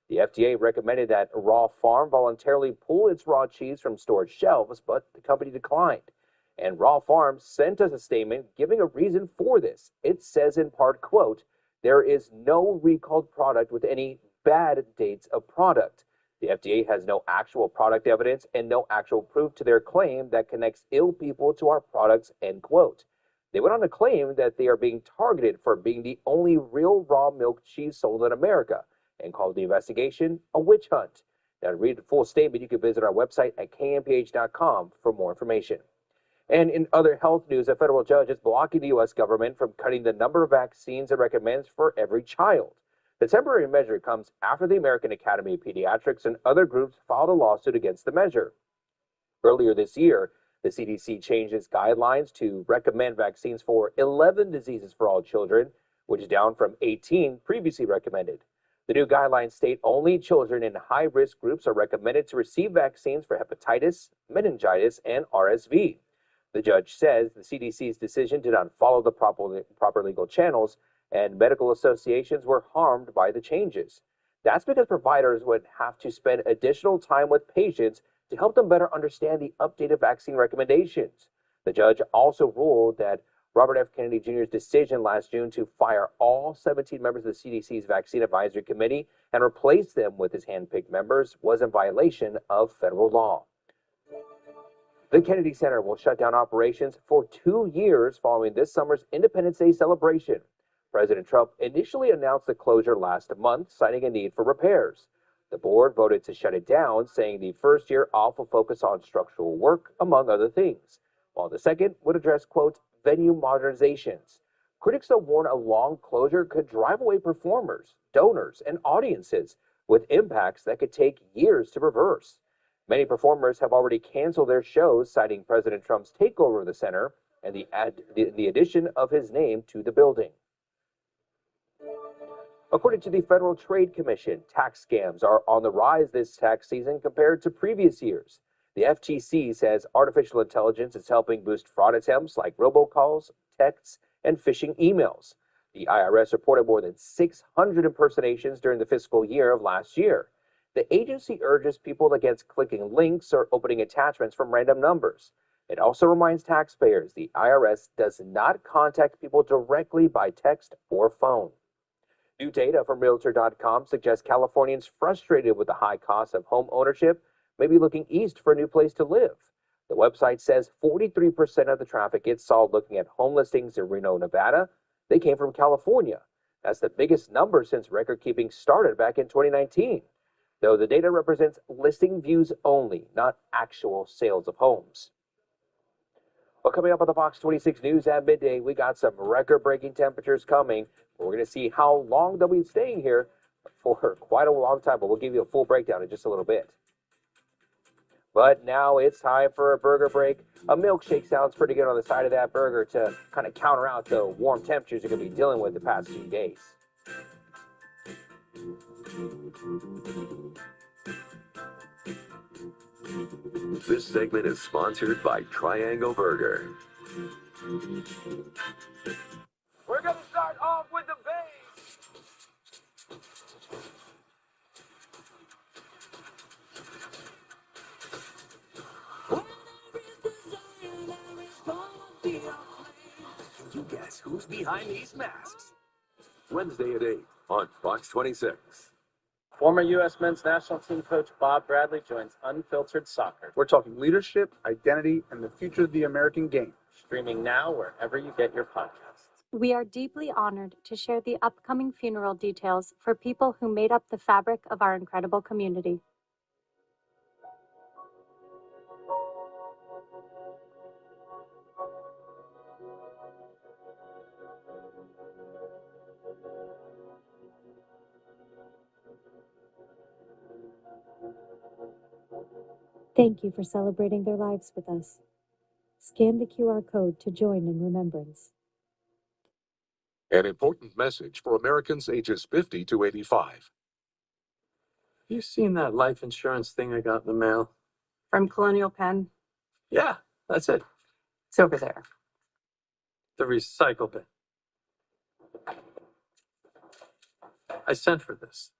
The FDA recommended that Raw Farm voluntarily pull its raw cheese from storage shelves, but the company declined. And Raw Farm sent us a statement giving a reason for this. It says in part, quote, "There is no recalled product with any bad dates of product. The FDA has no actual product evidence and no actual proof to their claim that connects ill people to our products," end quote. They went on to claim that they are being targeted for being the only real raw milk cheese sold in America and called the investigation a witch hunt. Now, to read the full statement, you can visit our website at kmph.com for more information. And in other health news, a federal judge is blocking the U.S. government from cutting the number of vaccines it recommends for every child. The temporary measure comes after the American Academy of Pediatrics and other groups filed a lawsuit against the measure. Earlier this year, the CDC changed its guidelines to recommend vaccines for 11 diseases for all children, which is down from 18 previously recommended. The new guidelines state only children in high-risk groups are recommended to receive vaccines for hepatitis, meningitis, and RSV. The judge says the CDC's decision did not follow the proper legal channels, and medical associations were harmed by the changes. That's because providers would have to spend additional time with patients to help them better understand the updated vaccine recommendations. The judge also ruled that Robert F. Kennedy Jr.'s decision last June to fire all 17 members of the CDC's Vaccine Advisory Committee and replace them with his handpicked members was in violation of federal law. The Kennedy Center will shut down operations for 2 years following this summer's Independence Day celebration. President Trump initially announced the closure last month, citing a need for repairs. The board voted to shut it down, saying the first year off will focus on structural work, among other things, while the second would address, quote, venue modernizations. Critics though warn a long closure could drive away performers, donors, and audiences, with impacts that could take years to reverse. Many performers have already canceled their shows, citing President Trump's takeover of the center and the addition of his name to the building. According to the Federal Trade Commission, tax scams are on the rise this tax season compared to previous years. The FTC says artificial intelligence is helping boost fraud attempts like robocalls, texts, and phishing emails. The IRS reported more than 600 impersonations during the fiscal year of last year. The agency urges people against clicking links or opening attachments from random numbers. It also reminds taxpayers the IRS does not contact people directly by text or phone. New data from Realtor.com suggests Californians frustrated with the high cost of home ownership may be looking east for a new place to live. The website says 43% of the traffic it saw looking at home listings in Reno, Nevada, they came from California. That's the biggest number since record keeping started back in 2019. Though the data represents listing views only, not actual sales of homes. Well, coming up on the Fox 26 News at midday, we got some record-breaking temperatures coming. We're going to see how long they'll be staying here for quite a long time, but we'll give you a full breakdown in just a little bit. But now it's time for a burger break. A milkshake sounds pretty good on the side of that burger to kind of counter out the warm temperatures you're going to be dealing with the past few days. This segment is sponsored by Triangle Burger. We're going to start off with the bass. You guess who's behind these masks? Wednesday at 8 on Fox 26. Former U.S. men's national team coach Bob Bradley joins Unfiltered Soccer. We're talking leadership, identity, and the future of the American game. Streaming now wherever you get your podcasts. We are deeply honored to share the upcoming funeral details for people who made up the fabric of our incredible community. Thank you for celebrating their lives with us. Scan the QR code to join in remembrance. An important message for Americans ages 50 to 85. You seen that life insurance thing I got in the mail? From Colonial Penn? Yeah, that's it. It's over there. The recycle bin. I sent for this.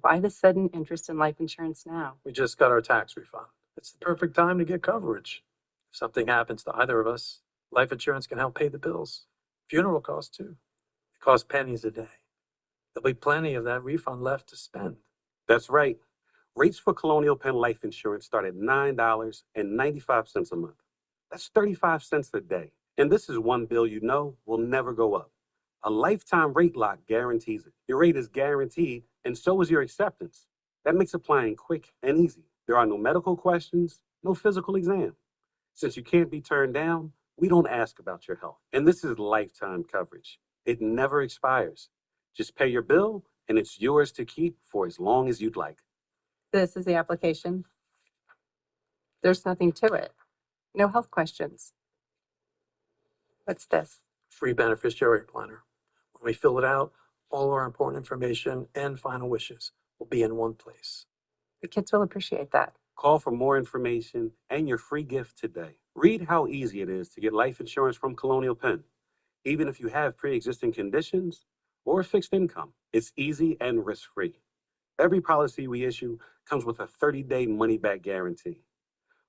Why the sudden interest in life insurance now? We just got our tax refund. It's the perfect time to get coverage. If something happens to either of us, life insurance can help pay the bills. Funeral costs too. It costs pennies a day. There'll be plenty of that refund left to spend. That's right. Rates for Colonial Penn life insurance start at $9.95 a month. That's 35 cents a day. And this is one bill you know will never go up. A lifetime rate lock guarantees it. Your rate is guaranteed, and so is your acceptance. That makes applying quick and easy. There are no medical questions, no physical exam. Since you can't be turned down, we don't ask about your health. And this is lifetime coverage. It never expires. Just pay your bill, and it's yours to keep for as long as you'd like. This is the application. There's nothing to it. No health questions. What's this? Free beneficiary planner. When we fill it out, all our important information and final wishes will be in one place. The kids will appreciate that. Call for more information and your free gift today. Read how easy it is to get life insurance from Colonial Penn. Even if you have pre-existing conditions or a fixed income, it's easy and risk-free. Every policy we issue comes with a 30-day money-back guarantee.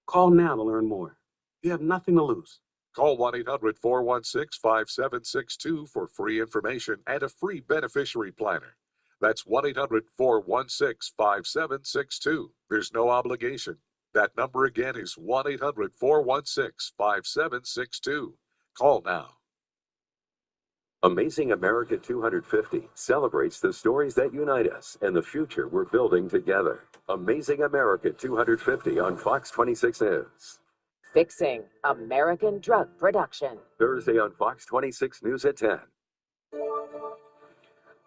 Call now to learn more. You have nothing to lose. Call 1-800-416-5762 for free information and a free beneficiary planner. That's 1-800-416-5762. There's no obligation. That number again is 1-800-416-5762. Call now. Amazing America 250 celebrates the stories that unite us and the future we're building together. Amazing America 250 on Fox 26 News. Fixing American drug production. Thursday on Fox 26 News at 10.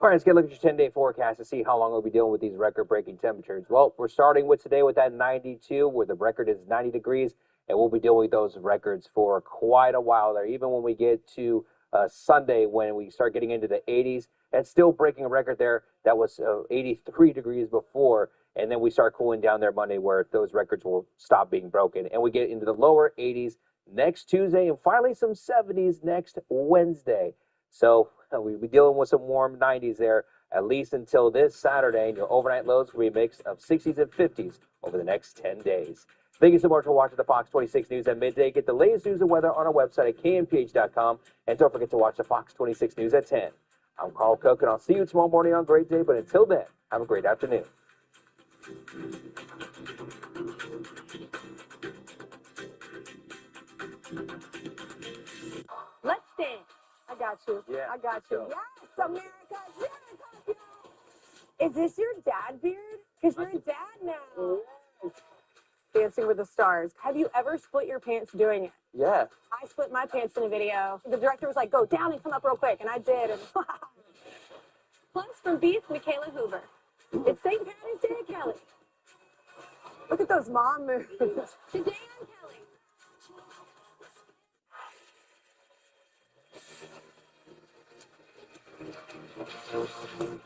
All right, let's get a look at your 10-day forecast to see how long we'll be dealing with these record-breaking temperatures. Well, we're starting with today with that 92, where the record is 90 degrees, and we'll be dealing with those records for quite a while there. Even when we get to Sunday, when we start getting into the 80s, it's still breaking a record there that was 83 degrees before, and then we start cooling down there Monday, where those records will stop being broken, and we get into the lower 80s next Tuesday, and finally some 70s next Wednesday. So we'll be dealing with some warm 90s there, at least until this Saturday. And your overnight lows will be a mix of 60s and 50s over the next 10 days. Thank you so much for watching the Fox 26 News at midday. Get the latest news and weather on our website at kmph.com. And don't forget to watch the Fox 26 News at 10. I'm Carl Cook, and I'll see you tomorrow morning on Great Day. But until then, have a great afternoon. Let's dance. I got you. Yeah, I got you. go. Yes, America. Is this your dad beard? Because you're a dad now. Dancing with the Stars. Have you ever split your pants doing it? Yeah. I split my pants in a video. The director was like, go down and come up real quick. And I did. And Plus, from Beef, Michaela Hoover. It's St. Patty's Day, Kelly. Look at those mom moves. Today I'm Kelly.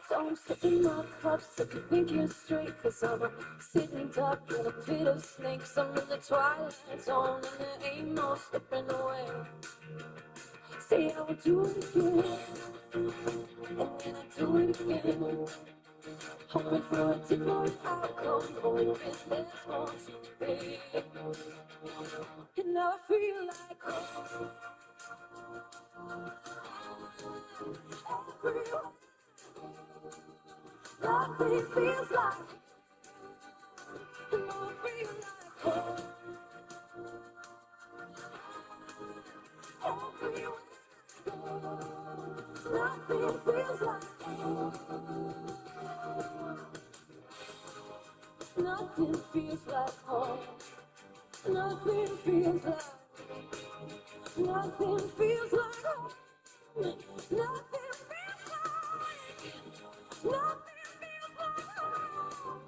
So I'm sipping my cups so I can think you're straight. Cause I'm a sitting duck in a pit of snakes. I'm in the twilight zone and there ain't no slipping away. Say I will do it again, and then I do it again. Hoping for a different outcome, only business wants to pay. And now I feel like nothing feels like, and now I feel like home. Nothing feels like home. Nothing feels like home. Nothing feels like. Nothing feels like home. Nothing feels like. Nothing feels like home.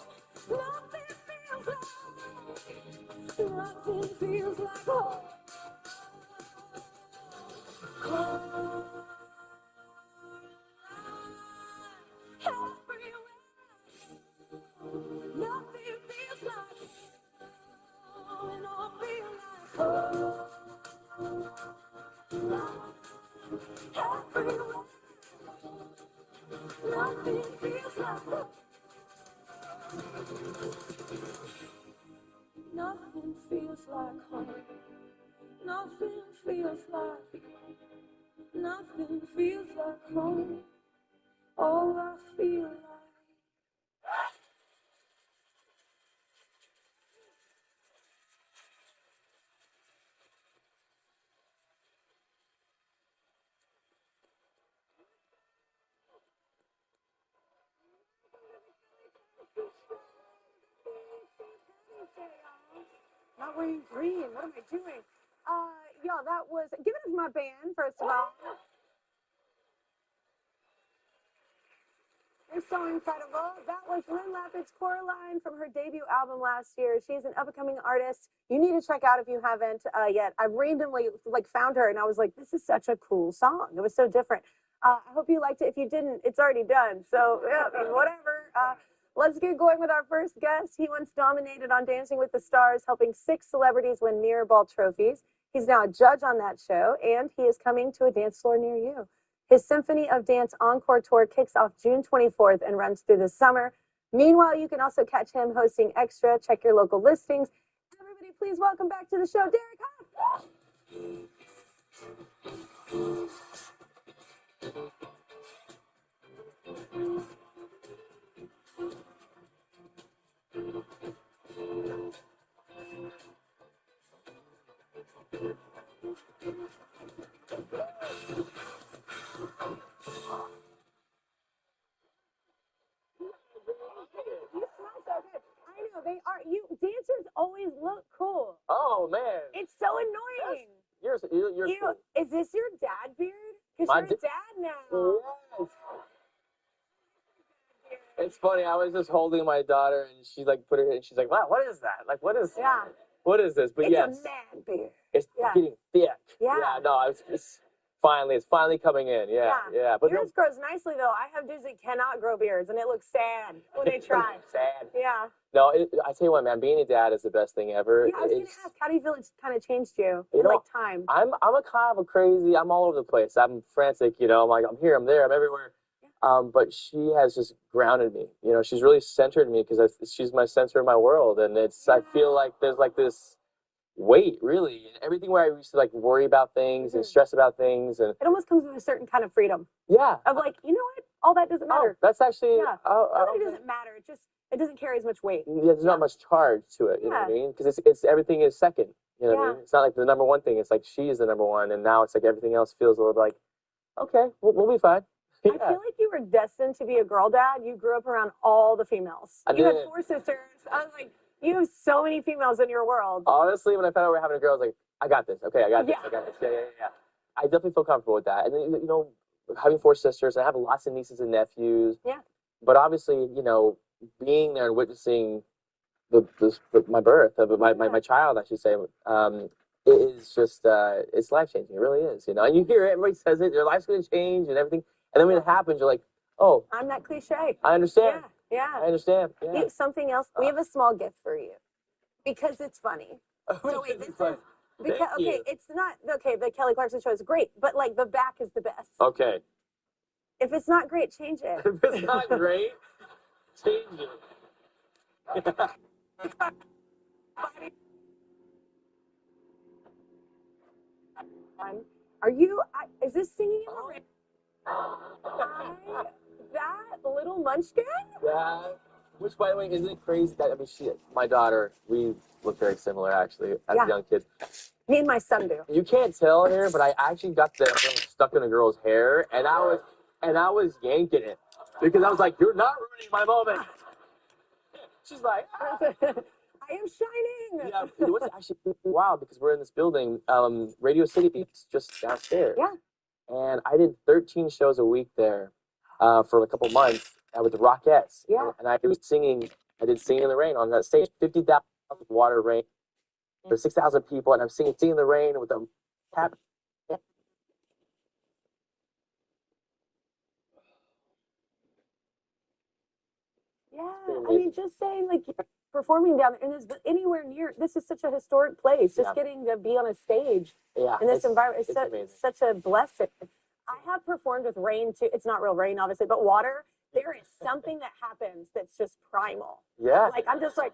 Nothing feels like. Nothing feels like home. Home. Everywhere. Nothing feels like home, and all feel like home. Everywhere. Nothing feels like home. Nothing feels like home. Nothing feels like. Nothing feels like home. All I feel like. Not wearing green. What am I doing? Y'all, that was, give it up to my band, first of all. They're so incredible. That was Lynn Lapid's Coraline from her debut album last year. She's an up-and-coming artist. You need to check out if you haven't yet. I randomly found her and I was like, this is such a cool song. It was so different. I hope you liked it. If you didn't, it's already done. So yeah, whatever. Let's get going with our first guest. He once dominated on Dancing with the Stars, helping 6 celebrities win Mirrorball trophies. He's now a judge on that show, and he is coming to a dance floor near you. His Symphony of Dance Encore Tour kicks off June 24th and runs through the summer. Meanwhile, you can also catch him hosting Extra. Check your local listings. Everybody, please welcome back to the show, Derek Hough. They are. You dancers always look cool. Oh man, it's so annoying. You're cool. Is this your dad beard? Because My you're a dad now. Yes. It's funny. I was just holding my daughter, and she put her. And she's like, "Wow, what is that? Like, what is? Yeah. What is this?" But It's yes, a man beard. it's Yeah. getting thick. Yeah. Yeah. No, it's finally coming in. Yeah. But yours grows nicely though. I have dudes that cannot grow beards, and it looks sad when they try. Sad. Yeah. No, I tell you what, man, being a dad is the best thing ever. Yeah, I was going to ask, how do you feel it's kind of changed you in time? I'm a kind of a crazy. I'm all over the place. I'm frantic. I'm like, I'm here, I'm there, I'm everywhere. But she has just grounded me. She's really centered me because she's my center of my world, and I feel like there's this weight, really, and everything where I used to worry about things and stress about things, and it almost comes with a certain kind of freedom. Yeah. Of you know what? All that doesn't matter. That's actually it doesn't matter. It doesn't carry as much weight. Yeah, there's not much charge to it. You know what I mean? Because it's everything is second. You know what I mean? It's not like the number one thing. It's like she is the number one, and now it's like everything else feels a little okay, we'll be fine. I feel like you were destined to be a girl dad. You grew up around all the females. You had 4 sisters. I was like, you have so many females in your world. Honestly, when I found out we were having a girl, I was like, I got this. Okay, I got this. I got this. Yeah. I definitely feel comfortable with that. And then, having 4 sisters, and I have lots of nieces and nephews. Yeah. But obviously, being there and witnessing my birth of my child, I should say, it is just it's life changing. It really is. And you hear it, everybody says it. Your life's going to change and everything. And then when it happens, you're like, oh, I'm that cliche. I understand. Yeah. I understand. Yeah. Something else. We have a small gift for you because it's funny. So wait, this is because it's not the Kelly Clarkson show is great, but the back is the best. Okay. If it's not great, change it. If it's not great, change it. Are you? Is this singing in the rain? That little munchkin? Yeah. Which, by the way, isn't it crazy that my daughter, we look very similar actually as young kids. Me and my son do. You can't tell here, but I actually got the stuck in a girl's hair, and I was yanking it because I was like, "You're not ruining my moment." She's like, I am shining. Yeah, it was actually wild because we're in this building, Radio City Beats, just downstairs. Yeah. And I did 13 shows a week there for a couple months with the Rockettes. Yeah. And I was singing. I did Singing in the Rain on that stage, 50,000 water rain for 6,000 people, and I'm singing in the Rain with a cap. Yeah, I mean, just saying, you're performing down there, and anywhere near. This is such a historic place. Just getting to be on a stage in this environment is such a blessing. I have performed with rain too. It's not real rain, obviously, but water. There is something that happens that's just primal. Yeah. I'm just like.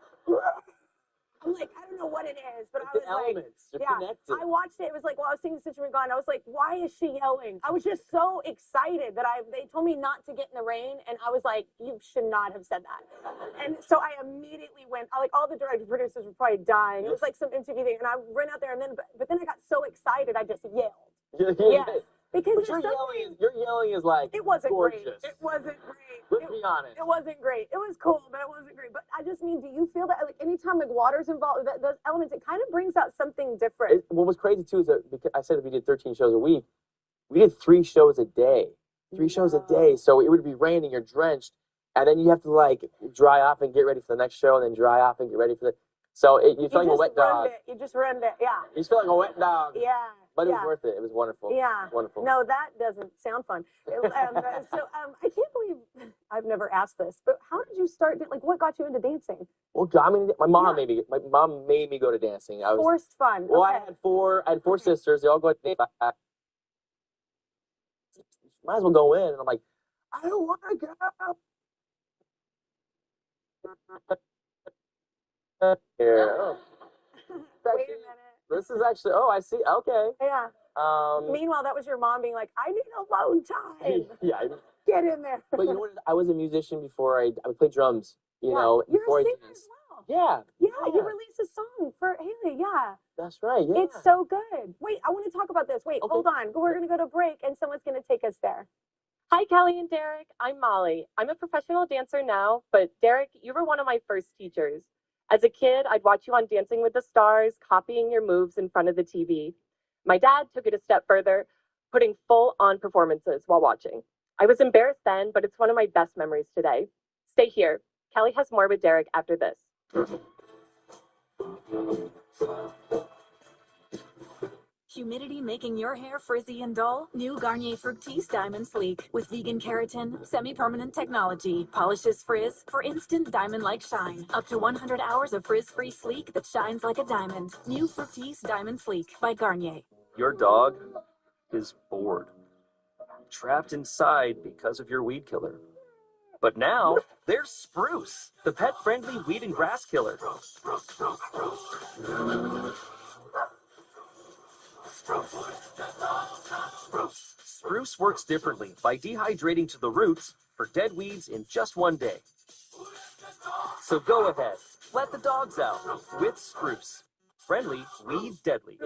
I'm like, I don't know what it is, but I was elements. like, You're connected. I watched it. It was like, while I was singing Stitch and Gone, I was like, why is she yelling? I was just so excited that they told me not to get in the rain, and I was like, you should not have said that. And so I immediately went, all the directors, producers were probably dying. It was like some MTV thing, and I ran out there, and then, but then I got so excited, I just yelled. Yeah. Because But your yelling is like it wasn't gorgeous. great. It wasn't great. But Let's be honest. It wasn't great. It was cool, but it wasn't great. But I just mean, do you feel that like anytime like water's involved, those elements, it kind of brings out something different. What was crazy too is that because I said that we did 13 shows a week, we did 3 shows a day. 3 shows a day. So it would be raining, you're drenched, and then you have to like dry off and get ready for the next show, and then dry off and get ready for the. So you feel like a wet dog. You just ruined it. Yeah. You just feel like a wet dog. Yeah. But it yeah. was worth it. It was wonderful. Yeah. Wonderful. No, that doesn't sound fun. I can't believe I've never asked this, but how did you start? Like, what got you into dancing? Well, I mean, my mom made me go to dancing. I was Forced fun. Well, okay. I had 4 sisters. They all go. Might as well go in. And I'm like, I don't want to go. Here. Wait a minute. This is actually. Oh, I see. Okay. Yeah. Meanwhile, that was your mom being like, I need alone time. Yeah. Get in there. But you know what? I was a musician before I played drums. You know, You're before a I singer did this. as well. Yeah. Yeah, you released a song for Haley. Yeah. That's right. Yeah. It's so good. Wait, I want to talk about this. Wait, hold on. We're going to go to break, and someone's going to take us there. Hi, Kelly and Derek. I'm Molly. I'm a professional dancer now, but Derek, you were one of my first teachers. As a kid, I'd watch you on Dancing with the Stars, copying your moves in front of the TV. My dad took it a step further, putting full-on performances while watching. I was embarrassed then, but it's one of my best memories today. Stay here. Kelly has more with Derek after this. Humidity making your hair frizzy and dull? New Garnier Fructis Diamond Sleek with vegan keratin, semi-permanent technology, polishes frizz for instant diamond-like shine. Up to 100 hours of frizz-free sleek that shines like a diamond. New Fructis Diamond Sleek by Garnier. Your dog is bored, trapped inside because of your weed killer. But now there's Spruce, the pet-friendly weed and grass killer. Spruce works differently by dehydrating to the roots for dead weeds in just 1 day. So go ahead, let the dogs out with Spruce. Friendly, weed deadly.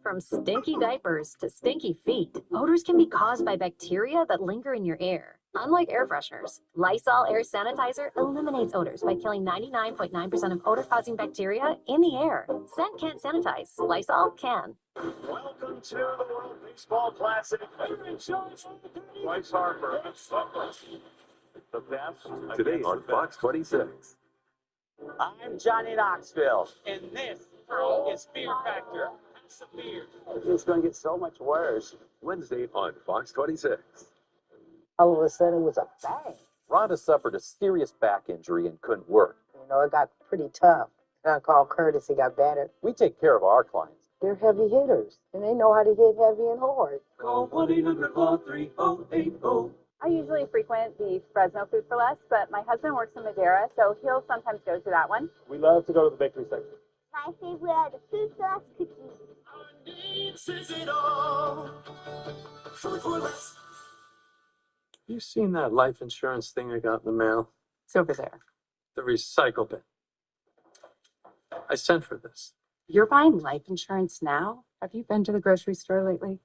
From stinky diapers to stinky feet, odors can be caused by bacteria that linger in your air. Unlike air fresheners, Lysol Air Sanitizer eliminates odors by killing 99.9% of odor-causing bacteria in the air. Scent can't sanitize. Lysol can. Welcome to the World Baseball Classic. Bryce Harper. The best. Today on Fox 26. I'm Johnny Knoxville, and this is Fear Factor. Severe. It's going to get so much worse. Wednesday on Fox 26. All of a sudden, it was a bang. Rhonda suffered a serious back injury and couldn't work. You know, it got pretty tough. And I called Curtis, he got better. We take care of our clients. They're heavy hitters, and they know how to hit heavy and hard. Call 1-800-430-8080. I usually frequent the Fresno Food for Less, but my husband works in Madera, so he'll sometimes go to that one. We love to go to the bakery section. My favorite are the Food for Less cookies. You seen that life insurance thing I got in the mail? It's over there. The recycle bin. I sent for this. You're buying life insurance now? Have you been to the grocery store lately?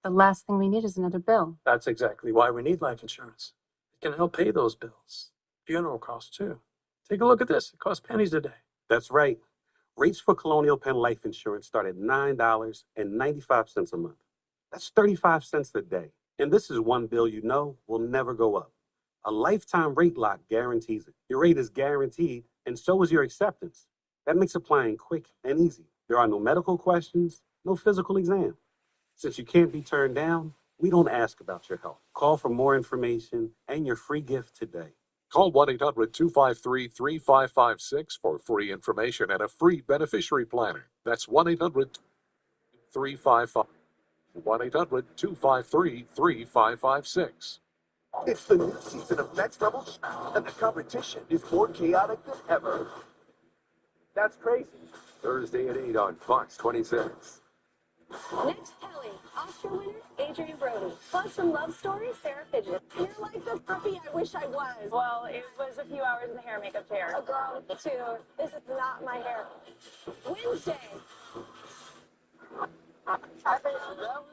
The last thing we need is another bill. That's exactly why we need life insurance. It can help pay those bills. Funeral costs, too. Take a look at this. It costs pennies a day. That's right. Rates for Colonial Penn Life Insurance start at $9.95 a month. That's 35 cents a day. And this is one bill you know will never go up. A lifetime rate lock guarantees it. Your rate is guaranteed, and so is your acceptance. That makes applying quick and easy. There are no medical questions, no physical exam. Since you can't be turned down, we don't ask about your health. Call for more information and your free gift today. Call 1-800-253-3556 for free information and a free beneficiary planner. That's 1-800-355. 1-800-253-3556. It's the new season of Next Level Shout, and the competition is more chaotic than ever. That's crazy. Thursday at 8 on Fox 26. Next, Kelly, Oscar winner, Adrian Brody. Plus some love stories, Sarah Fidget. You're like the puppy I wish I was. Well, it was a few hours in the hair and makeup chair. Oh, girl, me too. This is not my hair. Wednesday. That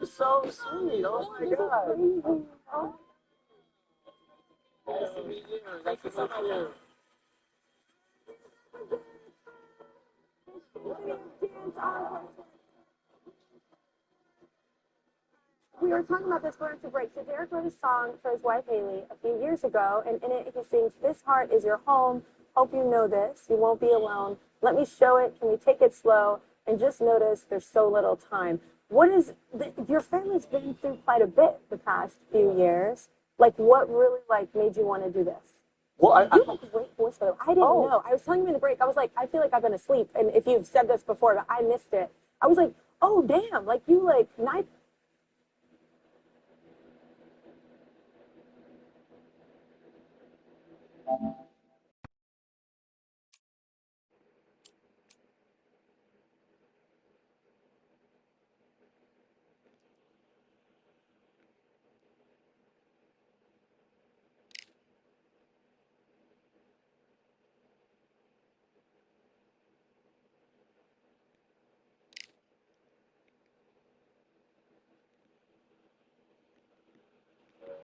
was so sweet. Oh, my God. Oh. Nice to see you. We were talking about this going to break. So Derek wrote a song for his wife Haley a few years ago, and in it he sings, "This heart is your home. Hope you know this. You won't be alone. Let me show it. Can we take it slow? And just notice there's so little time." What is your family's been through quite a bit the past few years? Like, what really made you want to do this? Well, You have a great voice, by the way. I didn't know. I was telling you in the break. I was like, I feel like I've been asleep, and if you've said this before, but I missed it. I was like, oh damn! Like you night.